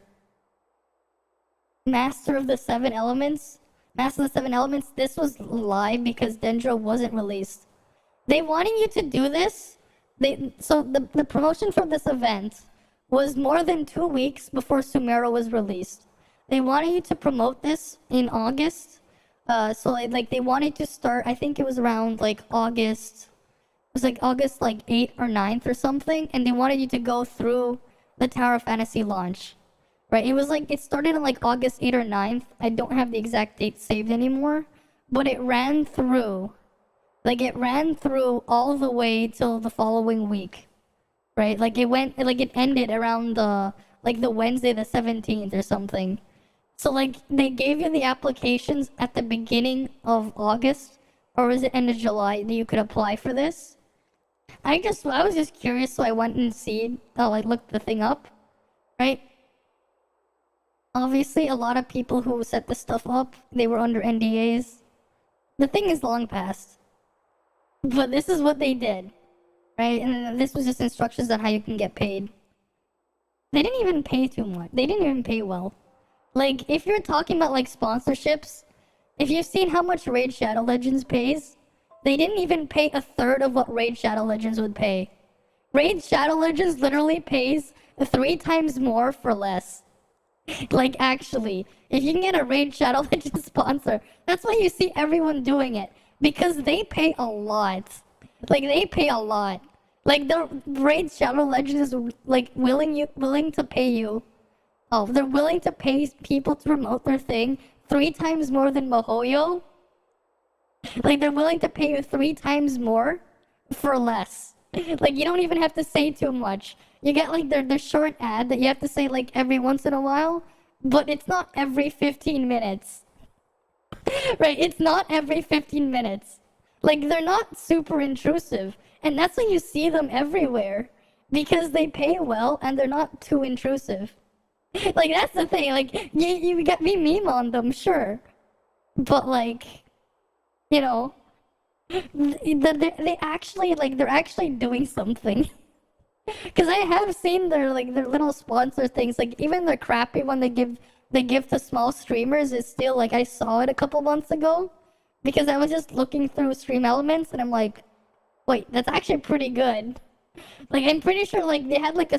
[SPEAKER 1] Master of the 7 Elements. Master of the 7 Elements, this was live because Dendro wasn't released. They wanted you to do this. So the promotion for this event was more than 2 weeks before Sumeru was released. They wanted you to promote this in August. So like they wanted to start, I think it was around like August. It was like August like 8th or 9th or something. And they wanted you to go through the Tower of Fantasy launch. Right? It was like, it started on like August 8th or 9th. I don't have the exact date saved anymore. But it ran through. Like it ran through all the way till the following week. Right? Like it ended around the Wednesday the 17th or something. So like they gave you the applications at the beginning of August, or was it end of July that you could apply for this? I was just curious, so I went and looked the thing up. Right? Obviously a lot of people who set this stuff up, they were under NDAs. The thing is long past. But this is what they did. Right? And this was just instructions on how you can get paid. They didn't even pay too much. They didn't even pay well. Like, if you're talking about, like, sponsorships, if you've seen how much Raid Shadow Legends pays, they didn't even pay a third of what Raid Shadow Legends would pay. Raid Shadow Legends literally pays 3 times more for less. Like, actually, if you can get a Raid Shadow Legends sponsor, that's why you see everyone doing it. Because they pay a lot. Like, they pay a lot. Like, the Raid Shadow Legends is, like, willing to pay you. Oh, they're willing to pay people to promote their thing 3 times more than Mihoyo? Like, they're willing to pay you 3 times more for less. Like, you don't even have to say too much. You get, like, their short ad that you have to say, like, every once in a while, but it's not every 15 minutes. Right? It's not every 15 minutes. Like, they're not super intrusive. And that's why you see them everywhere. Because they pay well and they're not too intrusive. Like, that's the thing. Like, you got me meme on them, sure. But, like, you know, they're actually doing something. Because I have seen their little sponsor things. Like, even their crappy one they give to small streamers is still, like, I saw it a couple months ago. Because I was just looking through stream elements and I'm like, wait, that's actually pretty good. Like, I'm pretty sure, like, they had, like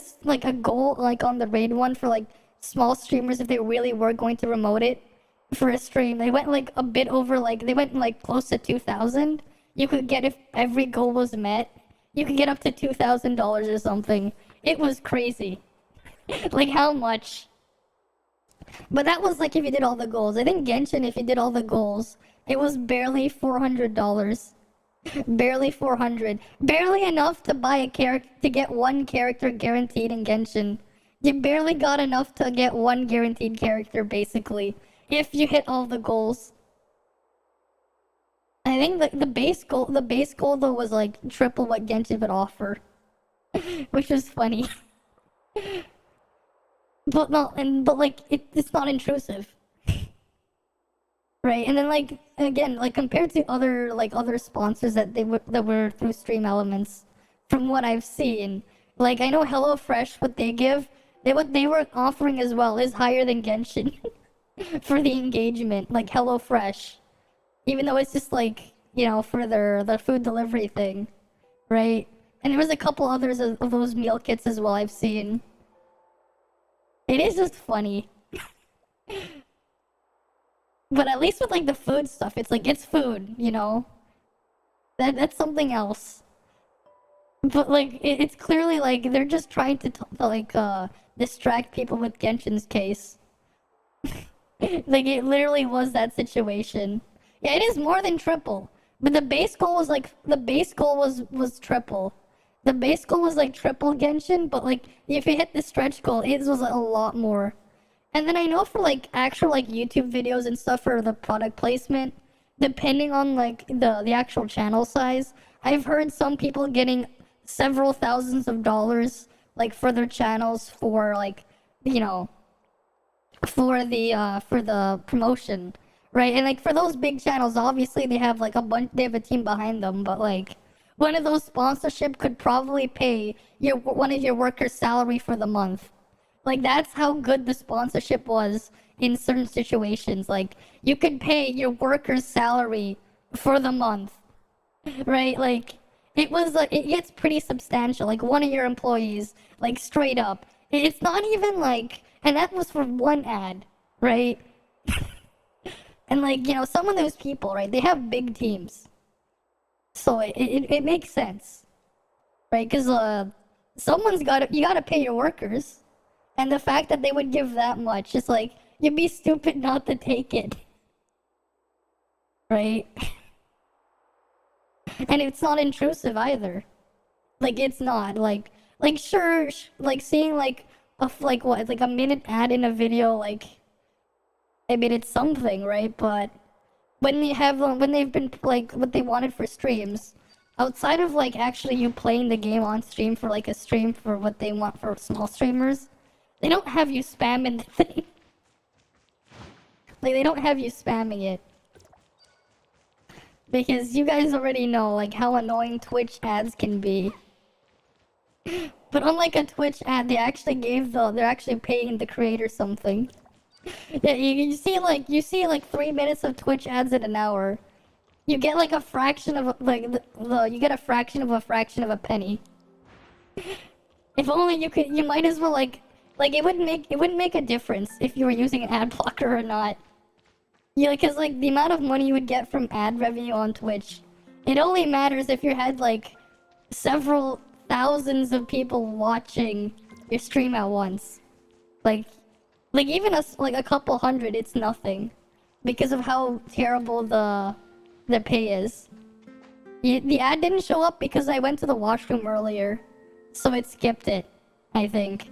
[SPEAKER 1] a goal, like, on the raid one for, like, small streamers if they really were going to promote it for a stream. They went, like, a bit over, like, they went, like, close to 2,000. You could get, if every goal was met, you could get up to $2,000 or something. It was crazy. Like, how much? But that was like if you did all the goals. I think Genshin, if you did all the goals, it was barely $400. Barely 400. Barely enough to buy a character, to get one character guaranteed in Genshin. You barely got enough to get one guaranteed character, basically, if you hit all the goals. I think the base goal though was like triple what Genshin would offer, which was funny. But like it's not intrusive, right? And then like again, like compared to other sponsors that were through Stream Elements, from what I've seen, like I know HelloFresh, what they were offering as well is higher than Genshin for the engagement, like HelloFresh, even though it's just like, you know, for their food delivery thing, right? And there was a couple others of those meal kits as well I've seen. It is just funny. But at least with like the food stuff, it's like it's food, you know? That's something else. But like it's clearly like they're just trying to distract people with Genshin's case. Like it literally was that situation. Yeah, it is more than triple. But the base goal was triple. The base goal was like triple Genshin, but like if you hit the stretch goal, it was a lot more. And then I know for like actual like YouTube videos and stuff for the product placement, depending on like the actual channel size, I've heard some people getting several thousands of dollars like for their channels for like, you know, for the promotion, right? And like for those big channels, obviously they have like they have a team behind them, but like one of those sponsorship could probably pay one of your workers' salary for the month. Like that's how good the sponsorship was in certain situations. Like you could pay your worker's salary for the month, right? Like it gets pretty substantial. Like one of your employees, like straight up. It's not even like, and that was for one ad, right? And like, you know, some of those people, right? They have big teams, so it makes sense, right? Because you gotta pay your workers. And the fact that they would give that much, it's like, you'd be stupid not to take it. Right? And it's not intrusive either. Like, it's not. Like sure, like, seeing, like, a minute ad in a video, like, I mean, it's something, right? But when they've been, like, what they wanted for streams, outside of, like, actually you playing the game on stream for, like, a stream for what they want for small streamers, they don't have you spamming the thing. Like, they don't have you spamming it. Because you guys already know, like, how annoying Twitch ads can be. But unlike a Twitch ad, they're actually paying the creator something. Yeah, you see like 3 minutes of Twitch ads in an hour. You get like a fraction of you get a fraction of a penny. If only you might as well like it wouldn't make a difference if you were using an ad blocker or not. Yeah, because like the amount of money you would get from ad revenue on Twitch, it only matters if you had like several thousands of people watching your stream at once. Like even a couple hundred, it's nothing because of how terrible the pay is. The ad didn't show up because I went to the washroom earlier, so it skipped it, I think.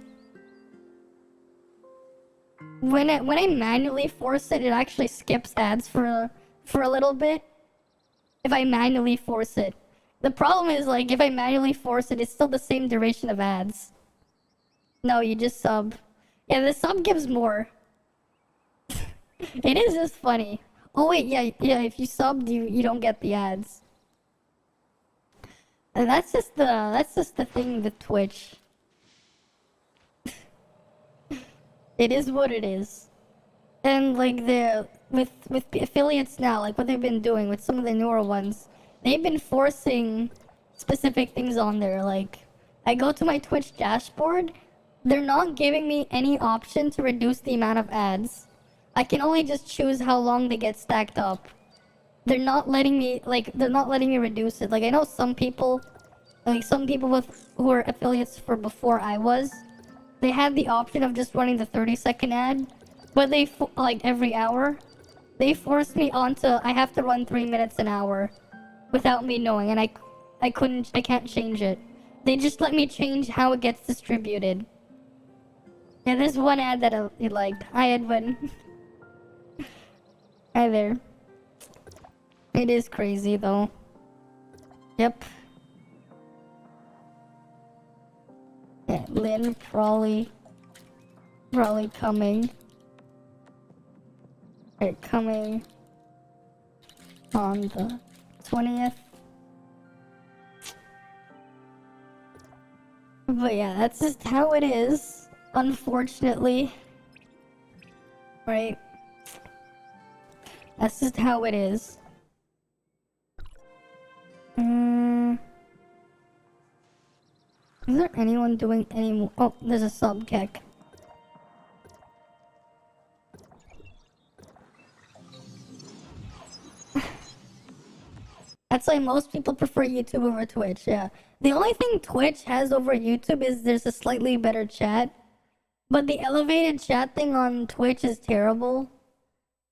[SPEAKER 1] When I manually force it, it actually skips ads for a little bit. If I manually force it. The problem is, like, if I manually force it, it's still the same duration of ads. No, you just sub. Yeah, the sub gives more. It is just funny. Oh wait, yeah, if you subbed, you don't get the ads. And that's just the thing with Twitch. It is what it is. And like with affiliates now, like what they've been doing with some of the newer ones, they've been forcing specific things on there. Like I go to my Twitch dashboard, they're not giving me any option to reduce the amount of ads. I can only just choose how long they get stacked up. They're not letting me reduce it. Like I know some people who are affiliates for before I was, they had the option of just running the 30-second ad, But they, like, every hour, they forced me onto, I have to run 3 minutes an hour without me knowing, and I can't change it. They just let me change how it gets distributed. Yeah, there's one ad that I liked. Hi, Edwin. Hi there. It is crazy, though. Yep. Yeah, Lynn probably coming. Right, coming on the 20th. But yeah, that's just how it is, unfortunately. Right? That's just how it is. Is there anyone doing any more? Oh, there's a sub kick. That's why most people prefer YouTube over Twitch, yeah. The only thing Twitch has over YouTube is there's a slightly better chat. But the elevated chat thing on Twitch is terrible.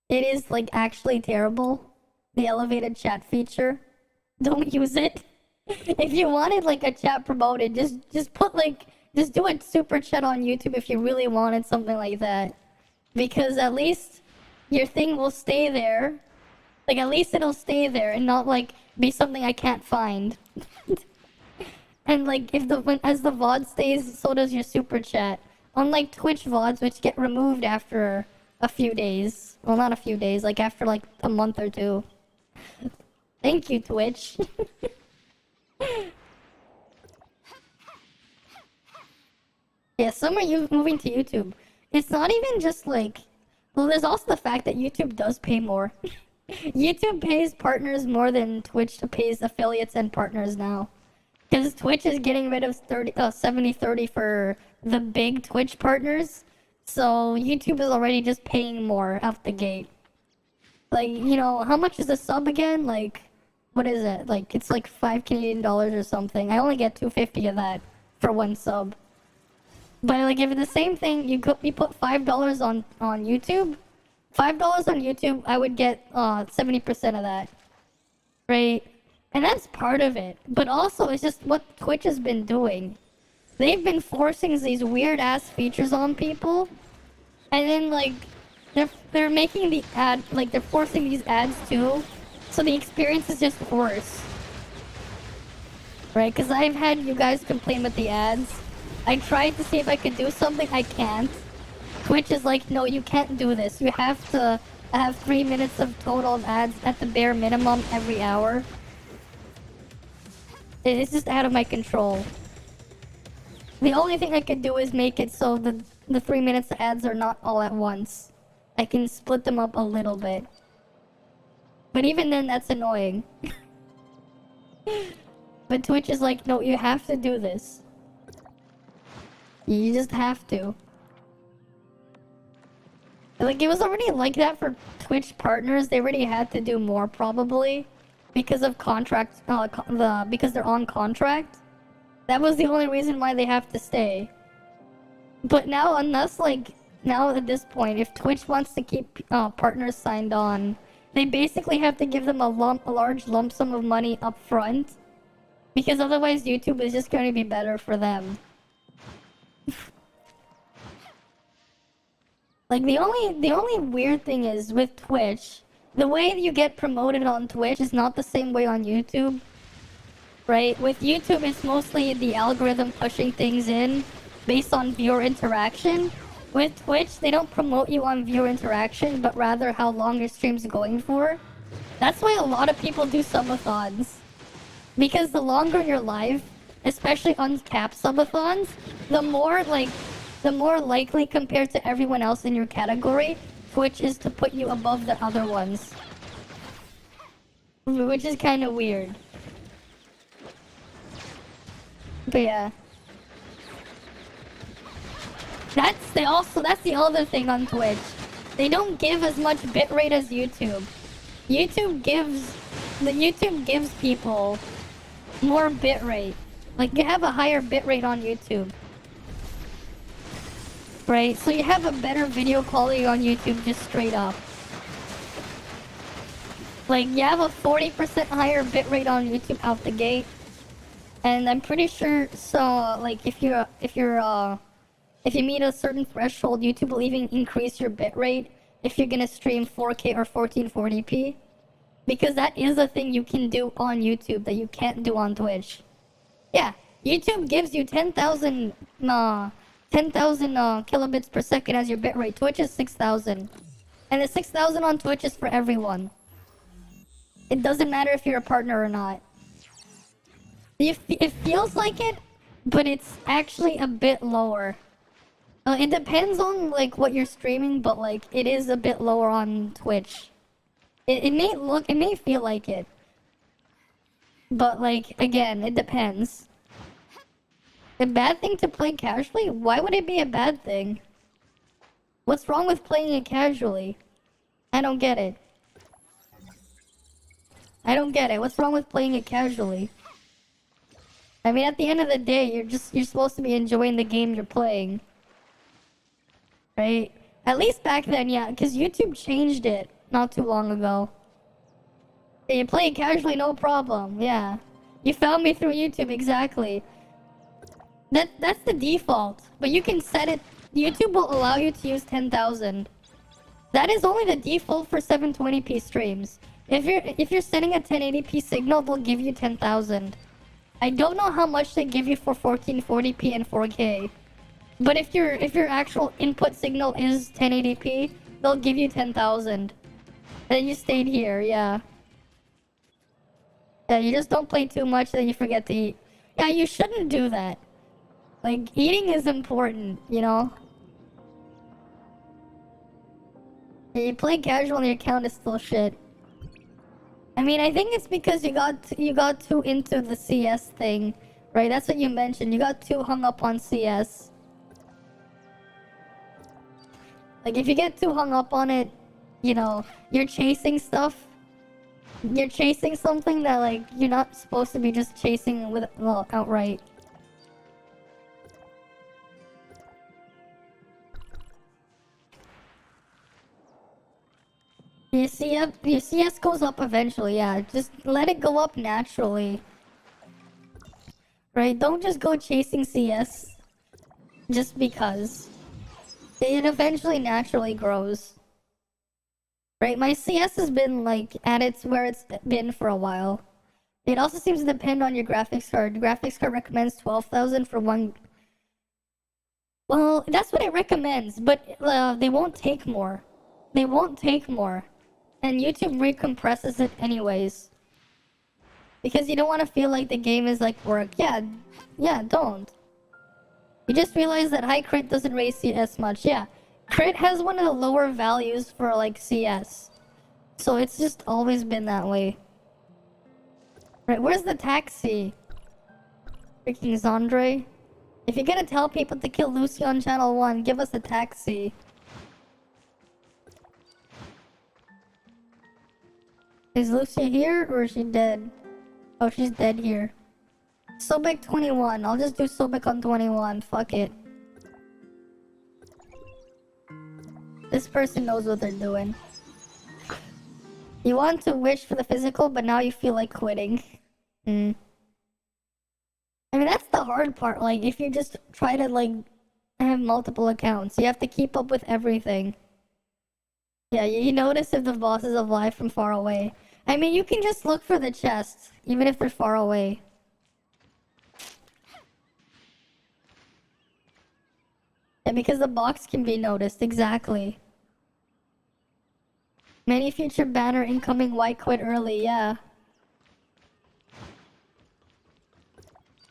[SPEAKER 1] It is, like, actually terrible. The elevated chat feature. Don't use it. If you wanted, like, a chat promoted, just put, like, just do a super chat on YouTube if you really wanted something like that. Because at least your thing will stay there. Like, at least it'll stay there and not, like, be something I can't find. And, like, as the VOD stays, so does your super chat. Unlike Twitch VODs, which get removed after a few days. Well, not a few days, like, after, like, a month or two. Thank you, Twitch. Yeah, some are moving to YouTube. It's not even just, like... Well, there's also the fact that YouTube does pay more. YouTube pays partners more than Twitch pays affiliates and partners now. Because Twitch is getting rid of 70-30 for the big Twitch partners. So YouTube is already just paying more out the gate. Like, you know, how much is a sub again? Like, what is it? Like, it's like $5 Canadian or something. I only get $2.50 of that for one sub. But like, if it's the same thing, you put $5 on YouTube. $5 on YouTube, I would get 70% of that, right? And that's part of it. But also, it's just what Twitch has been doing. They've been forcing these weird ass features on people, and then like they're making the ad, like they're forcing these ads too, so the experience is just worse, right? Because I've had you guys complain with the ads. I tried to see if I could do something. I can't. Twitch is like, no, you can't do this. You have to have 3 minutes of total ads at the bare minimum every hour. It's just out of my control. The only thing I could do is make it so the 3 minutes of ads are not all at once. I can split them up a little bit. But even then, that's annoying. But Twitch is like, no, you have to do this. You just have to. Like, it was already like that for Twitch partners. They already had to do more, probably. Because of contract, because they're on contract. That was the only reason why they have to stay. But now, unless, like, now at this point, if Twitch wants to keep partners signed on, they basically have to give them a large lump sum of money up front. Because otherwise, YouTube is just going to be better for them. Like, the only weird thing is, with Twitch, the way you get promoted on Twitch is not the same way on YouTube. Right? With YouTube, it's mostly the algorithm pushing things in based on viewer interaction. With Twitch, they don't promote you on viewer interaction, but rather how long your stream's going for. That's why a lot of people do subathons. Because the longer you're live, especially uncapped subathons, the more likely compared to everyone else in your category, Twitch is to put you above the other ones. Which is kind of weird. But yeah. That's the other thing on Twitch. They don't give as much bitrate as YouTube. YouTube gives people more bitrate. Like, you have a higher bitrate on YouTube. right? So you have a better video quality on YouTube just straight up. Like, you have a 40% higher bitrate on YouTube out the gate. And I'm pretty sure, so, like, if you meet a certain threshold, YouTube will even increase your bitrate if you're gonna stream 4K or 1440p. Because that is a thing you can do on YouTube that you can't do on Twitch. Yeah, YouTube gives you 10,000 kilobits per second as your bitrate. Twitch is 6,000. And the 6,000 on Twitch is for everyone. It doesn't matter if you're a partner or not. It feels like it, but it's actually a bit lower. It depends on like what you're streaming, but like it is a bit lower on Twitch. It may feel like it, but like again, it depends. A bad thing to play casually? Why would it be a bad thing? What's wrong with playing it casually? I don't get it. I don't get it. What's wrong with playing it casually? I mean, at the end of the day, you're supposed to be enjoying the game you're playing. Right? At least back then, yeah, because YouTube changed it not too long ago. Yeah, you play it casually, no problem, yeah. You found me through YouTube, exactly. That's the default, but you can set it. YouTube will allow you to use 10,000. That is only the default for 720p streams. If you're setting a 1080p signal, they'll give you 10,000. I don't know how much they give you for 1440p and 4K. But if your actual input signal is 1080p, they'll give you 10,000. And you stayed here, yeah. Yeah, you just don't play too much, then you forget to eat. Yeah, you shouldn't do that. Like, eating is important, you know? Yeah, you play casual and your account is still shit. I mean, I think it's because you got too into the CS thing, right? That's what you mentioned. You got too hung up on CS. Like, if you get too hung up on it, you know, you're chasing stuff. You're chasing something that, like, you're not supposed to be just chasing with, well, outright. Your CS goes up eventually, yeah. Just let it go up naturally. Right? Don't just go chasing CS just because. It eventually naturally grows. Right? My CS has been like at its where it's been for a while. It also seems to depend on your graphics card. The graphics card recommends 12,000 for one. Well, that's what it recommends, but they won't take more. They won't take more. And YouTube recompresses it anyways. Because you don't want to feel like the game is like work. Yeah, don't. You just realize that high crit doesn't raise CS much. Yeah, crit has one of the lower values for like CS. So it's just always been that way. Right, where's the taxi? Freaking Zandre. If you're gonna tell people to kill Lucy on channel 1, give us a taxi. Is Lucy here or is she dead? Oh, she's dead here. Sobek 21. I'll just do Sobek on 21. Fuck it. This person knows what they're doing. You want to wish for the physical, but now you feel like quitting. I mean, that's the hard part. Like, if you just try to, like, have multiple accounts, you have to keep up with everything. Yeah, you notice if the bosses are live from far away. I mean, you can just look for the chests, even if they're far away. Yeah, because the box can be noticed, exactly. Many future banner incoming, why quit early, yeah.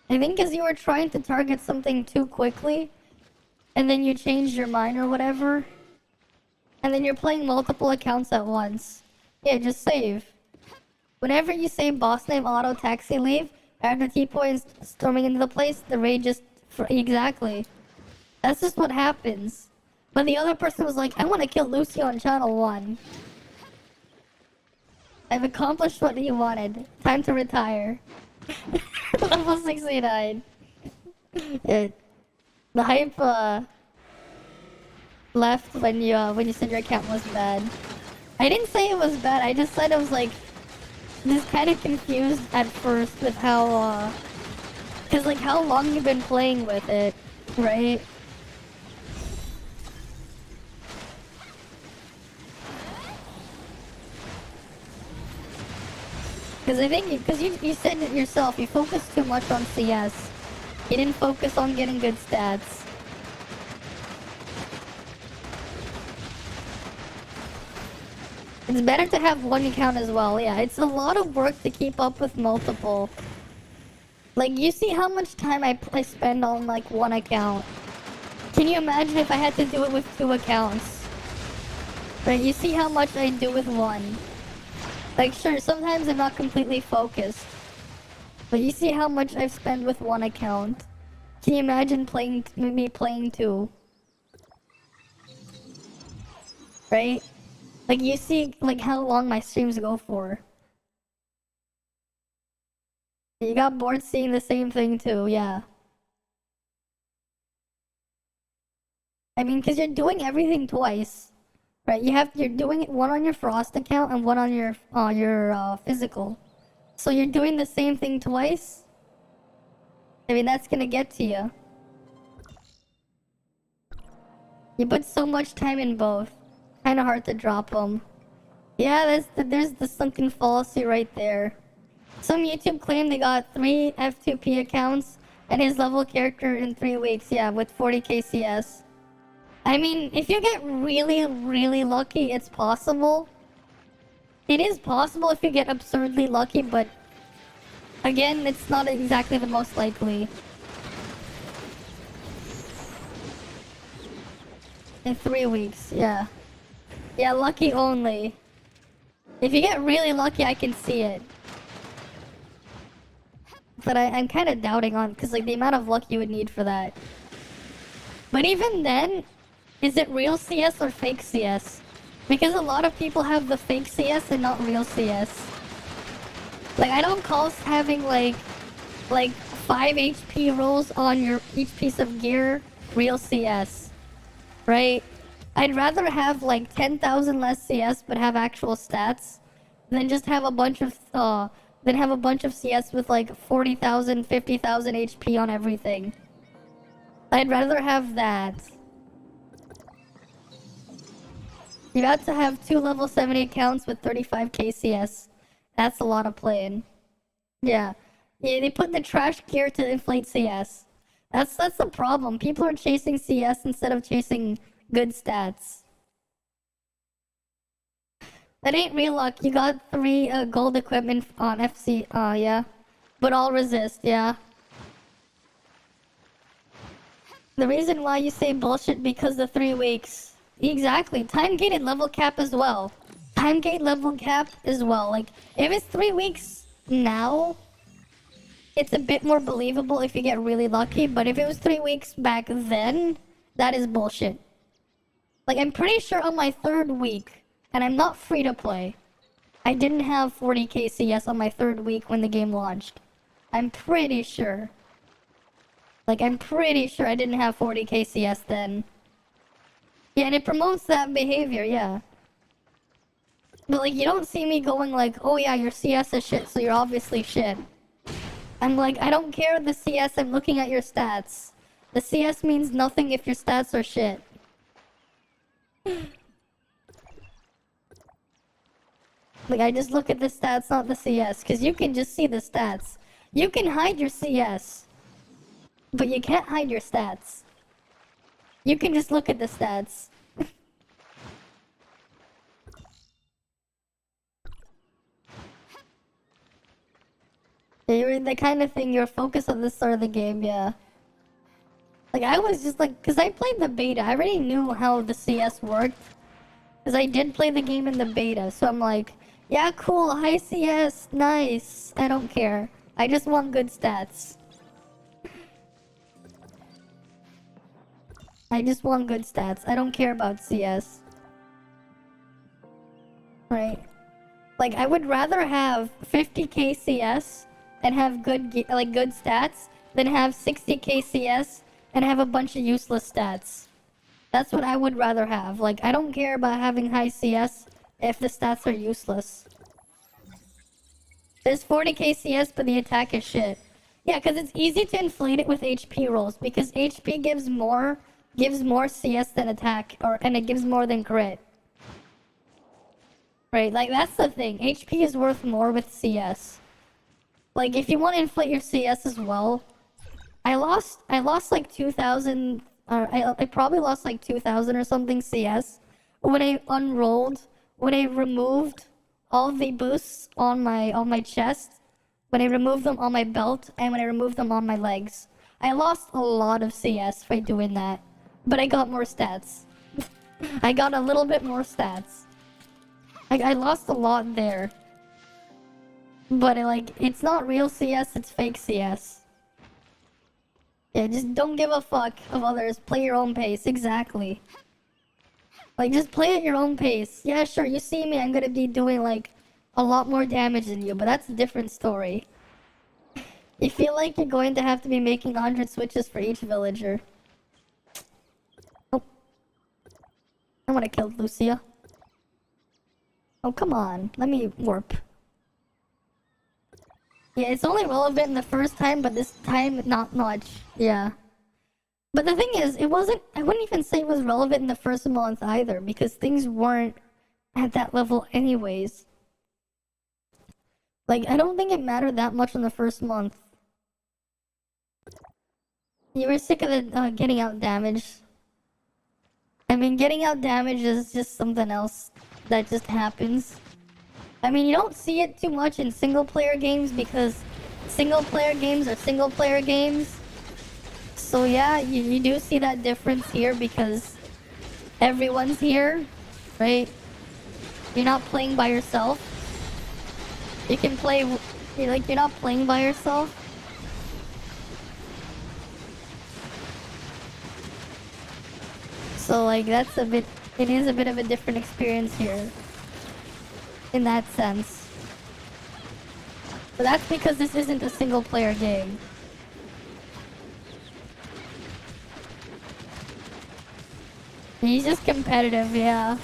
[SPEAKER 1] I think because you were trying to target something too quickly, and then you changed your mind or whatever, and then you're playing multiple accounts at once. Yeah, just save. Whenever you say boss name auto taxi leave, after T-point storming into the place, the raid just... Exactly. That's just what happens. But the other person was like, I want to kill Lucy on channel 1. I've accomplished what you wanted. Time to retire. Level 69. The hype, left when you said your account was bad. I didn't say it was bad. I just said I was like just kind of confused at first with how cause like how long you've been playing with it, right? Cause I think because you said it yourself, you focused too much on CS. You didn't focus on getting good stats. It's better to have one account as well. Yeah, it's a lot of work to keep up with multiple. Like, you see how much time I spend on, like, one account. Can you imagine if I had to do it with 2 accounts? Right, you see how much I do with one. Like, sure, sometimes I'm not completely focused. But you see how much I've spent with one account. Can you imagine me playing 2? Right? Like, you see, like, how long my streams go for. You got bored seeing the same thing too, yeah. I mean, because you're doing everything twice. Right, you're doing it one on your Frost account and one on your physical. So you're doing the same thing twice? I mean, that's gonna get to you. You put so much time in both. Kinda hard to drop them. Yeah, there's the sunken fallacy right there. Some YouTube claim they got 3 F2P accounts and his level character in 3 weeks, yeah, with 40k CS. I mean, if you get really, really lucky, it's possible. It is possible if you get absurdly lucky, but again, it's not exactly the most likely. In 3 weeks, yeah. Yeah, lucky only. If you get really lucky, I can see it. But I'm kind of doubting on, because like the amount of luck you would need for that. But even then, is it real CS or fake CS? Because a lot of people have the fake CS and not real CS. Like, I don't call having like 5 HP rolls on your each piece of gear real CS, right? I'd rather have like 10,000 less CS but have actual stats than just have a bunch of CS with like 40,000, 50,000 HP on everything. I'd rather have that. You got to have 2 level 70 accounts with 35k CS. That's a lot of playing. Yeah, they put the trash gear to inflate CS. That's the problem. People are chasing CS instead of chasing good stats. That ain't real luck. You got 3 gold equipment on FC. Yeah. But all resist, yeah. The reason why you say bullshit because the 3 weeks. Exactly. Time gated level cap as well. Time gate level cap as well. Like, if it's 3 weeks now, it's a bit more believable if you get really lucky. But if it was 3 weeks back then, that is bullshit. Like, I'm pretty sure on my 3rd week, and I'm not free to play, I didn't have 40k CS on my 3rd week when the game launched. I'm pretty sure. Like, I'm pretty sure I didn't have 40k CS then. Yeah, and it promotes that behavior, yeah. But, like, you don't see me going like, oh yeah, your CS is shit, so you're obviously shit. I'm like, I don't care the CS, I'm looking at your stats. The CS means nothing if your stats are shit. Like, I just look at the stats, not the CS, because you can just see the stats. You can hide your CS, but you can't hide your stats. You can just look at the stats. You're the kind of thing, you're focused on the start of the game, yeah. Like, I was just like, because I played the beta, I already knew how the CS worked. Because I did play the game in the beta, so I'm like, yeah, cool, high CS, nice. I don't care. I just want good stats. I just want good stats. I don't care about CS. Right? Like, I would rather have 50k CS and have good stats than have 60k CS and have a bunch of useless stats. That's what I would rather have. Like, I don't care about having high CS if the stats are useless. There's 40k CS, but the attack is shit. Yeah, because it's easy to inflate it with HP rolls, because HP gives more CS than attack, and it gives more than crit. Right, like that's the thing. HP is worth more with CS. Like, if you want to inflate your CS as well, I lost like 2,000, or I probably lost like 2,000 or something CS when I removed all the boosts on my chest, when I removed them on my belt, and when I removed them on my legs. I lost a lot of CS by doing that, but I got more stats. I got a little bit more stats. I lost a lot there. But it's not real CS, it's fake CS. Yeah, just don't give a fuck of others. Play your own pace, exactly. Like, just play at your own pace. Yeah, sure, you see me, I'm gonna be doing, like, a lot more damage than you, but that's a different story. You feel like you're going to have to be making 100 switches for each villager. Oh. I wanna kill Lucia. Oh, come on. Let me warp. Yeah, it's only relevant in the first time, but this time, not much. Yeah. But the thing is, I wouldn't even say it was relevant in the first month either, because things weren't at that level anyways. Like, I don't think it mattered that much in the first month. You were sick of the getting out damage. I mean, getting out damage is just something else that just happens. I mean, you don't see it too much in single-player games because single-player games are single-player games. So yeah, you do see that difference here because everyone's here, right? You're not playing by yourself. You can play, you're not playing by yourself. So like, it is a bit of a different experience here. In that sense. But that's because this isn't a single player game. He's just competitive, yeah.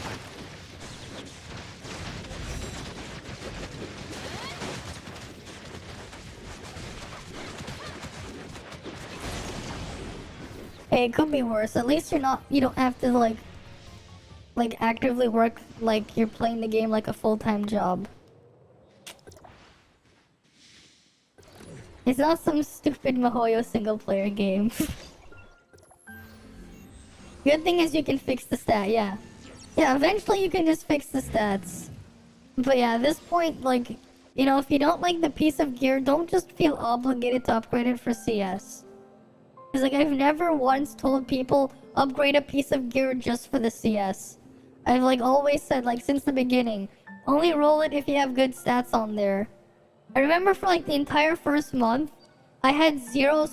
[SPEAKER 1] Hey, it could be worse. At least you don't have to like actively work like you're playing the game like a full-time job. It's not some stupid MiHoYo single-player game. Good thing is you can fix the stat, yeah. Yeah, eventually you can just fix the stats. But yeah, at this point, like, you know, if you don't like the piece of gear, don't just feel obligated to upgrade it for CS. Because, like, I've never once told people, upgrade a piece of gear just for the CS. I've, like, always said, like, since the beginning, only roll it if you have good stats on there. I remember for, like, the entire first month, I had zero,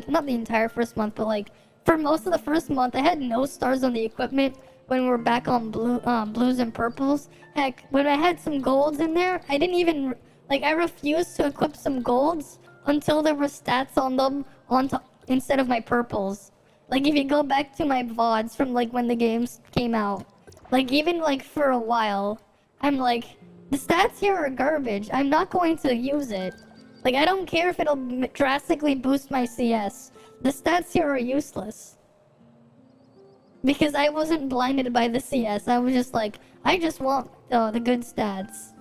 [SPEAKER 1] not the entire first month, but, like, for most of the first month, I had no stars on the equipment when we were back on blues and purples. Heck, when I had some golds in there, I didn't even, like, I refused to equip some golds until there were stats on them instead of my purples. Like, if you go back to my VODs from, like, when the games came out, like, even, like, for a while, I'm like, the stats here are garbage. I'm not going to use it. Like, I don't care if it'll drastically boost my CS. The stats here are useless. Because I wasn't blinded by the CS. I was just like, I just want the good stats.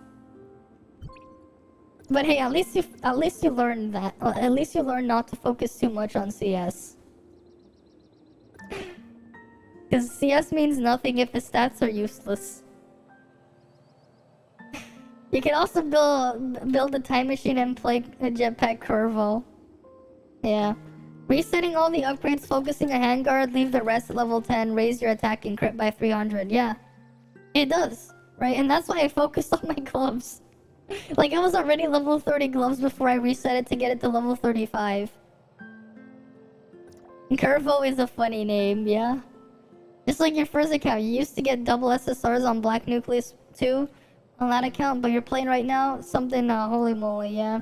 [SPEAKER 1] But hey, at least you learned that. At least you learned not to focus too much on CS. Because CS means nothing if the stats are useless. You can also build a time machine and play a jetpack curvo. Yeah. Resetting all the upgrades, focusing a handguard, leave the rest at level 10, raise your attack and crit by 300. Yeah. It does, right? And that's why I focused on my gloves. Like, I was already level 30 gloves before I reset it to get it to level 35. Curvo is a funny name, yeah? Just like your first account, you used to get double SSRs on Black Nucleus 2 on that account, but you're playing right now, something, holy moly, yeah?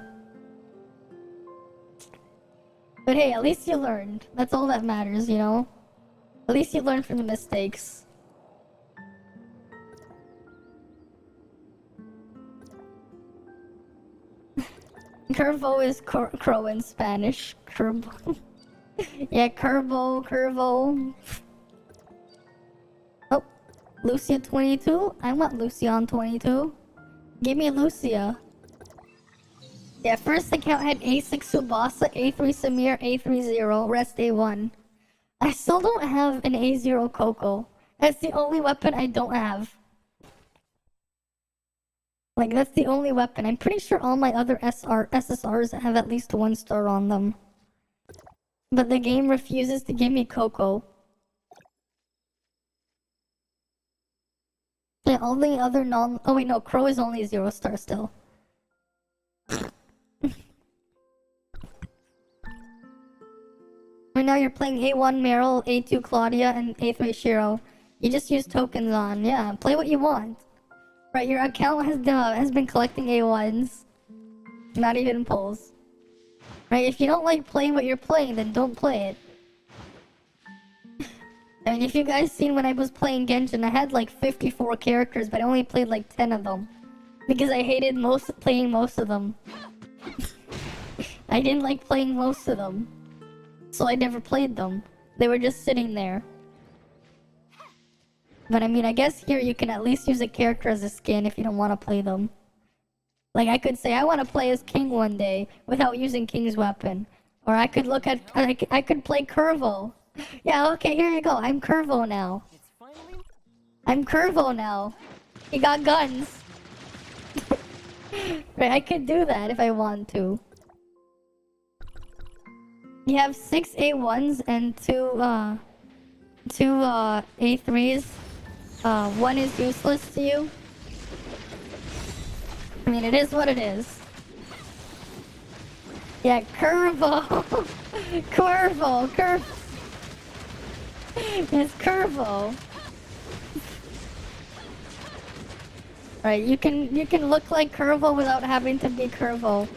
[SPEAKER 1] But hey, at least you learned. That's all that matters, you know? At least you learn from the mistakes. Curvo is crow in Spanish. Curvo. Yeah, curvo. Oh, Lucia 22? I want Lucia on 22. Give me Lucia. Yeah, first account had A6 Subasa, A3 Samir, A3 Zero, rest A1. I still don't have an A0 Coco. That's the only weapon I don't have. Like, that's the only weapon. I'm pretty sure all my other SSRs have at least 1 star on them. But the game refuses to give me Coco. Yeah, all the other non... Oh wait, no, Crow is only 0 star still. Right now you're playing A1 Meryl, A2 Claudia, and A3 Shiro. You just use tokens on. Yeah, play what you want. Right, your account has been collecting A1s. Not even pulls. Right, if you don't like playing what you're playing, then don't play it. I mean, if you guys seen when I was playing Genshin, I had like 54 characters, but I only played like 10 of them. Because I hated playing most of them. I didn't like playing most of them. So I never played them. They were just sitting there. But I mean, I guess here you can at least use a character as a skin if you don't want to play them. Like, I could say I want to play as King one day without using King's weapon. Or I could look at... I could play Curvo. Yeah, okay, here you go. I'm Curvo now. I'm Curvo now. He got guns. Right, I could do that if I want to. You have 6 A1s and 2 A3s. One is useless to you. I mean, it is what it is. Yeah, Curvo! Curvo! It's Curvo! Right, you can look like Curvo without having to be Curvo.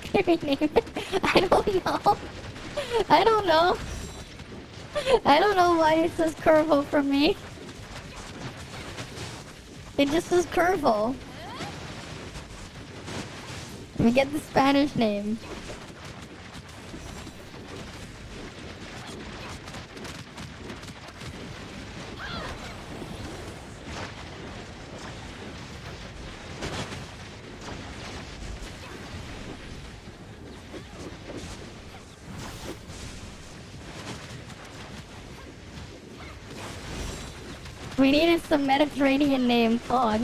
[SPEAKER 1] Can we name it? I don't know. I don't know. I don't know why it says Curvo for me. It just says Curvo. We get the Spanish name. We needed some Mediterranean name, Fog.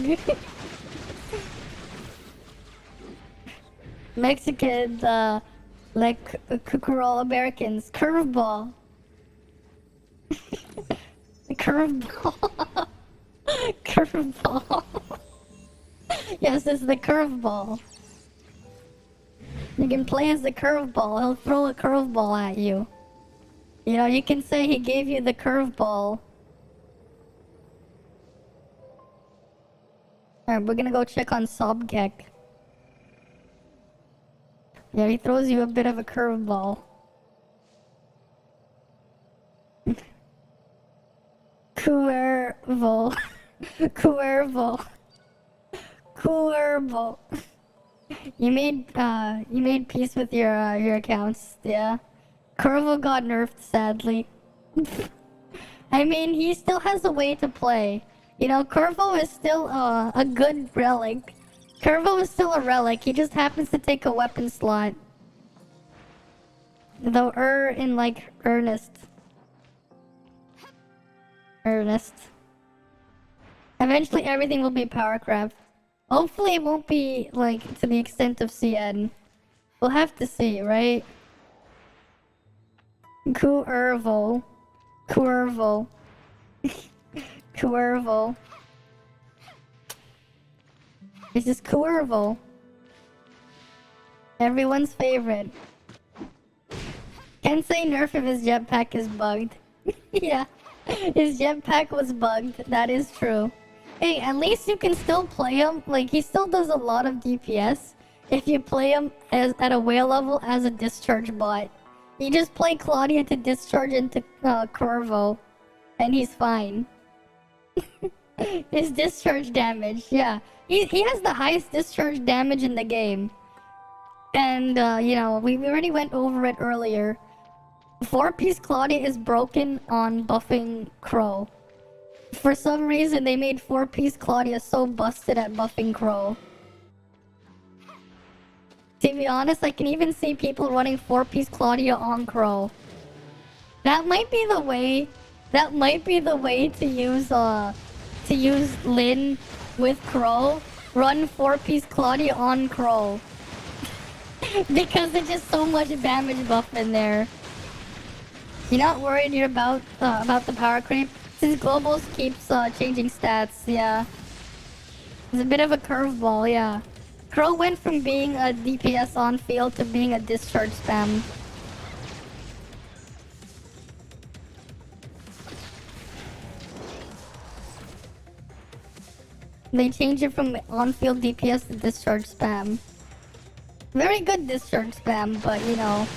[SPEAKER 1] Mexicans, like Cucurol Americans. Curveball. Curveball. Curveball. Yes, it's the curveball. You can play as the curveball. He'll throw a curveball at you. You know, you can say he gave you the curveball. Alright, we're gonna go check on Sobgek. Yeah, he throws you a bit of a curveball. Cuervo. Cuervo. Cuervo. You made peace with your accounts, yeah. Curvo got nerfed, sadly. I mean, he still has a way to play. You know, Curvo is still a good relic. Curvo is still a relic, he just happens to take a weapon slot. Though in like earnest. Eventually everything will be Powercraft. Hopefully it won't be like to the extent of CN. We'll have to see, right? Cuervo. Cuervo. Cuervo. This is Cuervo. Everyone's favorite. Can't say nerf if his jetpack is bugged. Yeah, his jetpack was bugged. That is true. Hey, at least you can still play him. Like, he still does a lot of DPS if you play him at a whale level as a discharge bot. You just play Claudia to discharge into Corvo, and he's fine. His discharge damage, yeah. He has the highest discharge damage in the game. And, you know, we already went over it earlier. 4-piece Claudia is broken on buffing Crow. For some reason, they made 4-piece Claudia so busted at buffing Crow. To be honest, I can even see people running 4-piece Claudia on Crow. That might be the way. That might be the way to use Lin with Crow. Run 4-piece Claudia on Crow. Because there's just so much damage buff in there. You're not worried about the power creep? Since Globals keeps changing stats, yeah. It's a bit of a curveball, yeah. Crow went from being a DPS on field to being a discharge spam. They changed it from on-field DPS to discharge spam. Very good discharge spam, but you know,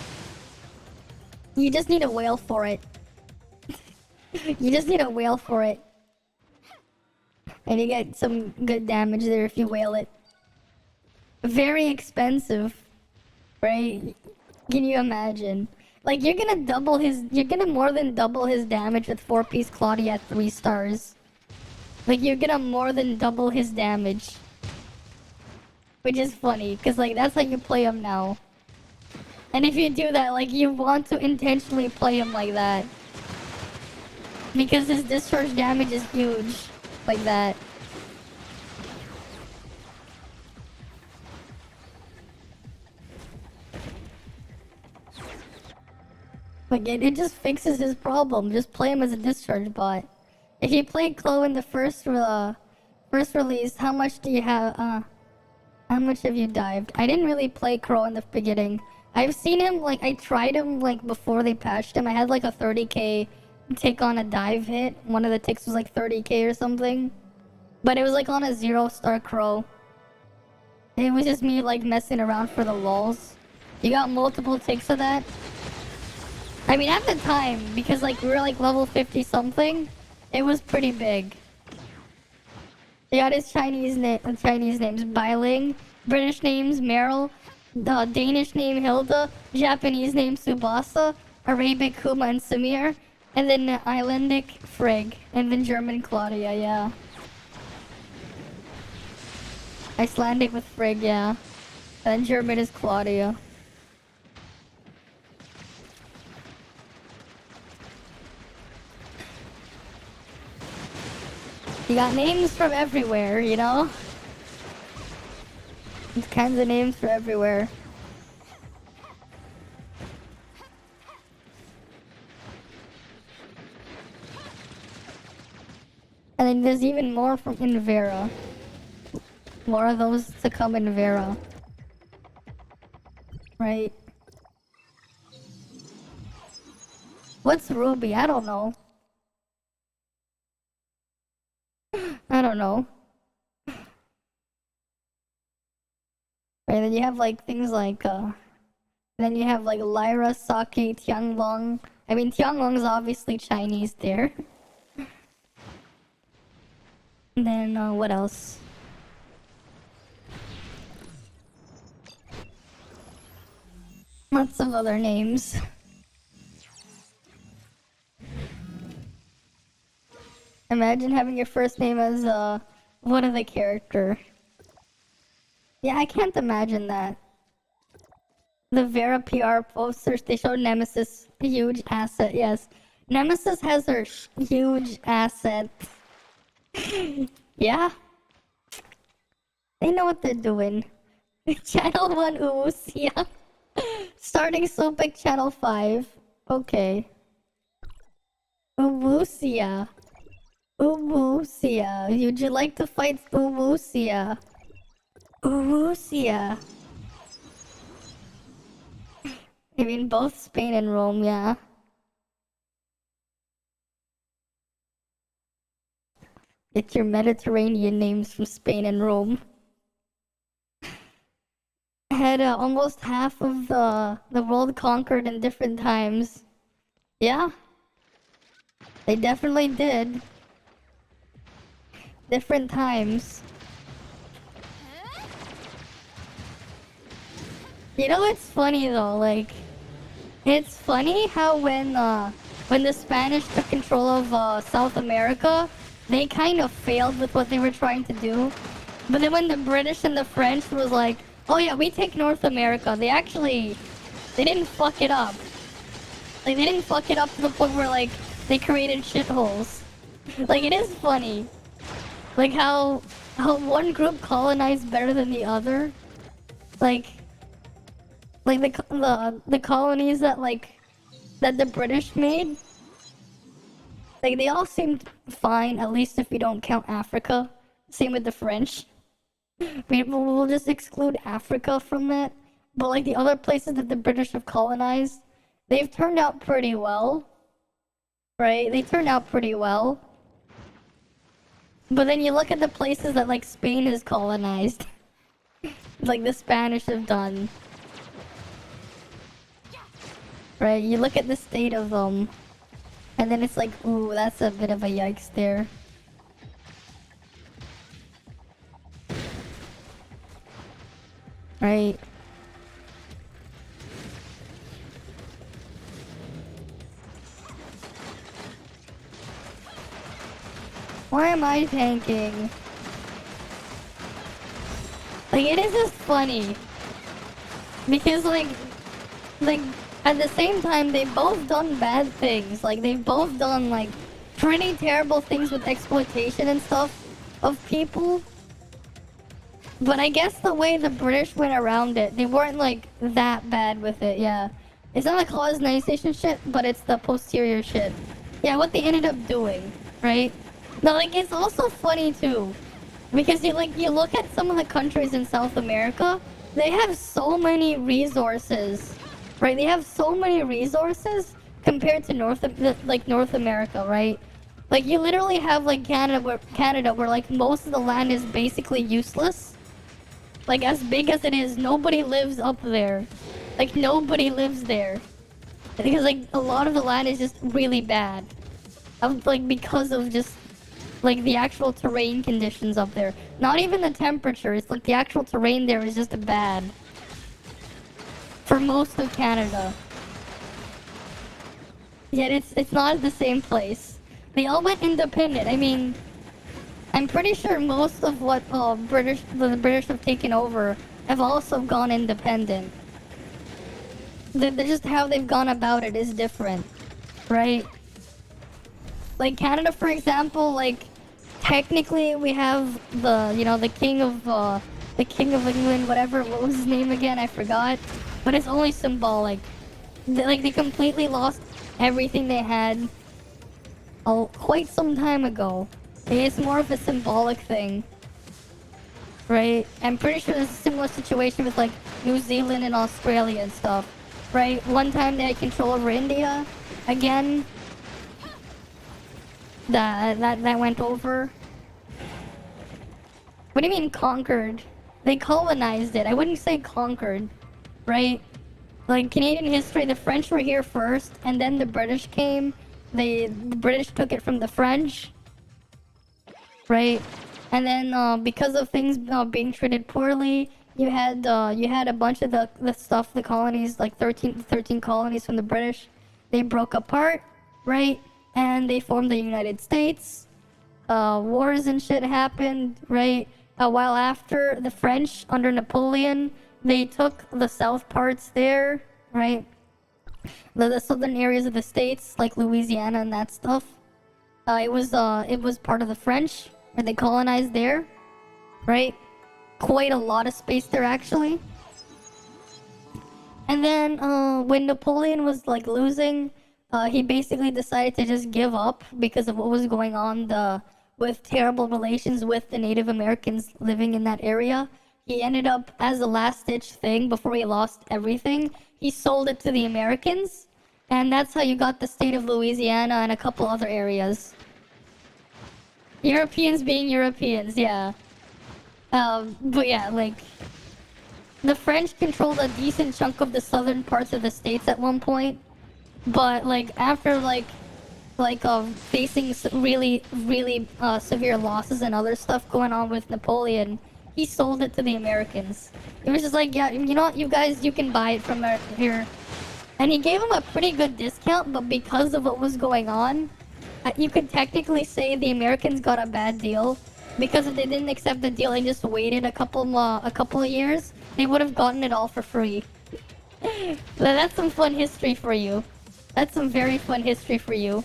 [SPEAKER 1] you just need a whale for it. You just need a whale for it. And you get some good damage there if you whale it. Very expensive, right? Can you imagine? Like, you're gonna more than double his damage with 4-piece Claudia at 3 stars. Like, you're gonna more than double his damage. Which is funny, because, like, that's how you play him now. And if you do that, like, you want to intentionally play him like that. Because his discharge damage is huge. Like that. Like, it just fixes his problem. Just play him as a discharge bot. If you played Chloe in the first release, how much do you have, how much have you dived? I didn't really play Crow in the beginning. I've seen him, like, I tried him, like, before they patched him. I had, like, a 30k tick on a dive hit. One of the ticks was, like, 30k or something. But it was, like, on a 0-star Crow. It was just me, like, messing around for the lulz. You got multiple ticks of that? I mean, at the time, because, like, we were, like, level 50-something, it was pretty big. He got his Chinese names, Bailing, British names, Meryl, the Danish name, Hilda, Japanese name, Tsubasa, Arabic, Kuma, and Samir, and then Icelandic, Frigg, and then German, Claudia, yeah. Icelandic with Frigg, yeah. And German is Claudia. You got names from everywhere, you know? There's kinds of names for everywhere. And then there's even more from in Vera. More of those to come in Vera. Right. What's Ruby? I don't know. I don't know. Right, then you have like things like then you have like Lyra, Sake, Tianglong. I mean Tianglong's obviously Chinese there. And then what else? Lots of other names. Imagine having your first name as one of the character. Yeah, I can't imagine that. The Vera PR posters, they showed Nemesis, huge asset, yes. Nemesis has her huge asset. Yeah. They know what they're doing. Channel 1 Uwusia. Starting Sopic Channel 5. Okay. Uwusia. Uwusia. Would you like to fight Uwusia? Uwusia. I mean, both Spain and Rome, yeah. Get your Mediterranean names from Spain and Rome. had almost half of the world conquered in different times. Yeah, they definitely did. Different times. You know, it's funny though, like, it's funny how when the Spanish took control of South America, they kind of failed with what they were trying to do. But then when the British and the French was like, oh yeah, we take North America, they didn't fuck it up. Like, they didn't fuck it up to the point where, like, they created shitholes. Like, it is funny. Like, how one group colonized better than the other. Like the colonies that, like, that the British made, like, they all seemed fine, at least if you don't count Africa. Same with the French. We'll just exclude Africa from that. But, like, the other places that the British have colonized, they've turned out pretty well. Right? They turned out pretty well. But then you look at the places that, like, Spain has colonized. Like the Spanish have done. Right? You look at the state of them. And then it's like, ooh, that's a bit of a yikes there. Right? Why am I tanking? Like, it is just funny. Because, like, at the same time, they've both done bad things. Like, they've both done, like, pretty terrible things with exploitation and stuff of people. But I guess the way the British went around it, they weren't, like, that bad with it, yeah. It's not the colonization shit, but it's the posterior shit. Yeah, what they ended up doing, right? No, like, it's also funny, too. Because, you look at some of the countries in South America, they have so many resources, right? They have so many resources compared to North America, right? Like, you literally have, like, Canada, where, like, most of the land is basically useless. Like, as big as it is, nobody lives up there. Like, nobody lives there. Because, like, a lot of the land is just really bad. Like, because of just, like, the actual terrain conditions up there. Not even the temperature, it's like the actual terrain there is just bad. For most of Canada. Yet it's not the same place. They all went independent. I mean, I'm pretty sure most of what the British have taken over have also gone independent. They're just how they've gone about it is different, right? Like Canada, for example, like technically we have the king of England, whatever. What was his name again? I forgot. But it's only symbolic. They completely lost everything they had quite some time ago. It's more of a symbolic thing, right? I'm pretty sure there's a similar situation with like New Zealand and Australia and stuff, right? One time they had control over India, again, that went over. What do you mean conquered? They colonized it. I wouldn't say conquered, right? Like Canadian history, the French were here first, and then the British came. The British took it from the French. Right, and then because of things being treated poorly, you had a bunch of the stuff, the colonies, like 13 colonies from the British, they broke apart, right, and they formed the United States. Wars and shit happened, right. A while after, the French under Napoleon, they took the south parts there, right, the southern areas of the states like Louisiana and that stuff. It was part of the French, and they colonized there, right? Quite a lot of space there, actually. And then, when Napoleon was, like, losing, he basically decided to just give up because of what was going on with terrible relations with the Native Americans living in that area. He ended up, as a last-ditch thing, before he lost everything, he sold it to the Americans, and that's how you got the state of Louisiana and a couple other areas. Europeans being Europeans, yeah. But yeah, like, the French controlled a decent chunk of the southern parts of the states at one point, but like after facing really severe losses and other stuff going on with Napoleon, he sold it to the Americans. It was just like, yeah, you know what, you guys, you can buy it from here. And he gave them a pretty good discount, but because of what was going on, you could technically say the Americans got a bad deal. Because if they didn't accept the deal and just waited a couple of years, they would have gotten it all for free. That's some fun history for you. That's some very fun history for you.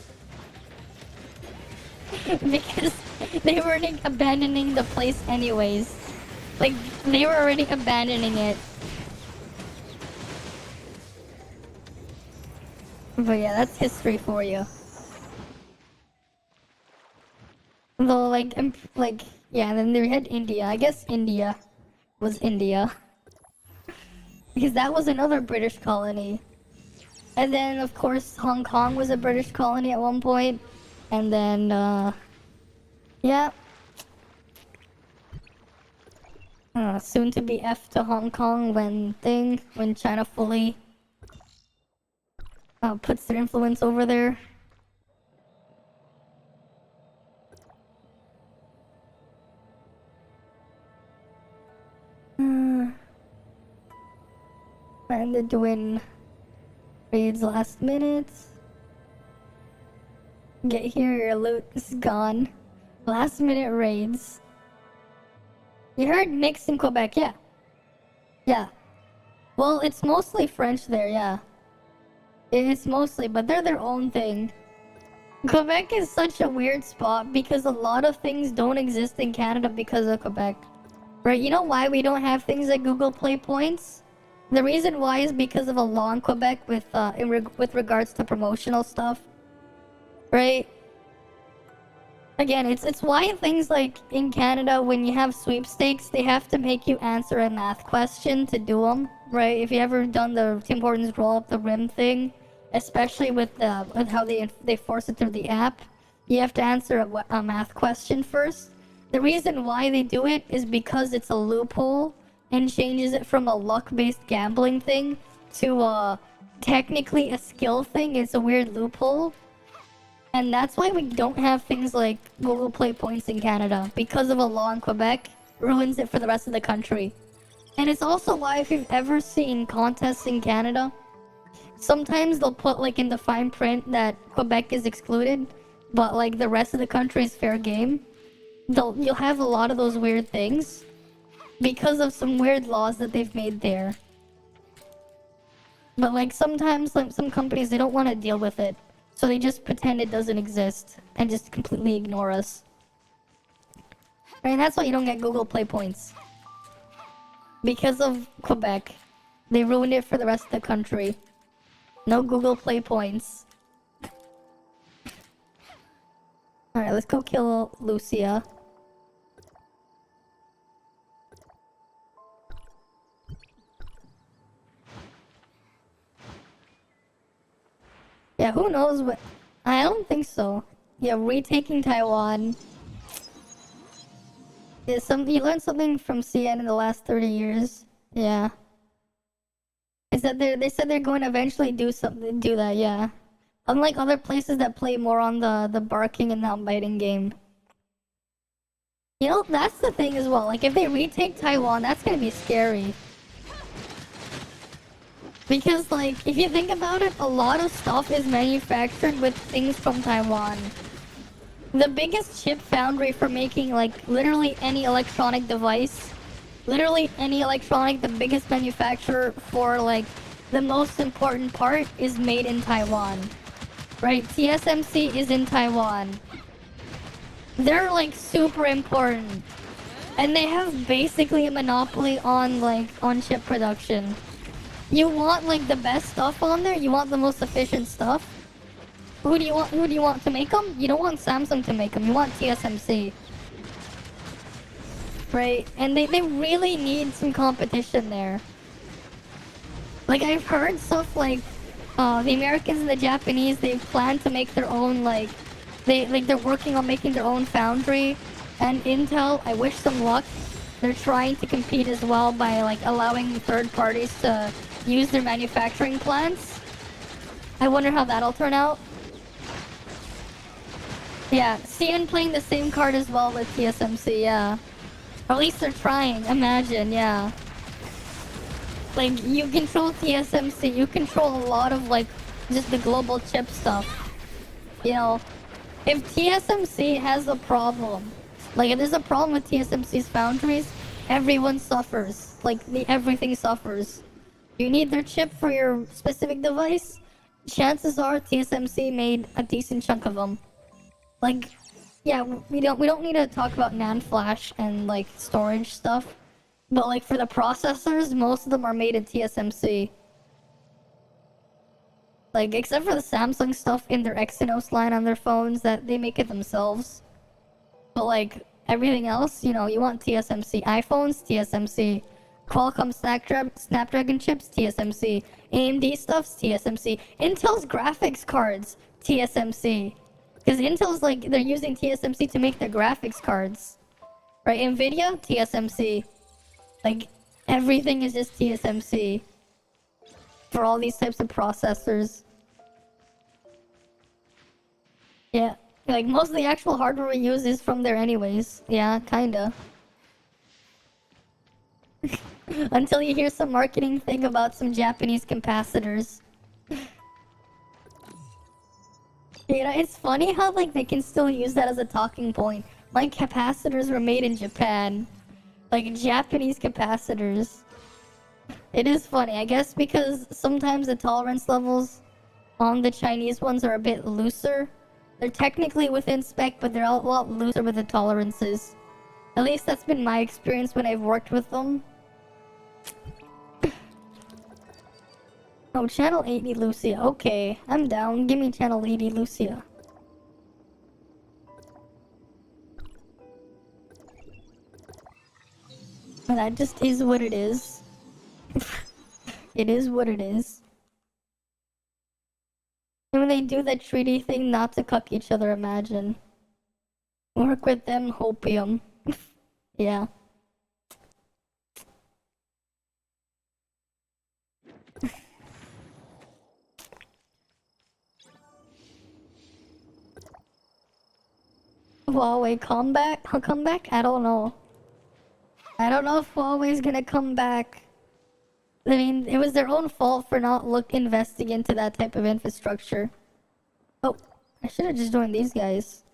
[SPEAKER 1] Because they were already abandoning the place anyways. Like, they were already abandoning it. But yeah, that's history for you. Though, yeah, and then they had India. I guess India was India. Because that was another British colony. And then, of course, Hong Kong was a British colony at one point. And then, yeah. Soon to be F to Hong Kong when China fully puts their influence over there. And they're doing raids last minute. Get here, your loot is gone. Last minute raids. You heard Nix in Quebec, yeah. Yeah. Well, it's mostly French there, yeah. It's mostly, but they're their own thing. Quebec is such a weird spot because a lot of things don't exist in Canada because of Quebec. Right, you know why we don't have things like Google Play points? The reason why is because of a law in Quebec with regards to promotional stuff. Right? Again, it's why things like in Canada, when you have sweepstakes, they have to make you answer a math question to do them, right? If you ever done the Tim Hortons roll up the rim thing, especially with how they force it through the app, you have to answer a math question first. The reason why they do it is because it's a loophole and changes it from a luck-based gambling thing to technically a skill thing. It's a weird loophole. And that's why we don't have things like Google Play points in Canada, because of a law in Quebec ruins it for the rest of the country. And it's also why if you've ever seen contests in Canada, sometimes they'll put like in the fine print that Quebec is excluded, but like the rest of the country is fair game. You'll have a lot of those weird things because of some weird laws that they've made there. But like sometimes like some companies, they don't want to deal with it. So they just pretend it doesn't exist and just completely ignore us. And that's why you don't get Google Play points. Because of Quebec. They ruined it for the rest of the country. No Google Play points. Alright, let's go kill Lucia. Yeah, who knows what... I don't think so. Yeah, retaking Taiwan. Yeah, you learned something from CN in the last 30 years. Yeah. They said they're going to eventually do that, yeah. Unlike other places that play more on the barking and not biting game. You know, that's the thing as well. Like, if they retake Taiwan, that's gonna be scary. Because, like, if you think about it, a lot of stuff is manufactured with things from Taiwan. The biggest chip foundry for making, like, literally any electronic device, the biggest manufacturer for, like, the most important part is made in Taiwan. Right? TSMC is in Taiwan. They're, like, super important. And they have basically a monopoly on, like, on chip production. You want like the best stuff on there? You want the most efficient stuff? Who do you want to make them? You don't want Samsung to make them. You want TSMC. Right? And they really need some competition there. Like I've heard stuff like the Americans and the Japanese, they plan to make their own like they're working on making their own foundry. And Intel, I wish them luck. they're trying to compete as well by like allowing third parties to use their manufacturing plants. I wonder how that'll turn out. Yeah, CN playing the same card as well with TSMC, yeah. Or at least they're trying, imagine, yeah. Like, you control TSMC, you control a lot of, like, just the global chip stuff. You know, if TSMC has a problem, like, if there's a problem with TSMC's foundries, everyone suffers. Like, everything suffers. You need their chip for your specific device, chances are TSMC made a decent chunk of them. Like, yeah, we don't need to talk about NAND flash and, like, storage stuff. But, like, for the processors, most of them are made in TSMC. Like, except for the Samsung stuff in their Exynos line on their phones, that they make it themselves. But, like, everything else, you know, you want TSMC. iPhones, TSMC. Qualcomm Snapdragon chips, TSMC. AMD stuff's TSMC. Intel's graphics cards, TSMC. Because Intel's, like, they're using TSMC to make their graphics cards. Right, Nvidia, TSMC. Like, everything is just TSMC. For all these types of processors. Yeah, like, most of the actual hardware we use is from there anyways. Yeah, kinda. Until you hear some marketing thing about some Japanese capacitors. You know, it's funny how, like, they can still use that as a talking point. Like, capacitors were made in Japan. Like, Japanese capacitors. It is funny, I guess, because sometimes the tolerance levels on the Chinese ones are a bit looser. They're technically within spec, but they're a lot looser with the tolerances. At least that's been my experience when I've worked with them. Oh, channel 80 Lucia. Okay, I'm down. Give me channel 80 Lucia. But that just is what it is. It is what it is. And when they do that treaty thing not to cuck each other, imagine. Work with them, hopium. Yeah. Huawei comeback? Come back? I don't know. I don't know if Huawei's gonna come back. I mean, it was their own fault for not investing into that type of infrastructure. Oh, I should have just joined these guys.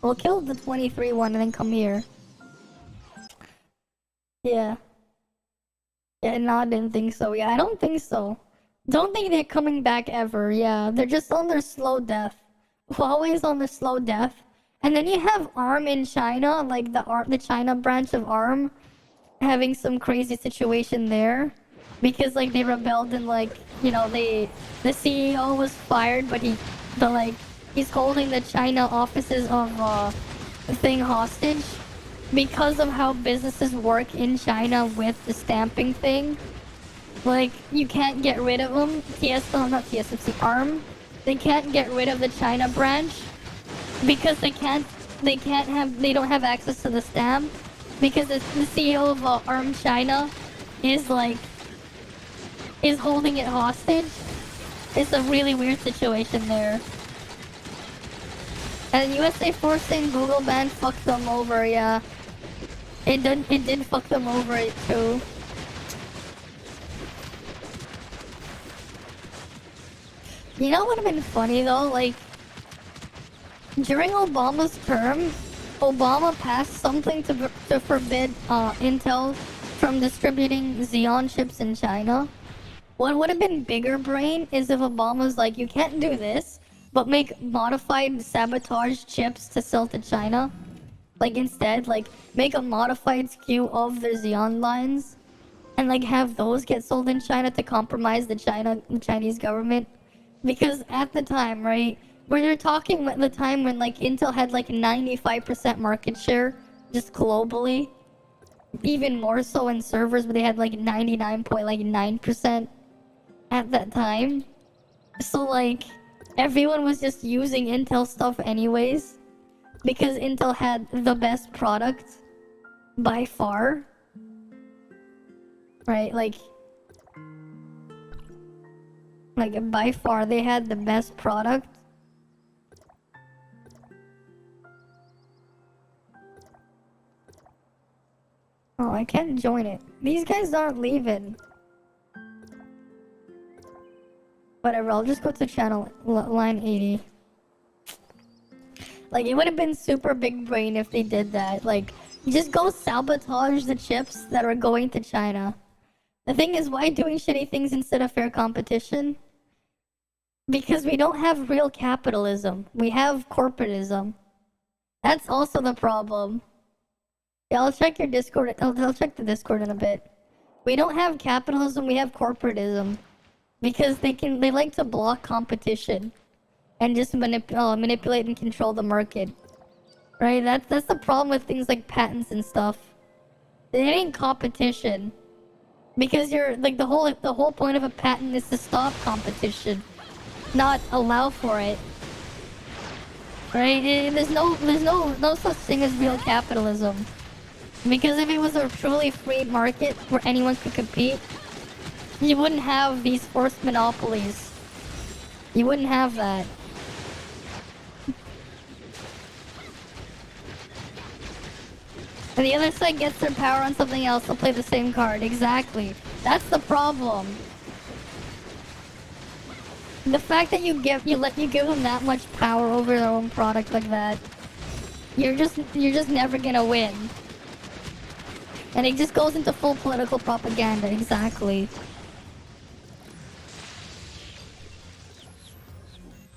[SPEAKER 1] We'll kill the 23 one and then come here. Yeah. Yeah, no, I didn't think so. Yeah, I don't think so. Don't think they're coming back ever. Yeah, they're just on their slow death. Huawei's on their slow death. And then you have ARM in China, like the China branch of ARM, having some crazy situation there. Because, like, they rebelled and, like, you know, the CEO was fired, but he's holding the China offices of the thing hostage because of how businesses work in China with the stamping thing. Like, you can't get rid of them. Not TSMC, ARM. They can't get rid of the China branch because they don't have access to the stamp because the CEO of ARM China is holding it hostage. It's a really weird situation there. And USA forcing Google ban fucked them over, yeah. It did fuck them over too. You know what would have been funny though? Like, during Obama's term, Obama passed something to forbid Intel from distributing Xeon chips in China. What would have been bigger brain is if Obama's like, you can't do this, but make modified sabotage chips to sell to China. Like, instead, like, make a modified SKU of their Xeon lines and, like, have those get sold in China to compromise the Chinese government. Because at the time, right, where you're talking at the time when, like, Intel had, like, 95% market share, just globally. even more so in servers where they had like 99.9% at that time. So like everyone was just using Intel stuff anyways because Intel had the best product by far. Right? Like by far they had the best product. Oh, I can't join it. These guys aren't leaving. Whatever, I'll just go to channel line 80. Like, it would have been super big brain if they did that. Like, just go sabotage the chips that are going to China. The thing is, why doing shitty things instead of fair competition? Because we don't have real capitalism. We have corporatism. That's also the problem. Yeah, I'll check your Discord. I'll check the Discord in a bit. We don't have capitalism, we have corporatism. Because they like to block competition. And just manipulate and control the market. Right? That's the problem with things like patents and stuff. It ain't competition. Because you're, like, the whole point of a patent is to stop competition. Not allow for it. Right? There's no such thing as real capitalism. Because if it was a truly free market where anyone could compete, you wouldn't have these forced monopolies. You wouldn't have that. And the other side gets their power on something else, they'll play the same card. Exactly. That's the problem. The fact that you give them that much power over their own product like that, you're just never gonna win. And it just goes into full political propaganda, exactly.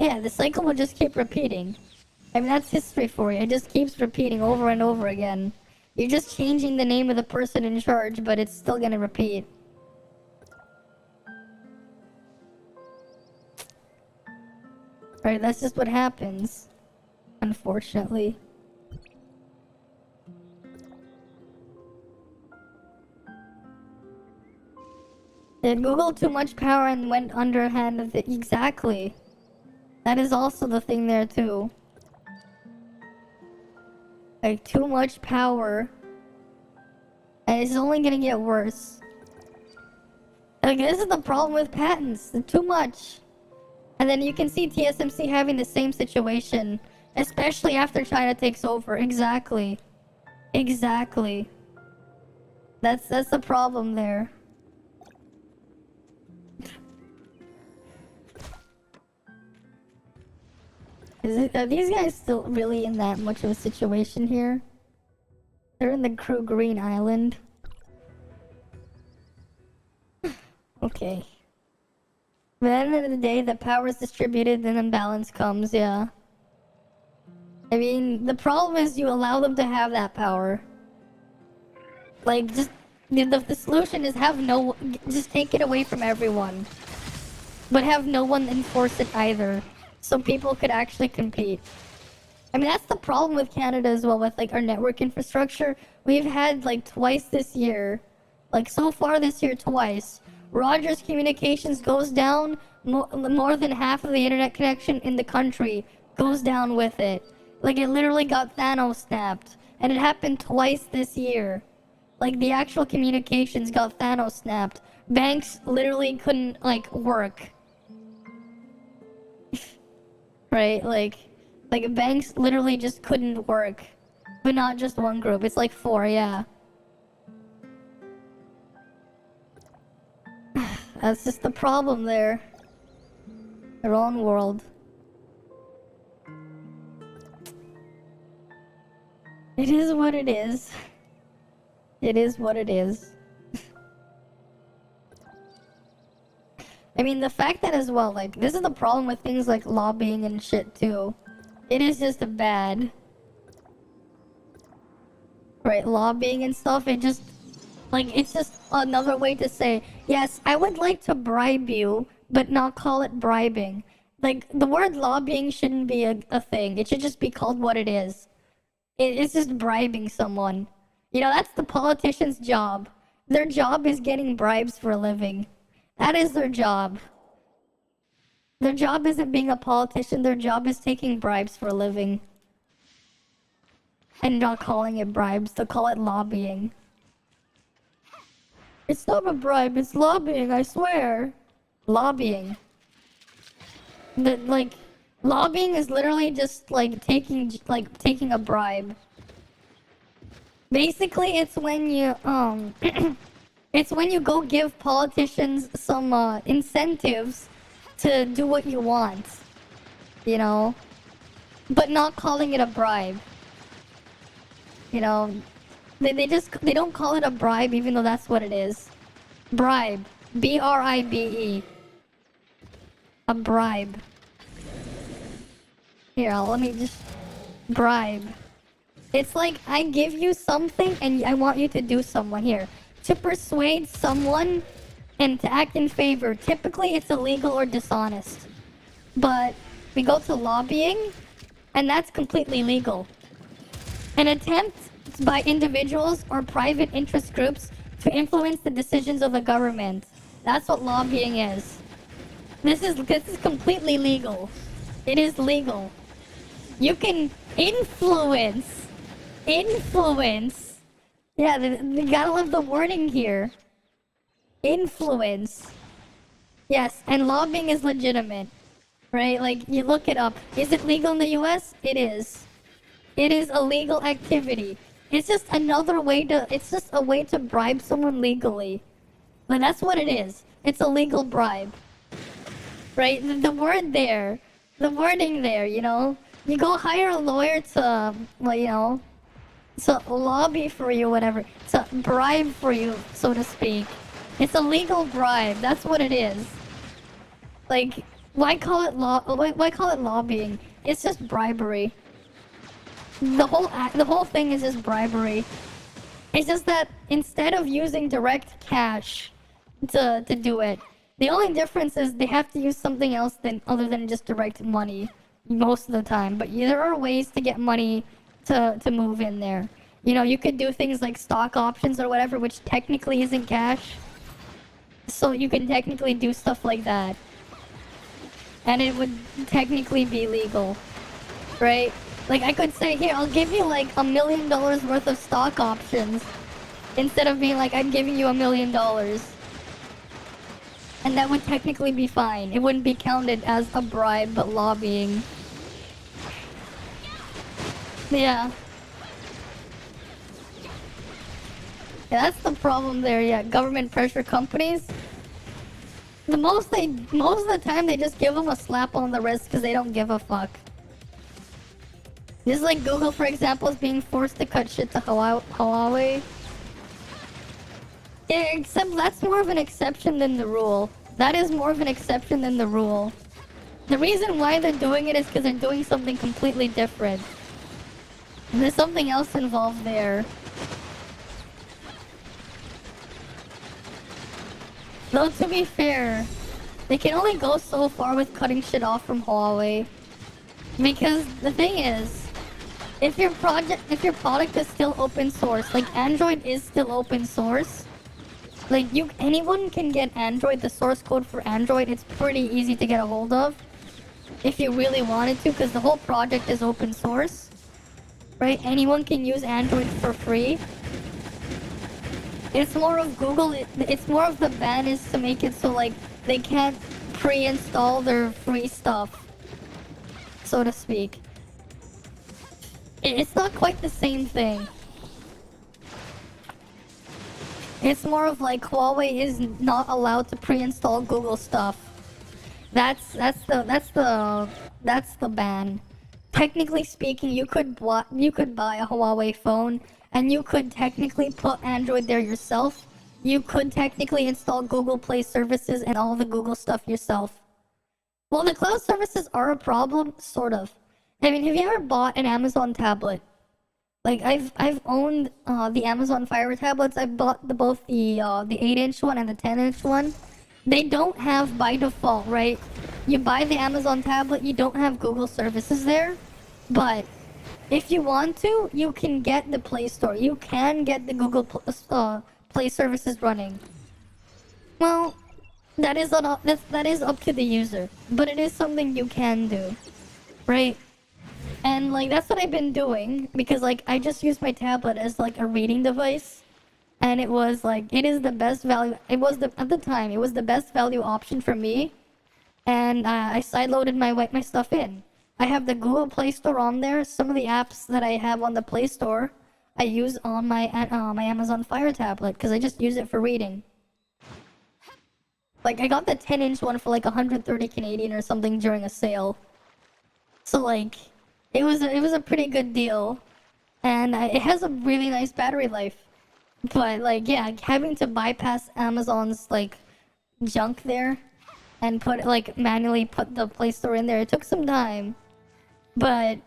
[SPEAKER 1] Yeah, the cycle will just keep repeating. I mean, that's history for you. It just keeps repeating over and over again. You're just changing the name of the person in charge, but it's still gonna repeat. Right, that's just what happens. Unfortunately. Did Google too much power and went underhand of it? Exactly. That is also the thing there too. Like, too much power. And it's only gonna get worse. Like, this is the problem with patents. They're too much. And then you can see TSMC having the same situation. Especially after China takes over. Exactly. Exactly. That's the problem there. Are these guys still really in that much of a situation here? They're in the Crew Green Island. Okay. But at the end of the day, the power is distributed and imbalance comes, yeah. I mean, the problem is you allow them to have that power. Like, just... The solution is just take it away from everyone. But have no one enforce it either. So people could actually compete. I mean, that's the problem with Canada as well, with like our network infrastructure. We've had like twice this year, like so far this year twice, Rogers Communications goes down, more than half of the internet connection in the country goes down with it. Like, it literally got Thanos snapped. And it happened twice this year. Like, the actual communications got Thanos snapped. Banks literally couldn't, like, work. Right? Like banks literally just couldn't work. But not just one group. It's like 4, yeah. That's just the problem there. Their own world. It is what it is. It is what it is. I mean, the fact that as well, like, this is the problem with things like lobbying and shit too. It is just bad. Right, lobbying and stuff, it just... Like, it's just another way to say, yes, I would like to bribe you, but not call it bribing. Like, the word lobbying shouldn't be a thing. It should just be called what it is. It's just bribing someone. You know, that's the politician's job. Their job is getting bribes for a living. That is their job. Their job isn't being a politician, their job is taking bribes for a living. And not calling it bribes, they'll call it lobbying. It's not a bribe, it's lobbying, I swear. Lobbying. Lobbying is literally just taking a bribe. Basically, it's when you it's when you go give politicians some incentives to do what you want, you know, but not calling it a bribe. You know, they don't call it a bribe even though that's what it is. Bribe, B-R-I-B-E. A bribe. Here, let me just bribe. It's like I give you something and I want you to do someone here. To persuade someone and to act in favor. Typically it's illegal or dishonest. But we go to lobbying and that's completely legal. An attempt by individuals or private interest groups to influence the decisions of the government. That's what lobbying is. This is completely legal. It is legal. You can influence. Yeah, they gotta love the wording here. Influence. Yes, and lobbying is legitimate. Right? Like, you look it up. Is it legal in the US? It is. It is a legal activity. It's just another way to... It's just a way to bribe someone legally. But that's what it is. It's a legal bribe. Right? The word there. The wording there, you know? You go hire a lawyer to... Well, you know... To lobby for you, whatever. To bribe for you, so to speak. It's a legal bribe. That's what it is. Like, why call it lobbying? It's just bribery. The whole thing is just bribery. It's just that instead of using direct cash to do it, the only difference is they have to use something else other than just direct money most of the time. But there are ways to get money to move in there. You know, you could do things like stock options or whatever, which technically isn't cash. So you can technically do stuff like that. And it would technically be legal. Right? Like, I could say, here, I'll give you like $1 million worth of stock options. Instead of being like, I'm giving you $1 million. And that would technically be fine. It wouldn't be counted as a bribe, but lobbying. Yeah. Yeah, that's the problem there, yeah. Government pressure companies. Most of the time, they just give them a slap on the wrist because they don't give a fuck. Just like Google, for example, is being forced to cut shit to Huawei. Yeah, except that's more of an exception than the rule. That is more of an exception than the rule. The reason why they're doing it is because they're doing something completely different. There's something else involved there. Though, to be fair, they can only go so far with cutting shit off from Huawei. Because the thing is, if your product is still open source, like Android is still open source, like anyone can get Android, the source code for Android, it's pretty easy to get a hold of. If you really wanted to, because the whole project is open source. Right? Anyone can use Android for free. It's more of Google, it's more of the ban is to make it so like they can't pre-install their free stuff, so to speak. It's not quite the same thing. It's more of like Huawei is not allowed to pre-install Google stuff. That's the ban. Technically speaking, you could buy a Huawei phone and you could technically put Android there yourself. You could technically install Google Play services and all the Google stuff yourself. Well, the cloud services are a problem, sort of. I mean, have you ever bought an Amazon tablet? Like, I've owned the Amazon Fire tablets. I bought both the 8-inch one and the 10-inch one. They don't have by default, right? You buy the Amazon tablet, you don't have Google services there, but if you want to, you can get the Play Store. You can get the Play services running. Well, that is up to the user, but it is something you can do, right? And like that's what I've been doing because like I just use my tablet as like a reading device, and it was like it is the best value. At the time it was the best value option for me, and I sideloaded my stuff in. I have the Google Play Store on there. Some of the apps that I have on the Play Store, I use on my Amazon Fire tablet because I just use it for reading. Like I got the 10-inch one for like 130 Canadian or something during a sale. So like, it was a pretty good deal, and it has a really nice battery life. But like, yeah, having to bypass Amazon's like junk there, and manually put the Play Store in there, it took some time. But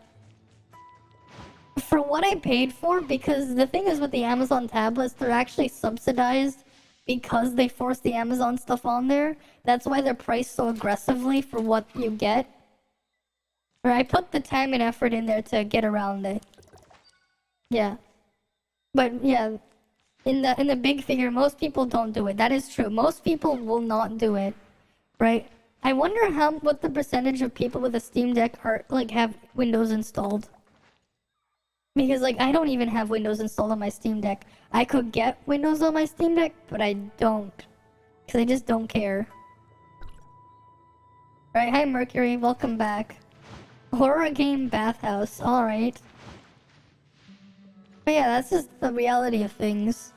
[SPEAKER 1] for what I paid for, because the thing is with the Amazon tablets, they're actually subsidized because they force the Amazon stuff on there. That's why they're priced so aggressively for what you get. Or I put the time and effort in there to get around it. Yeah. But yeah, in the big figure, most people don't do it. That is true. Most people will not do it. Right? I wonder what the percentage of people with a Steam Deck are like have Windows installed. Because like I don't even have Windows installed on my Steam Deck. I could get Windows on my Steam Deck, but I don't. Because I just don't care. Right, hi Mercury, welcome back. Horror game bathhouse, alright. But yeah, that's just the reality of things.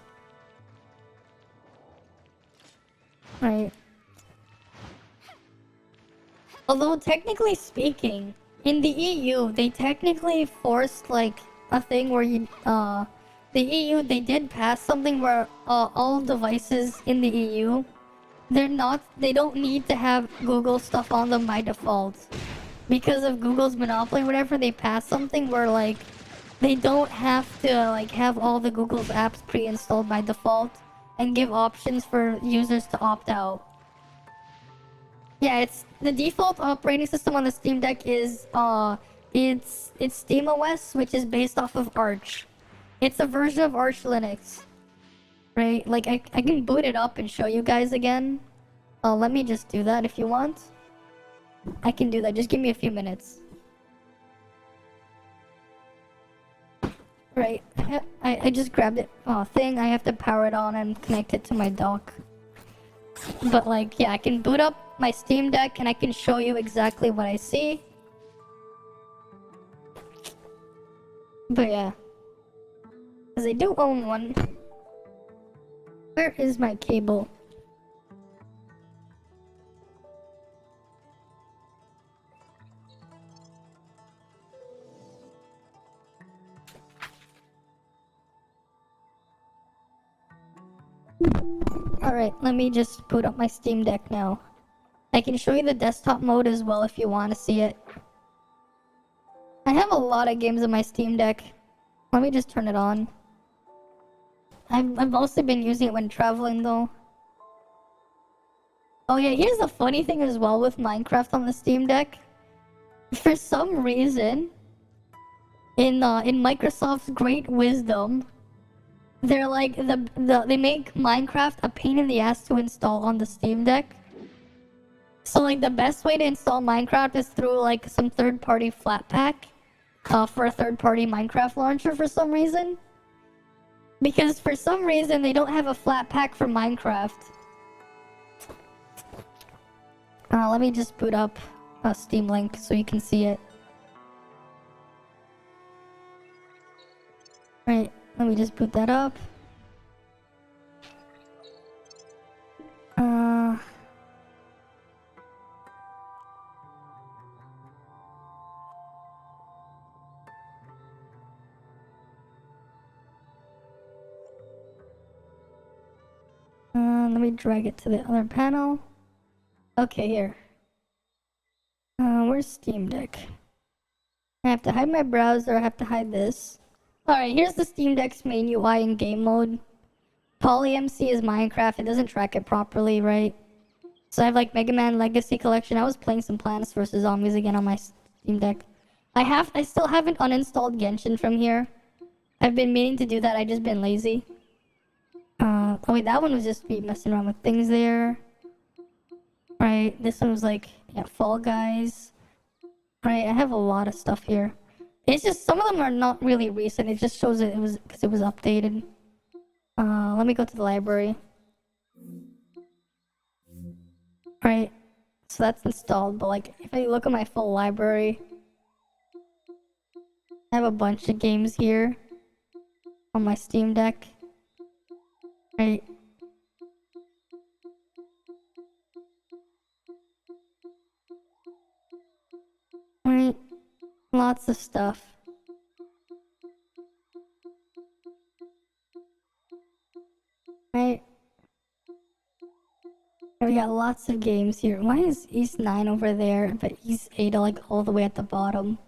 [SPEAKER 1] Right. Although technically speaking, in the EU, they technically forced like a thing where the EU, they did pass something where all devices in the EU, they don't need to have Google stuff on them by default. Because of Google's monopoly or whatever, they passed something where like, they don't have to like have all the Google's apps pre-installed by default and give options for users to opt out. Yeah, it's the default operating system on the Steam Deck is it's SteamOS, which is based off of Arch. It's a version of Arch Linux, right? Like I can boot it up and show you guys again. Let me just do that if you want. I can do that. Just give me a few minutes. Right, I just grabbed it. Thing. I have to power it on and connect it to my dock. But like, yeah, I can boot up my Steam Deck and I can show you exactly what I see. But yeah, because I do own one. Where is my cable? Alright, let me just boot up my Steam Deck now. I can show you the desktop mode as well if you want to see it. I have a lot of games on my Steam Deck. Let me just turn it on. I've mostly been using it when traveling though. Oh yeah, here's the funny thing as well with Minecraft on the Steam Deck. For some reason, in Microsoft's great wisdom, they're like they make Minecraft a pain in the ass to install on the Steam Deck. So like the best way to install Minecraft is through like some third-party Flatpak for a third-party Minecraft launcher for some reason. Because for some reason they don't have a Flatpak for Minecraft. Let me just boot up a Steam Link so you can see it. Right. Let me just put that up. Let me drag it to the other panel. Okay, here. Where's Steam Deck? I have to hide my browser, I have to hide this. Alright, here's the Steam Deck's main UI in game mode. PolyMC is Minecraft, it doesn't track it properly, right? So I have like Mega Man Legacy Collection. I was playing some Plants vs. Zombies again on my Steam Deck. I still haven't uninstalled Genshin from here. I've been meaning to do that, I just been lazy. Oh wait, that one was just me messing around with things there. Right, this one was like, yeah, Fall Guys. Right, I have a lot of stuff here. It's just, some of them are not really recent, it just shows it was, because it was updated. Let me go to the library. Right, so that's installed, but like, if I look at my full library, I have a bunch of games here on my Steam Deck. Right. Right. Lots of stuff. Right. We got lots of games here. Why is East 9 over there, but East 8 like all the way at the bottom?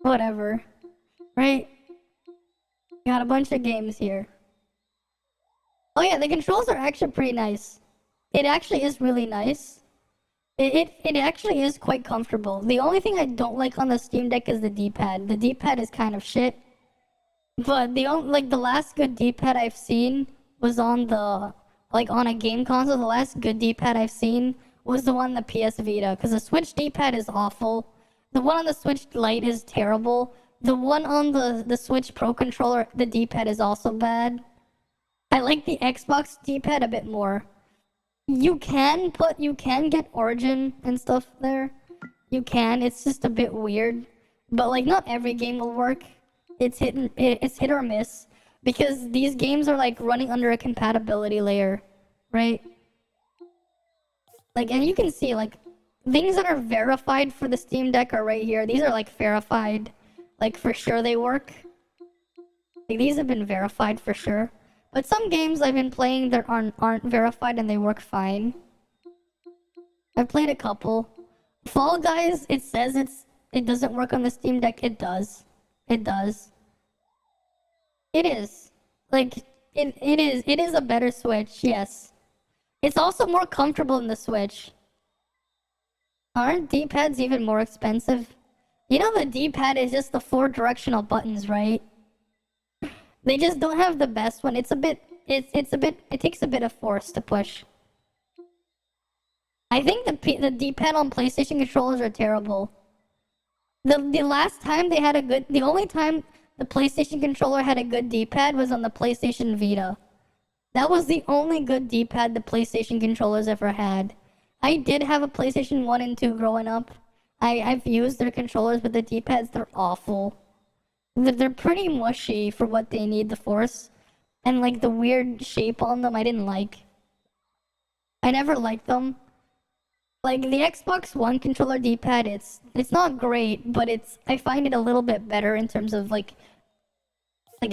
[SPEAKER 1] Whatever. Right? Got a bunch of games here. Oh yeah, the controls are actually pretty nice. It actually is really nice. It actually is quite comfortable. The only thing I don't like on the Steam Deck is the D-pad. The D-pad is kind of shit. But the last good D-pad I've seen was on the, like, on a game console. The last good D-pad I've seen was the one on the PS Vita, because the Switch D-pad is awful. The one on the Switch Lite is terrible. The one on the Switch Pro controller, the D-pad is also bad. I like the Xbox D-pad a bit more. You can get Origin and stuff there. You can, it's just a bit weird. But like, not every game will work. It's hit or miss. Because these games are like running under a compatibility layer, right? Like, and you can see like, things that are verified for the Steam Deck are right here. These are like verified, like for sure they work. Like, these have been verified for sure. But some games I've been playing that aren't verified and they work fine. I've played a couple. Fall Guys, it says it doesn't work on the Steam Deck. It does. It does. It is. Like, it is a better Switch, yes. It's also more comfortable than the Switch. Aren't D-pads even more expensive? You know the D-pad is just the 4 directional buttons, right? They just don't have the best one. It takes a bit of force to push. I think the D-pad on PlayStation controllers are terrible. The last time they had the only time the PlayStation controller had a good D-pad was on the PlayStation Vita. That was the only good D-pad the PlayStation controllers ever had. I did have a PlayStation 1 and 2 growing up. I've used their controllers, but the D-pads, they're awful. They're pretty mushy for what they need the force. And like the weird shape on them, I didn't like. I never liked them. Like the Xbox One controller D-pad, it's not great, but I find it a little bit better in terms of like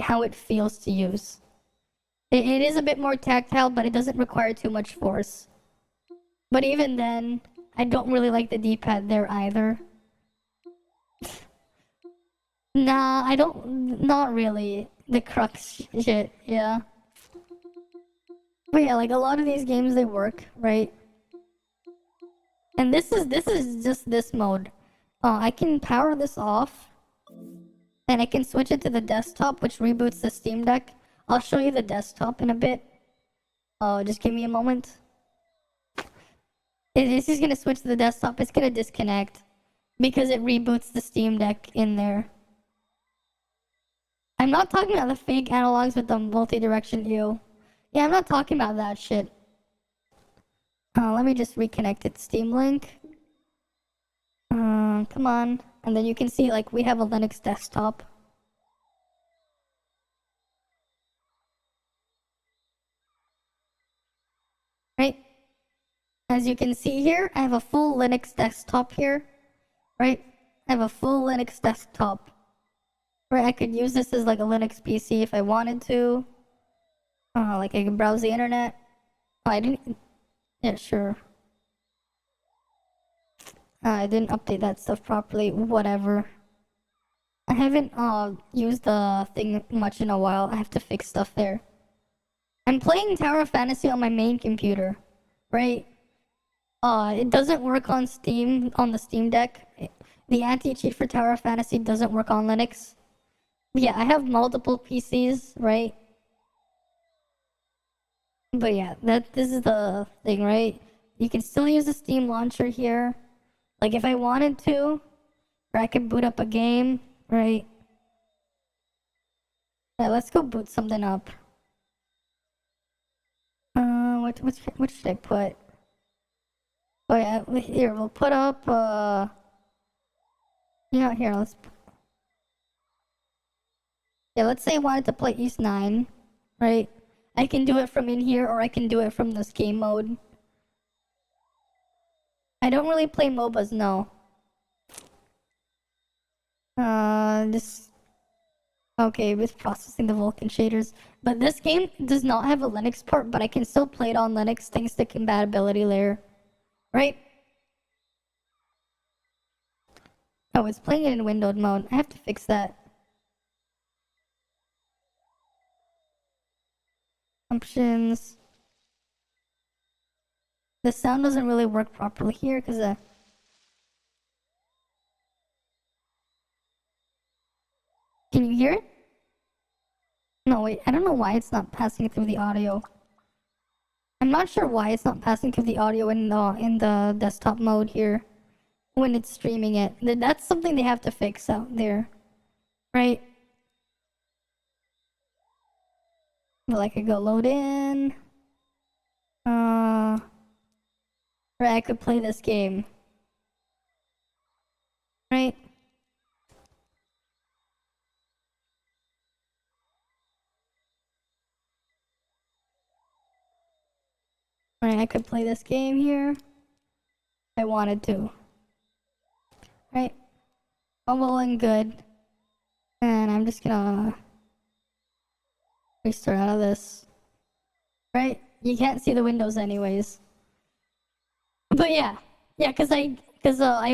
[SPEAKER 1] how it feels to use. It is a bit more tactile, but it doesn't require too much force. But even then, I don't really like the D-pad there either. Nah, I don't, not really. The crux shit, yeah. But yeah, like a lot of these games, they work, right? And this is just this mode. I can power this off. And I can switch it to the desktop, which reboots the Steam Deck. I'll show you the desktop in a bit. Oh, just give me a moment. This is gonna switch to the desktop. It's gonna disconnect. Because it reboots the Steam Deck in there. I'm not talking about the fake analogs with the multi-direction view. Yeah, I'm not talking about that shit. Let me just reconnect it. Steam Link. Come on. And then you can see, like, we have a Linux desktop. Right? As you can see here, I have a full Linux desktop here. Right? I have a full Linux desktop. Right, I could use this as like a Linux PC if I wanted to. Like I can browse the internet. Oh, I didn't... Yeah, sure. I didn't update that stuff properly. Whatever. I haven't used the thing much in a while. I have to fix stuff there. I'm playing Tower of Fantasy on my main computer. Right? It doesn't work on Steam, on the Steam Deck. The anti-cheat for Tower of Fantasy doesn't work on Linux. Yeah, I have multiple PCs, right? But yeah, this is the thing, right? You can still use the Steam launcher here. Like if I wanted to, or I could boot up a game, right? Yeah, let's go boot something up. What should I put? Oh yeah, here we'll put up yeah, here let's let's say I wanted to play East 9, right? I can do it from in here or I can do it from this game mode. I don't really play MOBAs, no. This okay, with processing the Vulkan shaders. But this game does not have a Linux port, but I can still play it on Linux thanks to compatibility layer. Right? Oh, it's playing it in windowed mode. I have to fix that. Options. The sound doesn't really work properly here because can you hear it? No, wait, I don't know why it's not passing through the audio. I'm not sure why it's not passing through the audio in the desktop mode here when it's streaming it. That's something they have to fix out there, right? Well, I could go load in. Or I could play this game, right? Right, I could play this game here if I wanted to. Right? All well and good. And I'm just gonna restart out of this. Right? You can't see the windows anyways. But yeah. Yeah, cause I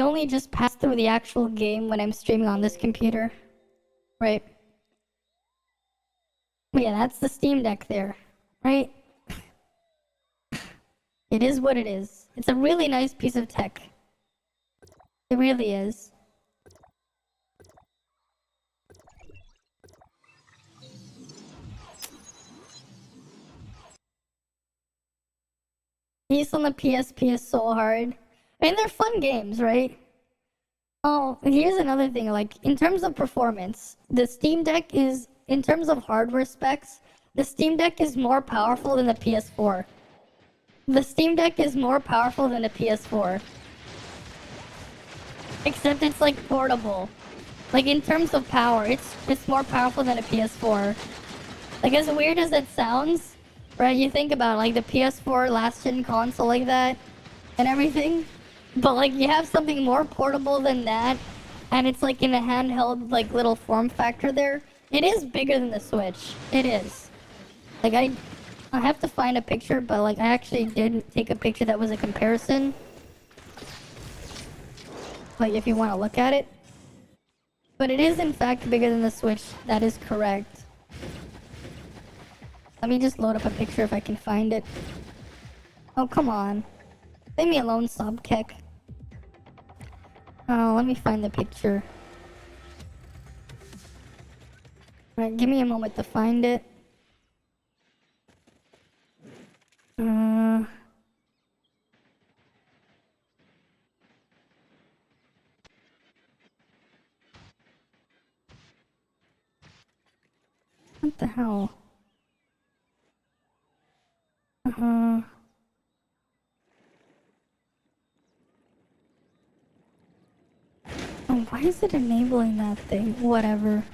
[SPEAKER 1] only just pass through the actual game when I'm streaming on this computer. Right? But yeah, that's the Steam Deck there. Right? It is what it is. It's a really nice piece of tech. It really is. Peace on the PSP is so hard. And they're fun games, right? Oh, here's another thing. Like, in terms of performance, the Steam Deck is, in terms of hardware specs, the Steam Deck is more powerful than the PS4. The Steam Deck is more powerful than the PS4. Except it's like portable. Like in terms of power, it's more powerful than a PS4. Like as weird as it sounds, right? You think about like the PS4 last gen console like that and everything. But like you have something more portable than that and it's like in a handheld like little form factor there. It is bigger than the Switch. It is. Like I have to find a picture, but like I actually did take a picture that was a comparison. Like if you want to look at it. But it is in fact bigger than the Switch. That is correct. Let me just load up a picture if I can find it. Oh, come on. Leave me alone, Subkick. Oh, let me find the picture. Alright, give me a moment to find it. What the hell? Oh, why is it enabling that thing? Whatever.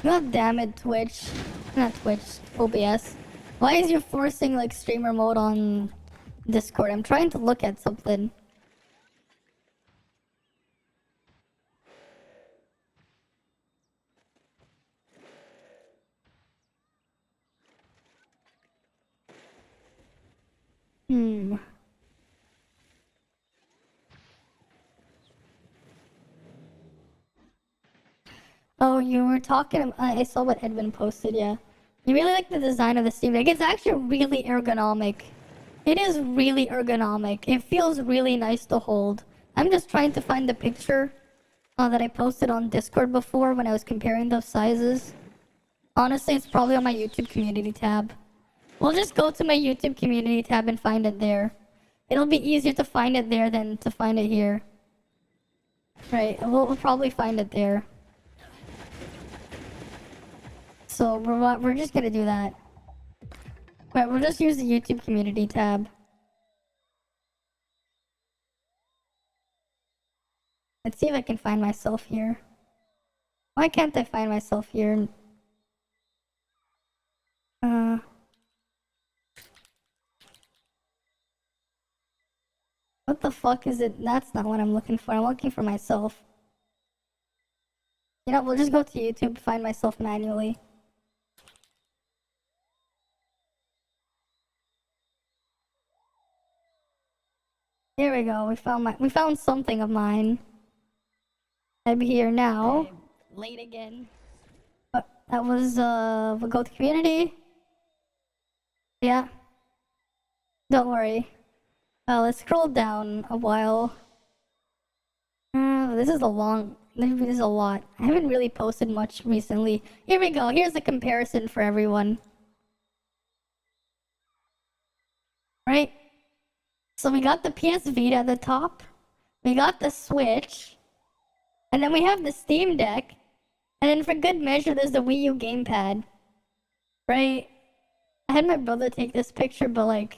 [SPEAKER 1] God damn it, Twitch. Not Twitch, OBS. Why is you forcing like streamer mode on Discord? I'm trying to look at something. Oh, you were talking. I saw what Edwin posted. Yeah, you really like the design of the Steam Deck. It's actually really ergonomic. It is really ergonomic. It feels really nice to hold. I'm just trying to find the picture that I posted on Discord before when I was comparing those sizes. Honestly, it's probably on my YouTube community tab. We'll just go to my YouTube community tab and find it there. It'll be easier to find it there than to find it here. Right, we'll probably find it there. So we're just gonna do that. Right, we'll just use the YouTube community tab. Let's see if I can find myself here. Why can't I find myself here? What the fuck is it? That's not what I'm looking for. I'm looking for myself. You know, we'll just go to YouTube to find myself manually. Here we go. We found something of mine. I'm here now. Okay, late again. That was we'll go to community. Yeah. Don't worry. Let's scroll down a while. This is a lot. I haven't really posted much recently. Here we go. Here's a comparison for everyone. Right? So we got the PS Vita at the top. We got the Switch. And then we have the Steam Deck. And then for good measure, there's the Wii U gamepad. Right? I had my brother take this picture, but like...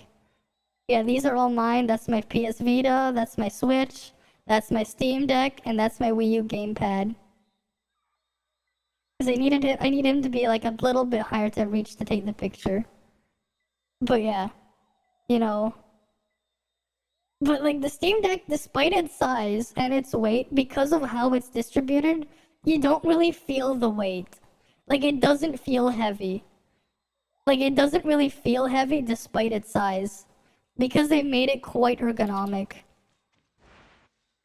[SPEAKER 1] Yeah, these are all mine. That's my PS Vita, that's my Switch, that's my Steam Deck, and that's my Wii U gamepad. Because I needed him to be like a little bit higher to reach to take the picture. But yeah, you know. But like the Steam Deck, despite its size and its weight, because of how it's distributed, you don't really feel the weight. Like it doesn't feel heavy. Like it doesn't really feel heavy despite its size. Because they made it quite ergonomic.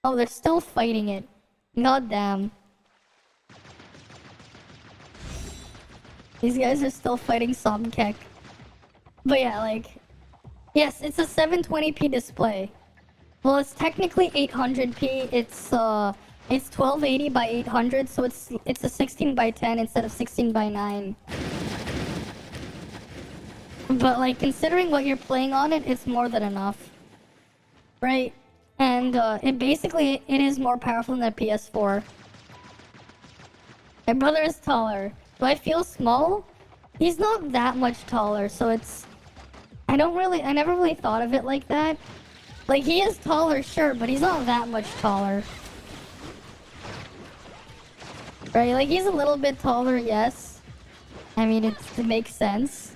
[SPEAKER 1] Oh, they're still fighting it. God damn. These guys are still fighting Somkek. But yeah, like... Yes, it's a 720p display. Well, it's technically 800p. It's 1280 by 800, so it's a 16 by 10 instead of 16 by 9. But like considering what you're playing on it, it's more than enough, right? And it is more powerful than a PS4. My brother is taller. Do I feel small? He's not that much taller, so it's... I never really thought of it like that. Like he is taller, sure, but he's not that much taller. Right, like he's a little bit taller, yes. I mean, it makes sense.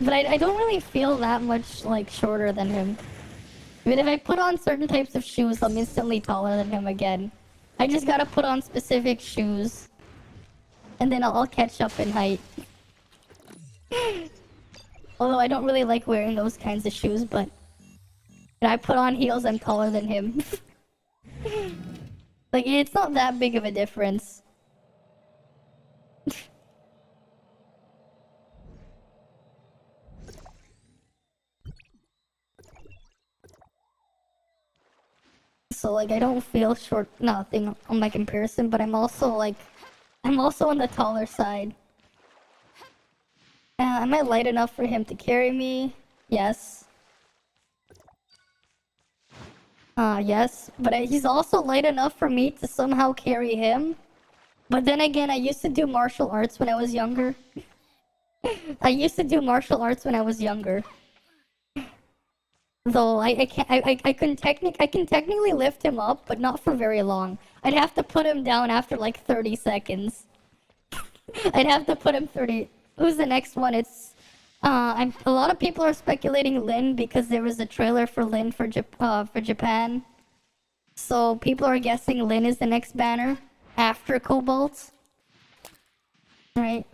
[SPEAKER 1] But I don't really feel that much, like, shorter than him. I mean, if I put on certain types of shoes, I'm instantly taller than him again. I just gotta put on specific shoes. And then I'll catch up in height. Although I don't really like wearing those kinds of shoes, but... When I put on heels, I'm taller than him. Like, it's not that big of a difference. So like I don't feel nothing on my comparison, but I'm also on the taller side. Am I light enough for him to carry me? Yes. Yes, but he's also light enough for me to somehow carry him. But then again, I used to do martial arts when I was younger. Though I can technically lift him up, but not for very long. I'd have to put him down after like 30 seconds. I'd have to put him 30. Who's the next one? It's a lot of people are speculating Lin because there was a trailer for Lin for Japan. So people are guessing Lin is the next banner after Cobalt. Right.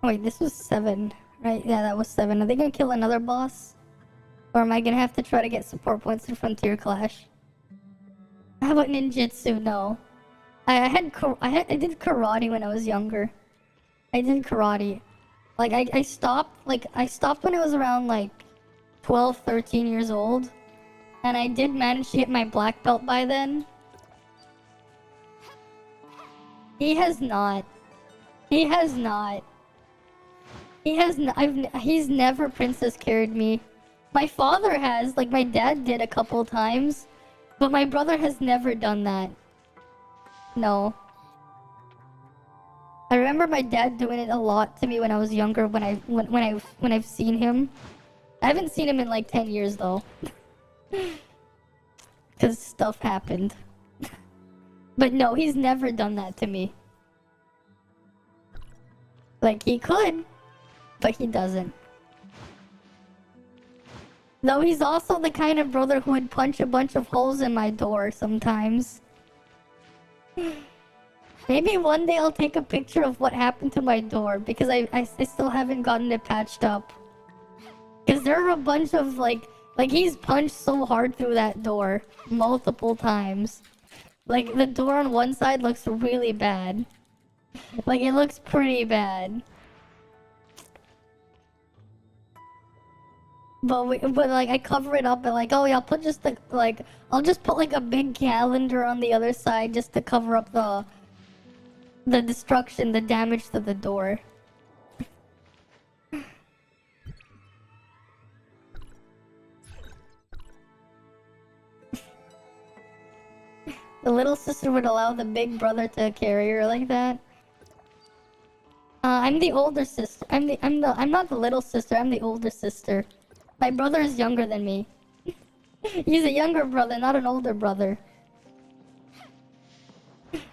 [SPEAKER 1] Wait, this was 7, right? Yeah, that was 7. Are they gonna kill another boss? Or am I gonna have to try to get support points in Frontier Clash? How about ninjutsu? No. I did karate when I was younger. I did karate. Like I stopped when I was around like 12, 13 years old. And I did manage to get my black belt by then. He has not. He has not. He has he's never princess carried me. My father has, like my dad did a couple times, but my brother has never done that. No. I remember my dad doing it a lot to me when I was younger. When I've seen him, I haven't seen him in like 10 years though, because stuff happened. But no, he's never done that to me. Like he could, but he doesn't. Though he's also the kind of brother who would punch a bunch of holes in my door sometimes. Maybe one day I'll take a picture of what happened to my door, because I still haven't gotten it patched up. Because there are a bunch of like he's punched so hard through that door multiple times. Like the door on one side looks really bad. Like it looks pretty bad. But like I cover it up and like, oh yeah, I'll put just the I'll just put like a big calendar on the other side just to cover up the destruction, the damage to the door. The little sister would allow the big brother to carry her like that. I'm the older sister. I'm not the little sister. I'm the older sister. My brother is younger than me. He's a younger brother, not an older brother.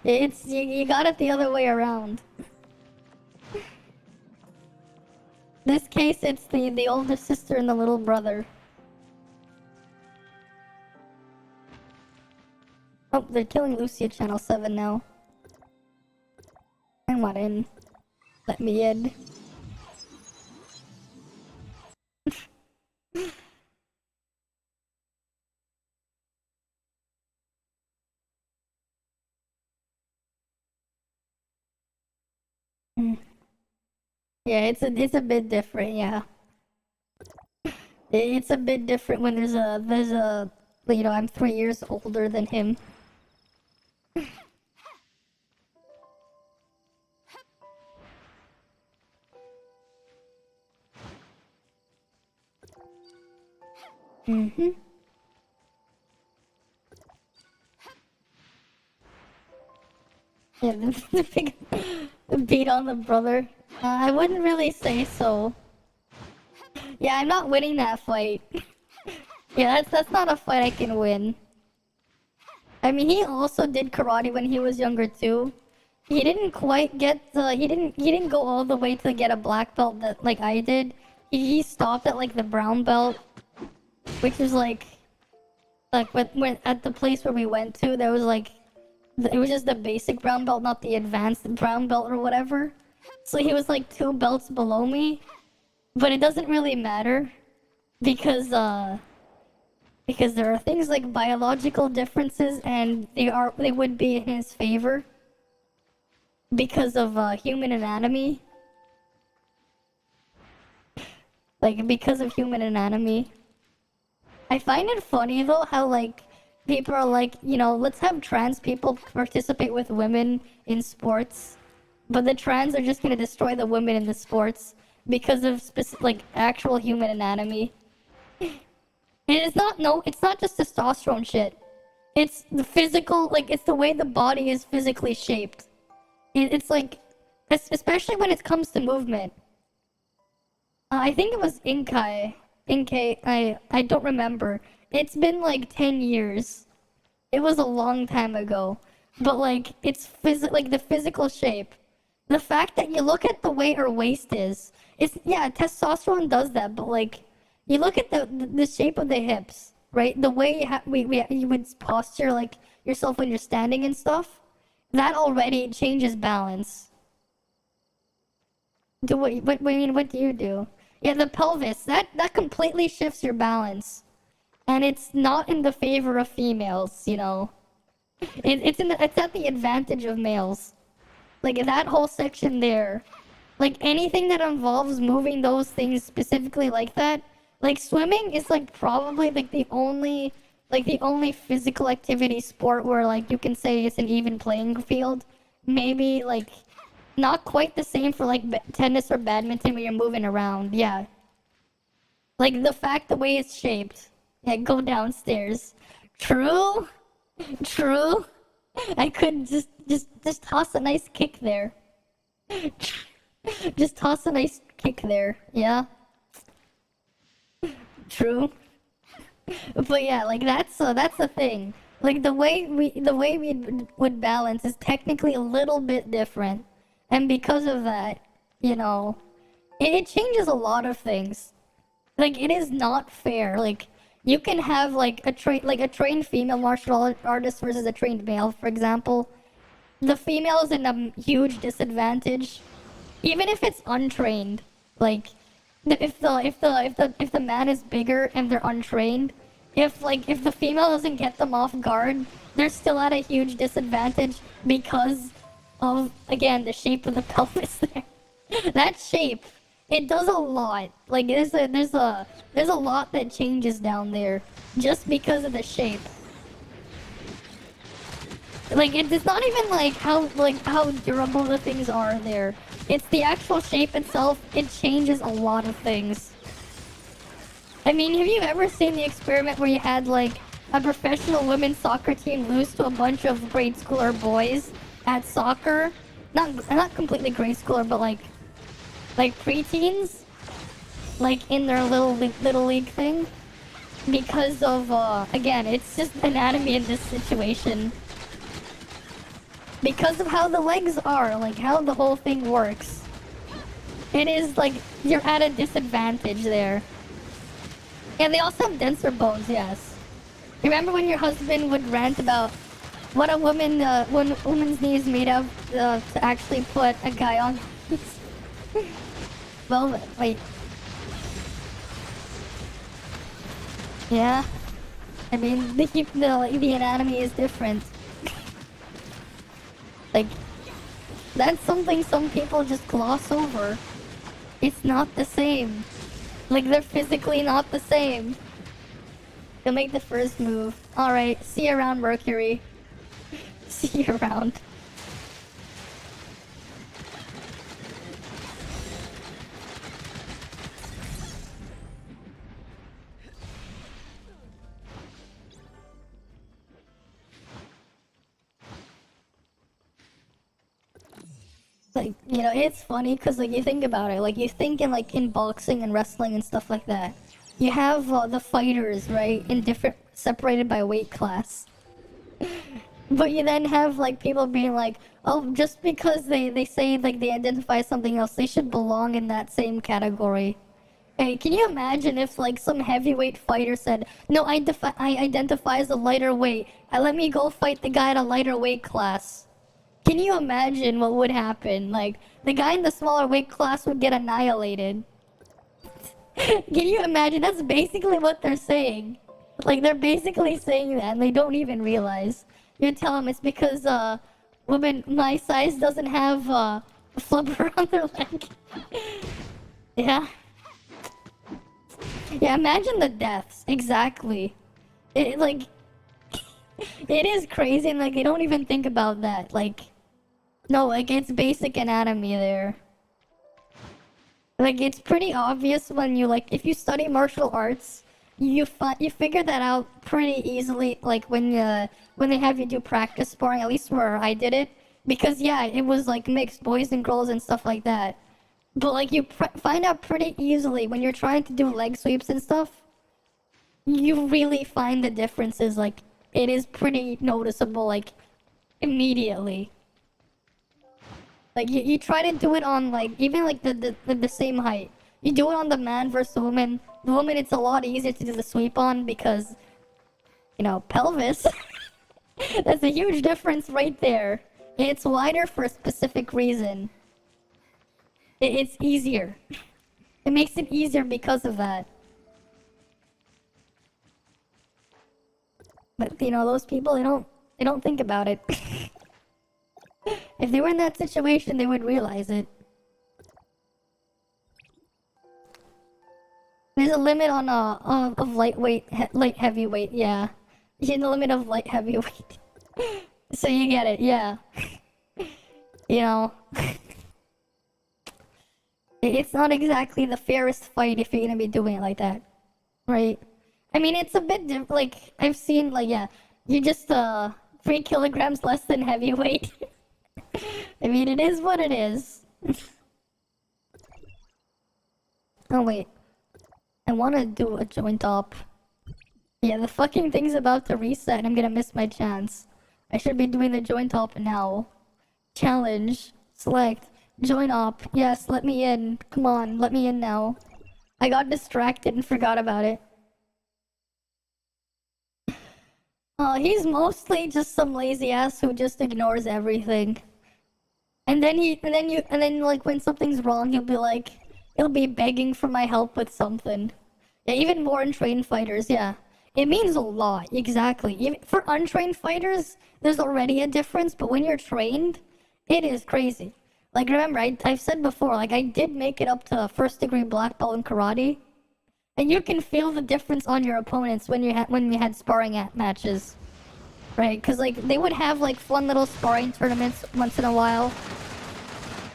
[SPEAKER 1] It's you got it the other way around. This case, it's the older sister and the little brother. Oh, they're killing Lucy at Channel 7 now. I'm not in. Let me in. Yeah, it's a bit different, yeah. It's a bit different when there's a you know, I'm 3 years older than him. Mm-hmm. Yeah, the big beat on the brother. I wouldn't really say so. Yeah, I'm not winning that fight. Yeah, that's not a fight I can win. I mean, he also did karate when he was younger too. He didn't quite get he didn't go all the way to get a black belt that like I did. He stopped at like the brown belt, which is like when at the place where we went to, there was like it was just the basic brown belt, not the advanced brown belt or whatever. So he was like 2 belts below me, but it doesn't really matter because there are things like biological differences, and they would be in his favor because of human anatomy. Like because of human anatomy. I find it funny though how like people are like, you know, let's have trans people participate with women in sports, but the trans are just gonna destroy the women in the sports because of like actual human anatomy. And it's not just testosterone shit. It's the physical, like it's the way the body is physically shaped. It's like, especially when it comes to movement. I think it was Inkai. I don't remember. It's been like 10 years. It was a long time ago. But like, it's like the physical shape. The fact that you look at the way her waist is, yeah, testosterone does that, but like, you look at the shape of the hips, right? The way you would posture like yourself when you're standing and stuff, that already changes balance. What do you do? Yeah, the pelvis, that completely shifts your balance. And it's not in the favor of females, you know. It's at the advantage of males. Like that whole section there. Like anything that involves moving those things specifically like that. Like swimming is like probably like the only physical activity sport where like you can say it's an even playing field. Maybe like not quite the same for like tennis or badminton where you're moving around. Yeah. Like the fact the way it's shaped. Yeah, go downstairs. True. True. I could just toss a nice kick there. Just toss a nice kick there. Yeah. True. But yeah, like that's the thing. Like the way we would balance is technically a little bit different, and because of that, you know, it changes a lot of things. Like it is not fair. Like you can have like a trained female martial artist versus a trained male, for example. The female is in a huge disadvantage, even if it's untrained. Like if the man is bigger and they're untrained, if the female doesn't get them off guard, they're still at a huge disadvantage because of, again, the shape of the pelvis there. That shape, it does a lot. Like there's a lot that changes down there just because of the shape. Like it's not even like how durable the things are there. It's the actual shape itself. It changes a lot of things. I mean, have you ever seen the experiment where you had like a professional women's soccer team lose to a bunch of grade schooler boys at soccer? Not completely grade schooler, but like preteens, like in their little league thing, because of again, it's just anatomy in this situation. Because of how the legs are, like how the whole thing works. It is like you're at a disadvantage there. And they also have denser bones, yes. Remember when your husband would rant about what a woman's knee is made of to actually put a guy on? Well, wait. Yeah. I mean, the anatomy is different. Like, that's something some people just gloss over. It's not the same. Like, they're physically not the same. You'll make the first move. Alright, see you around, Mercury. See you around. Like, you know, it's funny because, like, you think about it. Like, you think in boxing and wrestling and stuff like that. You have the fighters, right, in different, separated by weight class. But you then have, like, people being like, oh, just because they say, like, they identify as something else, they should belong in that same category. Hey, can you imagine if, like, some heavyweight fighter said, no, I identify as a lighter weight. Let me go fight the guy at a lighter weight class. Can you imagine what would happen? Like, the guy in the smaller weight class would get annihilated. Can you imagine? That's basically what they're saying. Like, they're basically saying that, and they don't even realize. You tell them it's because, women my size doesn't have, a flubber on their leg. Yeah. Yeah, imagine the deaths. Exactly. Like, it is crazy, and, like, they don't even think about that. Like, no, like, it's basic anatomy there. Like, it's pretty obvious when you, like, if you study martial arts, you figure that out pretty easily, like, when they have you do practice sparring, at least where I did it. Because, yeah, it was, like, mixed boys and girls and stuff like that. But, like, you find out pretty easily when you're trying to do leg sweeps and stuff. You really find the differences, like, it is pretty noticeable, like, immediately. Like, you try to do it on, like, even, like, the same height. You do it on the man versus the woman. The woman, it's a lot easier to do the sweep on because, you know, pelvis. That's a huge difference right there. It's wider for a specific reason. It's easier. It makes it easier because of that. But, you know, those people, They don't think about it. If they were in that situation, they would realize it. There's a limit on of lightweight, light heavyweight. Yeah, you're in the limit of light heavyweight. So you get it, yeah. You know, it's not exactly the fairest fight if you're gonna be doing it like that, right? I mean, it's a bit different. Like I've seen, like yeah, you're just 3 kilograms less than heavyweight. I mean, it is what it is. Oh wait, I want to do a joint op. Yeah, the fucking thing's about to reset and I'm gonna miss my chance. I should be doing the joint op now. Challenge. Select. Join op. Yes, let me in. Come on, let me in now. I got distracted and forgot about it. He's mostly just some lazy ass who just ignores everything. And then like when something's wrong, he'll be begging for my help with something. Yeah, even more in trained fighters, yeah. It means a lot, exactly. Even for untrained fighters, there's already a difference, but when you're trained, it is crazy. Like, remember, I've said before, like, I did make it up to first degree black belt in karate, and you can feel the difference on your opponents when you had sparring matches, right? Because, like, they would have, like, fun little sparring tournaments once in a while,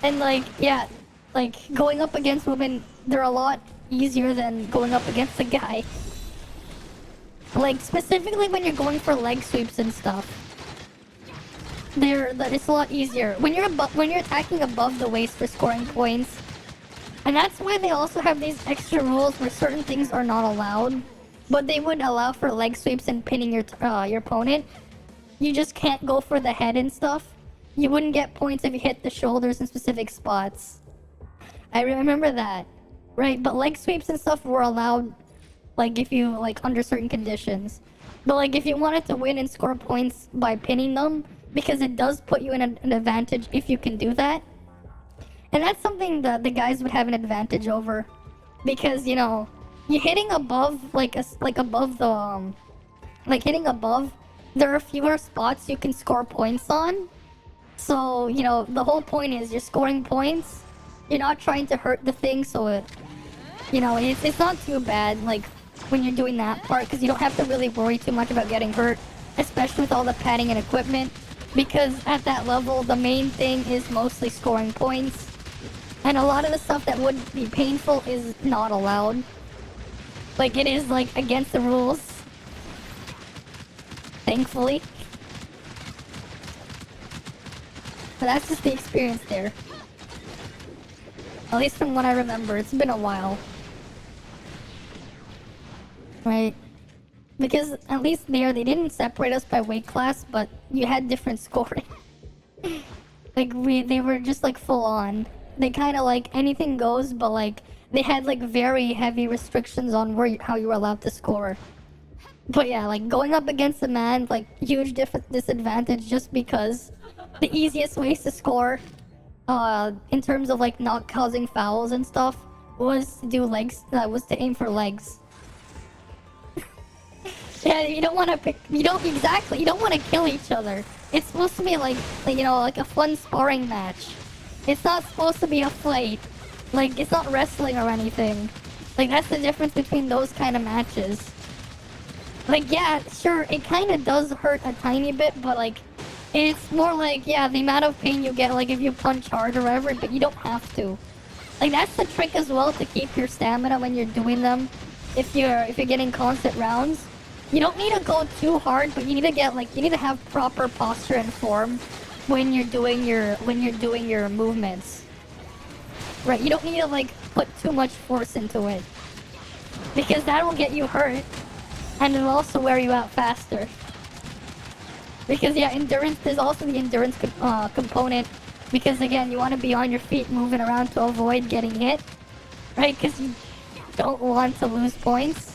[SPEAKER 1] and, like, yeah, like, going up against women, they're a lot easier than going up against a guy. Like, specifically when you're going for leg sweeps and stuff. It's a lot easier. When you're attacking above the waist for scoring points. And that's why they also have these extra rules where certain things are not allowed. But they would allow for leg sweeps and pinning your opponent. You just can't go for the head and stuff. You wouldn't get points if you hit the shoulders in specific spots. I remember that. Right, but leg sweeps and stuff were allowed, like, if you, like, under certain conditions. But, like, if you wanted to win and score points by pinning them, because it does put you in an advantage if you can do that. And that's something that the guys would have an advantage over. Because, you know, you're hitting above, above the, hitting above, there are fewer spots you can score points on. So, you know, the whole point is you're scoring points. You're not trying to hurt the thing, so it, you know, it's not too bad, like, when you're doing that part, because you don't have to really worry too much about getting hurt, especially with all the padding and equipment, because at that level, the main thing is mostly scoring points, and a lot of the stuff that would be painful is not allowed. Like, it is, like, against the rules. Thankfully. But that's just the experience there. At least from what I remember, it's been a while. Right? Because at least there, they didn't separate us by weight class, but you had different scoring. Like, they were just, like, full on. They kind of, like, anything goes, but, like, they had, like, very heavy restrictions on how you were allowed to score. But yeah, like, going up against a man, like, huge disadvantage just because the easiest ways to score, in terms of, like, not causing fouls and stuff, was to do legs, was to aim for legs. Yeah, you don't want to you don't want to kill each other. It's supposed to be like, you know, like a fun sparring match. It's not supposed to be a fight. Like, it's not wrestling or anything. Like, that's the difference between those kind of matches. Like, yeah, sure, it kind of does hurt a tiny bit, but, like, it's more like, yeah, the amount of pain you get, like, if you punch hard or whatever, but you don't have to. Like, that's the trick as well, to keep your stamina when you're doing them. If you're getting constant rounds. You don't need to go too hard, but you need to get, like, you need to have proper posture and form when you're doing your movements. Right, you don't need to, like, put too much force into it. Because that will get you hurt. And it'll also wear you out faster. Because, yeah, endurance, there's also the endurance component. Because, again, you want to be on your feet moving around to avoid getting hit. Right, because you don't want to lose points.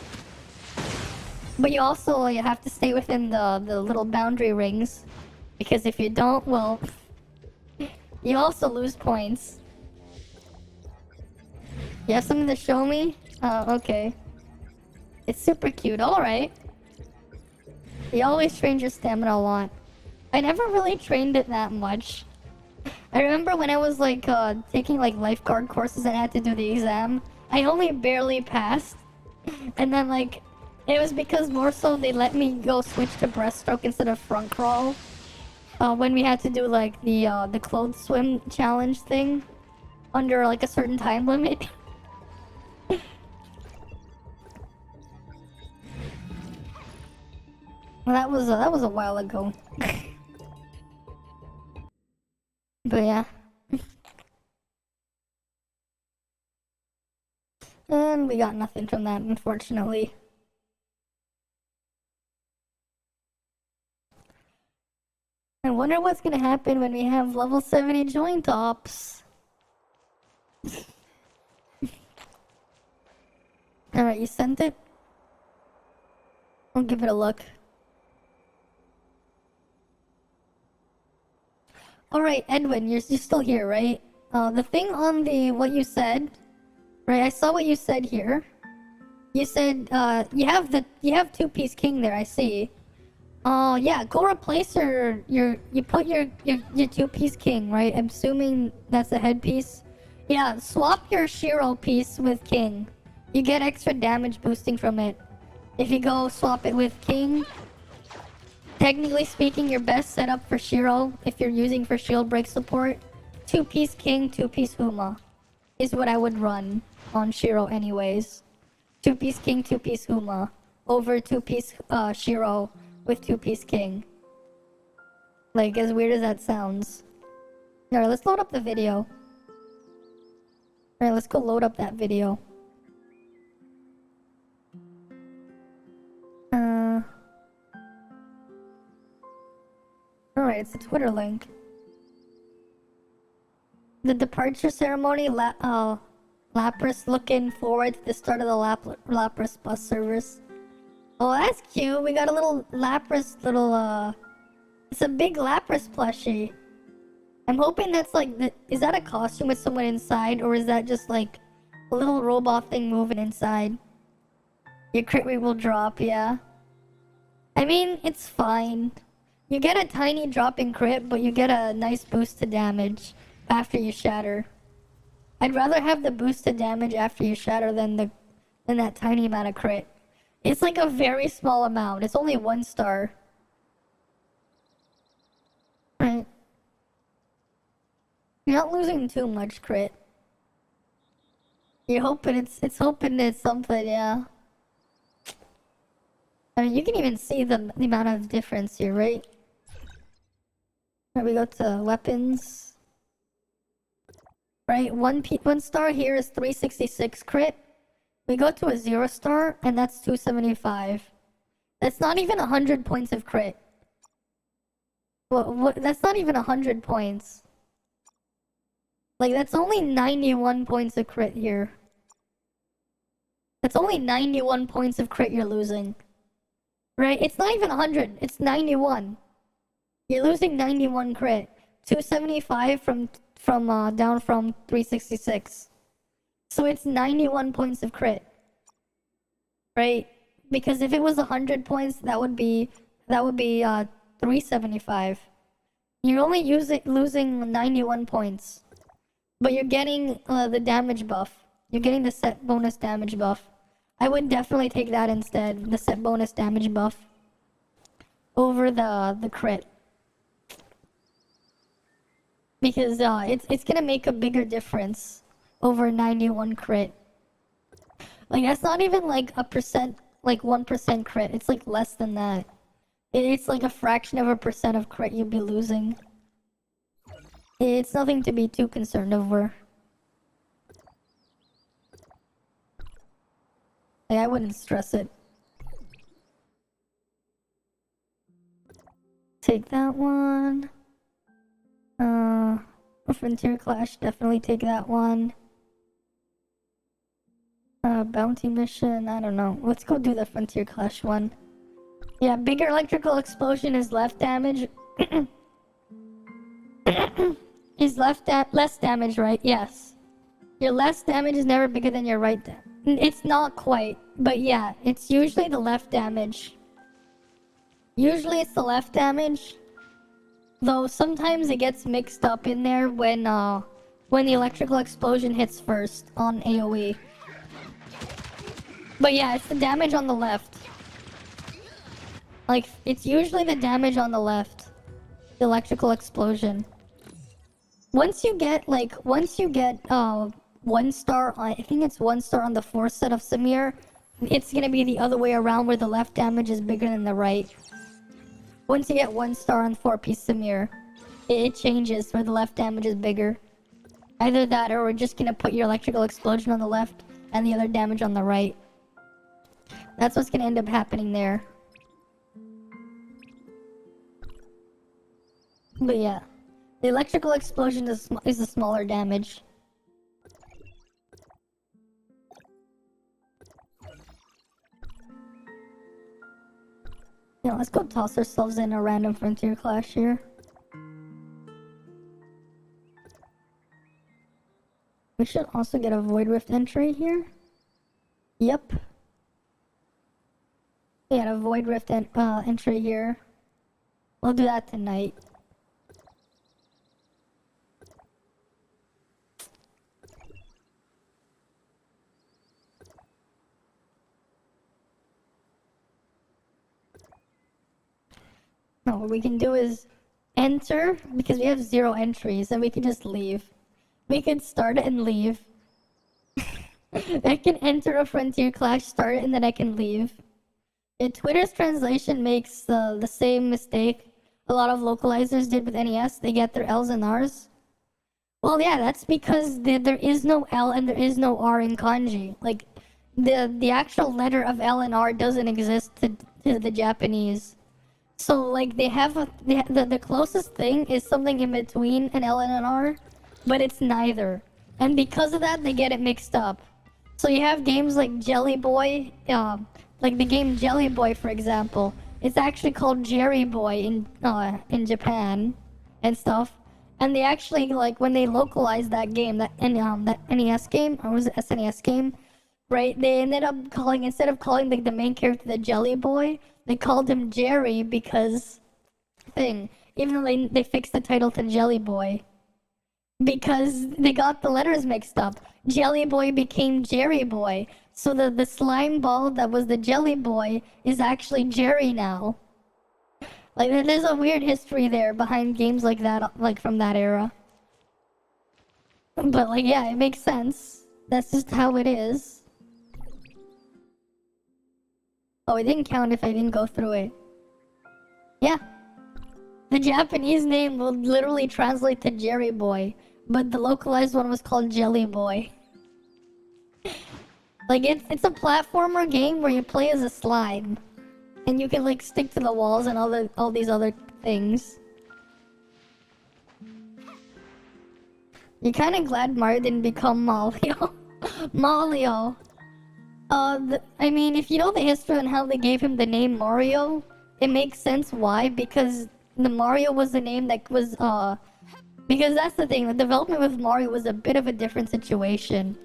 [SPEAKER 1] But you also, you have to stay within the little boundary rings. Because if you don't, well, you also lose points. You have something to show me? Oh, okay. It's super cute, alright. You always train your stamina a lot. I never really trained it that much. I remember when I was like taking like lifeguard courses and I had to do the exam, I only barely passed. And then like it was because more so they let me go switch to breaststroke instead of front crawl. When we had to do like the clothes swim challenge thing under like a certain time limit. Well, that was a while ago. But yeah. And we got nothing from that, unfortunately. I wonder what's gonna happen when we have level 70 joint ops. Alright, you sent it? I'll give it a look. Alright, Edwin, you're still here, right? The thing on the what you said, right? I saw what you said here. You said you have two-piece king there. I see. Oh yeah, go replace you put your two-piece king, right? I'm assuming that's a headpiece. Yeah, swap your Shiro piece with king. You get extra damage boosting from it. If you go swap it with king, technically speaking, your best setup for Shiro, if you're using for shield break support, two-piece king, two-piece Huma is what I would run on Shiro anyways. Two-piece king, two-piece Huma over two-piece Shiro with two-piece king. Like, as weird as that sounds. Alright, let's load up the video. Alright, let's go load up that video. Alright, it's a Twitter link. The departure ceremony, Lapras looking forward to the start of the Lapras bus service. Oh, that's cute. We got a little Lapras, it's a big Lapras plushie. I'm hoping that's like, is that a costume with someone inside, or is that just like a little robot thing moving inside? Your crit rate will drop, yeah. I mean, it's fine. You get a tiny drop in crit, but you get a nice boost to damage after you shatter. I'd rather have the boost to damage after you shatter than that tiny amount of crit. It's like a very small amount. It's only 1 star. Right. You're not losing too much crit. You're hoping it's hoping it's something, yeah. I mean, you can even see the amount of difference here, right? Right, we go to weapons. Right, one star here is 366 crit. We go to a 0 star, and that's 275. That's not even 100 points of crit. What? That's not even 100 points. Like, that's only 91 points of crit here. That's only 91 points of crit you're losing. Right? It's not even 100. It's 91. You're losing 91 crit. 275 from down from 366. So it's 91 points of crit. Right? Because if it was 100 points, that would be 375. You're only losing 91 points. But you're getting the damage buff. You're getting the set bonus damage buff. I would definitely take that instead, the set bonus damage buff, over the crit. Because it's gonna make a bigger difference over 91 crit. Like, that's not even like a percent, like 1% crit. It's like less than that. It's like a fraction of a percent of crit you'll be losing. It's nothing to be too concerned over. Like, I wouldn't stress it. Take that one. Frontier Clash, definitely take that one. Bounty mission, I don't know. Let's go do the Frontier Clash one. Yeah, bigger electrical explosion is left damage. Is less damage, right? Yes. Your left damage is never bigger than your right damage. It's not quite, but yeah, it's usually the left damage. Usually it's the left damage. Though sometimes it gets mixed up in there when the electrical explosion hits first on AoE. But yeah, it's the damage on the left. Like, it's usually the damage on the left. The electrical explosion. Once you get 1 star, I think it's 1 star on the 4th set of Samir, it's gonna be the other way around where the left damage is bigger than the right. Once you get 1 star on 4-piece Samir, it changes where the left damage is bigger. Either that or we're just gonna put your electrical explosion on the left and the other damage on the right. That's what's gonna end up happening there. But yeah, the electrical explosion is a smaller damage. Yeah, let's go toss ourselves in a random frontier clash here. We should also get a Void Rift entry here. Yep. We got a Void Rift entry here. We'll do that tonight. No, what we can do is enter, because we have 0 entries, and we can just leave. We can start it and leave. I can enter a frontier clash, start it, and then I can leave. Twitter's translation makes the same mistake a lot of localizers did with NES. They get their L's and R's. Well, yeah, that's because there is no L and there is no R in kanji. Like, the actual letter of L and R doesn't exist to the Japanese. So, like, they have the closest thing is something in between an L and an R, but it's neither. And because of that, they get it mixed up. So you have games like Jelly Boy, like the game Jelly Boy, for example. It's actually called Jerry Boy in Japan and stuff. And they actually, like, when they localized that game, that NES game, or was it SNES game, right? They ended up calling, instead of calling the main character the Jelly Boy, they called him Jerry because even though they fixed the title to Jelly Boy, because they got the letters mixed up. Jelly Boy became Jerry Boy, so the slime ball that was the Jelly Boy is actually Jerry now. Like, there's a weird history there behind games like that, like from that era. But, like, yeah, it makes sense. That's just how it is. Oh, it didn't count if I didn't go through it. Yeah. The Japanese name will literally translate to Jerry Boy, but the localized one was called Jelly Boy. Like, it's a platformer game where you play as a slime. And you can, like, stick to the walls and all these other things. You're kinda glad Mario didn't become Mario. Mario. I mean, if you know the history on how they gave him the name Mario, it makes sense why, because the Mario was the name that was, because that's the thing, the development with Mario was a bit of a different situation.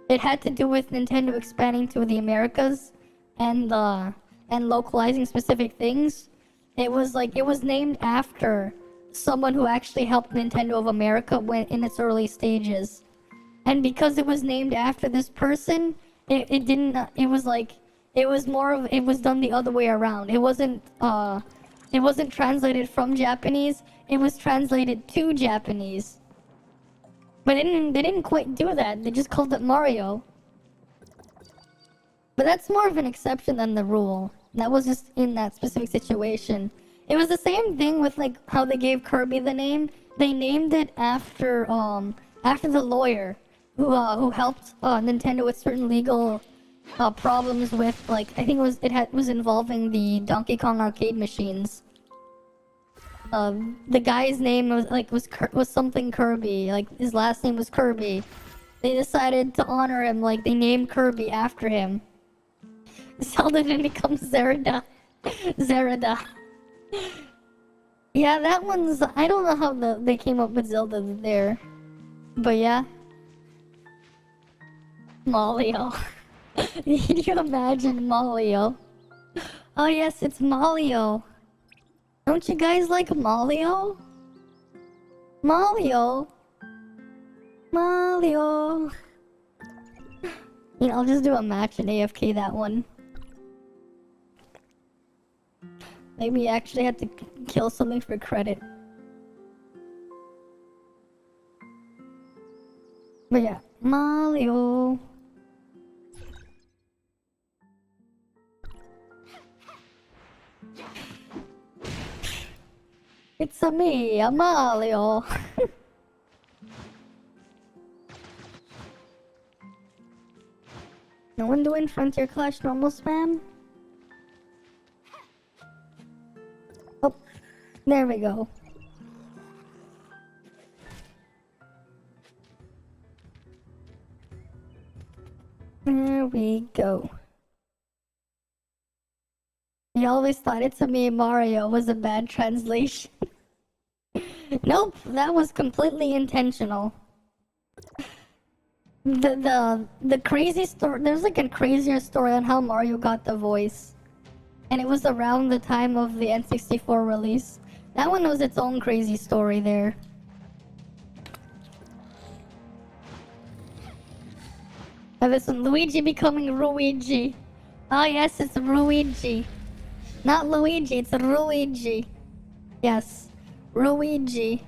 [SPEAKER 1] It had to do with Nintendo expanding to the Americas and localizing specific things. It was named after someone who actually helped Nintendo of America when in its early stages. And because it was named after this person, it was done the other way around. It wasn't translated from Japanese, it was translated to Japanese. But they didn't quite do that, they just called it Mario. But that's more of an exception than the rule. That was just in that specific situation. It was the same thing with, like, how they gave Kirby the name. They named it after the lawyer who helped Nintendo with certain legal problems with, like, I think it was involving the Donkey Kong arcade machines. The guy's name was something Kirby, like his last name was Kirby. They decided to honor him, like they named Kirby after him. Zelda then becomes Zerida. Zerida. Yeah, that one's, I don't know how they came up with Zelda there. But yeah. Mario. Can you imagine Mario? Oh yes, it's Mario. Don't you guys like Mario? Mario. Mario. You know, I'll just do a match and AFK that one. Maybe I actually had to kill something for credit. But yeah, Mario. It's a me, a Mario. No one doing Frontier Clash normal spam? Oh, there we go. There we go. You always thought It's a Me Mario was a bad translation. Nope, that was completely intentional. The crazy story, there's like a crazier story on how Mario got the voice. And it was around the time of the N64 release. That one was its own crazy story there. And this one, Luigi becoming Ruigi. Oh yes, it's Ruigi. Not Luigi, it's Ruigi. Yes, Ruigi.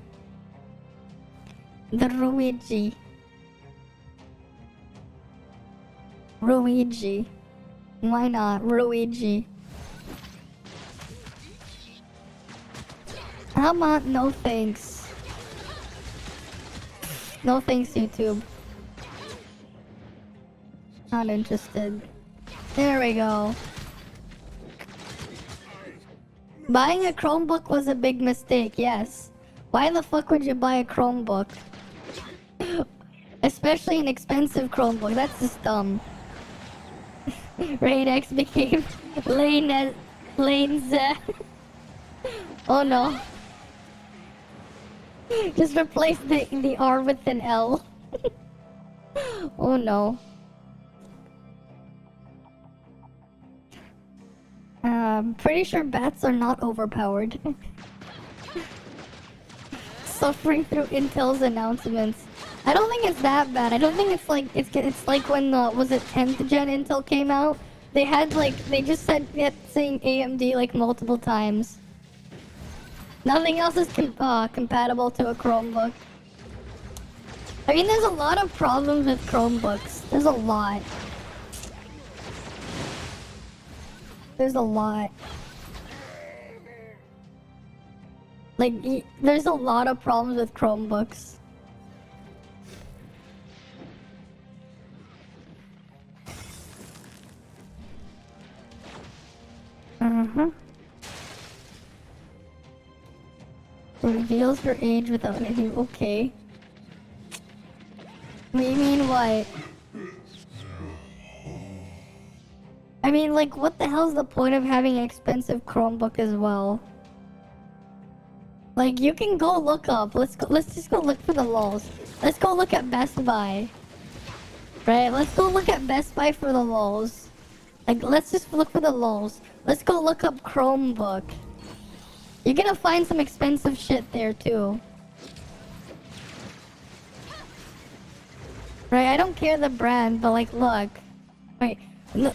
[SPEAKER 1] The Ruigi. Ruigi. Why not? Ruigi. How about no thanks? No thanks, YouTube. Not interested. There we go. Buying a Chromebook was a big mistake, yes. Why the fuck would you buy a Chromebook? Especially an expensive Chromebook, that's just dumb. Reinx became Lane's. Oh no. Just replace the R with an L. Oh no. Pretty sure bats are not overpowered. Suffering through Intel's announcements. I don't think it's that bad. I don't think it's like it's like when was it 10th gen Intel came out? They had like they just kept saying AMD like multiple times. Nothing else is compatible to a Chromebook. I mean, there's a lot of problems with Chromebooks. There's a lot. There's a lot. Like, there's a lot of problems with Chromebooks. Reveals her age without anything. Okay. What do you mean what? I mean, like, what the hell's the point of having an expensive Chromebook as well? Like, you can go look up. Let's just go look for the lols. Let's go look at Best Buy. Right? Let's go look at Best Buy for the lols. Like, let's just look for the lols. Let's go look up Chromebook. You're gonna find some expensive shit there too. Right? I don't care the brand, but like, look. Wait. Look.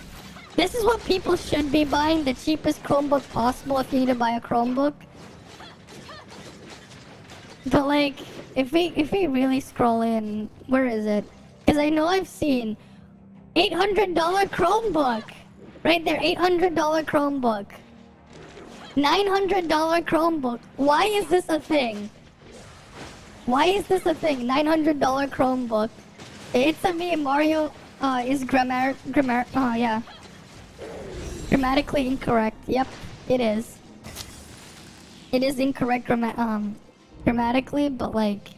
[SPEAKER 1] This is what people should be buying, the cheapest Chromebook possible if you need to buy a Chromebook. But like, if we really scroll in, where is it? Because I know I've seen $800 Chromebook. Right there, $800 Chromebook. $900 Chromebook. Why is this a thing? Why is this a thing? $900 Chromebook. It's a me, Mario is yeah. Grammatically incorrect. Yep, it is. It is incorrect grammatically, but like,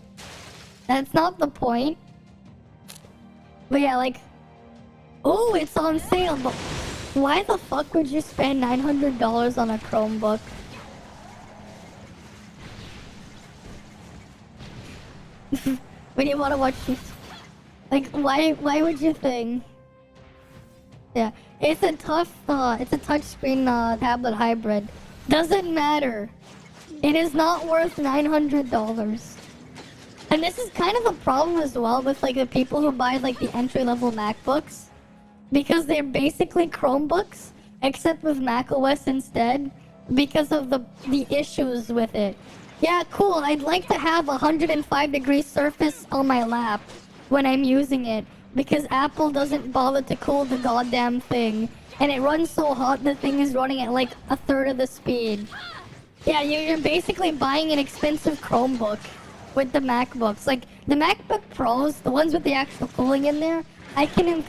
[SPEAKER 1] that's not the point. But yeah, like, oh, it's on sale, but why the fuck would you spend $900 on a Chromebook? When you want to watch these, like, why would you think? Yeah, it's a touchscreen tablet hybrid. Doesn't matter. It is not worth $900. And this is kind of a problem as well with like the people who buy like the entry-level MacBooks, because they're basically Chromebooks except with macOS instead, because of the issues with it. Yeah, cool. I'd like to have a 105-degree surface on my lap when I'm using it, because Apple doesn't bother to cool the goddamn thing, and it runs so hot the thing is running at like a third of the speed. Yeah, you're basically buying an expensive Chromebook with the MacBooks. Like the MacBook Pros, the ones with the actual cooling in there, I can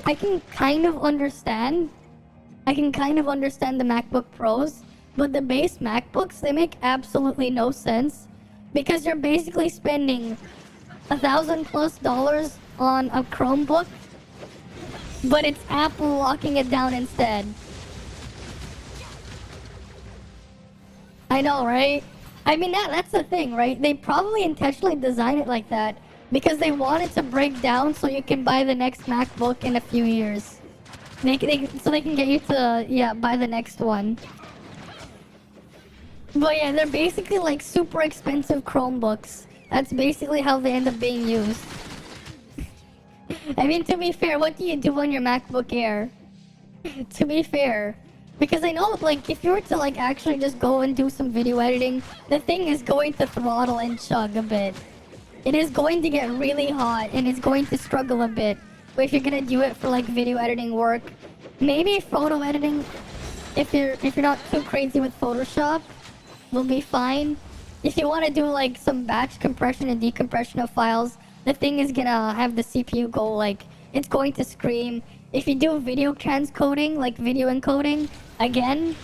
[SPEAKER 1] kind of understand. I can kind of understand the MacBook Pros, but the base MacBooks, they make absolutely no sense, because you're basically spending $1,000+ on a Chromebook, but it's Apple locking it down instead. I know, right? I mean, that's the thing, right? They probably intentionally designed it like that because they want it to break down so you can buy the next MacBook in a few years. So they can get you to, yeah, buy the next one. But yeah, they're basically like super expensive Chromebooks. That's basically how they end up being used. I mean, to be fair, what do you do on your MacBook Air? To be fair. Because I know, like, if you were to, like, actually just go and do some video editing, the thing is going to throttle and chug a bit. It is going to get really hot, and it's going to struggle a bit. But if you're gonna do it for, like, video editing work, maybe photo editing, if you're not too crazy with Photoshop, will be fine. If you want to do, like, some batch compression and decompression of files, the thing is gonna have the CPU go, like, it's going to scream. If you do video transcoding, like video encoding, again,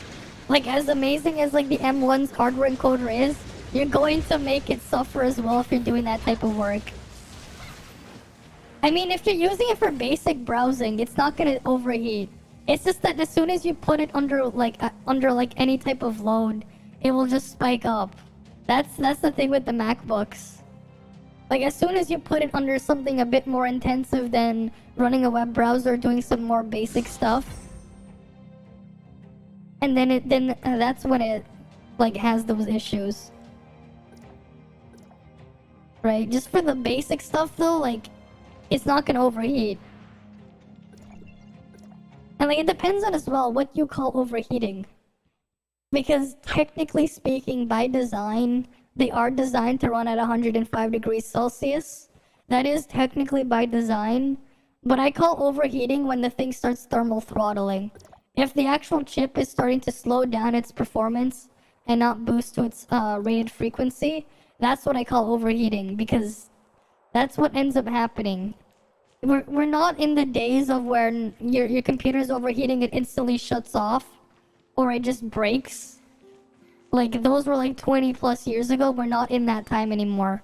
[SPEAKER 1] like as amazing as like the M1's hardware encoder is, you're going to make it suffer as well if you're doing that type of work. I mean, if you're using it for basic browsing, it's not gonna overheat. It's just that as soon as you put it under like any type of load, it will just spike up. That's the thing with the MacBooks. Like, as soon as you put it under something a bit more intensive than running a web browser, doing some more basic stuff, and then that's when it, like, has those issues. Right? Just for the basic stuff, though, like, it's not gonna overheat. And, like, it depends on, as well, what you call overheating. Because, technically speaking, by design, they are designed to run at 105 degrees Celsius. That is technically by design, but I call overheating when the thing starts thermal throttling. If the actual chip is starting to slow down its performance and not boost to its rated frequency, that's what I call overheating, because that's what ends up happening. We're not in the days of when your computer's overheating, it instantly shuts off, or it just breaks. Like, those were like 20+ years ago. We're not in that time anymore.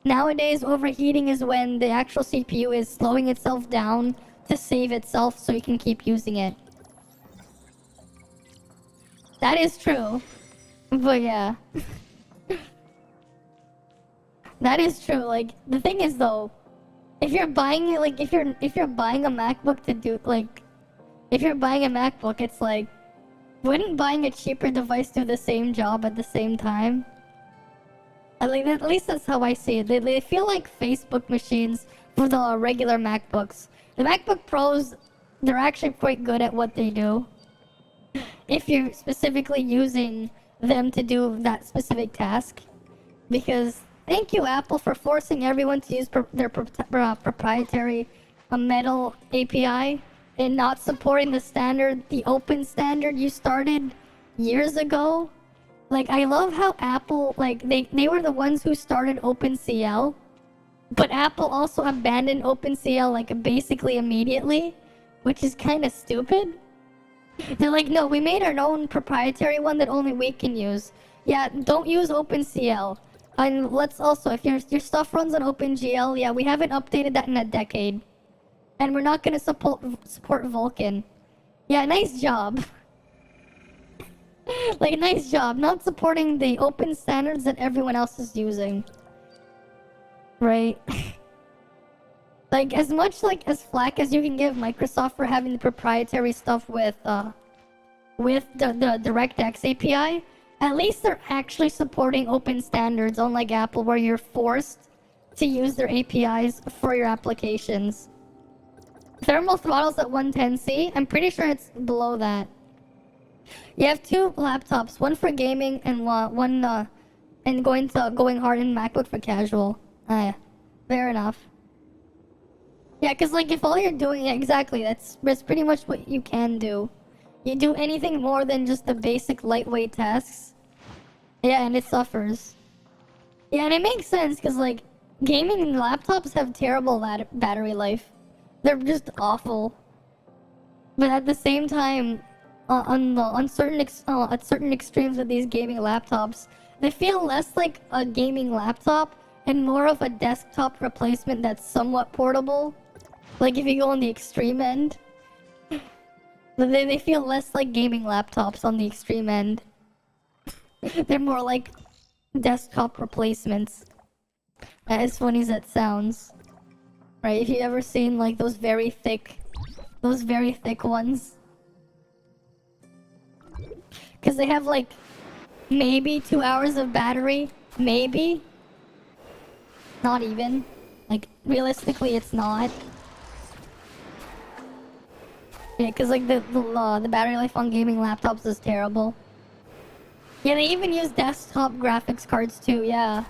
[SPEAKER 1] Nowadays, overheating is when the actual CPU is slowing itself down to save itself so you can keep using it. That is true. But yeah. That is true. Like, the thing is though, if you're buying it, like, if you're buying a MacBook to do, like, if you're buying a MacBook, it's like, wouldn't buying a cheaper device do the same job at the same time? At least that's how I see it. They feel like Facebook machines for the regular MacBooks. The MacBook Pros, they're actually quite good at what they do, if you're specifically using them to do that specific task. Because thank you, Apple, for forcing everyone to use their proprietary Metal API. And not supporting the standard, the open standard you started years ago. Like, I love how Apple, like, they were the ones who started OpenCL, but Apple also abandoned OpenCL, like, basically immediately, which is kind of stupid. They're like, no, we made our own proprietary one that only we can use. Yeah, don't use OpenCL. And let's also, if your stuff runs on OpenGL, yeah, we haven't updated that in a decade. And we're not gonna support Vulkan. Yeah, nice job. Like, nice job. Not supporting the open standards that everyone else is using. Right? Like, as much, like, as flack as you can give Microsoft for having the proprietary stuff with the DirectX API, at least they're actually supporting open standards, unlike Apple, where you're forced to use their APIs for your applications. Thermal throttle's at 110C. I'm pretty sure it's below that. You have two laptops, one for gaming and and going hard in MacBook for casual. Yeah, fair enough. Yeah, cause like if all you're doing, yeah, exactly, that's pretty much what you can do. You do anything more than just the basic lightweight tasks, yeah, and it suffers. Yeah, and it makes sense cause like gaming laptops have terrible battery life. They're just awful. But at the same time, at certain extremes of these gaming laptops, they feel less like a gaming laptop and more of a desktop replacement that's somewhat portable. Like if you go on the extreme end, they feel less like gaming laptops on the extreme end. They're more like desktop replacements. As funny as that sounds. Right, if you ever seen like those very thick ones. Cause they have like maybe 2 hours of battery, maybe. Not even. Like realistically it's not. Yeah, cause like the battery life on gaming laptops is terrible. Yeah, they even use desktop graphics cards too, yeah.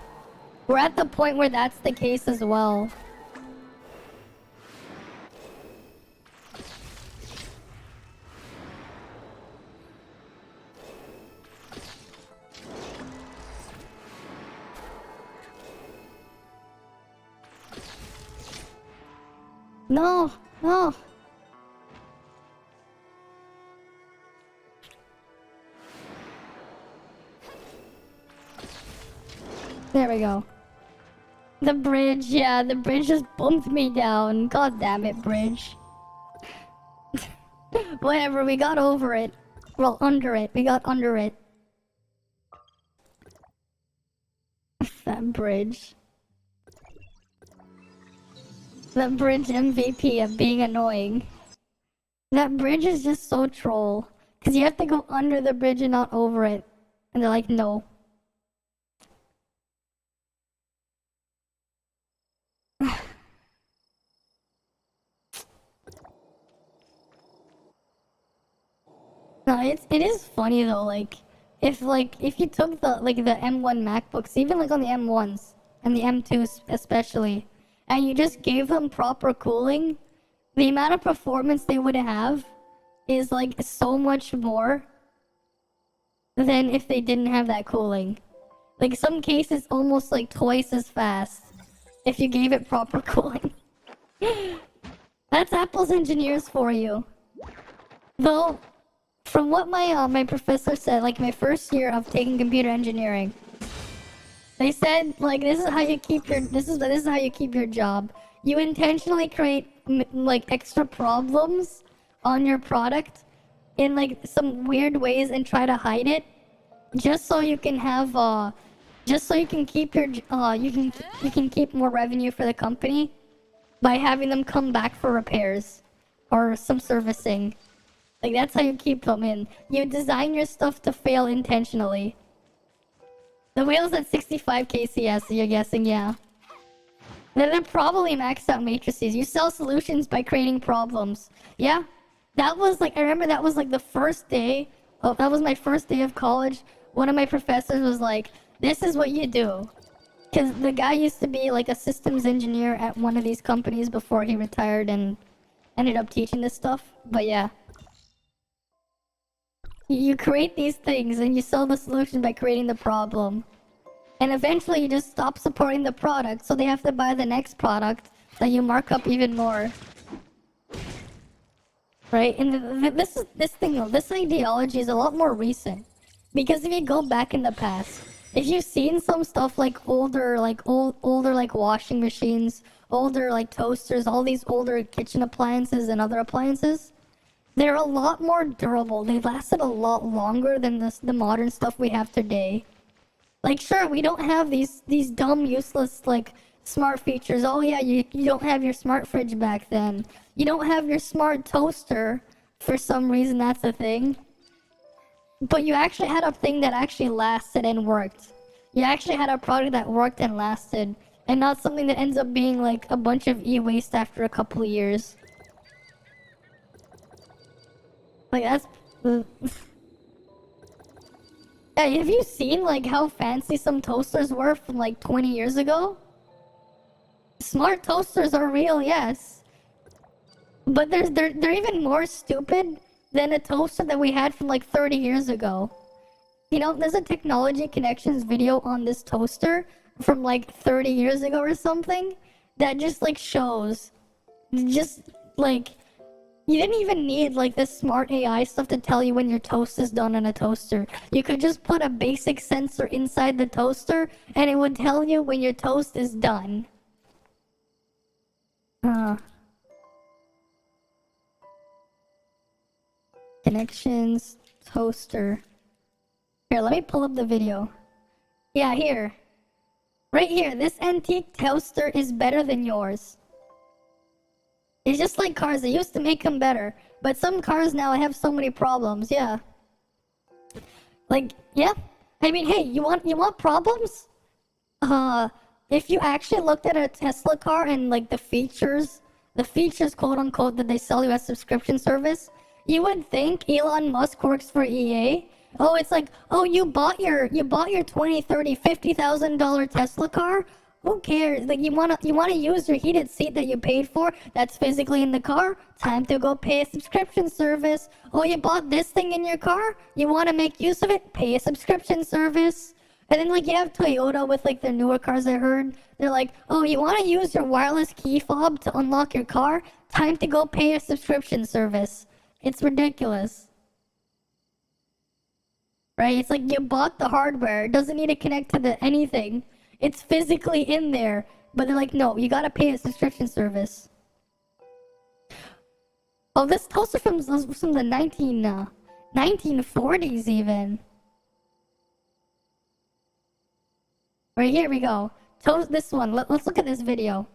[SPEAKER 1] We're at the point where that's the case as well. No, no. There we go. The bridge, yeah, the bridge just bumped me down. God damn it, bridge. Whatever, we got over it. Well, under it. We got under it. That bridge. The bridge MVP of being annoying. That bridge is just so troll. Because you have to go under the bridge and not over it. And they're like, no. No, it is funny though, like if you took the M1 MacBooks, even like on the M1s and the M2s especially, and you just gave them proper cooling, the amount of performance they would have is like so much more than if they didn't have that cooling. Like some cases almost like twice as fast if you gave it proper cooling. That's Apple's engineers for you. Though from what my professor said, like my first year of taking computer engineering, they said like this is how you keep your job. You intentionally create like extra problems on your product in like some weird ways and try to hide it, just so you can have just so you can keep your you can keep more revenue for the company by having them come back for repairs or some servicing. Like, that's how you keep them in. You design your stuff to fail intentionally. The whale's at 65 KCS, so you're guessing, yeah. They're probably maxed out matrices. You sell solutions by creating problems. Yeah. That was like, I remember that was like the first day. Oh, that was my first day of college. One of my professors was like, this is what you do. Because the guy used to be like a systems engineer at one of these companies before he retired and ended up teaching this stuff. But yeah. You create these things and you sell the solution by creating the problem. And eventually you just stop supporting the product, so they have to buy the next product that you mark up even more. Right? And this ideology is a lot more recent. Because if you go back in the past, if you've seen some stuff like older washing machines, older like toasters, all these older kitchen appliances and other appliances, they're a lot more durable. They lasted a lot longer than the modern stuff we have today. Like, sure, we don't have these dumb, useless, like, smart features. Oh yeah, you don't have your smart fridge back then. You don't have your smart toaster. For some reason, that's a thing. But you actually had a thing that actually lasted and worked. You actually had a product that worked and lasted and not something that ends up being like a bunch of e-waste after a couple of years. Like that's yeah, have you seen like how fancy some toasters were from like 20 years ago? Smart toasters are real, yes. But they're even more stupid than a toaster that we had from like 30 years ago. You know, there's a technology connections video on this toaster from like 30 years ago or something that just like shows just like you didn't even need like this smart AI stuff to tell you when your toast is done on a toaster. You could just put a basic sensor inside the toaster and it would tell you when your toast is done. Connections, toaster. Here, let me pull up the video. Yeah, here. Right here, this antique toaster is better than yours. It's just like cars, they used to make them better. But some cars now have so many problems, yeah. Like, yeah. I mean, hey, you want problems? If you actually looked at a Tesla car and like the features quote unquote that they sell you as subscription service, you would think Elon Musk works for EA. Oh, it's like, oh, you bought your $20, $30, $50,000 Tesla car? Who cares? Like, you wanna use your heated seat that you paid for that's physically in the car? Time to go pay a subscription service. Oh, you bought this thing in your car? You wanna make use of it? Pay a subscription service. And then like you have Toyota with like their newer cars, I heard. They're like, oh, you wanna use your wireless key fob to unlock your car? Time to go pay a subscription service. It's ridiculous. Right? It's like you bought the hardware. It doesn't need to connect to the anything. It's physically in there. But they're like, no, you gotta pay a subscription service. Oh, this toaster from the 1940s even. Right, here we go. This one. Let's look at this video.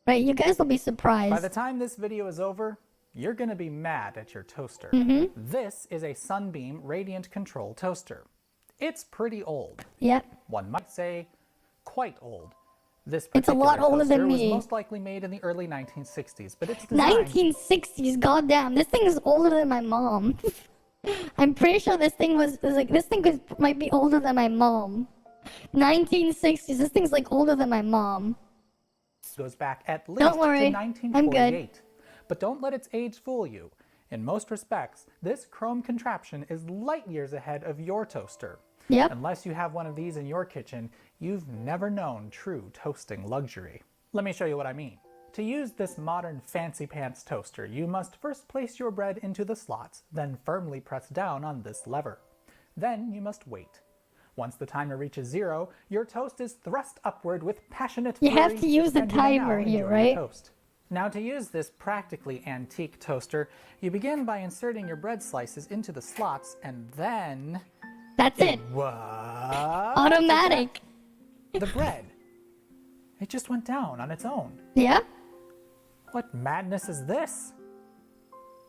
[SPEAKER 1] Right, you guys will be surprised.
[SPEAKER 3] By the time this video is over, you're gonna be mad at your toaster. This is a Sunbeam Radiant Control toaster. It's pretty old.
[SPEAKER 1] Yep.
[SPEAKER 3] One might say quite old. This
[SPEAKER 1] It's a lot older than me.
[SPEAKER 3] was most likely made in the early 1960s, but it's designed...
[SPEAKER 1] 1960s, goddamn. This thing is older than my mom. I'm pretty sure this thing might be older than my mom. 1960s, this thing's like older than my mom.
[SPEAKER 3] Goes back at least
[SPEAKER 1] Don't worry,
[SPEAKER 3] to
[SPEAKER 1] I'm
[SPEAKER 3] 1948.
[SPEAKER 1] good.
[SPEAKER 3] But don't let its age fool you. In most respects, this chrome contraption is light years ahead of your toaster.
[SPEAKER 1] Yep.
[SPEAKER 3] Unless you have one of these in your kitchen, you've never known true toasting luxury. Let me show you what I mean. To use this modern fancy pants toaster, you must first place your bread into the slots, then firmly press down on this lever. Then you must wait. Once the timer reaches 0, your toast is thrust upward with passionate fury.
[SPEAKER 1] You have to use the
[SPEAKER 3] and you may now
[SPEAKER 1] timer here,
[SPEAKER 3] enjoy your
[SPEAKER 1] right?
[SPEAKER 3] toast. Now, to use this practically antique toaster, you begin by inserting your bread slices into the slots and then...
[SPEAKER 1] That's it.
[SPEAKER 3] What?
[SPEAKER 1] Automatic.
[SPEAKER 3] The bread. It just went down on its own.
[SPEAKER 1] Yeah?
[SPEAKER 3] What madness is this?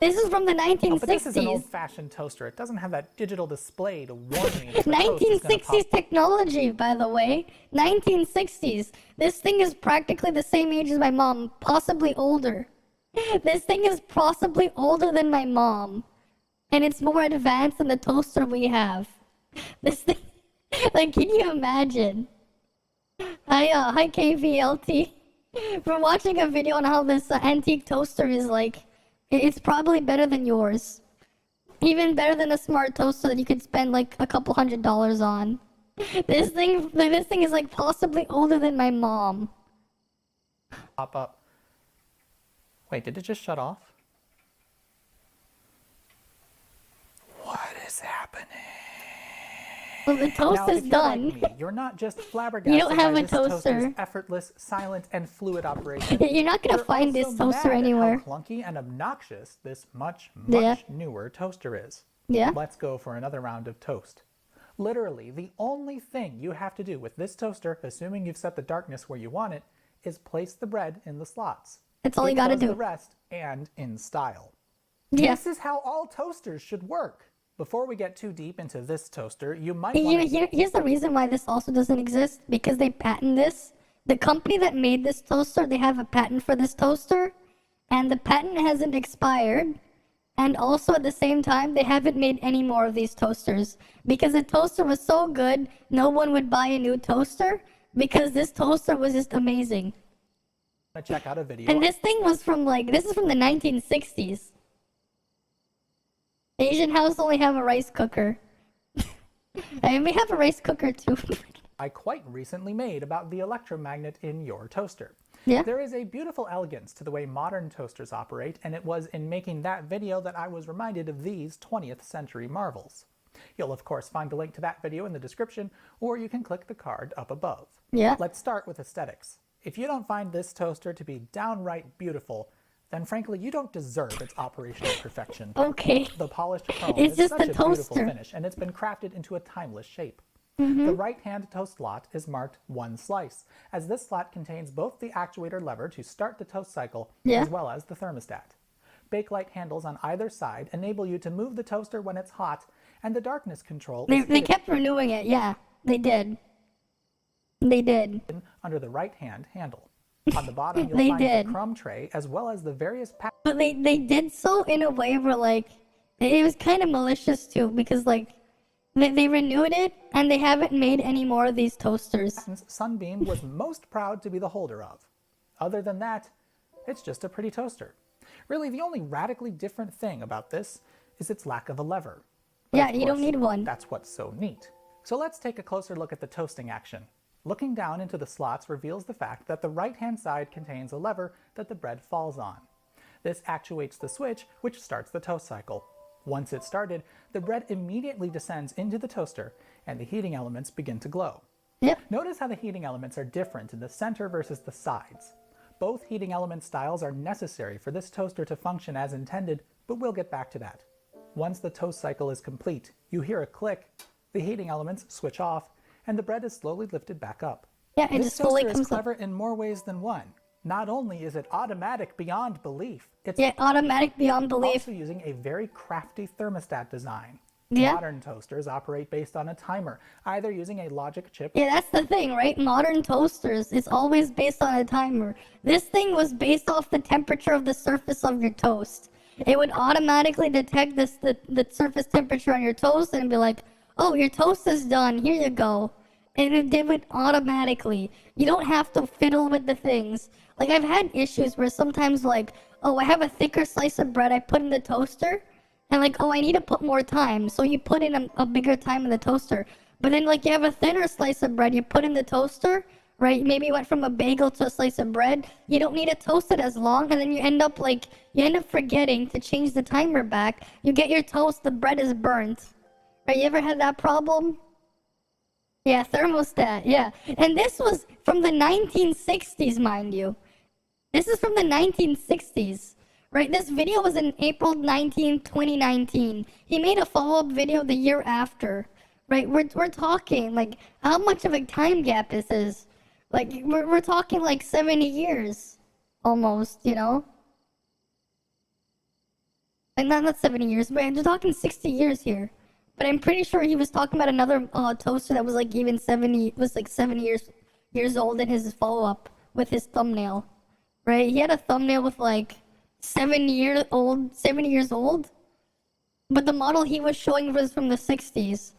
[SPEAKER 1] This is from the 1960s.
[SPEAKER 3] Oh, but this is an old-fashioned toaster. It doesn't have that digital display to warn me. That the toast is gonna
[SPEAKER 1] 1960s
[SPEAKER 3] pop.
[SPEAKER 1] technology, by the way. 1960s. This thing is practically the same age as my mom, possibly older. This thing is possibly older than my mom. And it's more advanced than the toaster we have. This thing, like, can you imagine? Hi KVLT. We're watching a video on how this antique toaster is like. It's probably better than yours. Even better than a smart toaster that you could spend like a couple $100s on. This thing is like possibly older than my mom.
[SPEAKER 3] Pop up. Wait, did it just shut off? What is happening?
[SPEAKER 1] Well, the toast
[SPEAKER 3] now,
[SPEAKER 1] is
[SPEAKER 3] if you're
[SPEAKER 1] done.
[SPEAKER 3] like me, you're not just flabbergasted
[SPEAKER 1] You don't have
[SPEAKER 3] by
[SPEAKER 1] a
[SPEAKER 3] this toaster's
[SPEAKER 1] toaster.
[SPEAKER 3] effortless, silent, and fluid operation.
[SPEAKER 1] You're not gonna
[SPEAKER 3] You're
[SPEAKER 1] find
[SPEAKER 3] also
[SPEAKER 1] this toaster
[SPEAKER 3] mad at
[SPEAKER 1] anywhere.
[SPEAKER 3] how clunky and obnoxious this much
[SPEAKER 1] Yeah.
[SPEAKER 3] newer toaster is.
[SPEAKER 1] Yeah.
[SPEAKER 3] Let's go for another round of toast. Literally, the only thing you have to do with this toaster, assuming you've set the darkness where you want it, is place the bread in the slots.
[SPEAKER 1] That's all you
[SPEAKER 3] It
[SPEAKER 1] gotta
[SPEAKER 3] does
[SPEAKER 1] do.
[SPEAKER 3] the rest, and in style.
[SPEAKER 1] Yeah.
[SPEAKER 3] This is how all toasters should work. Before we get too deep into this toaster, you might want to...
[SPEAKER 1] Here's the reason why this also doesn't exist. Because they patent this. the company that made this toaster, they have a patent for this toaster, and the patent hasn't expired. And also at the same time, they haven't made any more of these toasters because the toaster was so good, no one would buy a new toaster because this toaster was just amazing.
[SPEAKER 3] Check out a video.
[SPEAKER 1] And this thing was from this is from the 1960s. Asian house only have a rice cooker. And we have a rice cooker too.
[SPEAKER 3] I quite recently made about the electromagnet in your toaster.
[SPEAKER 1] Yeah.
[SPEAKER 3] There is a beautiful elegance to the way modern toasters operate, and it was in making that video that I was reminded of these 20th century marvels. You'll of course find a link to that video in the description, or you can click the card up above.
[SPEAKER 1] Yeah.
[SPEAKER 3] Let's start with aesthetics. If you don't find this toaster to be downright beautiful, then frankly you don't deserve its operational perfection.
[SPEAKER 1] Okay.
[SPEAKER 3] The polished chrome
[SPEAKER 1] It's
[SPEAKER 3] is
[SPEAKER 1] just
[SPEAKER 3] such
[SPEAKER 1] a
[SPEAKER 3] a beautiful
[SPEAKER 1] toaster.
[SPEAKER 3] finish, and it's been crafted into a timeless shape.
[SPEAKER 1] Mm-hmm.
[SPEAKER 3] The right-hand toast slot is marked 1 slice, as this slot contains both the actuator lever to start the toast cycle,
[SPEAKER 1] Yeah.
[SPEAKER 3] as well as the thermostat. Bakelite handles on either side enable you to move the toaster when it's hot, and the darkness control
[SPEAKER 1] They
[SPEAKER 3] is hidden
[SPEAKER 1] kept renewing it. Yeah, they did. They did.
[SPEAKER 3] under the right-hand handle. On the bottom, you'll
[SPEAKER 1] They
[SPEAKER 3] find
[SPEAKER 1] did.
[SPEAKER 3] the crumb tray, as well as the various
[SPEAKER 1] But they did so in a way where it was kind of malicious too, because they renewed it and they haven't made any more of these toasters.
[SPEAKER 3] patents Sunbeam was most proud to be the holder of. Other than that, it's just a pretty toaster. Really, the only radically different thing about this is its lack of a lever. But
[SPEAKER 1] Yeah,
[SPEAKER 3] of
[SPEAKER 1] you don't
[SPEAKER 3] course,
[SPEAKER 1] need one.
[SPEAKER 3] That's what's so neat. So let's take a closer look at the toasting action. Looking down into the slots reveals the fact that the right-hand side contains a lever that the bread falls on. This actuates the switch, which starts the toast cycle. Once it's started, the bread immediately descends into the toaster, and the heating elements begin to glow.
[SPEAKER 1] Yep.
[SPEAKER 3] Notice how the heating elements are different in the center versus the sides. Both heating element styles are necessary for this toaster to function as intended, but we'll get back to that. Once the toast cycle is complete, you hear a click, the heating elements switch off, and the bread is slowly lifted back up.
[SPEAKER 1] Yeah, it
[SPEAKER 3] This
[SPEAKER 1] just slowly
[SPEAKER 3] toaster is
[SPEAKER 1] comes up.
[SPEAKER 3] clever in more ways than one. Not only is it automatic beyond belief, it's
[SPEAKER 1] Yeah, automatic beyond belief.
[SPEAKER 3] also using a very crafty thermostat design.
[SPEAKER 1] Yeah.
[SPEAKER 3] Modern toasters operate based on a timer, either using a logic chip
[SPEAKER 1] Yeah, that's the thing, right? Modern toasters, it's always based on a timer. This thing was based off the temperature of the surface of your toast. It would automatically detect the surface temperature on your toast and be like, oh, your toast is done, here you go. And it did it automatically. You don't have to fiddle with the things. I've had issues where sometimes oh, I have a thicker slice of bread I put in the toaster, and oh, I need to put more time, so you put in a bigger time in the toaster. But then you have a thinner slice of bread you put in the toaster, right? Maybe you went from a bagel to a slice of bread. You don't need to toast it as long, and then you end up forgetting to change the timer back. You get your toast, the bread is burnt. Right? You ever had that problem? Yeah, thermostat, yeah. And this was from the 1960s, mind you. This is from the 1960s. Right, this video was in April 19, 2019. He made a follow-up video the year after. Right, we're talking how much of a time gap this is. We're talking 70 years, almost, you know. Not 70 years, but we're talking 60 years here. But I'm pretty sure he was talking about another toaster that was even 70, was 70 years old in his follow-up with his thumbnail. Right, he had a thumbnail with 70 years old, but the model he was showing was from the 60s.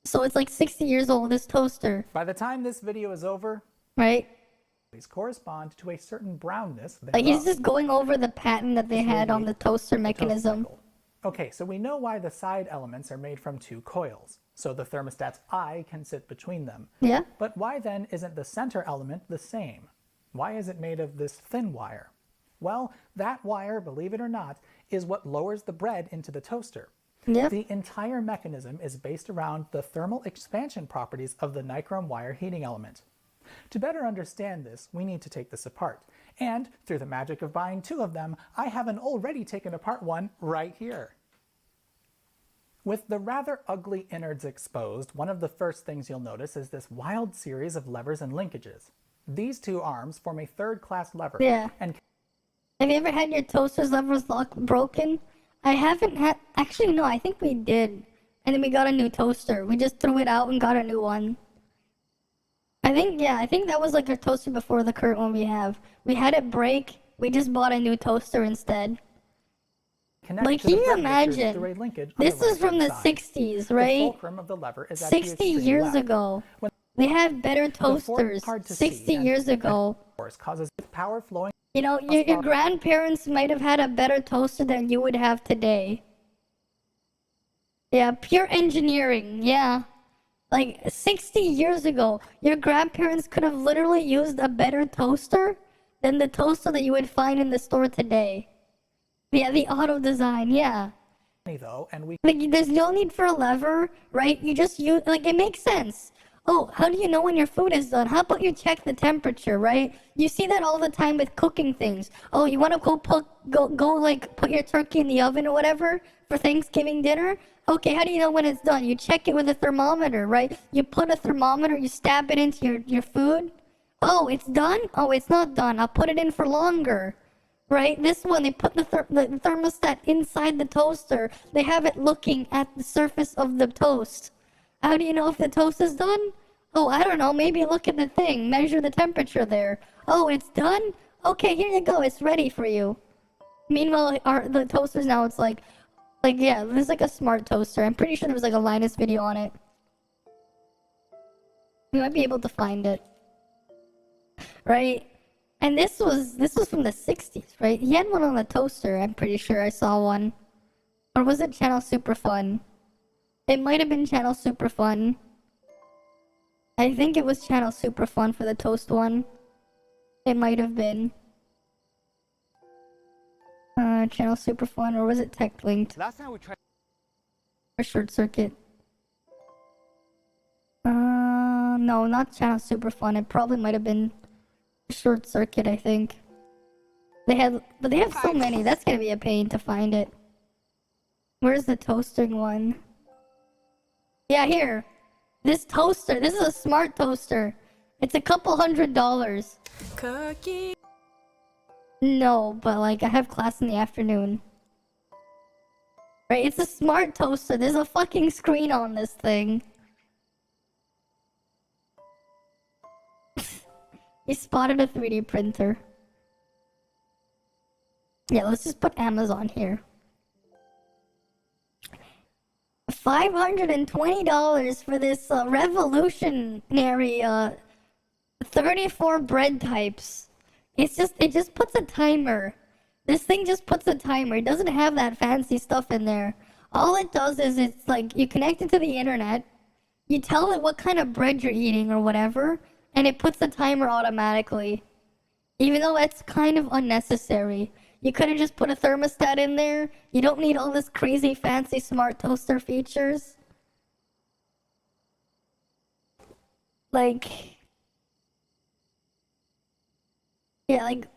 [SPEAKER 1] So it's 60 years old, this toaster,
[SPEAKER 3] By the time this video is over,
[SPEAKER 1] right?
[SPEAKER 3] these correspond to a certain brownness
[SPEAKER 1] He's
[SPEAKER 3] thereof.
[SPEAKER 1] just going over the patent that they had on the toaster
[SPEAKER 3] Toast
[SPEAKER 1] mechanism.
[SPEAKER 3] cycle. Okay, so we know why the side elements are made from 2 coils, so the thermostat's eye can sit between them.
[SPEAKER 1] Yeah?
[SPEAKER 3] But why then isn't the center element the same? Why is it made of this thin wire? Well, that wire, believe it or not, is what lowers the bread into the toaster.
[SPEAKER 1] Yeah.
[SPEAKER 3] The entire mechanism is based around the thermal expansion properties of the nichrome wire heating element. To better understand this, we need to take this apart. And through the magic of buying 2 of them, I have an already taken apart one right here. With the rather ugly innards exposed, one of the first things you'll notice is this wild series of levers and linkages. These 2 arms form a third-class lever.
[SPEAKER 1] Yeah.
[SPEAKER 3] And
[SPEAKER 1] Have you ever had your toaster's levers lock broken? I haven't had. Actually, no, I think we did. And then we got a new toaster. We just threw it out and got a new one. I think that was like a toaster before the current one we have. We had it break. We just bought a new toaster instead.
[SPEAKER 3] Connect
[SPEAKER 1] Like,
[SPEAKER 3] to the
[SPEAKER 1] can you
[SPEAKER 3] bread mixers
[SPEAKER 1] imagine?
[SPEAKER 3] through a linkage on
[SPEAKER 1] This
[SPEAKER 3] the
[SPEAKER 1] is from the
[SPEAKER 3] right-hand side.
[SPEAKER 1] 60s,
[SPEAKER 3] The
[SPEAKER 1] right?
[SPEAKER 3] fulcrum of the lever is at the
[SPEAKER 1] 60
[SPEAKER 3] extreme
[SPEAKER 1] years
[SPEAKER 3] left.
[SPEAKER 1] ago.
[SPEAKER 3] When
[SPEAKER 1] They had better
[SPEAKER 3] the fork
[SPEAKER 1] toasters.
[SPEAKER 3] hard to
[SPEAKER 1] 60
[SPEAKER 3] see and
[SPEAKER 1] years ago.
[SPEAKER 3] force causes power flowing.
[SPEAKER 1] You know, your grandparents might have had a better toaster than you would have today. Yeah, pure engineering, yeah. Like, 60 years ago, your grandparents could have literally used a better toaster than the toaster that you would find in the store today. Yeah, the auto design, yeah.
[SPEAKER 3] Though, and we
[SPEAKER 1] Like, there's no need for a lever, right? You just use, like, it makes sense. Oh, how do you know when your food is done? How about you check the temperature, right? You see that all the time with cooking things. Oh, you want to put your turkey in the oven or whatever for Thanksgiving dinner? Okay, how do you know when it's done? You check it with a thermometer, right? You put a thermometer, you stab it into your food. Oh, it's done? Oh, it's not done. I'll put it in for longer. Right? This one, they put the thermostat inside the toaster. They have it looking at the surface of the toast. How do you know if the toast is done? Oh, I don't know. Maybe look at the thing. Measure the temperature there. Oh, it's done? Okay, here you go. It's ready for you. Meanwhile, the toasters now, it's like, yeah, there's like a smart toaster. I'm pretty sure there was like a Linus video on it. You might be able to find it. Right? And this was from the 60s, right? He had one on the toaster, I'm pretty sure I saw one. Or was it Channel Super Fun? It might have been Channel Super Fun. I think it was Channel Super Fun for the toast one. It might have been. Channel Super Fun, or was it Tech Linked?
[SPEAKER 4] Last time we tried.
[SPEAKER 1] Or Short Circuit? No, not Channel Super Fun. It probably might have been Short Circuit, I think. But they have so many. That's gonna be a pain to find it. Where's the toasting one? Yeah, here. This toaster. This is a smart toaster. It's a couple $100.
[SPEAKER 2] Cookie.
[SPEAKER 1] No, but like I have class in the afternoon. Right? It's a smart toaster. There's a fucking screen on this thing. You spotted a 3D printer. Yeah, let's just put Amazon here. $520 for this revolutionary 34 bread types. It just puts a timer. This thing just puts a timer. It doesn't have that fancy stuff in there. All it does is it's like you connect it to the internet, you tell it what kind of bread you're eating or whatever, and it puts a timer automatically. Even though it's kind of unnecessary. You could have just put a thermostat in there. You don't need all this crazy fancy smart toaster features. Like, yeah, like,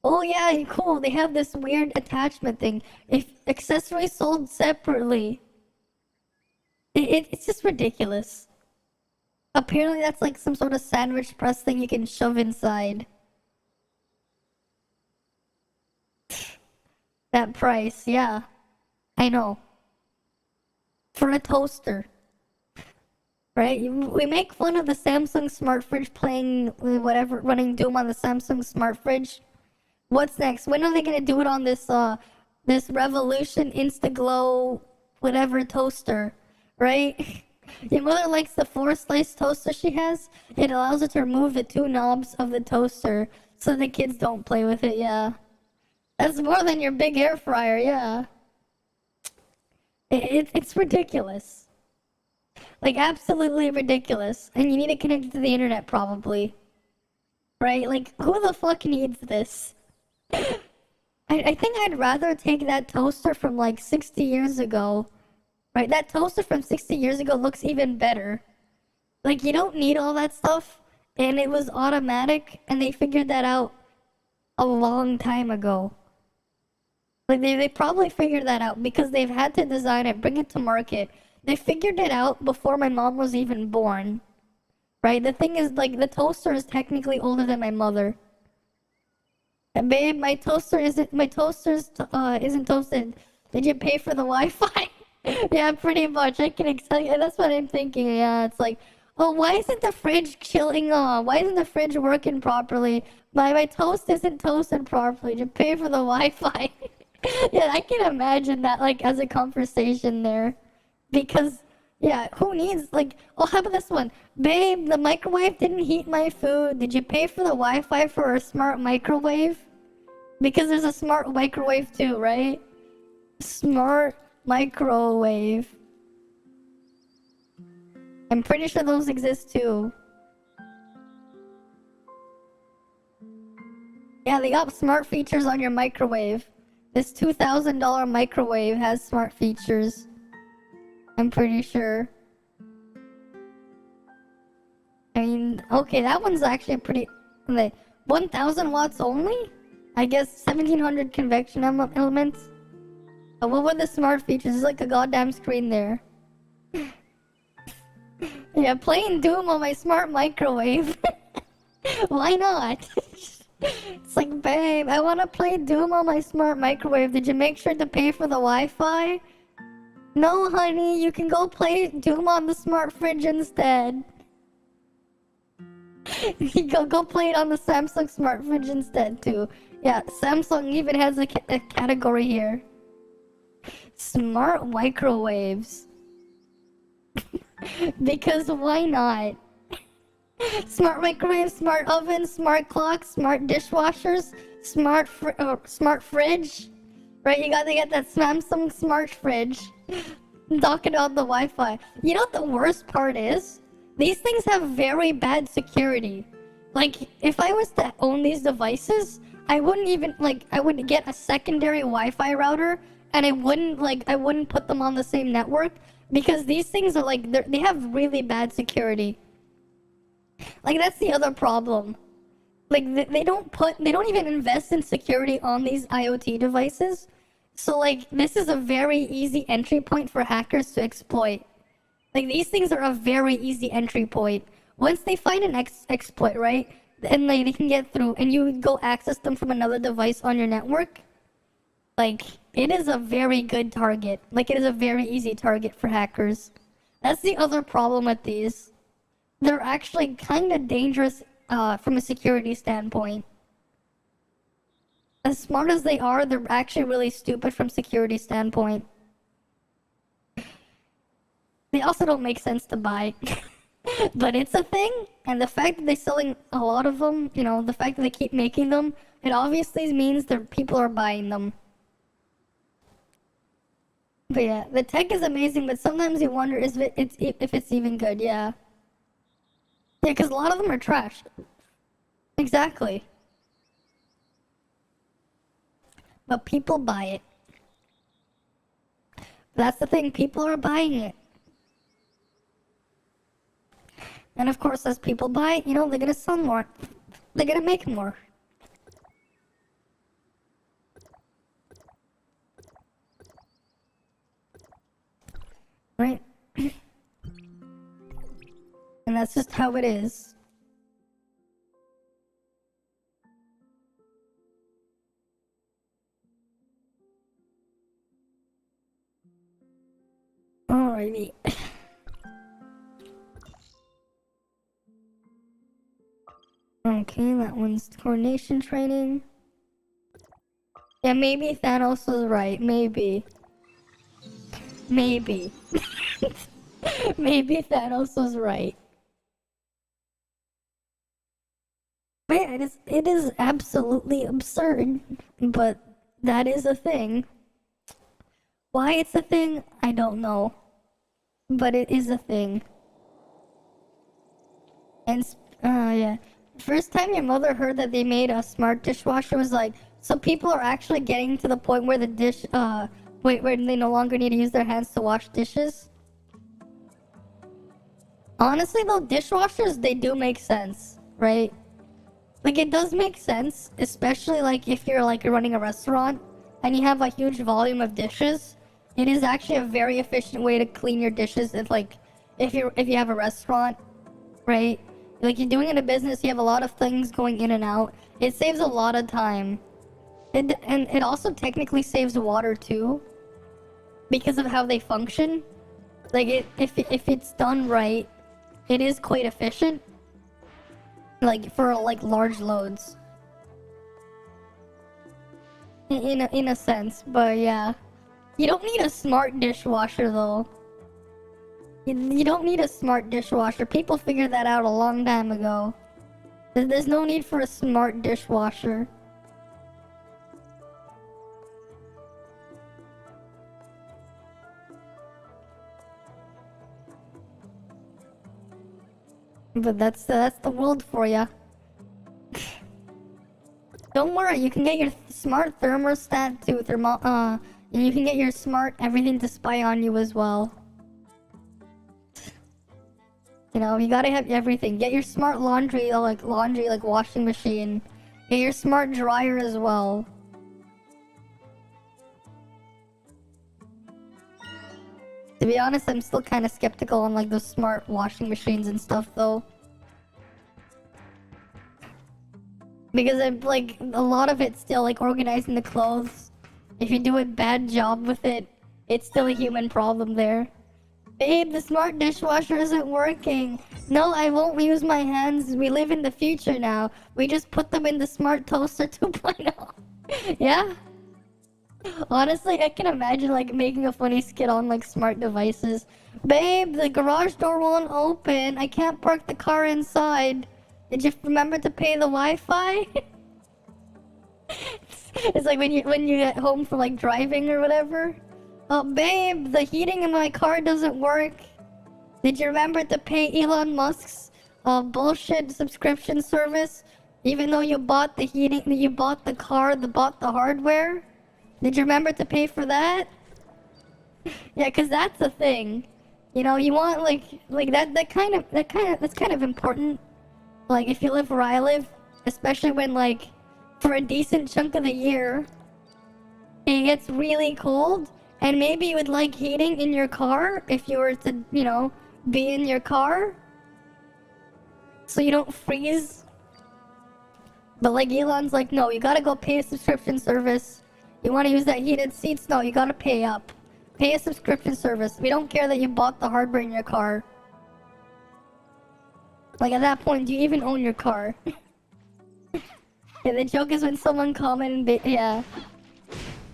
[SPEAKER 1] oh yeah, cool. They have this weird attachment thing. If accessories sold separately. It's just ridiculous. Apparently that's like some sort of sandwich press thing you can shove inside. That price, yeah. I know. For a toaster. Right? We make fun of the Samsung smart fridge playing whatever, running Doom on the Samsung smart fridge. What's next? When are they gonna do it on this this Revolution Instaglow whatever toaster? Right? Your mother likes the 4-slice toaster she has. It allows her to remove the 2 knobs of the toaster so the kids don't play with it, yeah. That's more than your big air fryer, yeah. It's ridiculous. Like, absolutely ridiculous. And you need to connect it to the internet, probably. Right? Like, who the fuck needs this? I think I'd rather take that toaster from, like, 60 years ago. Right? That toaster from 60 years ago looks even better. Like, you don't need all that stuff. And it was automatic, and they figured that out a long time ago. Like, they probably figured that out because they've had to design it, bring it to market. They figured it out before my mom was even born. Right? The thing is, like, the toaster is technically older than my mother. And babe, my toaster isn't toasted. Did you pay for the Wi-Fi? Yeah, pretty much. I can tell you. That's what I'm thinking. Yeah, it's like, Oh, why isn't the fridge chilling on? Why isn't the fridge working properly? My toast isn't toasted properly. Did you pay for the Wi-Fi? Yeah, I can imagine that, like, as a conversation there. Because, yeah, who needs, like, oh, how about this one? Babe, the microwave didn't heat my food. Did you pay for the Wi-Fi for a smart microwave? Because there's a smart microwave too, right? Smart microwave. I'm pretty sure those exist too. Yeah, they got smart features on your microwave. This $2,000 microwave has smart features. I'm pretty sure. I mean, okay, that one's actually pretty... Like, 1,000 watts only? I guess 1,700 convection elements? What were the smart features? There's like a goddamn screen there. Yeah, playing Doom on my smart microwave. Why not? It's like, babe, I want to play Doom on my smart microwave. Did you make sure to pay for the Wi-Fi? No, honey, you can go play Doom on the smart fridge instead. You go play it on the Samsung smart fridge instead, too. Yeah, Samsung even has a category here. Smart microwaves. Because why not? Smart microwave, smart oven, smart clock, smart dishwashers, smart fridge. Right, you gotta get that Samsung smart fridge. Talking about the Wi-Fi. You know what the worst part is? These things have very bad security. Like, if I was to own these devices, I wouldn't even, like, I would get a secondary Wi-Fi router, and I wouldn't put them on the same network, because these things are, like, they have really bad security. Like, that's the other problem. Like, they don't even invest in security on these IoT devices. So, like, this is a very easy entry point for hackers to exploit. Like, these things are a very easy entry point. Once they find an exploit, right? And they can get through, and you go access them from another device on your network. Like, it is a very good target. Like, it is a very easy target for hackers. That's the other problem with these. They're actually kind of dangerous from a security standpoint. As smart as they are, they're actually really stupid from security standpoint. They also don't make sense to buy. But it's a thing, and the fact that they're selling a lot of them, you know, the fact that they keep making them, it obviously means that people are buying them. But yeah, the tech is amazing, but sometimes you wonder if it's even good, yeah. Yeah, because a lot of them are trash. Exactly. But people buy it. That's the thing, people are buying it. And of course, as people buy it, you know, they're gonna sell more. They're gonna make more. Right? And that's just how it is. Alrighty. Okay, that one's coordination training. Yeah, maybe Thanos was right. Maybe. Maybe. Maybe Thanos was right. But yeah, it is absolutely absurd, but that is a thing. Why it's a thing, I don't know. But it is a thing. And, yeah. First time your mother heard that they made a smart dishwasher was like, so people are actually getting to the point where the dish, where they no longer need to use their hands to wash dishes? Honestly though, dishwashers, they do make sense, right? Like, it does make sense, especially like if you're like running a restaurant and you have a huge volume of dishes. It is actually a very efficient way to clean your dishes if you have a restaurant, right? Like, you're doing it in a business, you have a lot of things going in and out. It saves a lot of time. And it also technically saves water too, because of how they function. Like, if it's done right, it is quite efficient. Like, for, like, large loads. In a sense, but yeah. You don't need a smart dishwasher, though. You don't need a smart dishwasher. People figured that out a long time ago. There's no need for a smart dishwasher. But that's the world for ya. Don't worry, you can get your smart thermostat to and you can get your smart everything to spy on you as well. You know, you gotta have everything. Get your smart laundry like washing machine. Get your smart dryer as well. To be honest, I'm still kind of skeptical on like those smart washing machines and stuff though. Because I'm like, a lot of it's still like organizing the clothes. If you do a bad job with it, it's still a human problem there. Babe, the smart dishwasher isn't working. No, I won't use my hands. We live in the future now. We just put them in the smart toaster 2.0. Yeah? Honestly, I can imagine like making a funny skit on like smart devices. Babe, the garage door won't open. I can't park the car inside. Did you remember to pay the Wi-Fi? It's like when you get home from like driving or whatever. Oh, babe, the heating in my car doesn't work. Did you remember to pay Elon Musk's bullshit subscription service? Even though you bought the heating, you bought the car, bought the hardware? Did you remember to pay for that? Yeah, cause that's the thing. You know, you want like that's kind of important. Like if you live where I live, especially when like for a decent chunk of the year, it gets really cold. And maybe you would like heating in your car if you were to, you know, be in your car. So you don't freeze. But like Elon's like, no, you gotta go pay a subscription service. You wanna use that heated seats? No, you gotta pay up. Pay a subscription service. We don't care that you bought the hardware in your car. Like at that point, do you even own your car? Yeah, the joke is when someone common and yeah.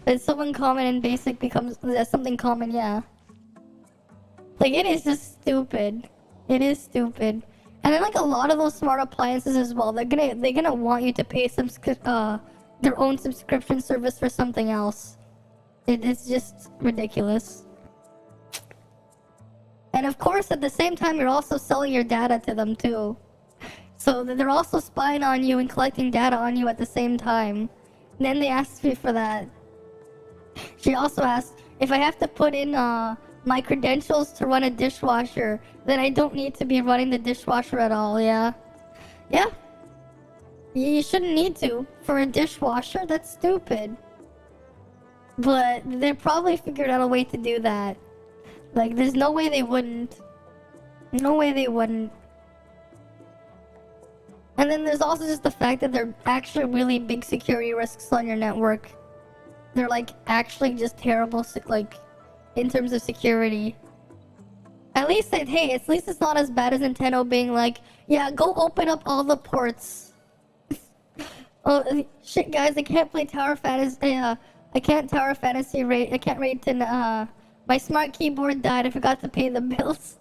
[SPEAKER 1] When someone common and basic becomes something common, yeah. Like it is just stupid. It is stupid. And then like a lot of those smart appliances as well, they're gonna want you to pay their own subscription service for something else. It's just ridiculous. And of course, at the same time, you're also selling your data to them too. So they're also spying on you and collecting data on you at the same time. And then they asked me for that. She also asked, if I have to put in my credentials to run a dishwasher, then I don't need to be running the dishwasher at all, yeah? Yeah. You shouldn't need to. For a dishwasher, that's stupid. But they probably figured out a way to do that. Like, there's no way they wouldn't. No way they wouldn't. And then there's also just the fact that they're actually really big security risks on your network. They're like actually just terrible, like in terms of security. At least it's not as bad as Nintendo being like, yeah, go open up all the ports. Oh shit, guys, I can't play Tower Fantasy. I can't Tower Fantasy rate. I can't rate to. My smart keyboard died. I forgot to pay the bills.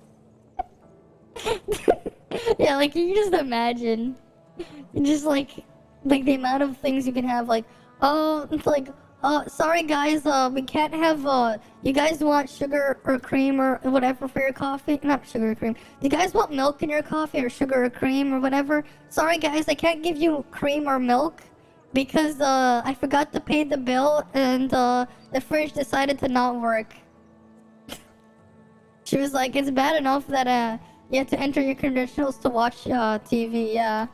[SPEAKER 1] Yeah, like you just imagine, just like the amount of things you can have. Like, oh, it's like. Sorry guys, we can't have, you guys want sugar or cream or whatever for your coffee? Not sugar or cream. You guys want milk in your coffee or sugar or cream or whatever? Sorry guys, I can't give you cream or milk because, I forgot to pay the bill and, the fridge decided to not work. She was like, it's bad enough that, you have to enter your credentials to watch, TV, yeah.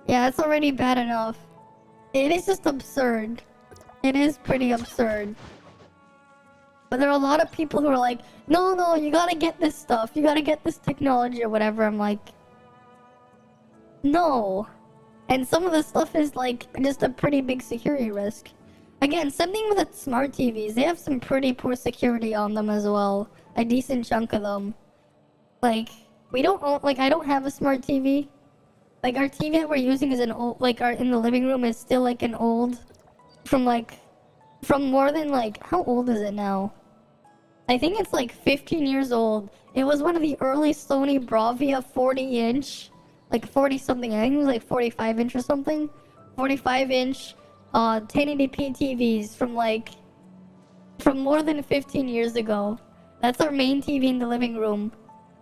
[SPEAKER 1] Yeah, it's already bad enough. It is just absurd. It is pretty absurd. But there are a lot of people who are like, no, you gotta get this stuff. You gotta get this technology or whatever. I'm like, no. And some of the stuff is like just a pretty big security risk. Again, same thing with the smart TVs. They have some pretty poor security on them as well. A decent chunk of them. Like, We don't own, like, I don't have a smart TV. Like, our TV that we're using is an old, like, our, in the living room is still, like, an old, from more than, like, how old is it now? I think it's, like, 15 years old. It was one of the early Sony Bravia 40-inch, like, 40-something, I think it was, like, 45-inch or something. 45-inch, 1080p TVs from more than 15 years ago. That's our main TV in the living room.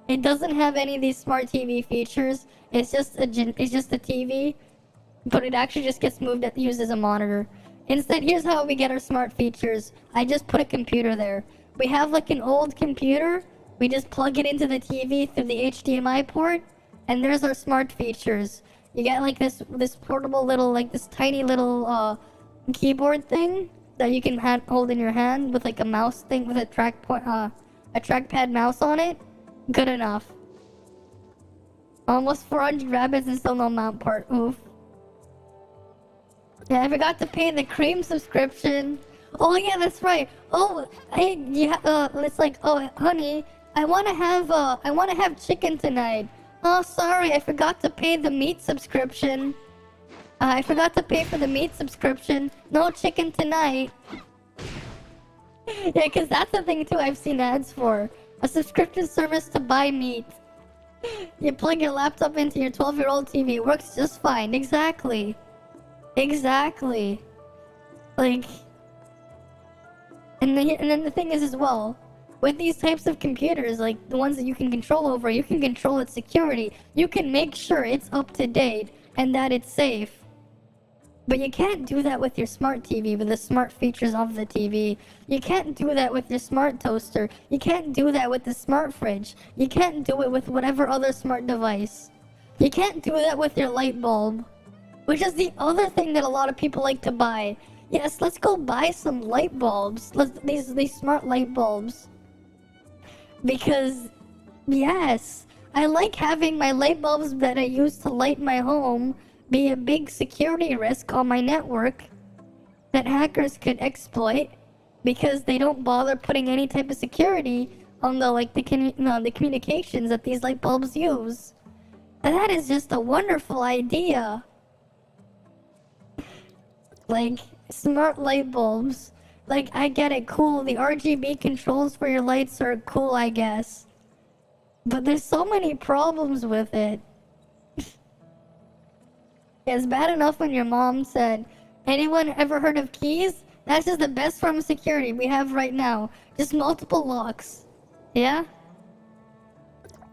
[SPEAKER 1] It doesn't have any of these smart TV features. It's just a TV, but it actually just gets used as a monitor. Instead, here's how we get our smart features. I just put a computer there. We have like an old computer. We just plug it into the TV through the HDMI port, and there's our smart features. You get like this portable little, like this tiny little keyboard thing that you can hold in your hand with like a mouse thing with a trackpad mouse on it. Good enough. Almost 400 rabbits and still no mount part. Oof. Yeah, I forgot to pay the cream subscription. Oh yeah, that's right. Oh, it's like, oh honey, I wanna have chicken tonight. Oh sorry, I forgot to pay the meat subscription. I forgot to pay for the meat subscription. No chicken tonight. Yeah, cause that's the thing too I've seen ads for. A subscription service to buy meat. You plug your laptop into your 12-year-old TV. It works just fine. Exactly. Exactly. Like... And then the thing is as well, with these types of computers, like the ones that you can control over, you can control its security. You can make sure it's up to date and that it's safe. But you can't do that with your smart TV, with the smart features of the TV. You can't do that with your smart toaster. You can't do that with the smart fridge. You can't do it with whatever other smart device. You can't do that with your light bulb. Which is the other thing that a lot of people like to buy. Yes, let's go buy some light bulbs. These smart light bulbs. Because, yes, I like having my light bulbs that I use to light my home be a big security risk on my network that hackers could exploit because they don't bother putting any type of security on the communications that these light bulbs use. And that is just a wonderful idea. Like, smart light bulbs. Like, I get it, cool. The RGB controls for your lights are cool, I guess. But there's so many problems with it. It's bad enough when your mom said, anyone ever heard of keys? That's just the best form of security we have right now. Just multiple locks. Yeah?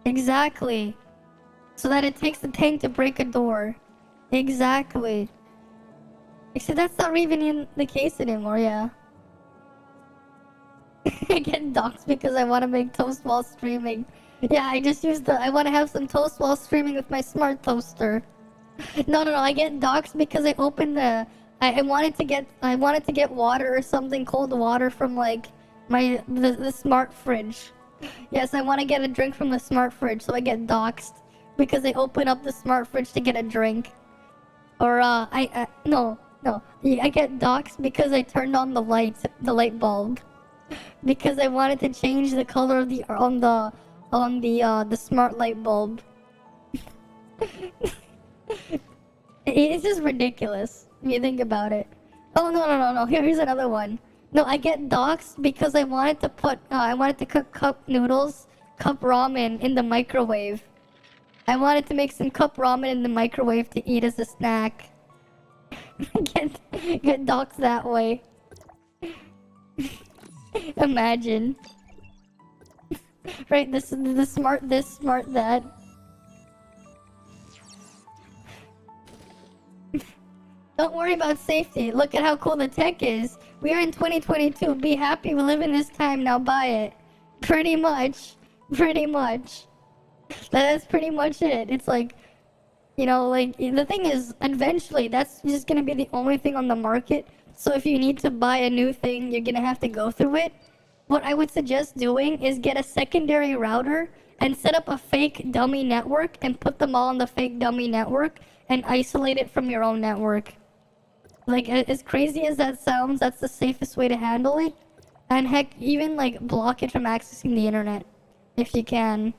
[SPEAKER 1] Exactly. So that it takes the tank to break a door. Exactly. Except that's not even in the case anymore, yeah. I get doxxed because I want to make toast while streaming. Yeah, I just use I want to have some toast while streaming with my smart toaster. No, I get doxxed because I opened I wanted to get water or something, cold water from like the smart fridge. Yes, I want to get a drink from the smart fridge, so I get doxxed because I open up the smart fridge to get a drink. Or I get doxxed because I turned on the light bulb because I wanted to change the color of the smart light bulb. It's just ridiculous if you think about it. Oh no. Here's another one. No, I get doxxed because I wanted to cook cup ramen in the microwave. I wanted to make some cup ramen in the microwave to eat as a snack. get doxxed that way. Imagine. Right, this smart that. Don't worry about safety. Look at how cool the tech is. We are in 2022. Be happy we live in this time. Now buy it. Pretty much. That's pretty much it. It's like, like, the thing is, eventually, that's just gonna be the only thing on the market. So if you need to buy a new thing, you're gonna have to go through it. What I would suggest doing is get a secondary router and set up a fake dummy network and put them all on the fake dummy network and isolate it from your own network. Like, as crazy as that sounds, that's the safest way to handle it. And heck, even like block it from accessing the internet if you can.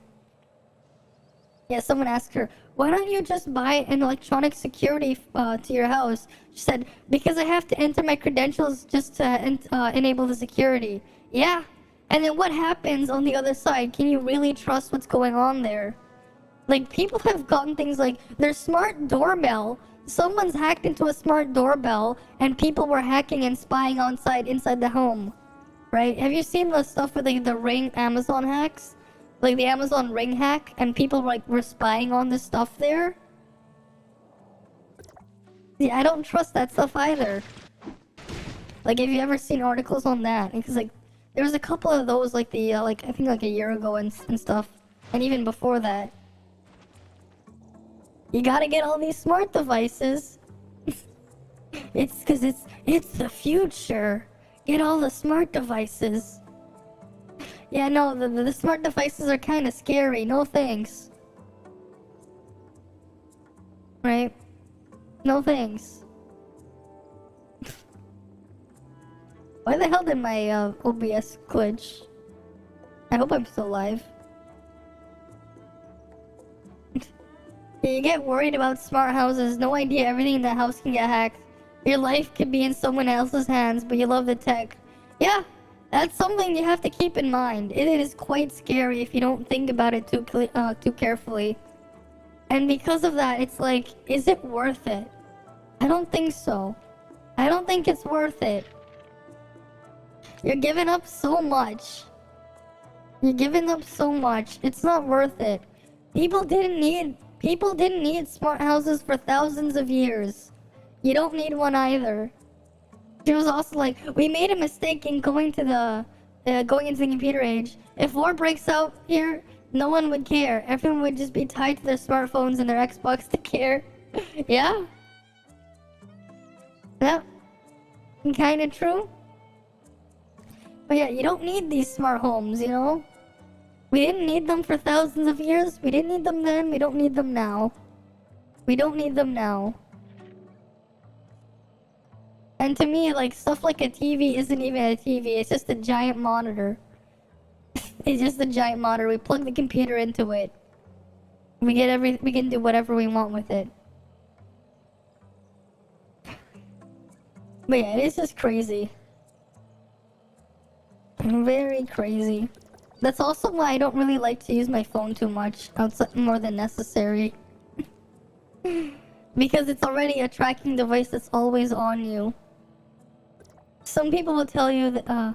[SPEAKER 1] Yeah, someone asked her, why don't you just buy an electronic security to your house? She said, because I have to enter my credentials just to enable the security. Yeah, and then what happens on the other side? Can you really trust what's going on there? Like, people have gotten things like their smart doorbell. Someone's hacked into a smart doorbell, and people were hacking and spying inside the home. Right? Have you seen the stuff with the Ring Amazon hacks? Like the Amazon Ring hack, and people were spying on this stuff there? Yeah, I don't trust that stuff either. Like, have you ever seen articles on that? Because like, there was a couple of those like I think like a year ago and stuff, and even before that. You gotta get all these smart devices. It's because it's the future. Get all the smart devices. Yeah, no, the smart devices are kind of scary. No thanks. Right? No thanks. Why the hell did my OBS glitch? I hope I'm still alive. You get worried about smart houses. No idea everything in the house can get hacked. Your life could be in someone else's hands, but you love the tech. Yeah, that's something you have to keep in mind. It is quite scary if you don't think about it too carefully. And because of that, it's like, is it worth it? I don't think so. I don't think it's worth it. You're giving up so much. You're giving up so much. It's not worth it. People didn't need smart houses for thousands of years. You don't need one either. She was also like, we made a mistake in going into the computer age. If war breaks out here, no one would care. Everyone would just be tied to their smartphones and their Xbox to care. Yeah? Yeah. Kinda true. But yeah, you don't need these smart homes, you know? We didn't need them for thousands of years. We didn't need them then. We don't need them now. We don't need them now. And to me, like, stuff like a TV isn't even a TV. It's just a giant monitor. It's just a giant monitor. We plug the computer into it. We can do whatever we want with it. But yeah, it is just crazy. Very crazy. That's also why I don't really like to use my phone too much, outside more than necessary. Because it's already a tracking device that's always on you. Some people will tell you that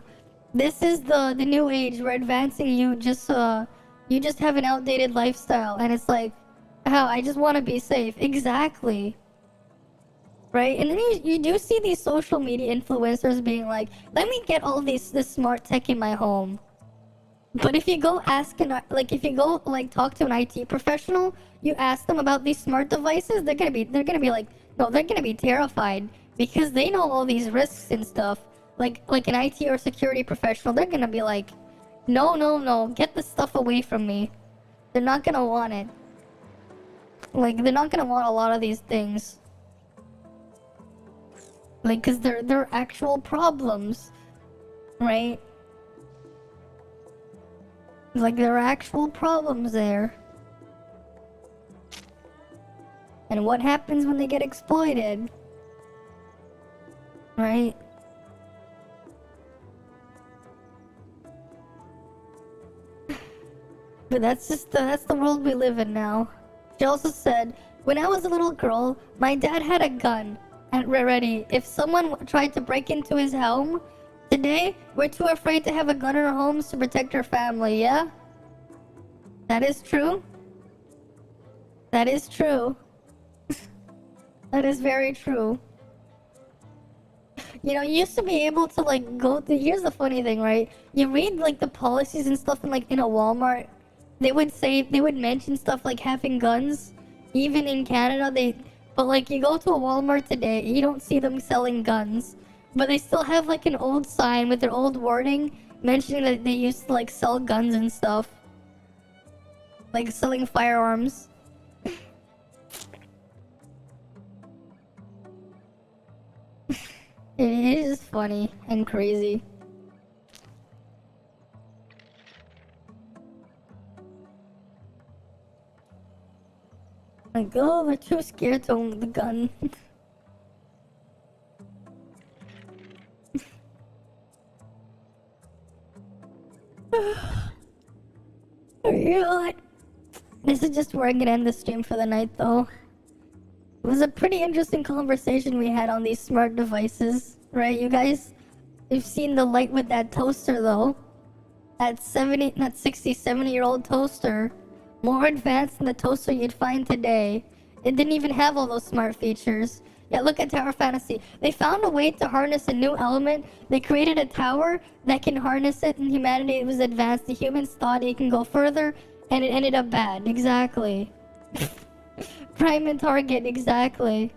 [SPEAKER 1] this is the new age. We're advancing you just have an outdated lifestyle, and it's like, how I just want to be safe. Exactly. Right? And then you do see these social media influencers being like, let me get all this smart tech in my home. But if you go talk to an IT professional, you ask them about these smart devices, they're gonna be like, no, they're gonna be terrified because they know all these risks and stuff. Like an IT or security professional, they're gonna be like, no, get this stuff away from me. They're not gonna want it. Like, they're not gonna want a lot of these things. Like, cause they're actual problems, right? Like, there are actual problems there. And what happens when they get exploited? Right? But that's the world we live in now. She also said, when I was a little girl, my dad had a gun at ready. If someone tried to break into his home, today, we're too afraid to have a gun in our homes to protect our family, yeah? That is true. That is true. That is very true. You know, you used to be able to, like, go through... Here's the funny thing, right? You read, like, the policies and stuff in, like, in a Walmart. They would mention stuff like having guns. Even in Canada, But, like, you go to a Walmart today, you don't see them selling guns. But they still have, like, an old sign with their old wording mentioning that they used to, like, sell guns and stuff. Like, selling firearms. It is funny and crazy. Like, oh, they're too scared to own the gun. You know what? This is just where I can end the stream for the night, though. It was a pretty interesting conversation we had on these smart devices, right, you guys? You've seen the light with that toaster, though. That 60, 70-year-old toaster. More advanced than the toaster you'd find today. It didn't even have all those smart features. Yeah, look at Tower Fantasy. They found a way to harness a new element. They created a tower that can harness it, and humanity was advanced. The humans thought it can go further, and it ended up bad. Exactly. Prime and Target, exactly.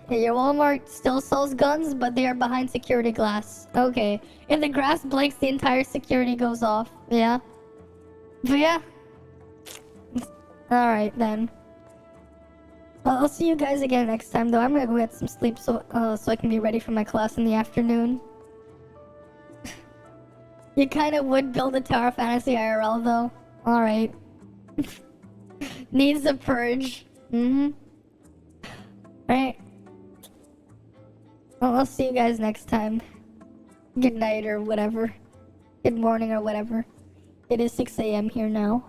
[SPEAKER 1] Yeah, your Walmart still sells guns, but they are behind security glass. Okay. If the glass blinks, the entire security goes off. Yeah. But yeah. Alright then. Well, I'll see you guys again next time, though. I'm gonna go get some sleep so I can be ready for my class in the afternoon. You kinda would build a Tower Fantasy IRL, though. Alright. Needs a purge. Right. Well, I'll see you guys next time. Good night or whatever. Good morning or whatever. It is 6 a.m. here now.